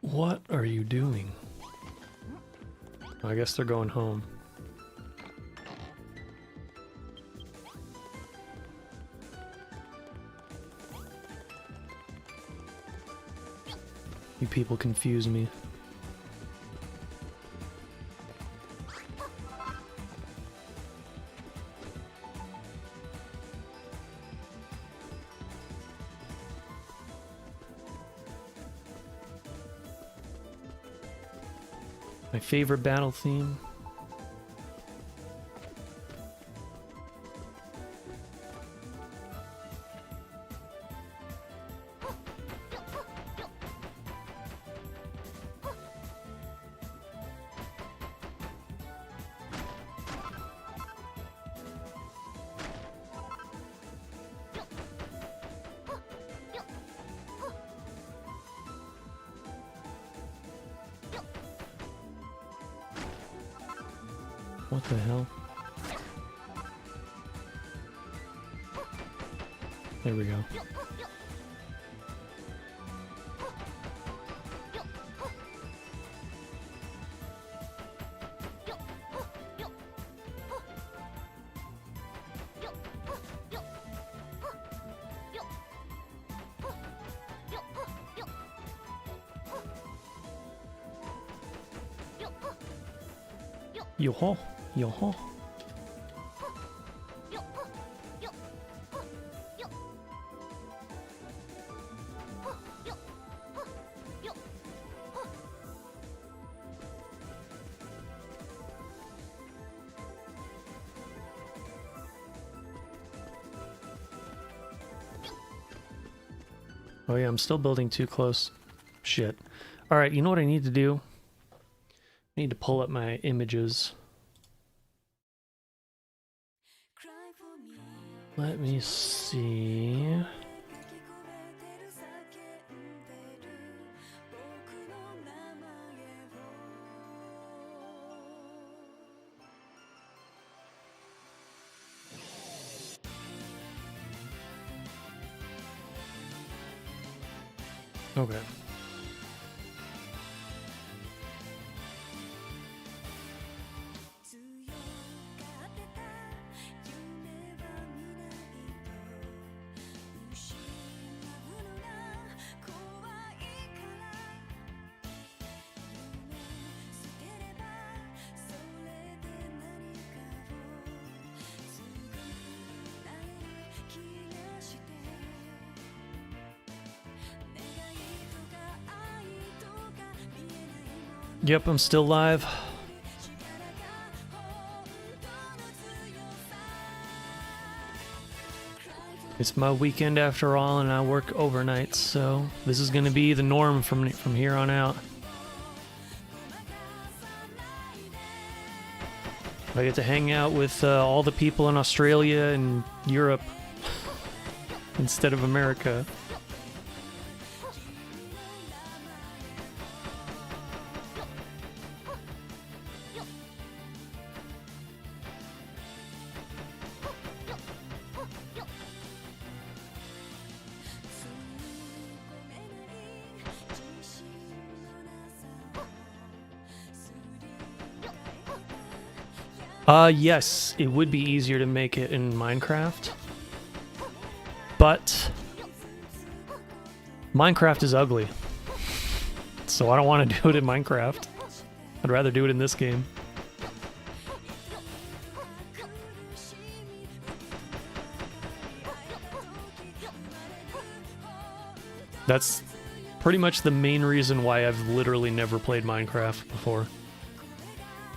What are you doing? I guess they're going home. You people confuse me. My favorite battle theme. What the hell? There we go. Yo-ho, yo-ho. Oh yeah, I'm still building too close. Shit. Alright, you know what I need to do? I need to pull up my images. Let me see. Okay. Yep, I'm still live. It's my weekend after all, and I work overnights, so this is gonna be the norm from here on out. I get to hang out with all the people in Australia and Europe instead of America. Yes, it would be easier to make it in Minecraft, but Minecraft is ugly, so I don't want to do it in Minecraft. I'd rather do it in this game. That's pretty much the main reason why I've literally never played Minecraft before.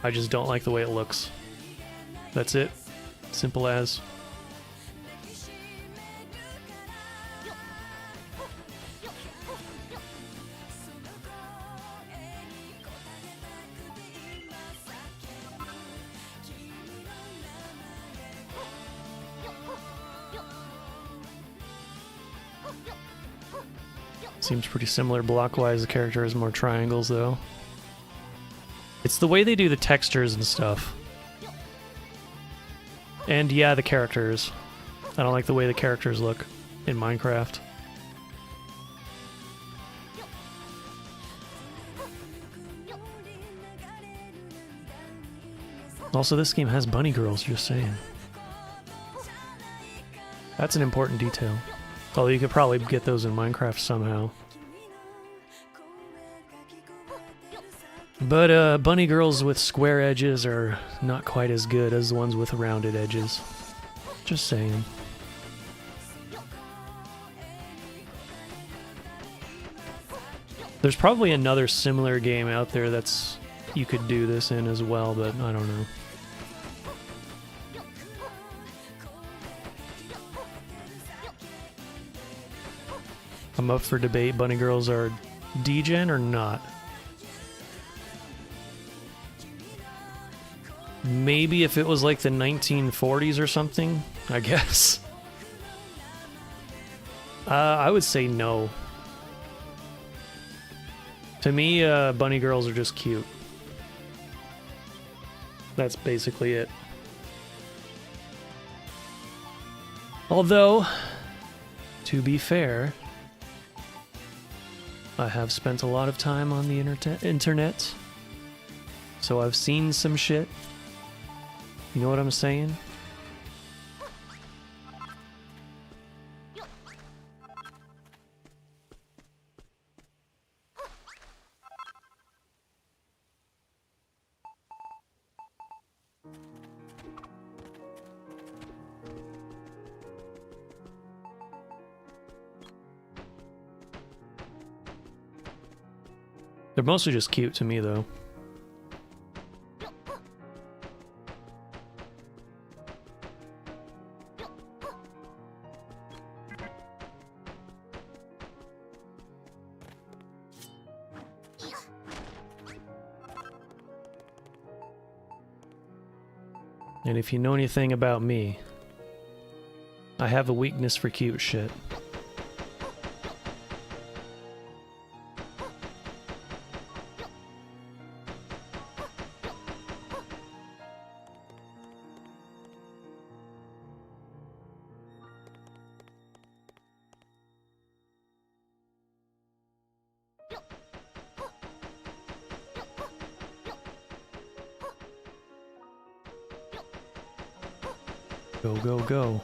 I just don't like the way it looks. That's it. Simple as. Seems pretty similar block-wise. The character has more triangles, though. It's the way they do the textures and stuff. And yeah, the characters. I don't like the way the characters look in Minecraft. Also, this game has bunny girls, just saying. That's an important detail. Although you could probably get those in Minecraft somehow. But bunny girls with square edges are not quite as good as the ones with rounded edges. Just saying. There's probably another similar game out there that's you could do this in as well, but I don't know. I'm up for debate. Bunny girls are degen or not? Maybe if it was like the 1940s or something, I guess. I would say no. To me, bunny girls are just cute. That's basically it. Although, to be fair, I have spent a lot of time on the internet, so I've seen some shit. You know what I'm saying? They're mostly just cute to me, though. And if you know anything about me, I have a weakness for cute shit. Go, go, go.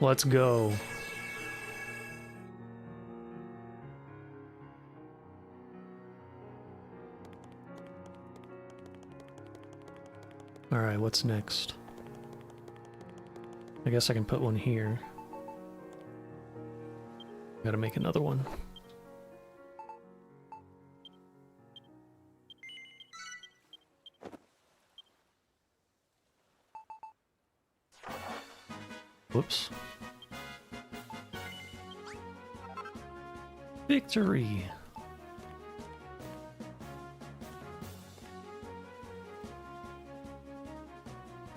Let's go. Alright, what's next? I guess I can put one here. Gotta make another one. Whoops. Victory!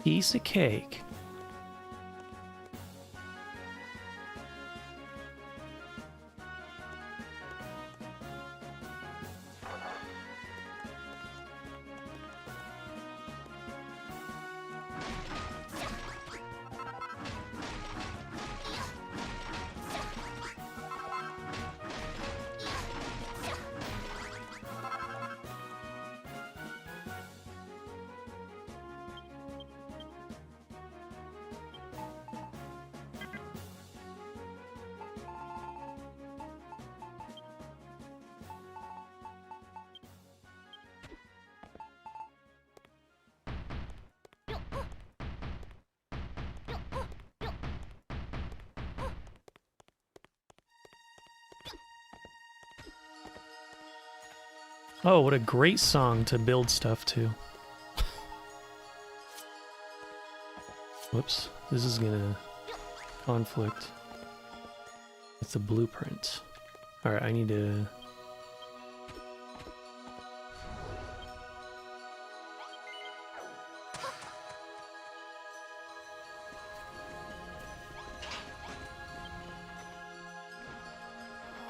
Piece of cake. Oh, what a great song to build stuff to. Whoops. This is gonna conflict with the blueprint. Alright, I need to...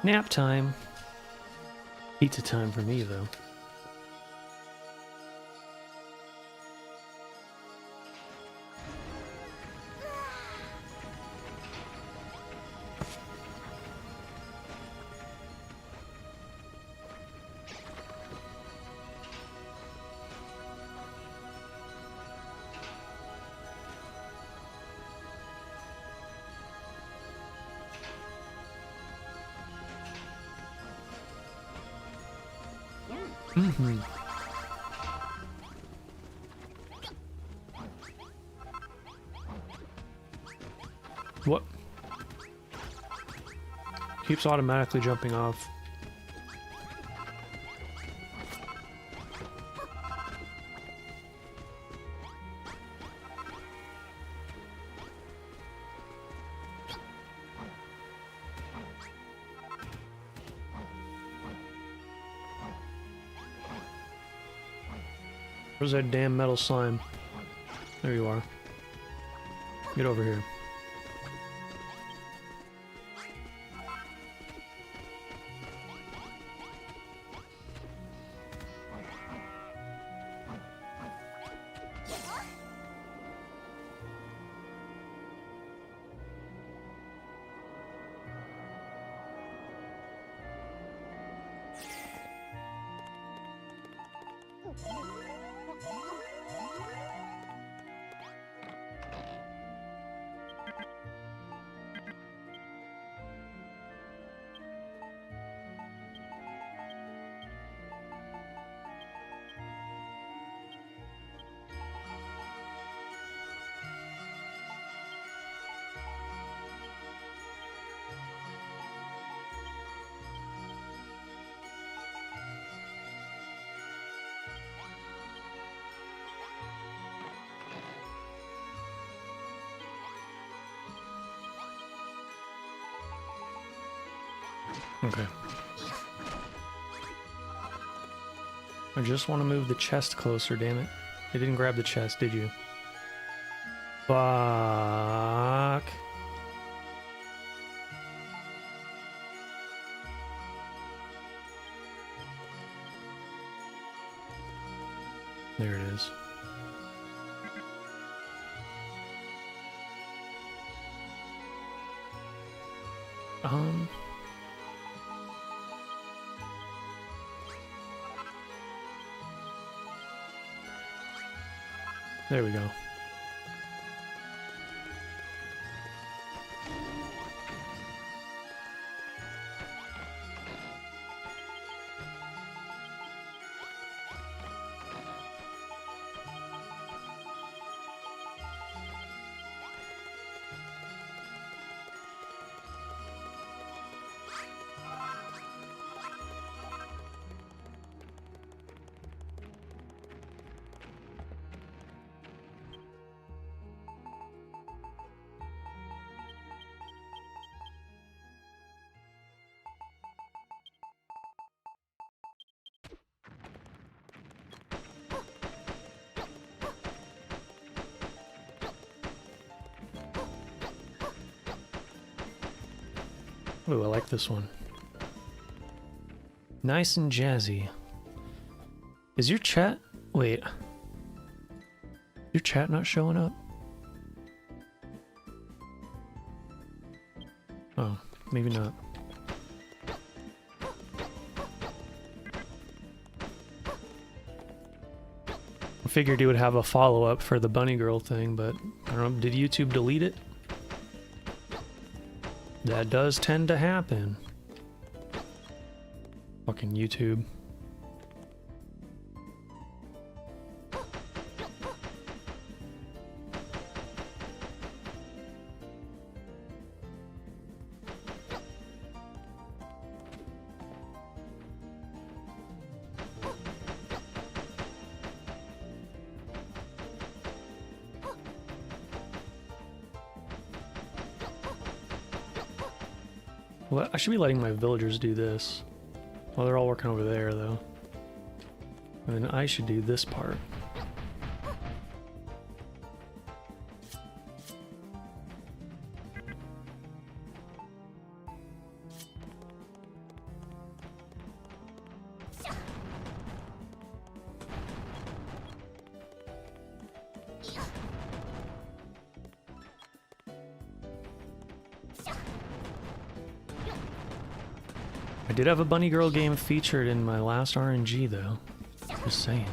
Nap time. Pizza time for me, though. Mm-hmm. What? Keeps automatically jumping off. Where's that damn metal slime? There you are. Get over here. Okay. I just want to move the chest closer, damn it. You didn't grab the chest, did you? Fuck. There it is. There we go. Ooh, I like this one. Nice and jazzy. Is your chat... Wait. Your chat not showing up? Oh, maybe not. I figured you would have a follow-up for the bunny girl thing, but I don't know, did YouTube delete it? That does tend to happen. Fucking YouTube. Well, I should be letting my villagers do this. Well, they're all working over there, though. And then I should do this part. I did have a bunny girl game featured in my last RNG, though. Just saying.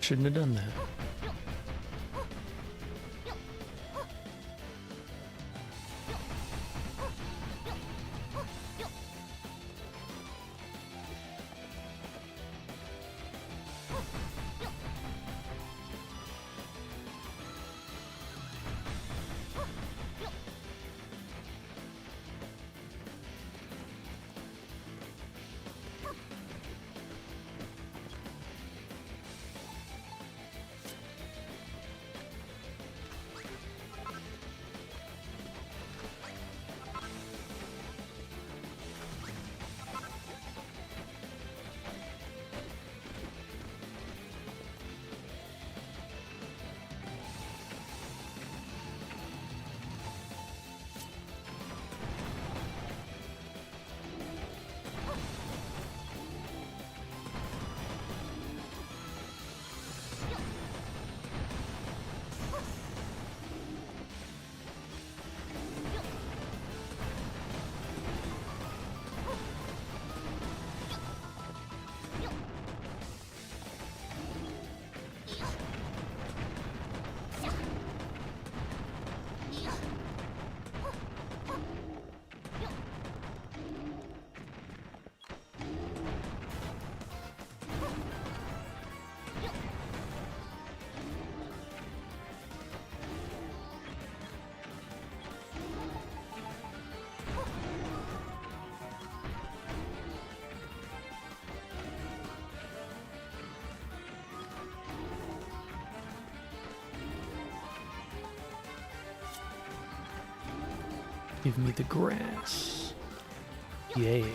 Shouldn't have done that. Give me the grass. Yeah.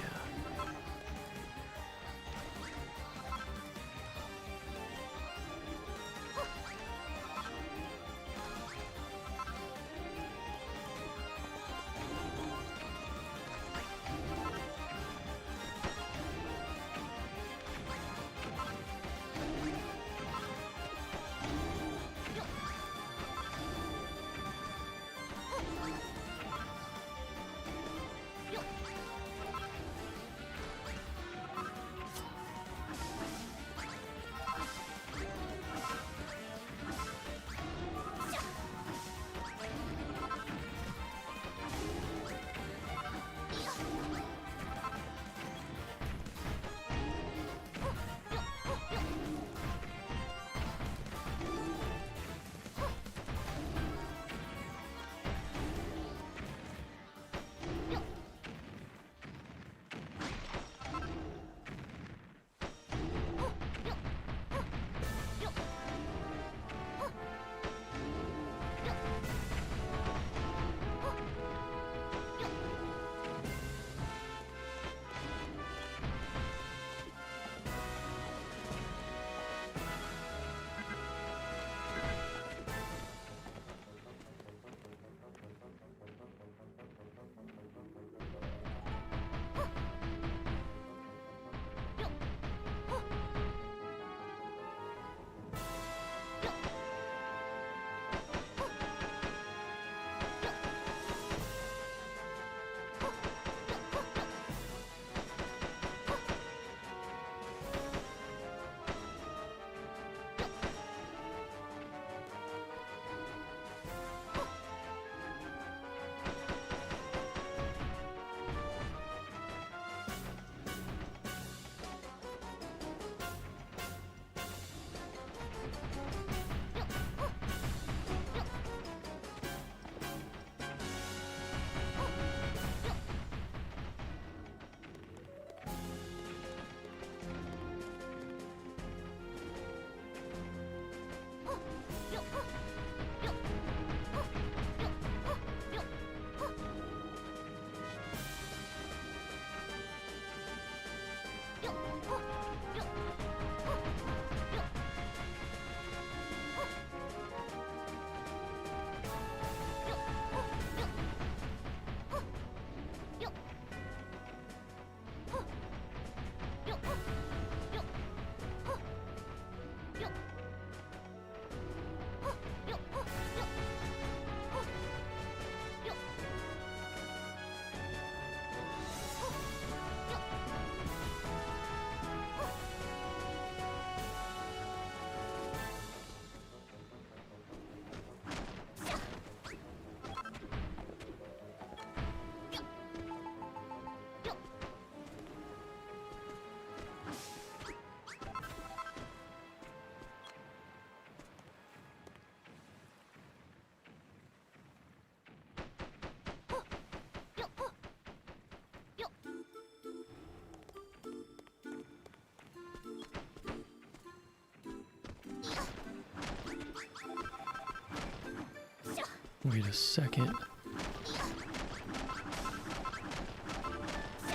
Wait a second.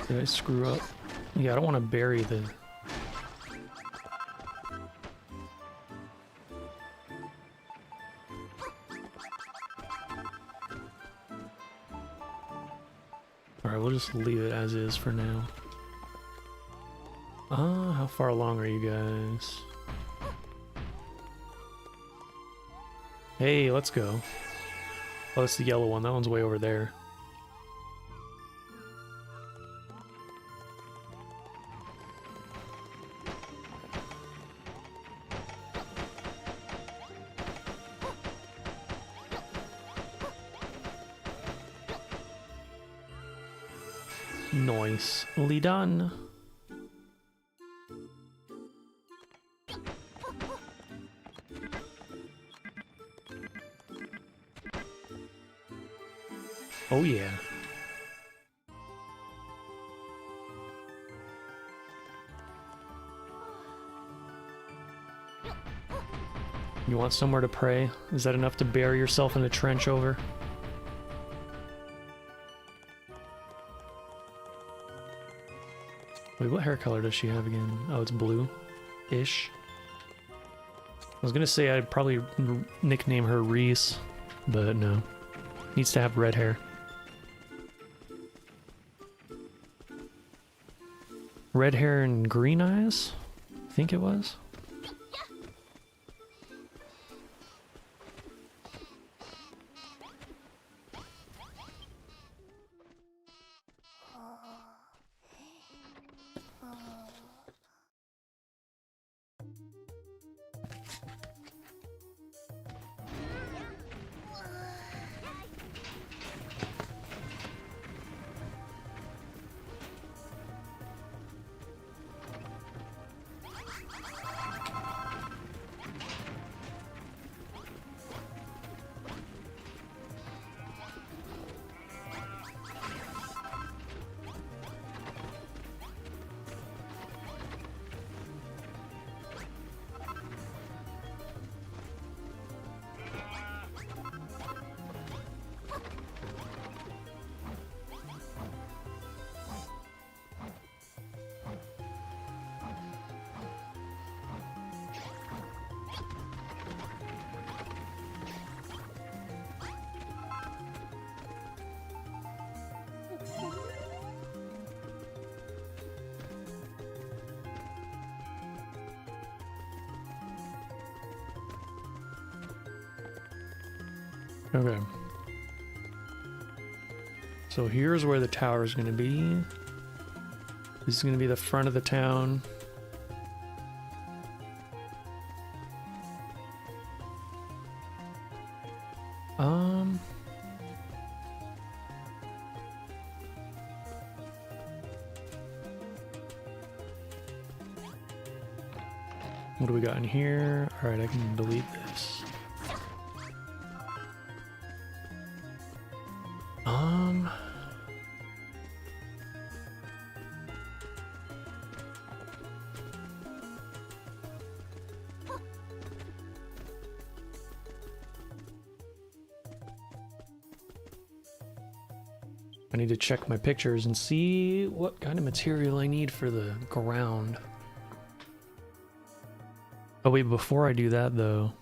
Did I screw up? Yeah, I don't want to bury the... Alright, we'll just leave it as is for now. How far along are you guys? Hey, let's go. Oh, that's the yellow one. That one's way over there. Nicely done. Oh yeah. You want somewhere to pray? Is that enough to bury yourself in a trench over? Wait, what hair color does she have again? Oh, it's blue-ish. I was gonna say I'd probably nickname her Reese, but no. Needs to have red hair. Red hair and green eyes? I think it was. Okay. So here's where the tower is going to be. This is going to be the front of the town. What do we got in here? All right, I can delete this. I need to check my pictures and see what kind of material I need for the ground. Oh wait, before I do that though.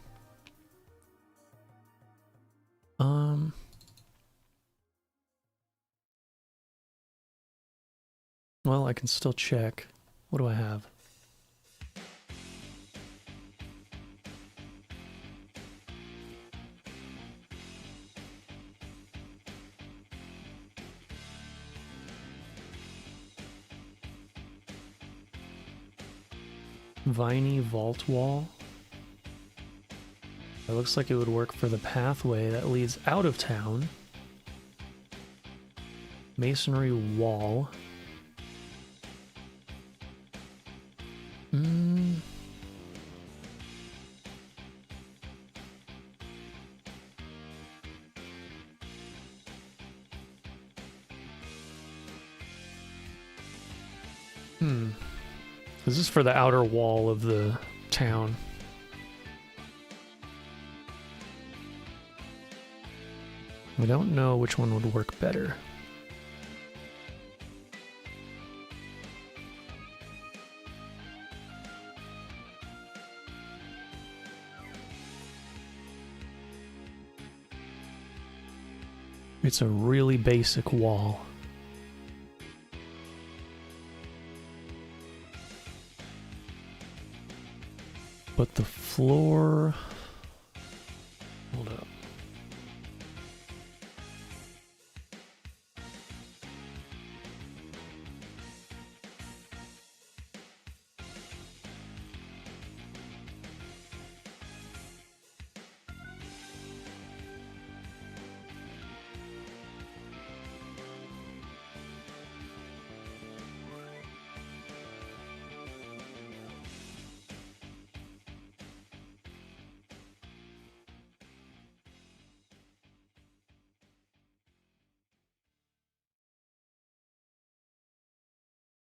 Well, I can still check. What do I have? Viney vault wall. It looks like it would work for the pathway that leads out of town. Masonry wall. This is for the outer wall of the town. We don't know which one would work better. It's a really basic wall. But the floor... Hold up.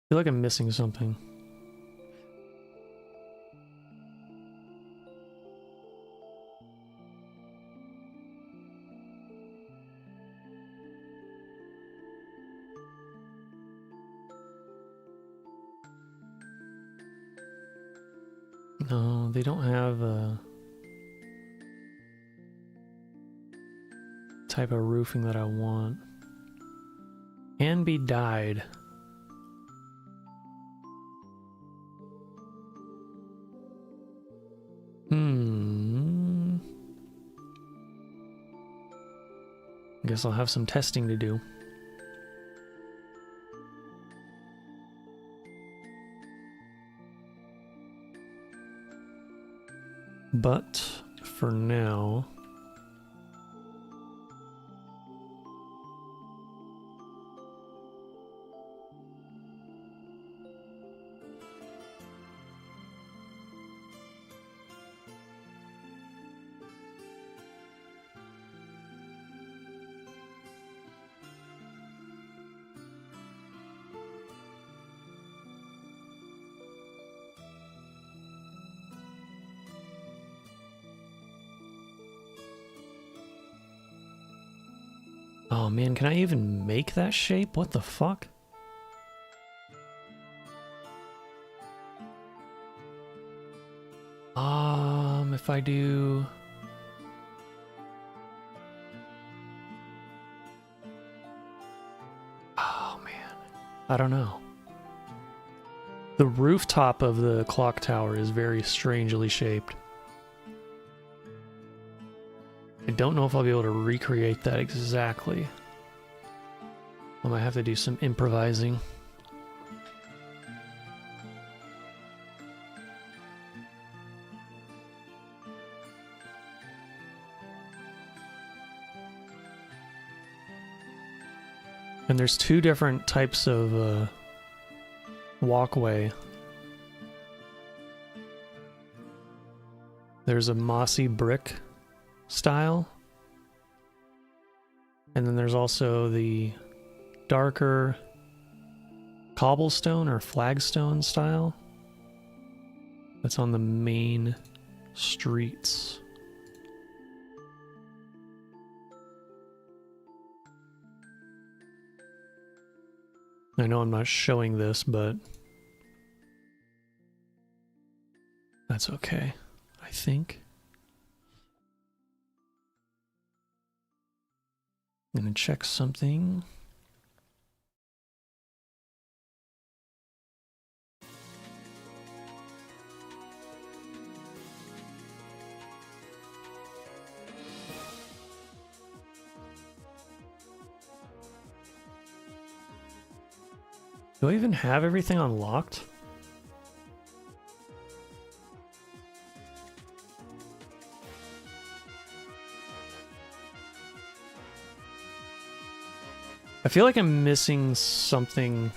I feel like I'm missing something. No, they don't have a type of roofing that I want. Can be dyed. Guess I'll have some testing to do. But for now, oh man, can I even make that shape? What the fuck? If I do... Oh man, I don't know. The rooftop of the clock tower is very strangely shaped. I don't know if I'll be able to recreate that exactly. I might have to do some improvising. And there's two different types of walkway. There's a mossy brick style, and then there's also the darker cobblestone or flagstone style that's on the main streets. I know I'm not showing this, but that's okay, I think. I'm gonna check something. Do I even have everything unlocked? I feel like I'm missing something.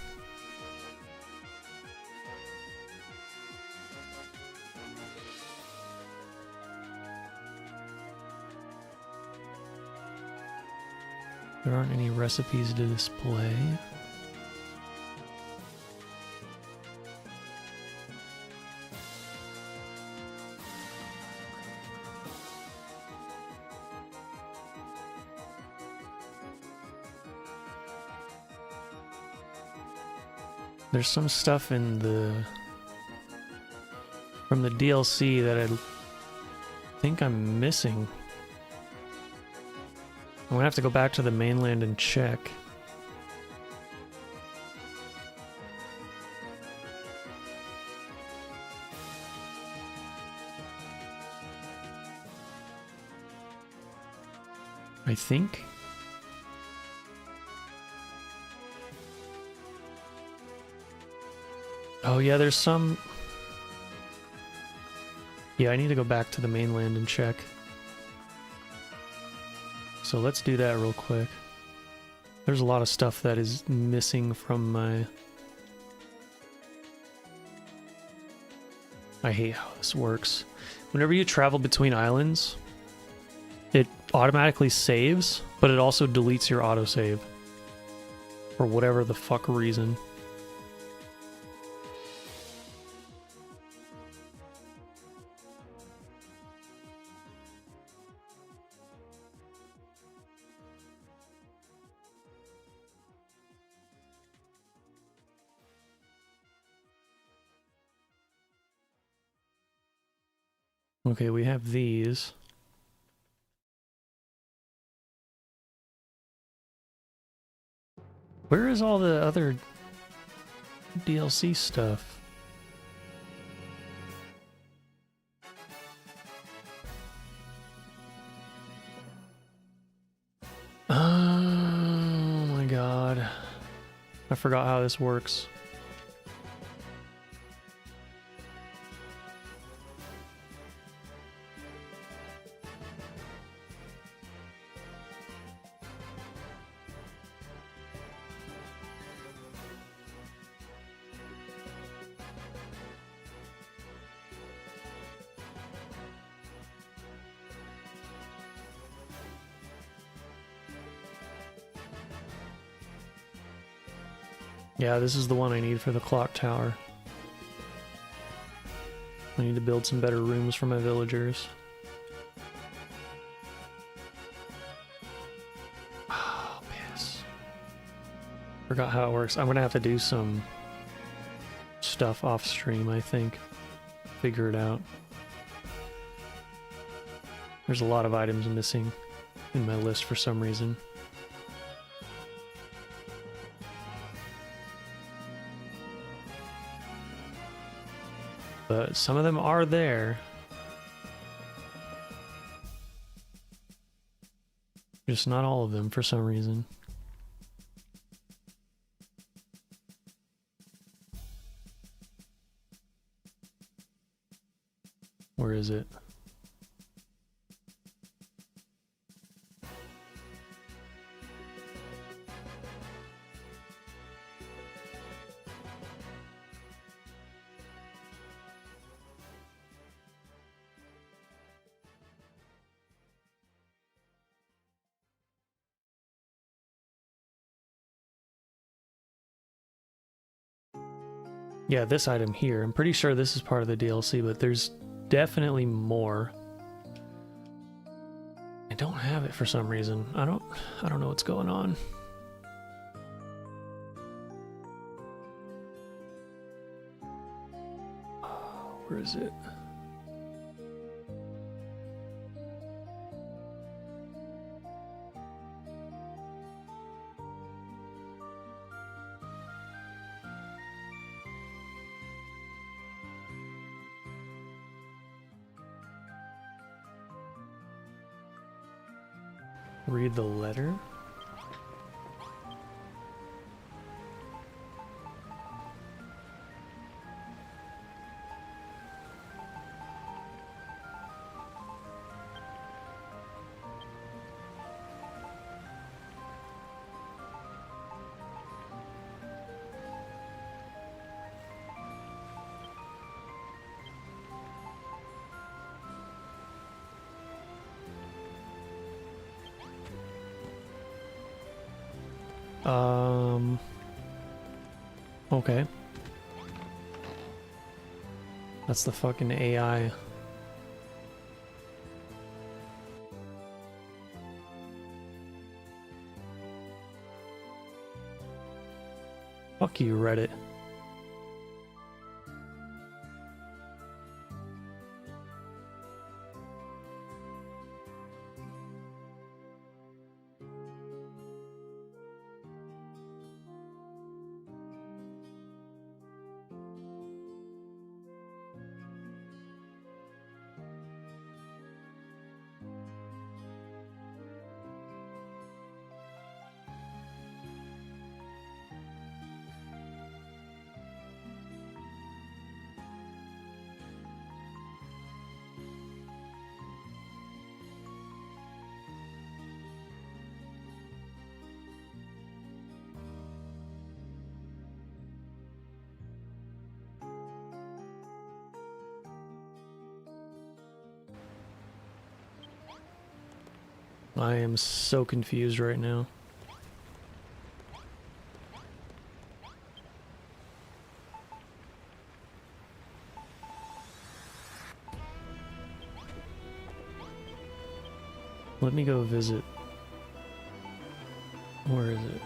There aren't any recipes to display. There's some stuff in the... from the DLC that I think I'm missing. I'm gonna have to go back to the mainland and check. I think. Oh yeah, there's some... Yeah, I need to go back to the mainland and check. So let's do that real quick. There's a lot of stuff that is missing from my... I hate how this works. Whenever you travel between islands, it automatically saves, but it also deletes your autosave. For whatever the fuck reason. Okay, we have these. Where is all the other DLC stuff? Oh my god. I forgot how this works. Yeah, this is the one I need for the clock tower. I need to build some better rooms for my villagers. Oh, piss. Forgot how it works. I'm gonna have to do some stuff off stream, I think. Figure it out. There's a lot of items missing in my list for some reason. But some of them are there. Just not all of them for some reason. Where is it? Yeah, this item here. I'm pretty sure this is part of the DLC, but there's definitely more. I don't have it for some reason. I don't know what's going on. Where is it? Read the letter? Okay. That's the fucking AI. Fuck you, Reddit. I am so confused right now. Let me go visit. Where is it?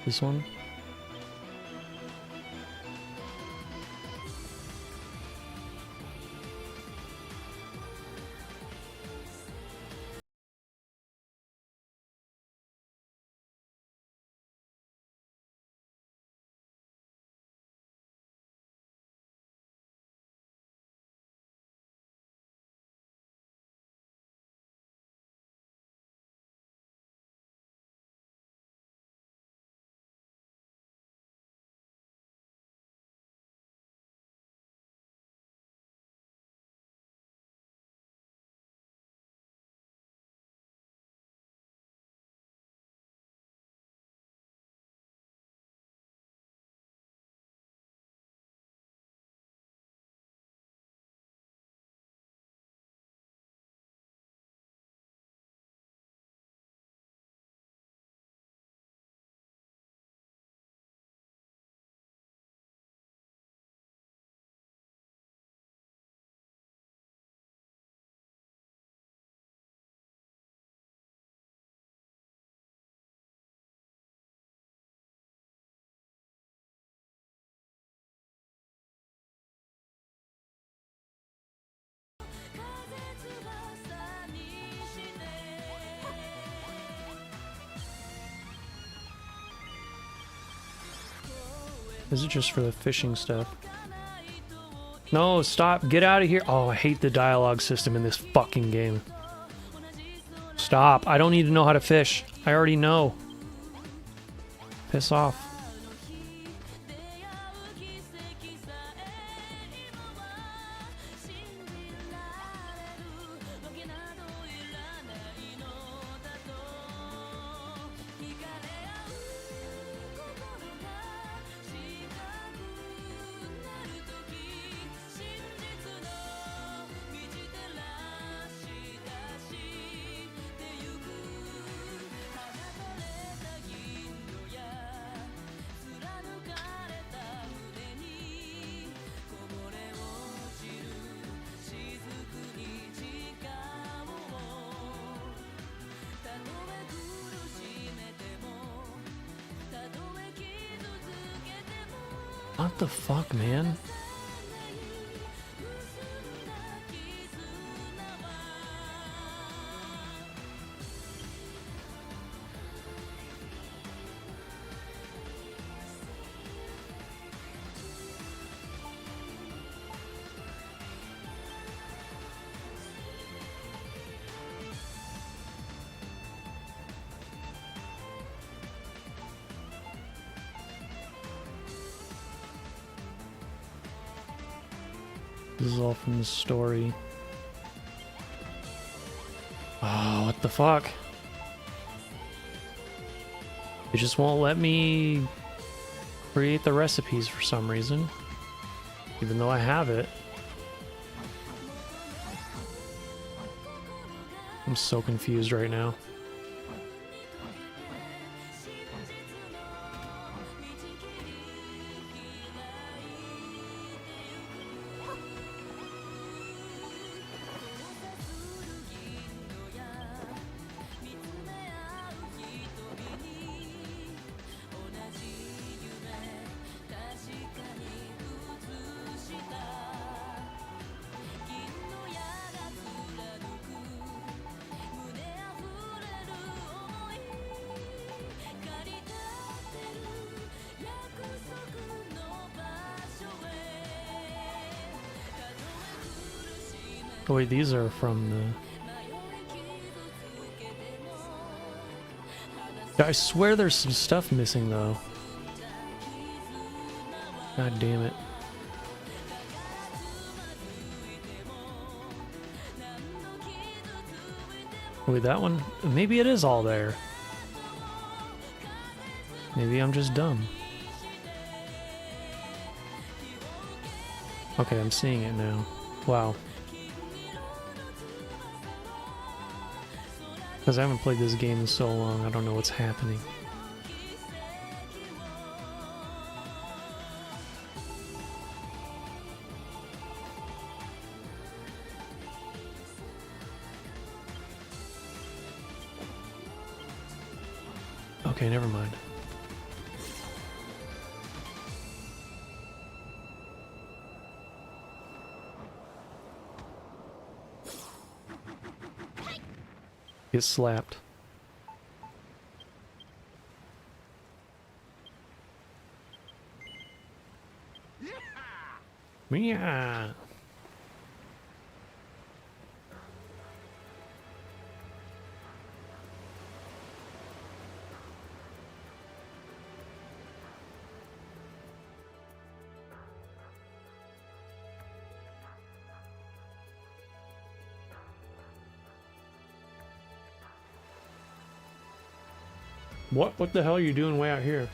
This one? Is it just for the fishing stuff? No, stop. Get out of here. Oh, I hate the dialogue system in this fucking game. Stop. I don't need to know how to fish. I already know. Piss off. What the fuck, man? This is all from the story. Oh, what the fuck? It just won't let me create the recipes for some reason. Even though I have it. I'm so confused right now. Oh wait, these are from the... I swear there's some stuff missing though. God damn it. Wait, that one? Maybe it is all there. Maybe I'm just dumb. Okay, I'm seeing it now. Wow. Because I haven't played this game in so long, I don't know what's happening. Okay, never mind. Get slapped. Yeah. What the hell are you doing way out here?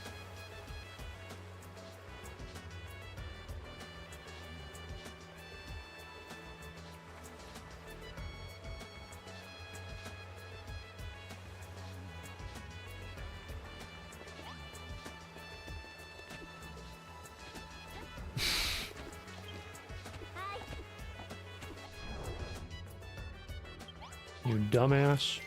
You dumbass.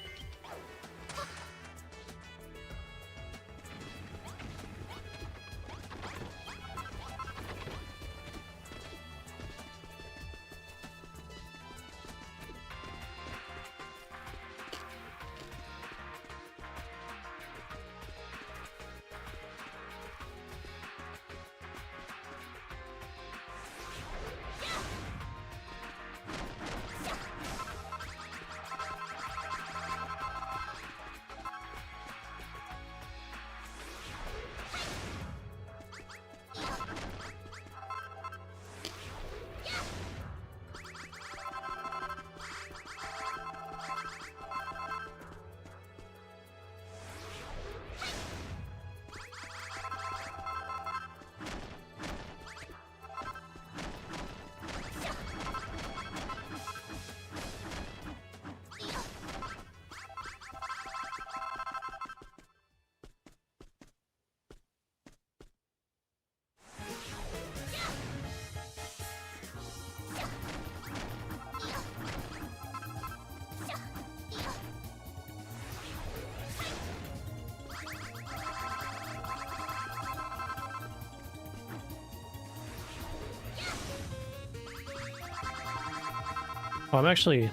Well, I'm actually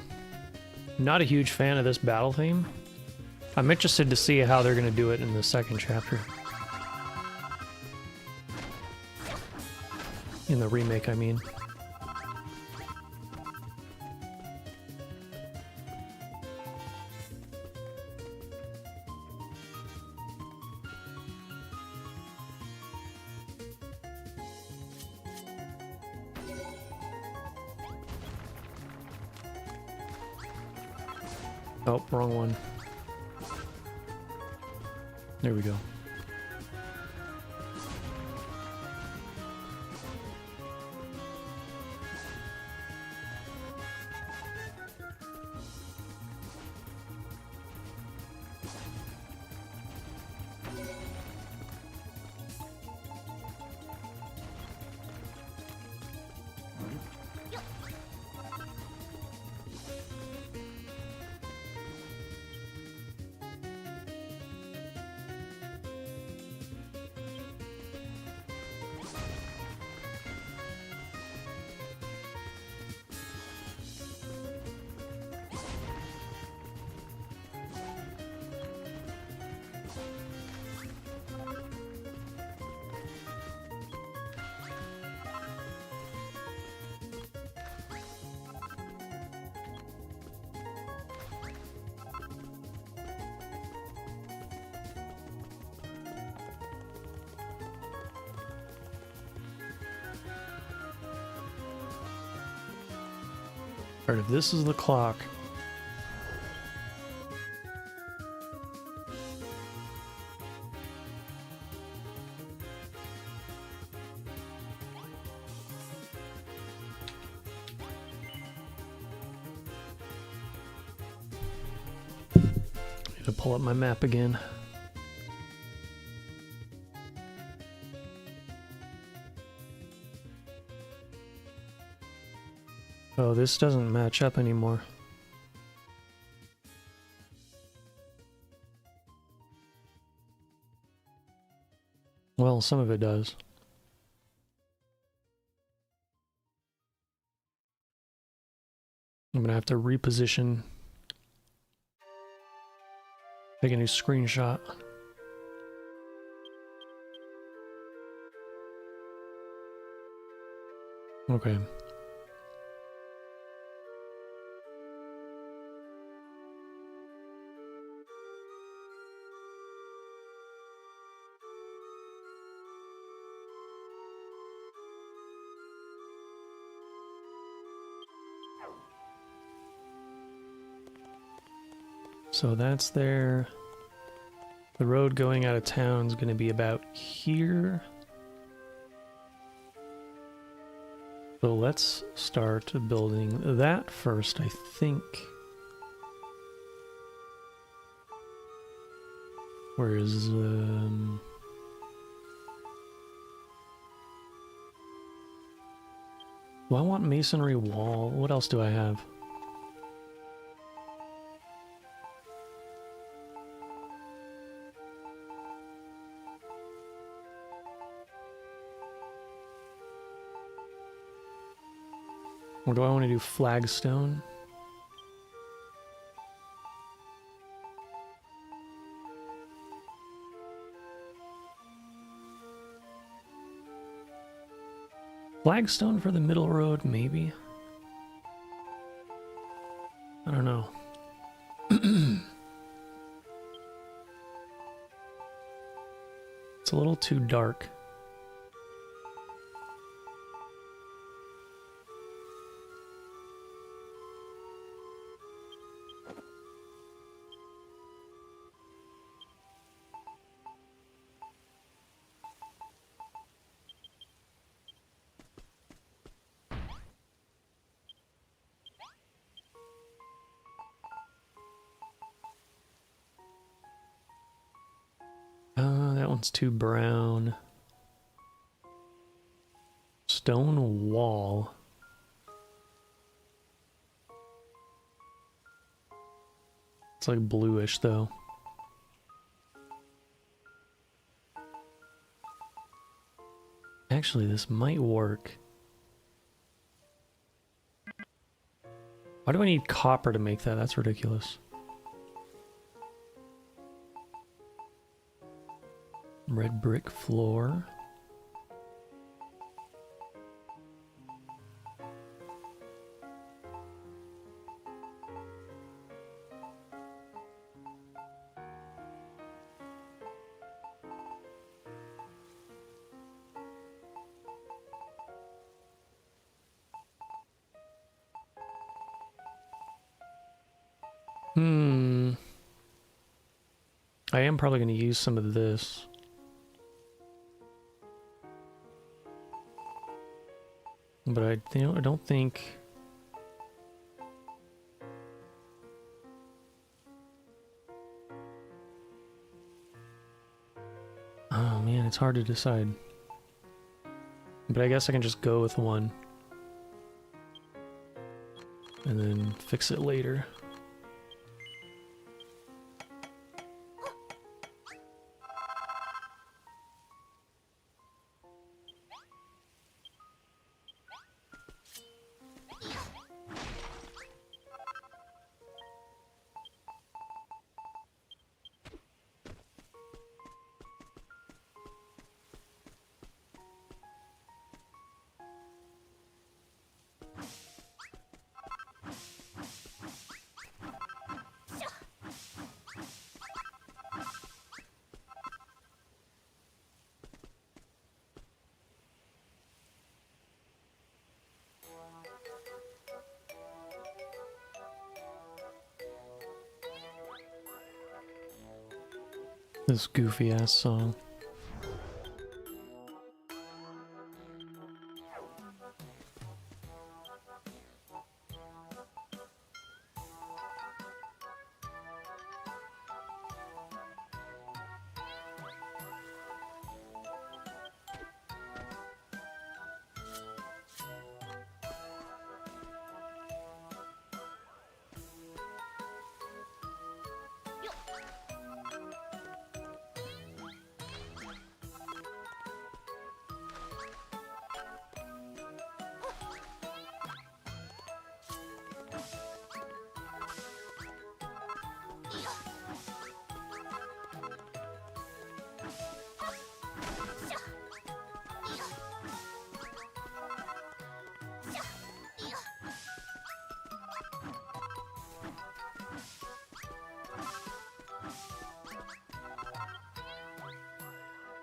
not a huge fan of this battle theme. I'm interested to see how they're going to do it in the second chapter. In the remake, I mean. Oh, wrong one. There we go. Alright, if this is the clock. Gonna pull up my map again. Oh, this doesn't match up anymore. Well, some of it does. I'm gonna have to reposition. Take a new screenshot. Okay. So that's there. The road going out of town is going to be about here. So let's start building that first, I think. Where is do I want masonry wall? What else do I have? Or do I want to do flagstone? Flagstone for the middle road, maybe? I don't know. It's a little too dark. That one's too brown. Stone wall. It's like bluish though. Actually, this might work. Why do I need copper to make that? That's ridiculous. Red brick floor. I am probably going to use some of this. But I don't think... Oh man, it's hard to decide. But I guess I can just go with one. And then fix it later. This goofy ass song.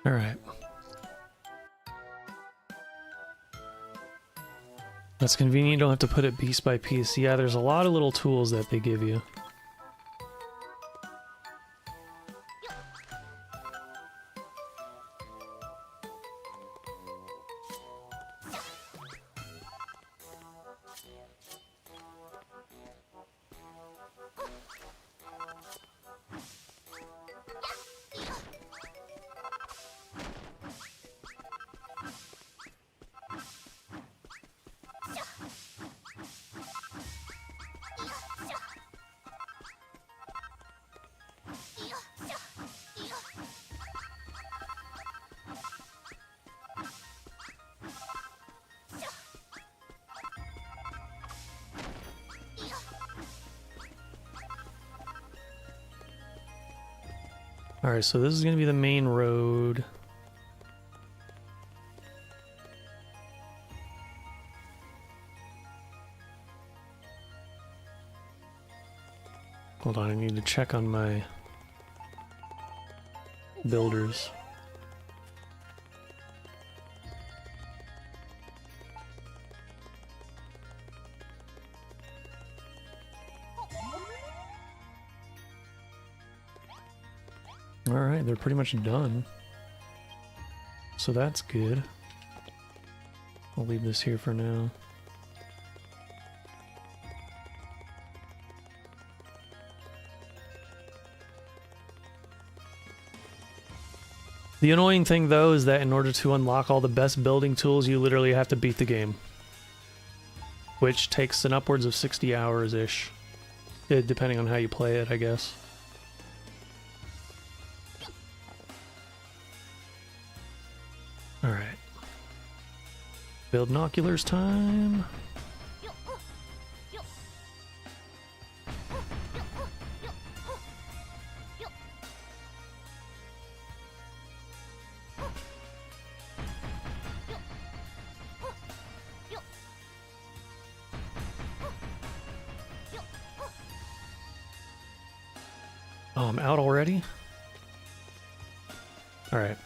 All right. That's convenient. You don't have to put it piece by piece. Yeah, there's a lot of little tools that they give you. Alright, so this is going to be the main road. Hold on, I need to check on my builders. Alright, they're pretty much done. So that's good. I'll leave this here for now. The annoying thing though is that in order to unlock all the best building tools, you literally have to beat the game. Which takes an upwards of 60 hours-ish. Depending on how you play it, I guess. Alright. Build binoculars time. Oh, I'm out already? Alright.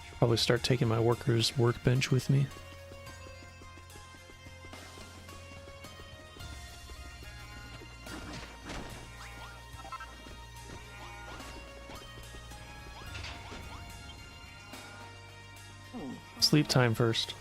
Should probably start taking my workers' workbench with me. Sleep time first.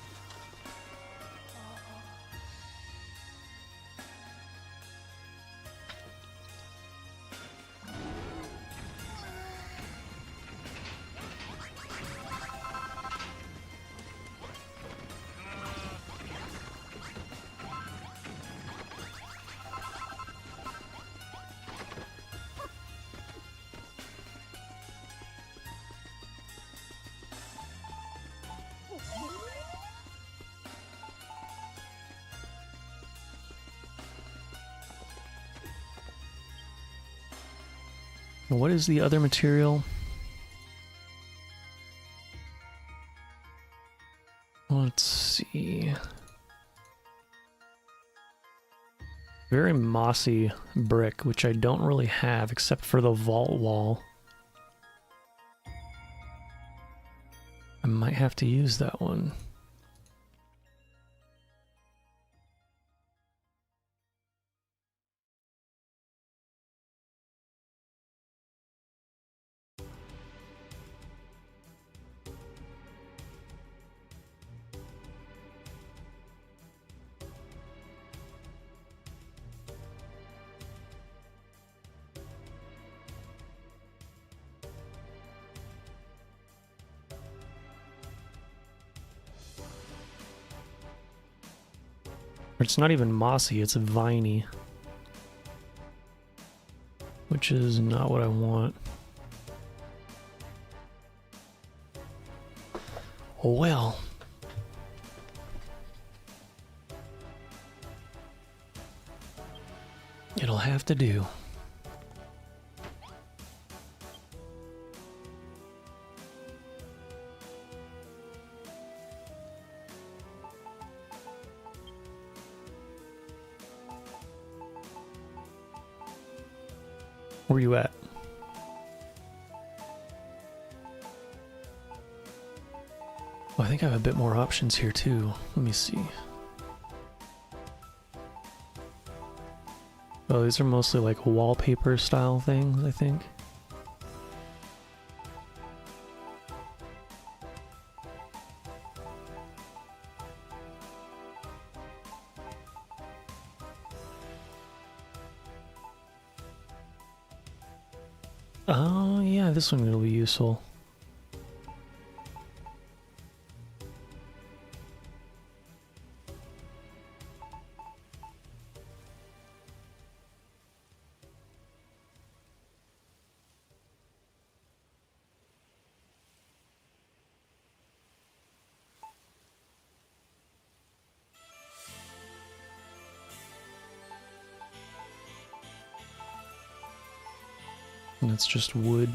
What is the other material? Let's see. Very mossy brick, which I don't really have except for the vault wall. I might have to use that one. It's not even mossy, it's viney. Which is not what I want. Oh well. It'll have to do. Where you at? Oh, I think I have a bit more options here too. Let me see. Oh, these are mostly like wallpaper style things, I think. Oh, yeah, this one will be useful. And it's just wood.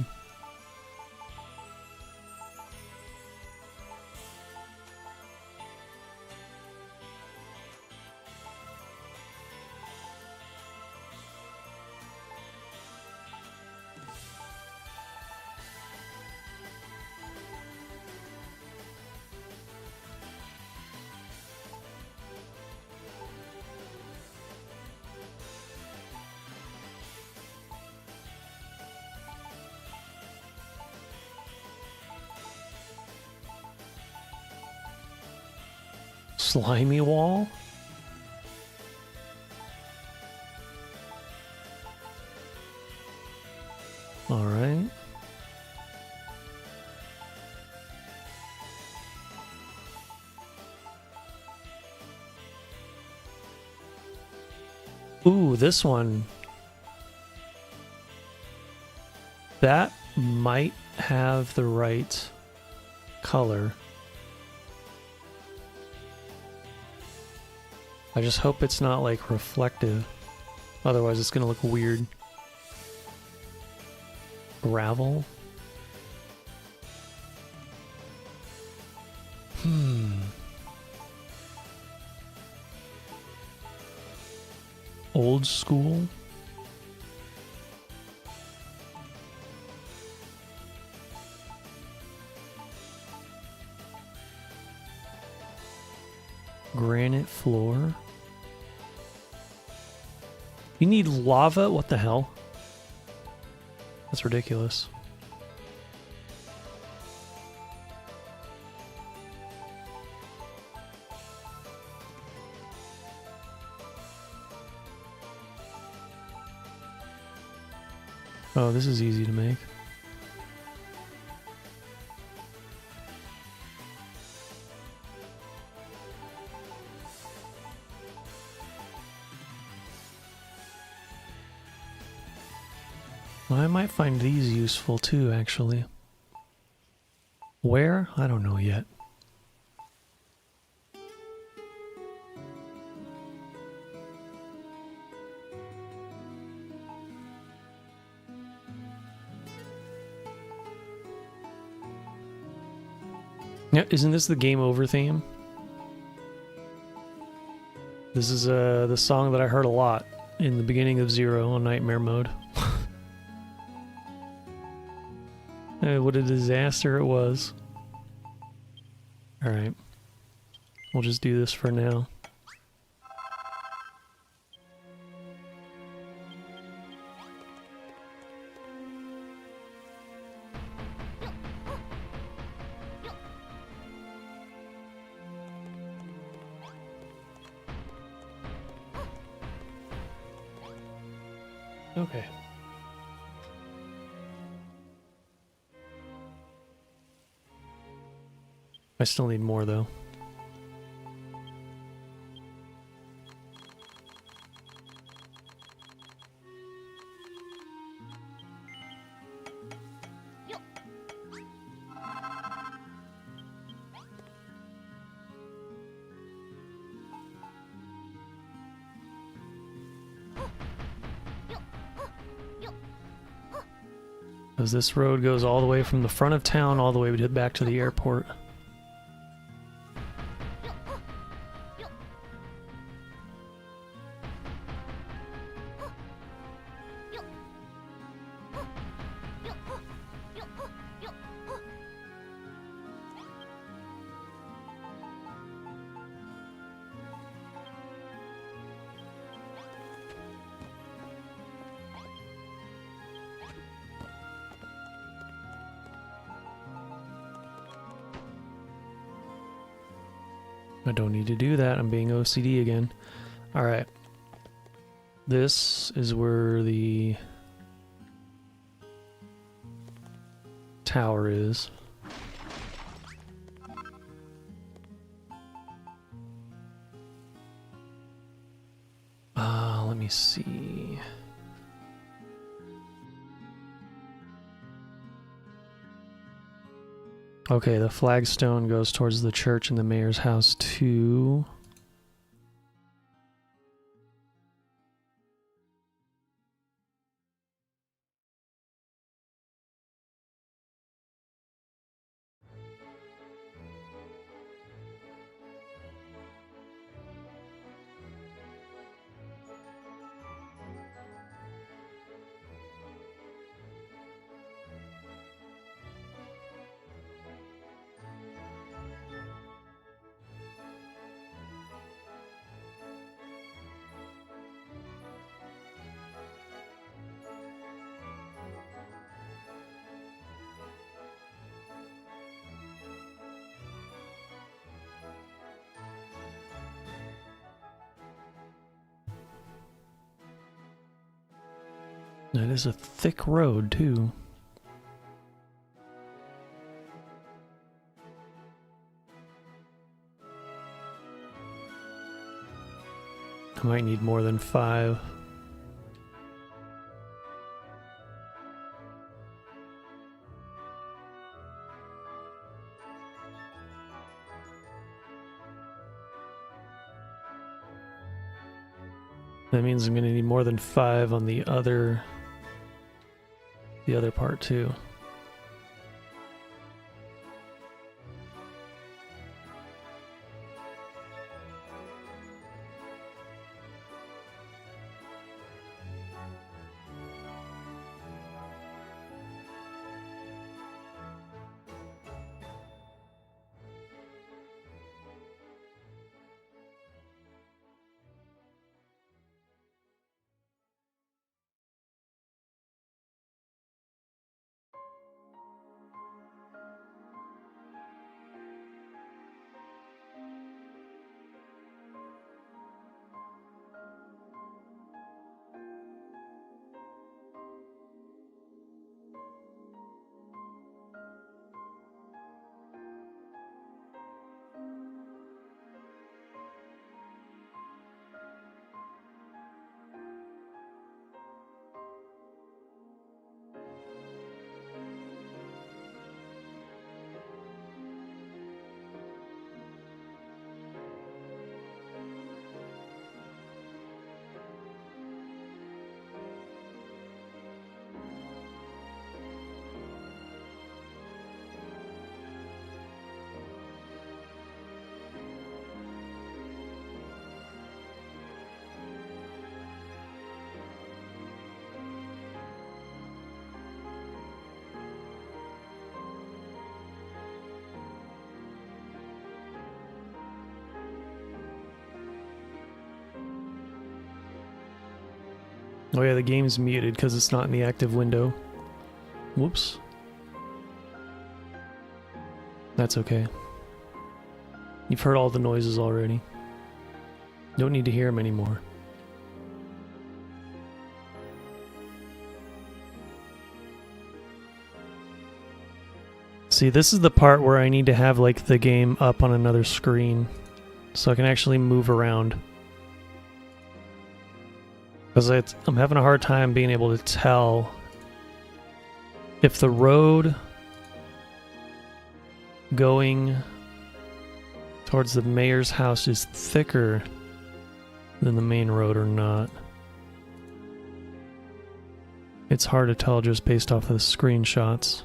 Slimy wall? All right. Ooh, this one. That might have the right color. I just hope it's not like reflective. Otherwise it's gonna look weird. Gravel? Old school? Granite floor? You need lava? What the hell? That's ridiculous. Oh, this is easy to make. Well, I might find these useful too, actually. Where? I don't know yet. Yeah, isn't this the game over theme? This is the song that I heard a lot in the beginning of Zero on Nightmare mode. What a disaster it was. Alright. We'll just do this for now. Okay. I still need more though. Because this road goes all the way from the front of town all the way back to the airport. I don't need to do that. I'm being OCD again. Alright. This is where the tower is. Let me see. Okay, the flagstone goes towards the church and the mayor's house too. It is a thick road, too. I might need more than 5. That means I'm going to need more than 5 on the other part too. Oh yeah, the game's muted because it's not in the active window. Whoops. That's okay. You've heard all the noises already. Don't need to hear them anymore. See, this is the part where I need to have like the game up on another screen so I can actually move around. Because I'm having a hard time being able to tell if the road going towards the mayor's house is thicker than the main road or not. It's hard to tell just based off of the screenshots.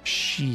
Shit.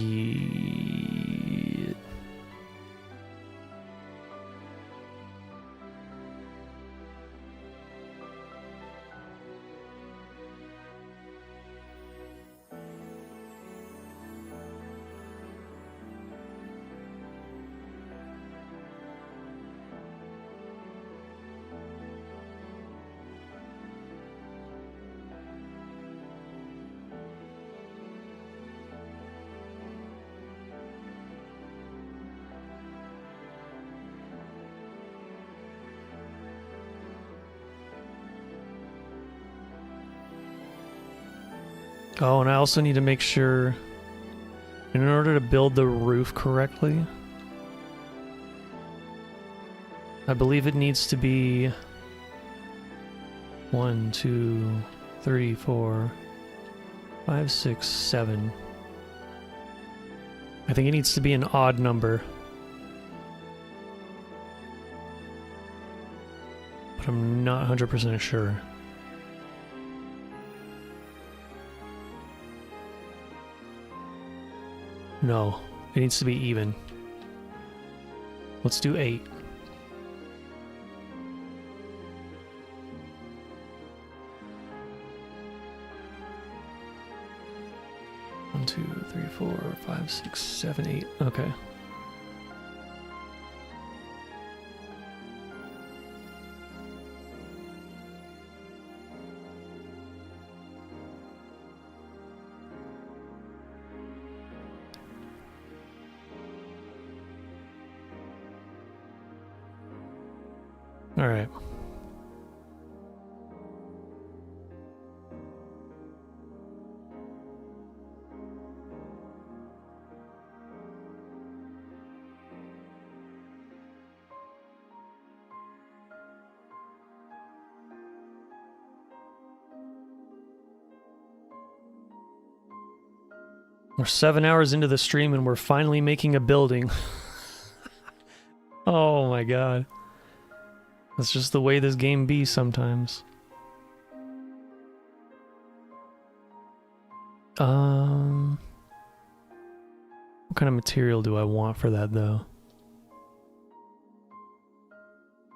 Oh, and I also need to make sure, in order to build the roof correctly, I believe it needs to be 1, 2, 3, 4, 5, 6, 7. I think it needs to be an odd number. But I'm not 100% sure. No, it needs to be even. Let's do 8. One, 2, 3, 4, 5, 6, 7, 8. Okay. All right. We're 7 hours into the stream and we're finally making a building. Oh my god. That's just the way this game be sometimes. What kind of material do I want for that though?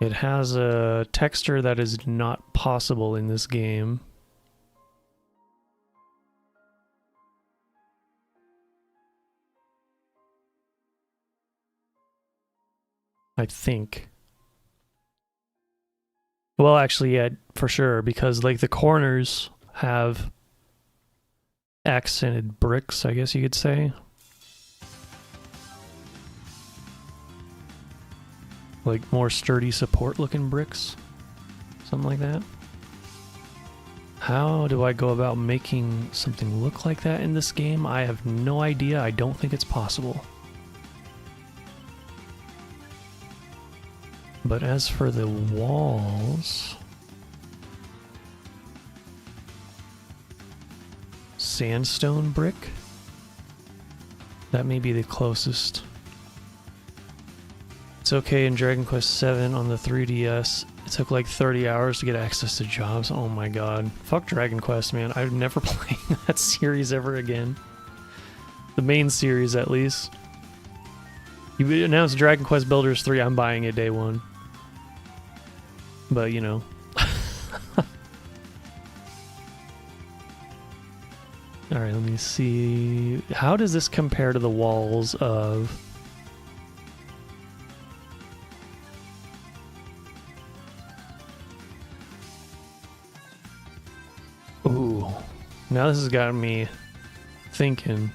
It has a texture that is not possible in this game. I think. Well, actually, yeah, for sure, because like the corners have accented bricks, I guess you could say. Like more sturdy support looking bricks. Something like that. How do I go about making something look like that in this game? I have no idea. I don't think it's possible. But as for the walls... Sandstone brick? That may be the closest. It's okay in Dragon Quest VII on the 3DS. It took like 30 hours to get access to jobs. Oh my god. Fuck Dragon Quest, man. I'm never playing that series ever again. The main series, at least. You announced Dragon Quest Builders 3, I'm buying it day one. But, you know. Alright, let me see. How does this compare to the walls of... Ooh. Now this has got me thinking.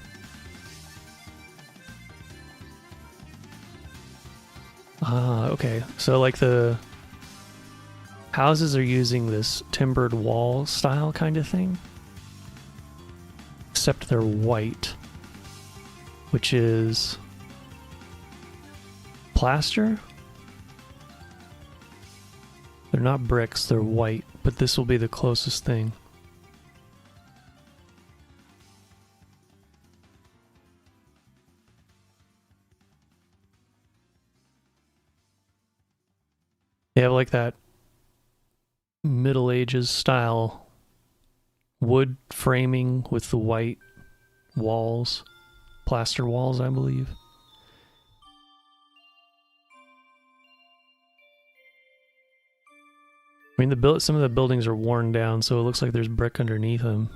Okay. So, like, the houses are using this timbered wall style kind of thing. Except they're white, which is plaster. They're not bricks, they're white, but this will be the closest thing. They have like that Middle Ages style wood framing with the white walls, plaster walls, I believe. I mean, some of the buildings are worn down, so it looks like there's brick underneath them.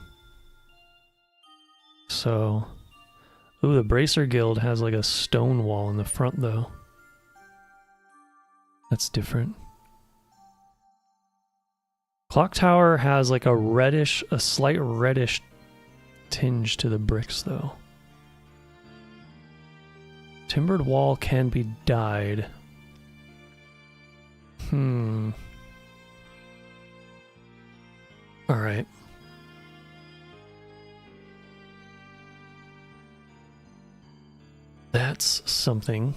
So, ooh, the Bracer Guild has like a stone wall in the front, though. That's different. Clock Tower has like a slight reddish tinge to the bricks, though. Timbered wall can be dyed. Alright. That's something.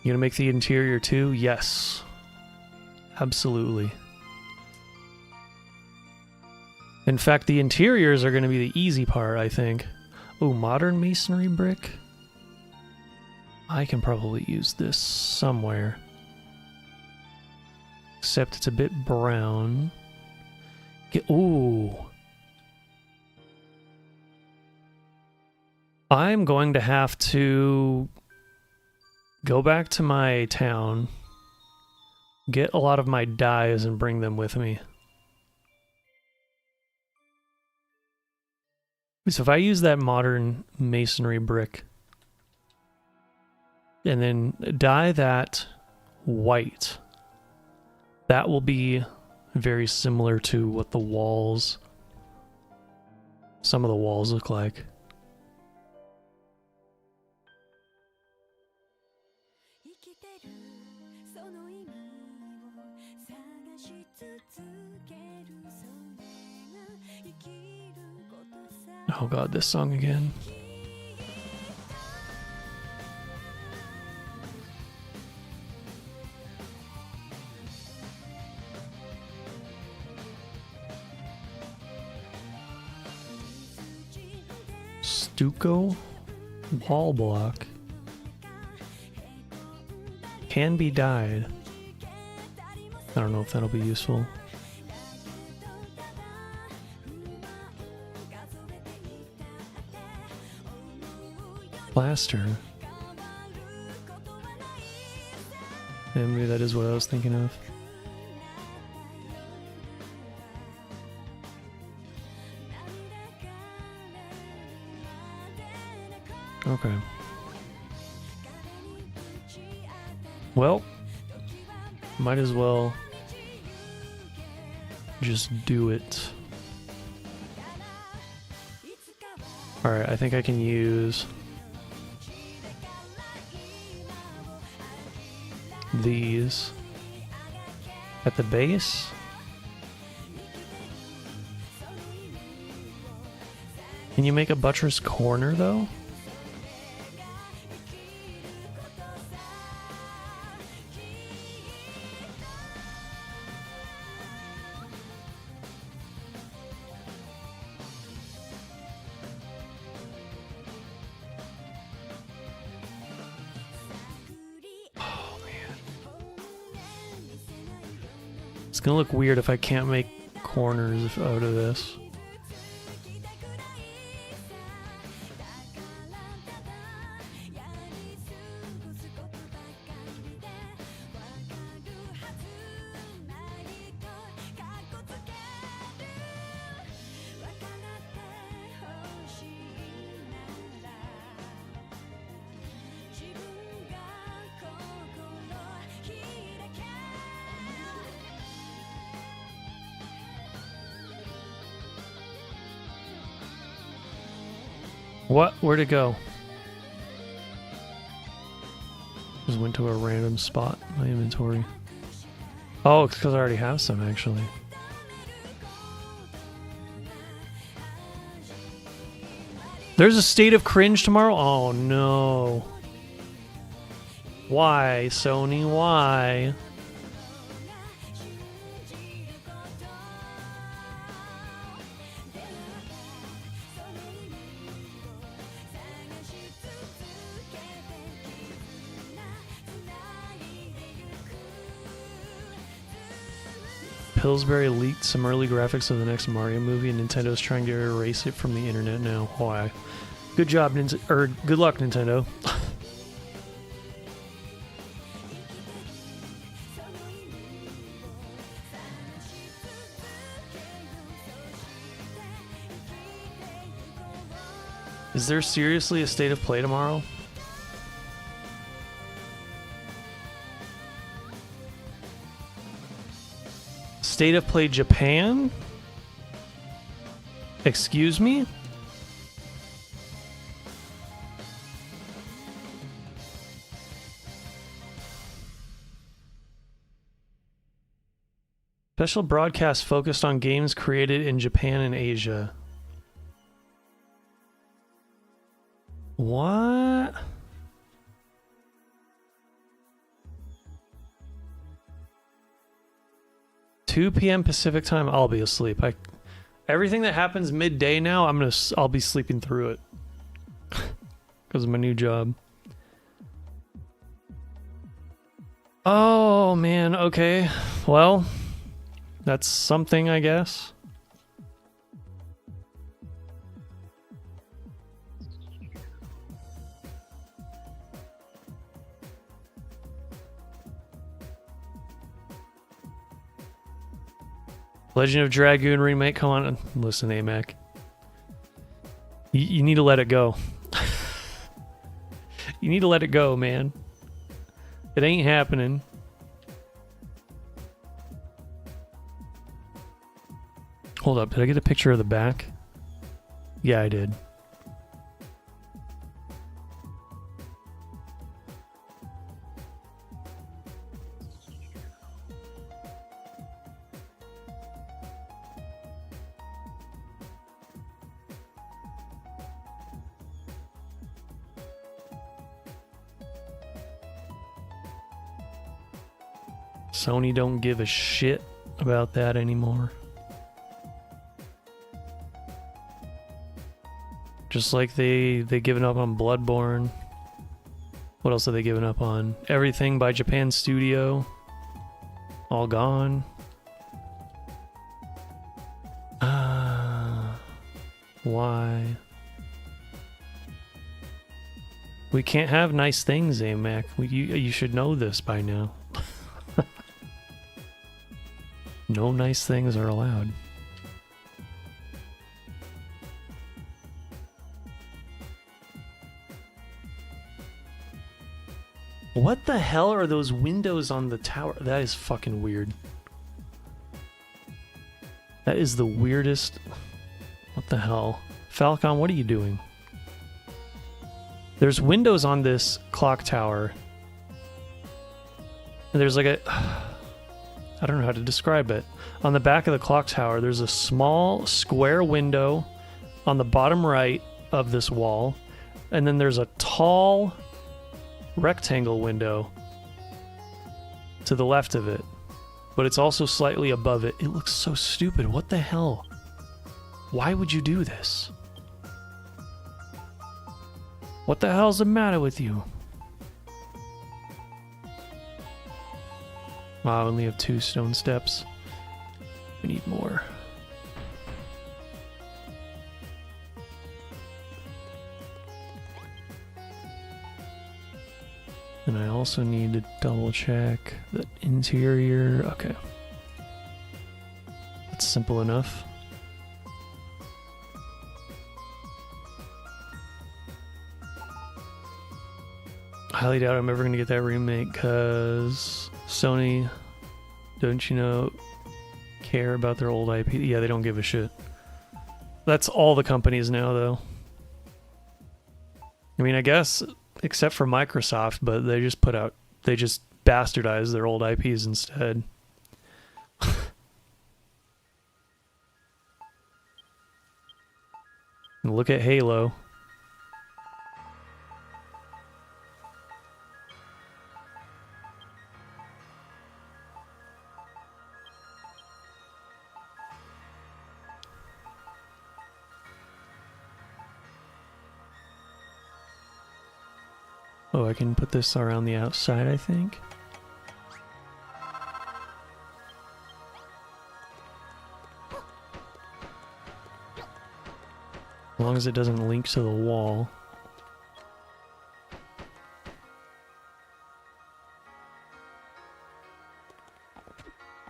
You gonna make the interior too? Yes. Absolutely. In fact, the interiors are gonna be the easy part, I think. Oh, modern masonry brick? I can probably use this somewhere. Except it's a bit brown. Ooh. I'm going to have to go back to my town, get a lot of my dyes and bring them with me. So if I use that modern masonry brick and then dye that white, that will be very similar to what the walls, some of the walls look like. Oh god, this song again. Stucco wall block can be dyed. I don't know if that'll be useful. Plaster. Yeah, maybe that is what I was thinking of. Okay. Well, might as well just do it. Alright, I think I can use these at the base. Can you make a buttress corner though? It's gonna look weird if I can't make corners out of this. What? Where'd it go? Just went to a random spot in my inventory. Oh, it's because I already have some, actually. There's a state of cringe tomorrow? Oh, no. Why, Sony? Why? Pillsbury leaked some early graphics of the next Mario movie, and Nintendo's trying to erase it from the internet now. Why? Good job, good luck, Nintendo. Is there seriously a state of play tomorrow? State of Play Japan? Excuse me? Special broadcast focused on games created in Japan and Asia. What? $2 p.m. Pacific time. I'll be asleep. Everything that happens midday now, I'll be sleeping through it because of my new job. Oh man. Okay. Well, that's something, I guess. Legend of Dragoon remake, come on. Listen, AMAC. You need to let it go. You need to let it go, man. It ain't happening. Hold up, did I get a picture of the back? Yeah, I did. Sony don't give a shit about that anymore. Just like they given up on Bloodborne. What else have they given up on? Everything by Japan Studio. All gone. Why? We can't have nice things, AMAC. You should know this by now. No nice things are allowed. What the hell are those windows on the tower? That is fucking weird. That is the weirdest. What the hell? Falcon, what are you doing? There's windows on this clock tower. And there's like a... I don't know how to describe it. On the back of the clock tower, there's a small square window on the bottom right of this wall. And then there's a tall rectangle window to the left of it. But it's also slightly above it. It looks so stupid. What the hell? Why would you do this? What the hell's the matter with you? Wow, I only have 2 stone steps. We need more. And I also need to double check the interior. Okay. That's simple enough. Highly doubt I'm ever going to get that remake because Sony, don't you know, care about their old IP? Yeah, they don't give a shit. That's all the companies now, though. I mean, I guess, except for Microsoft, but they just bastardize their old IPs instead. And look at Halo. Oh, I can put this around the outside, I think. As long as it doesn't link to the wall.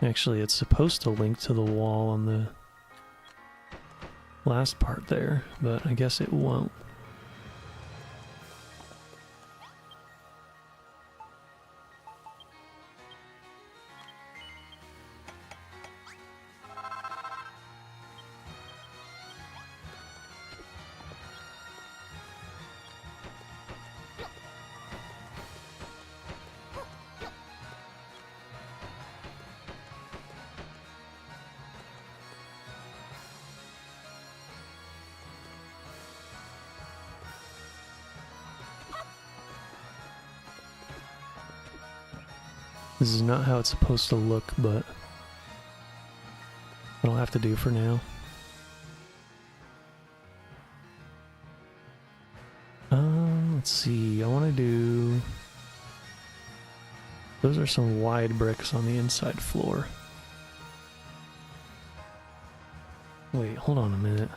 Actually, it's supposed to link to the wall on the last part there, but I guess it won't. This is not how it's supposed to look, but it'll have to do for now. Let's see, I want to do... Those are some wide bricks on the inside floor. Wait, hold on a minute.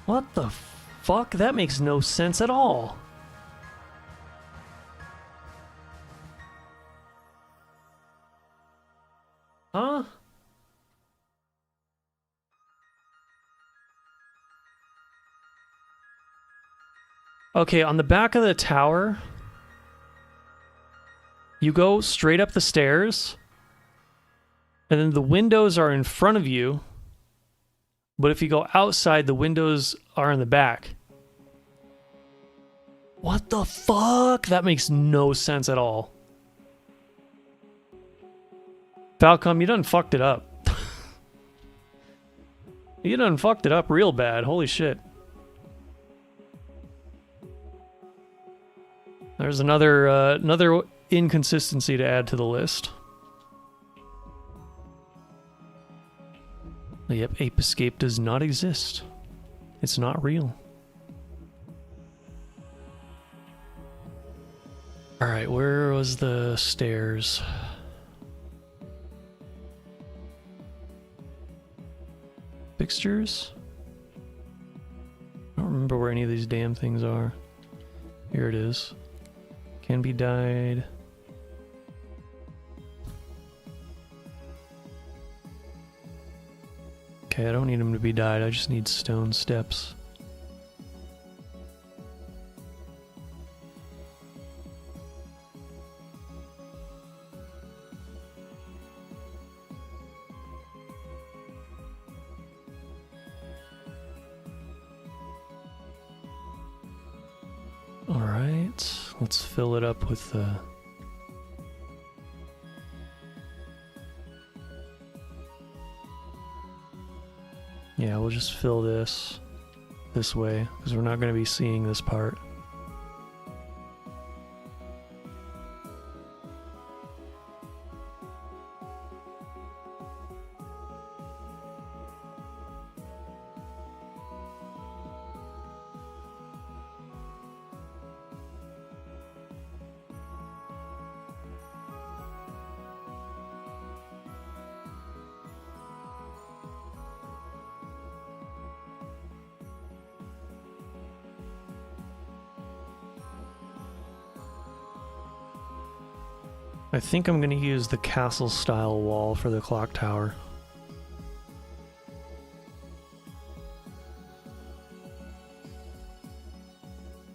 What the fuck? That makes no sense at all. Huh? Okay, on the back of the tower, you go straight up the stairs, and then the windows are in front of you, but if you go outside, the windows are in the back. What the fuck? That makes no sense at all. Falcom, you done fucked it up. You done fucked it up real bad. Holy shit. There's another inconsistency to add to the list. Yep, Ape Escape does not exist. It's not real. Alright, where was the stairs? Fixtures? I don't remember where any of these damn things are. Here it is. Can be dyed. Okay, I don't need them to be dyed, I just need stone steps. Alright, let's fill it up with the... Yeah, we'll just fill this way, because we're not going to be seeing this part. I think I'm going to use the castle style wall for the clock tower.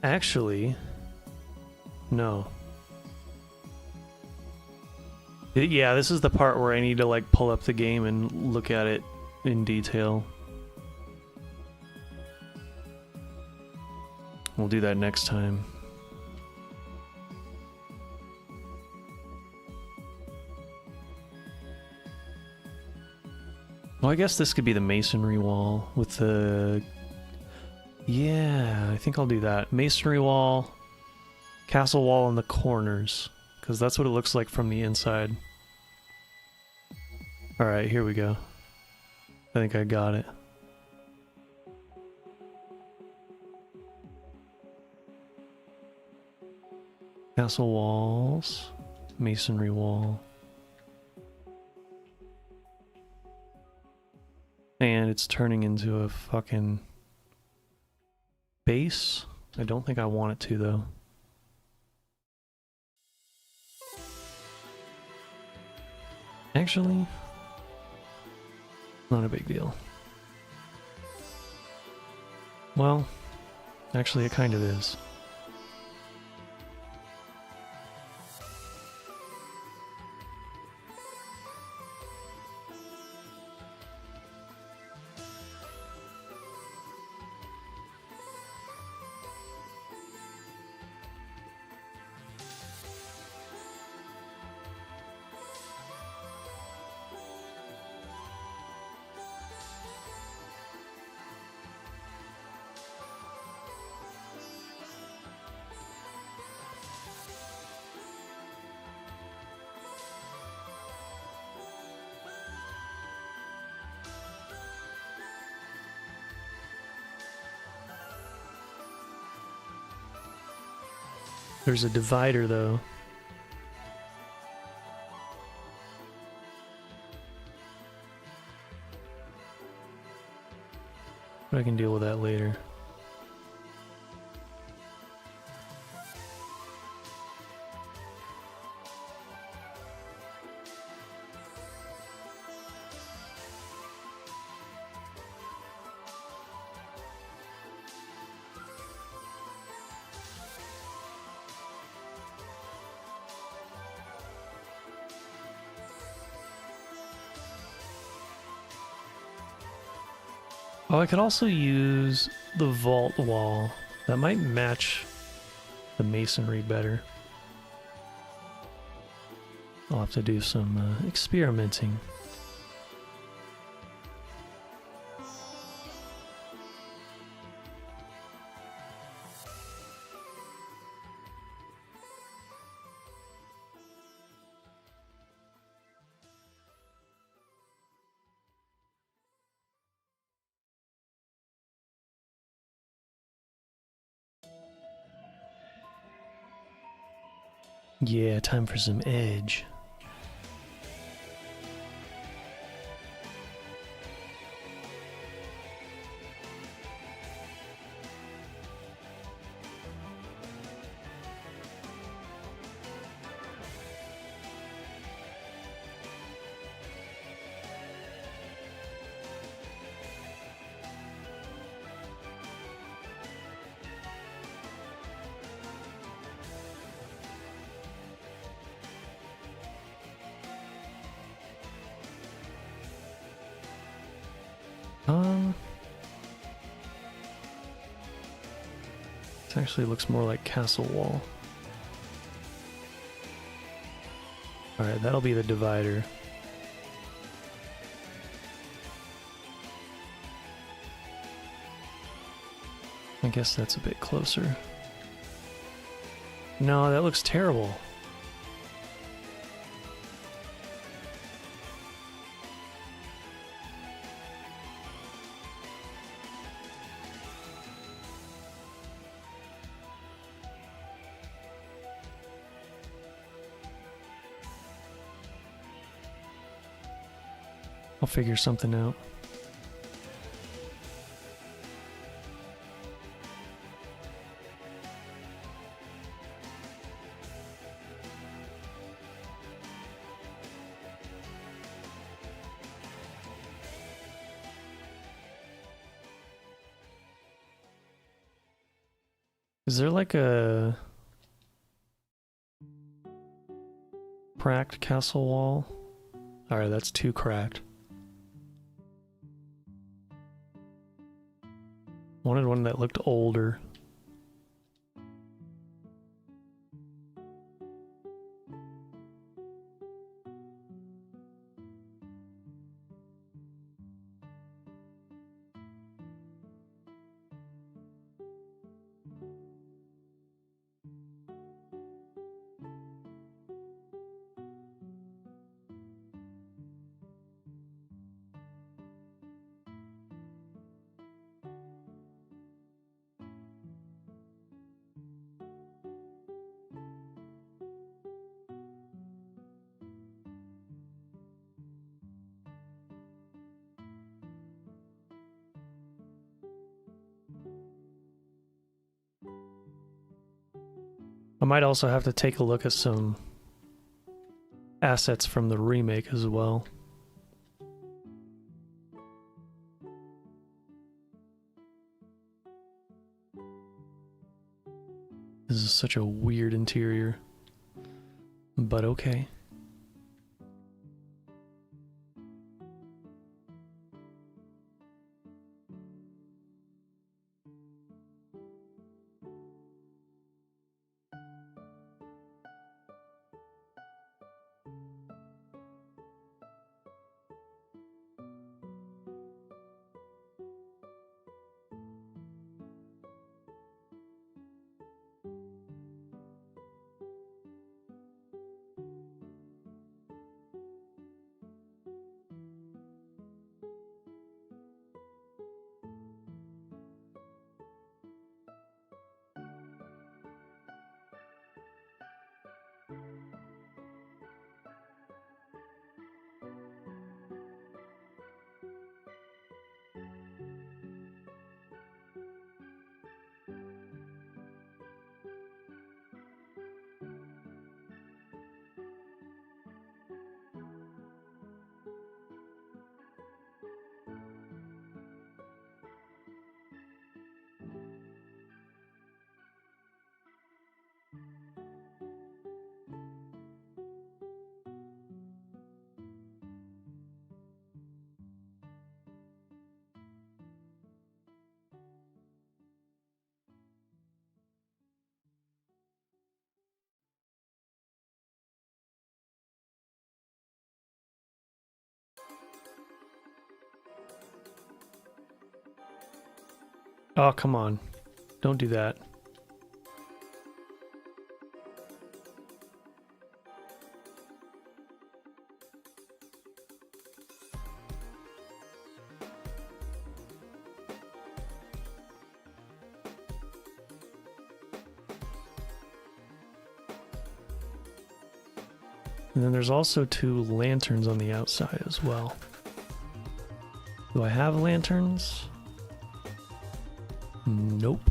Actually, no. Yeah, this is the part where I need to like pull up the game and look at it in detail. We'll do that next time. Well, I guess this could be the masonry wall with the... Yeah, I think I'll do that. Masonry wall, castle wall in the corners, because that's what it looks like from the inside. Alright, here we go. I think I got it. Castle walls, masonry wall. And it's turning into a fucking base. I don't think I want it to, though. Actually, not a big deal. Well, actually it kind of is. There's a divider though. But I can deal with that later. Oh, I could also use the vault wall. That might match the masonry better. I'll have to do some experimenting. Yeah, time for some edge. This actually looks more like castle wall. Alright, that'll be the divider. I guess that's a bit closer. No, that looks terrible. I'll figure something out. Is there like a cracked castle wall? Alright, that's too cracked. Wanted one that looked older. I might also have to take a look at some assets from the remake as well. This is such a weird interior, but okay. Oh, come on. Don't do that. And then there's also 2 lanterns on the outside as well. Do I have lanterns? Nope.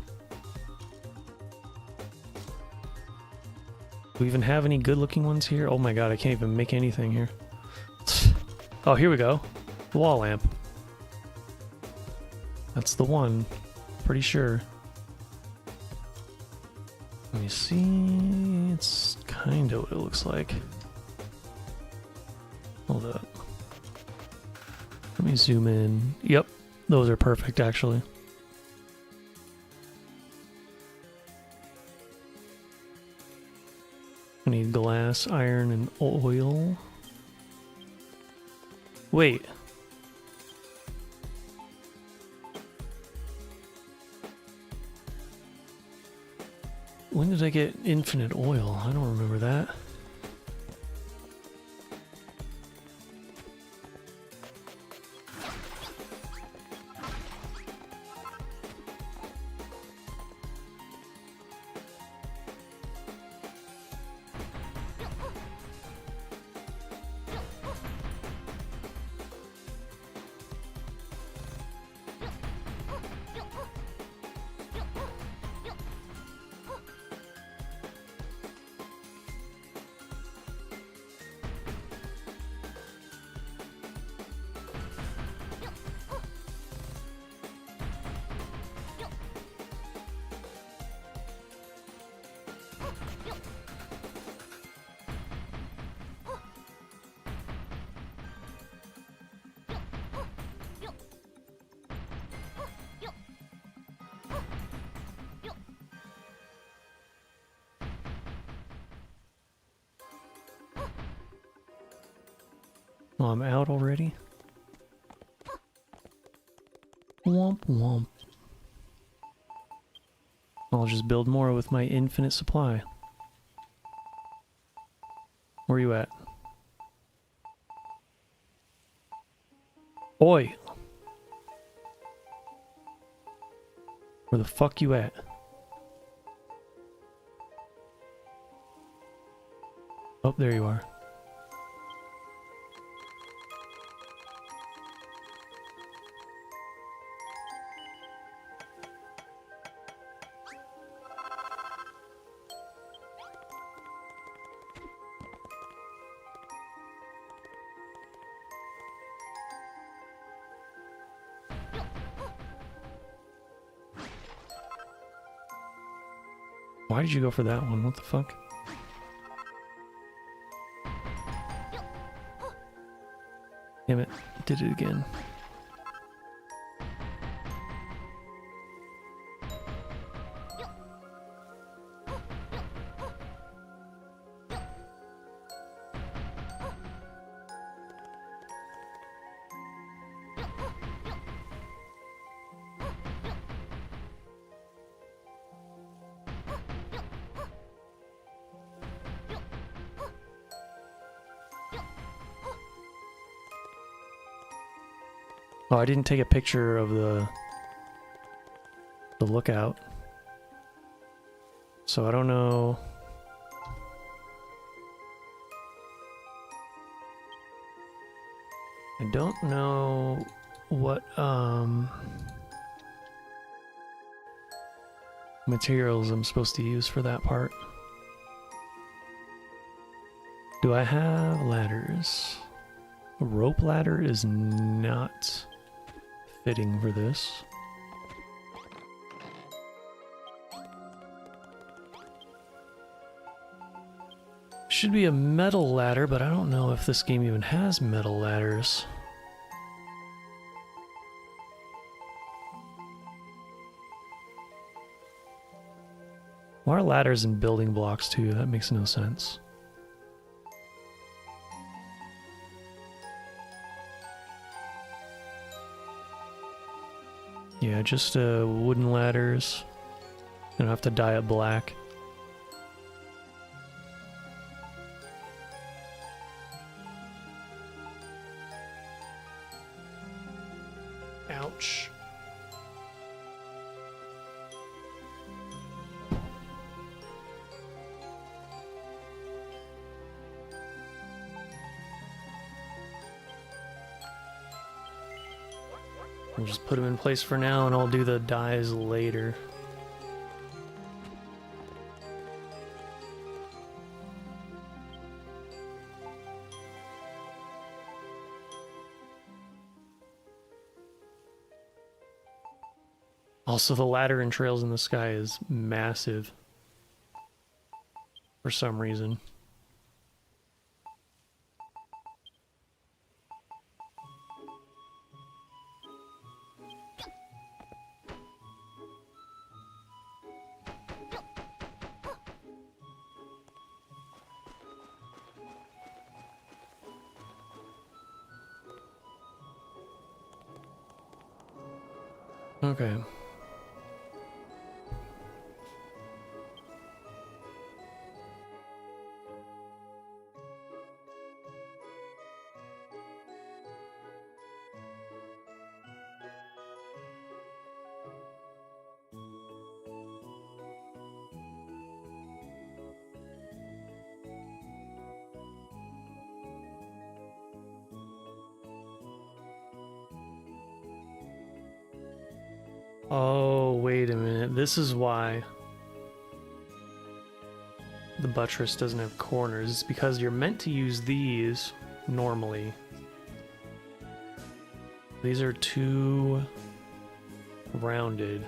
Do we even have any good looking ones here? Oh my god, I can't even make anything here. Oh, here we go. Wall lamp. That's the one. Pretty sure. Let me see. It's kind of what it looks like. Hold up. Let me zoom in. Yep, those are perfect actually. I need glass, iron, and oil. Wait. When did I get infinite oil? I don't remember that. Oh, I'm out already? Womp womp. I'll just build more with my infinite supply. Where are you at? Oi! Where the fuck you at? Oh, there you are. Why did you go for that one? What the fuck? Damn it. Did it again. Oh, I didn't take a picture of the lookout. So I don't know. I don't know what materials I'm supposed to use for that part. Do I have ladders? A rope ladder is not fitting for this. Should be a metal ladder, but I don't know if this game even has metal ladders. Why are ladders in building blocks too? That makes no sense. Yeah, just wooden ladders. I don't have to dye it black. Ouch. I'll just put them in place for now, and I'll do the dyes later. Also, the ladder in Trails in the Sky is massive. For some reason. Okay. Oh, wait a minute. This is why the buttress doesn't have corners. It's because you're meant to use these normally. These are too rounded.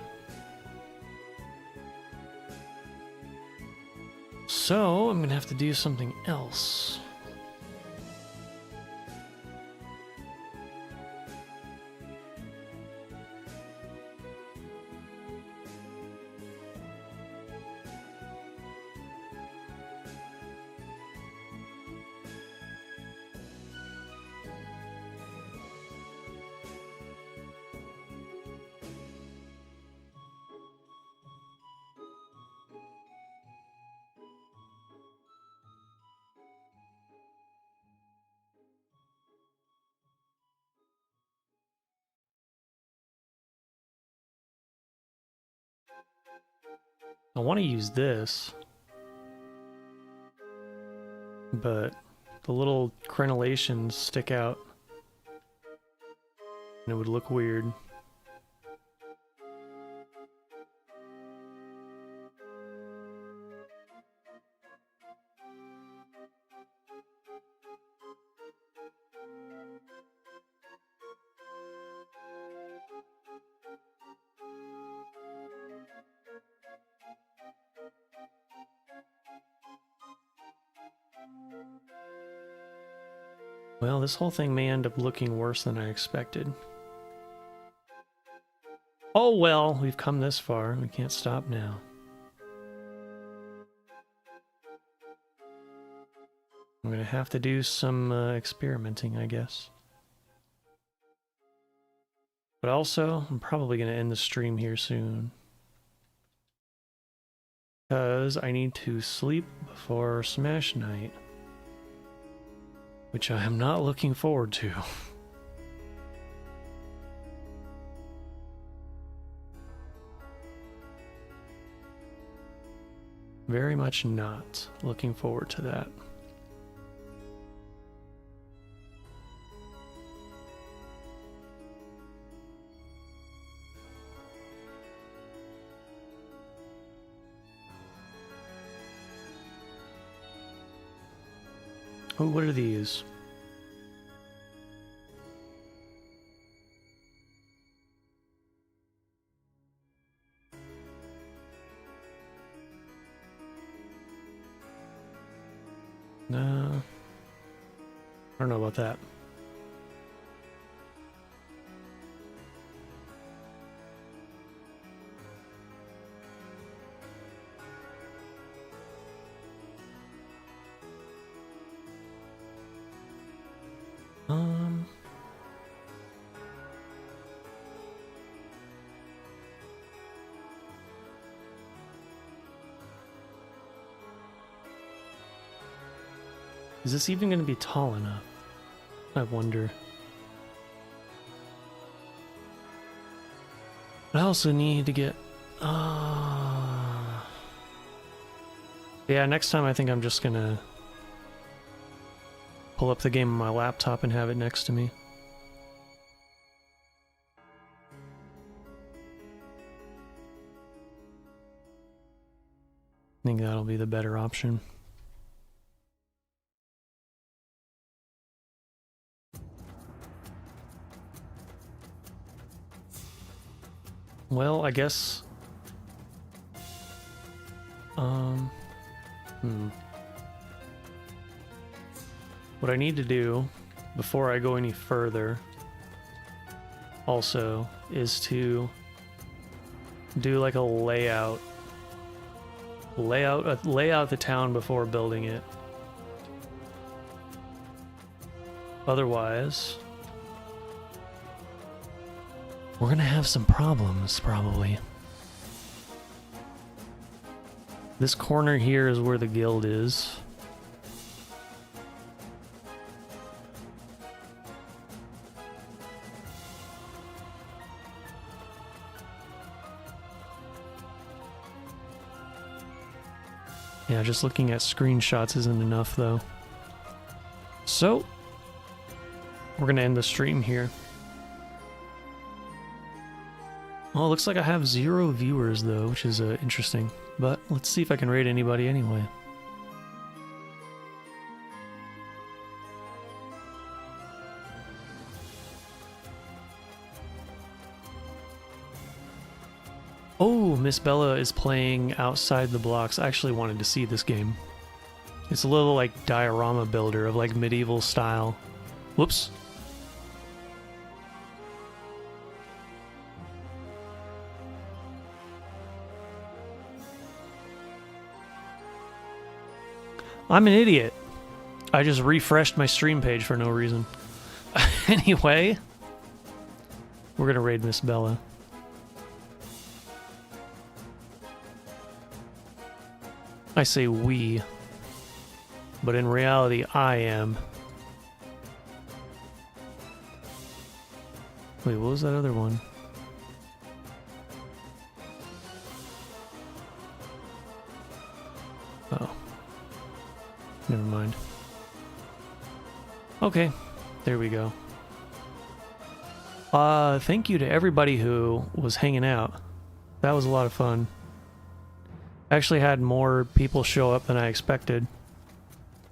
So, I'm gonna have to do something else. I want to use this, but the little crenellations stick out, and it would look weird. Well, this whole thing may end up looking worse than I expected. Oh well, we've come this far. We can't stop now. I'm gonna have to do some experimenting, I guess. But also, I'm probably gonna end the stream here soon. Because I need to sleep before Smash Night. Which I am not looking forward to. Very much not looking forward to that. Oh, what are these? No. I don't know about that. Is this even going to be tall enough? I wonder. I also need to get... Yeah, next time I think I'm just going to pull up the game on my laptop and have it next to me. I think that'll be the better option. Well, I guess... What I need to do before I go any further also is to do like a layout. Lay out the town before building it. Otherwise, we're gonna have some problems, probably. This corner here is where the guild is. Yeah, just looking at screenshots isn't enough, though. So, we're gonna end the stream here. Oh, it looks like I have 0 viewers, though, which is interesting. But let's see if I can raid anybody anyway. Oh, Miss Bella is playing outside the blocks. I actually wanted to see this game. It's a little like diorama builder of like medieval style. Whoops. I'm an idiot. I just refreshed my stream page for no reason. Anyway, we're gonna raid Miss Bella. I say we, but in reality I am. Wait, what was that other one? Oh. Never mind. Okay, there we go. Thank you to everybody who was hanging out. That was a lot of fun. I actually had more people show up than I expected,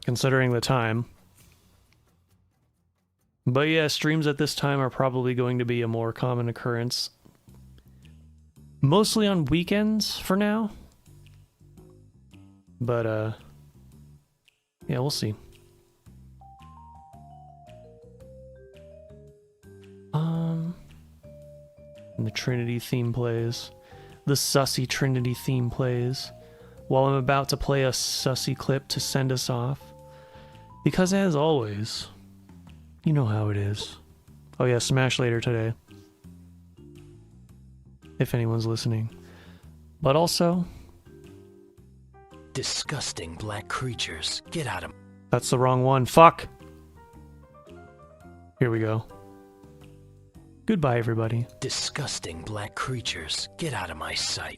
considering the time. But yeah, streams at this time are probably going to be a more common occurrence. Mostly on weekends for now. But, yeah, we'll see. And the Trinity theme plays. The sussy Trinity theme plays. While I'm about to play a sussy clip to send us off. Because as always, you know how it is. Oh yeah, Smash later today. If anyone's listening. But also... Disgusting black creatures. Get out of... That's the wrong one. Fuck! Here we go. Goodbye, everybody. Disgusting black creatures. Get out of my sight.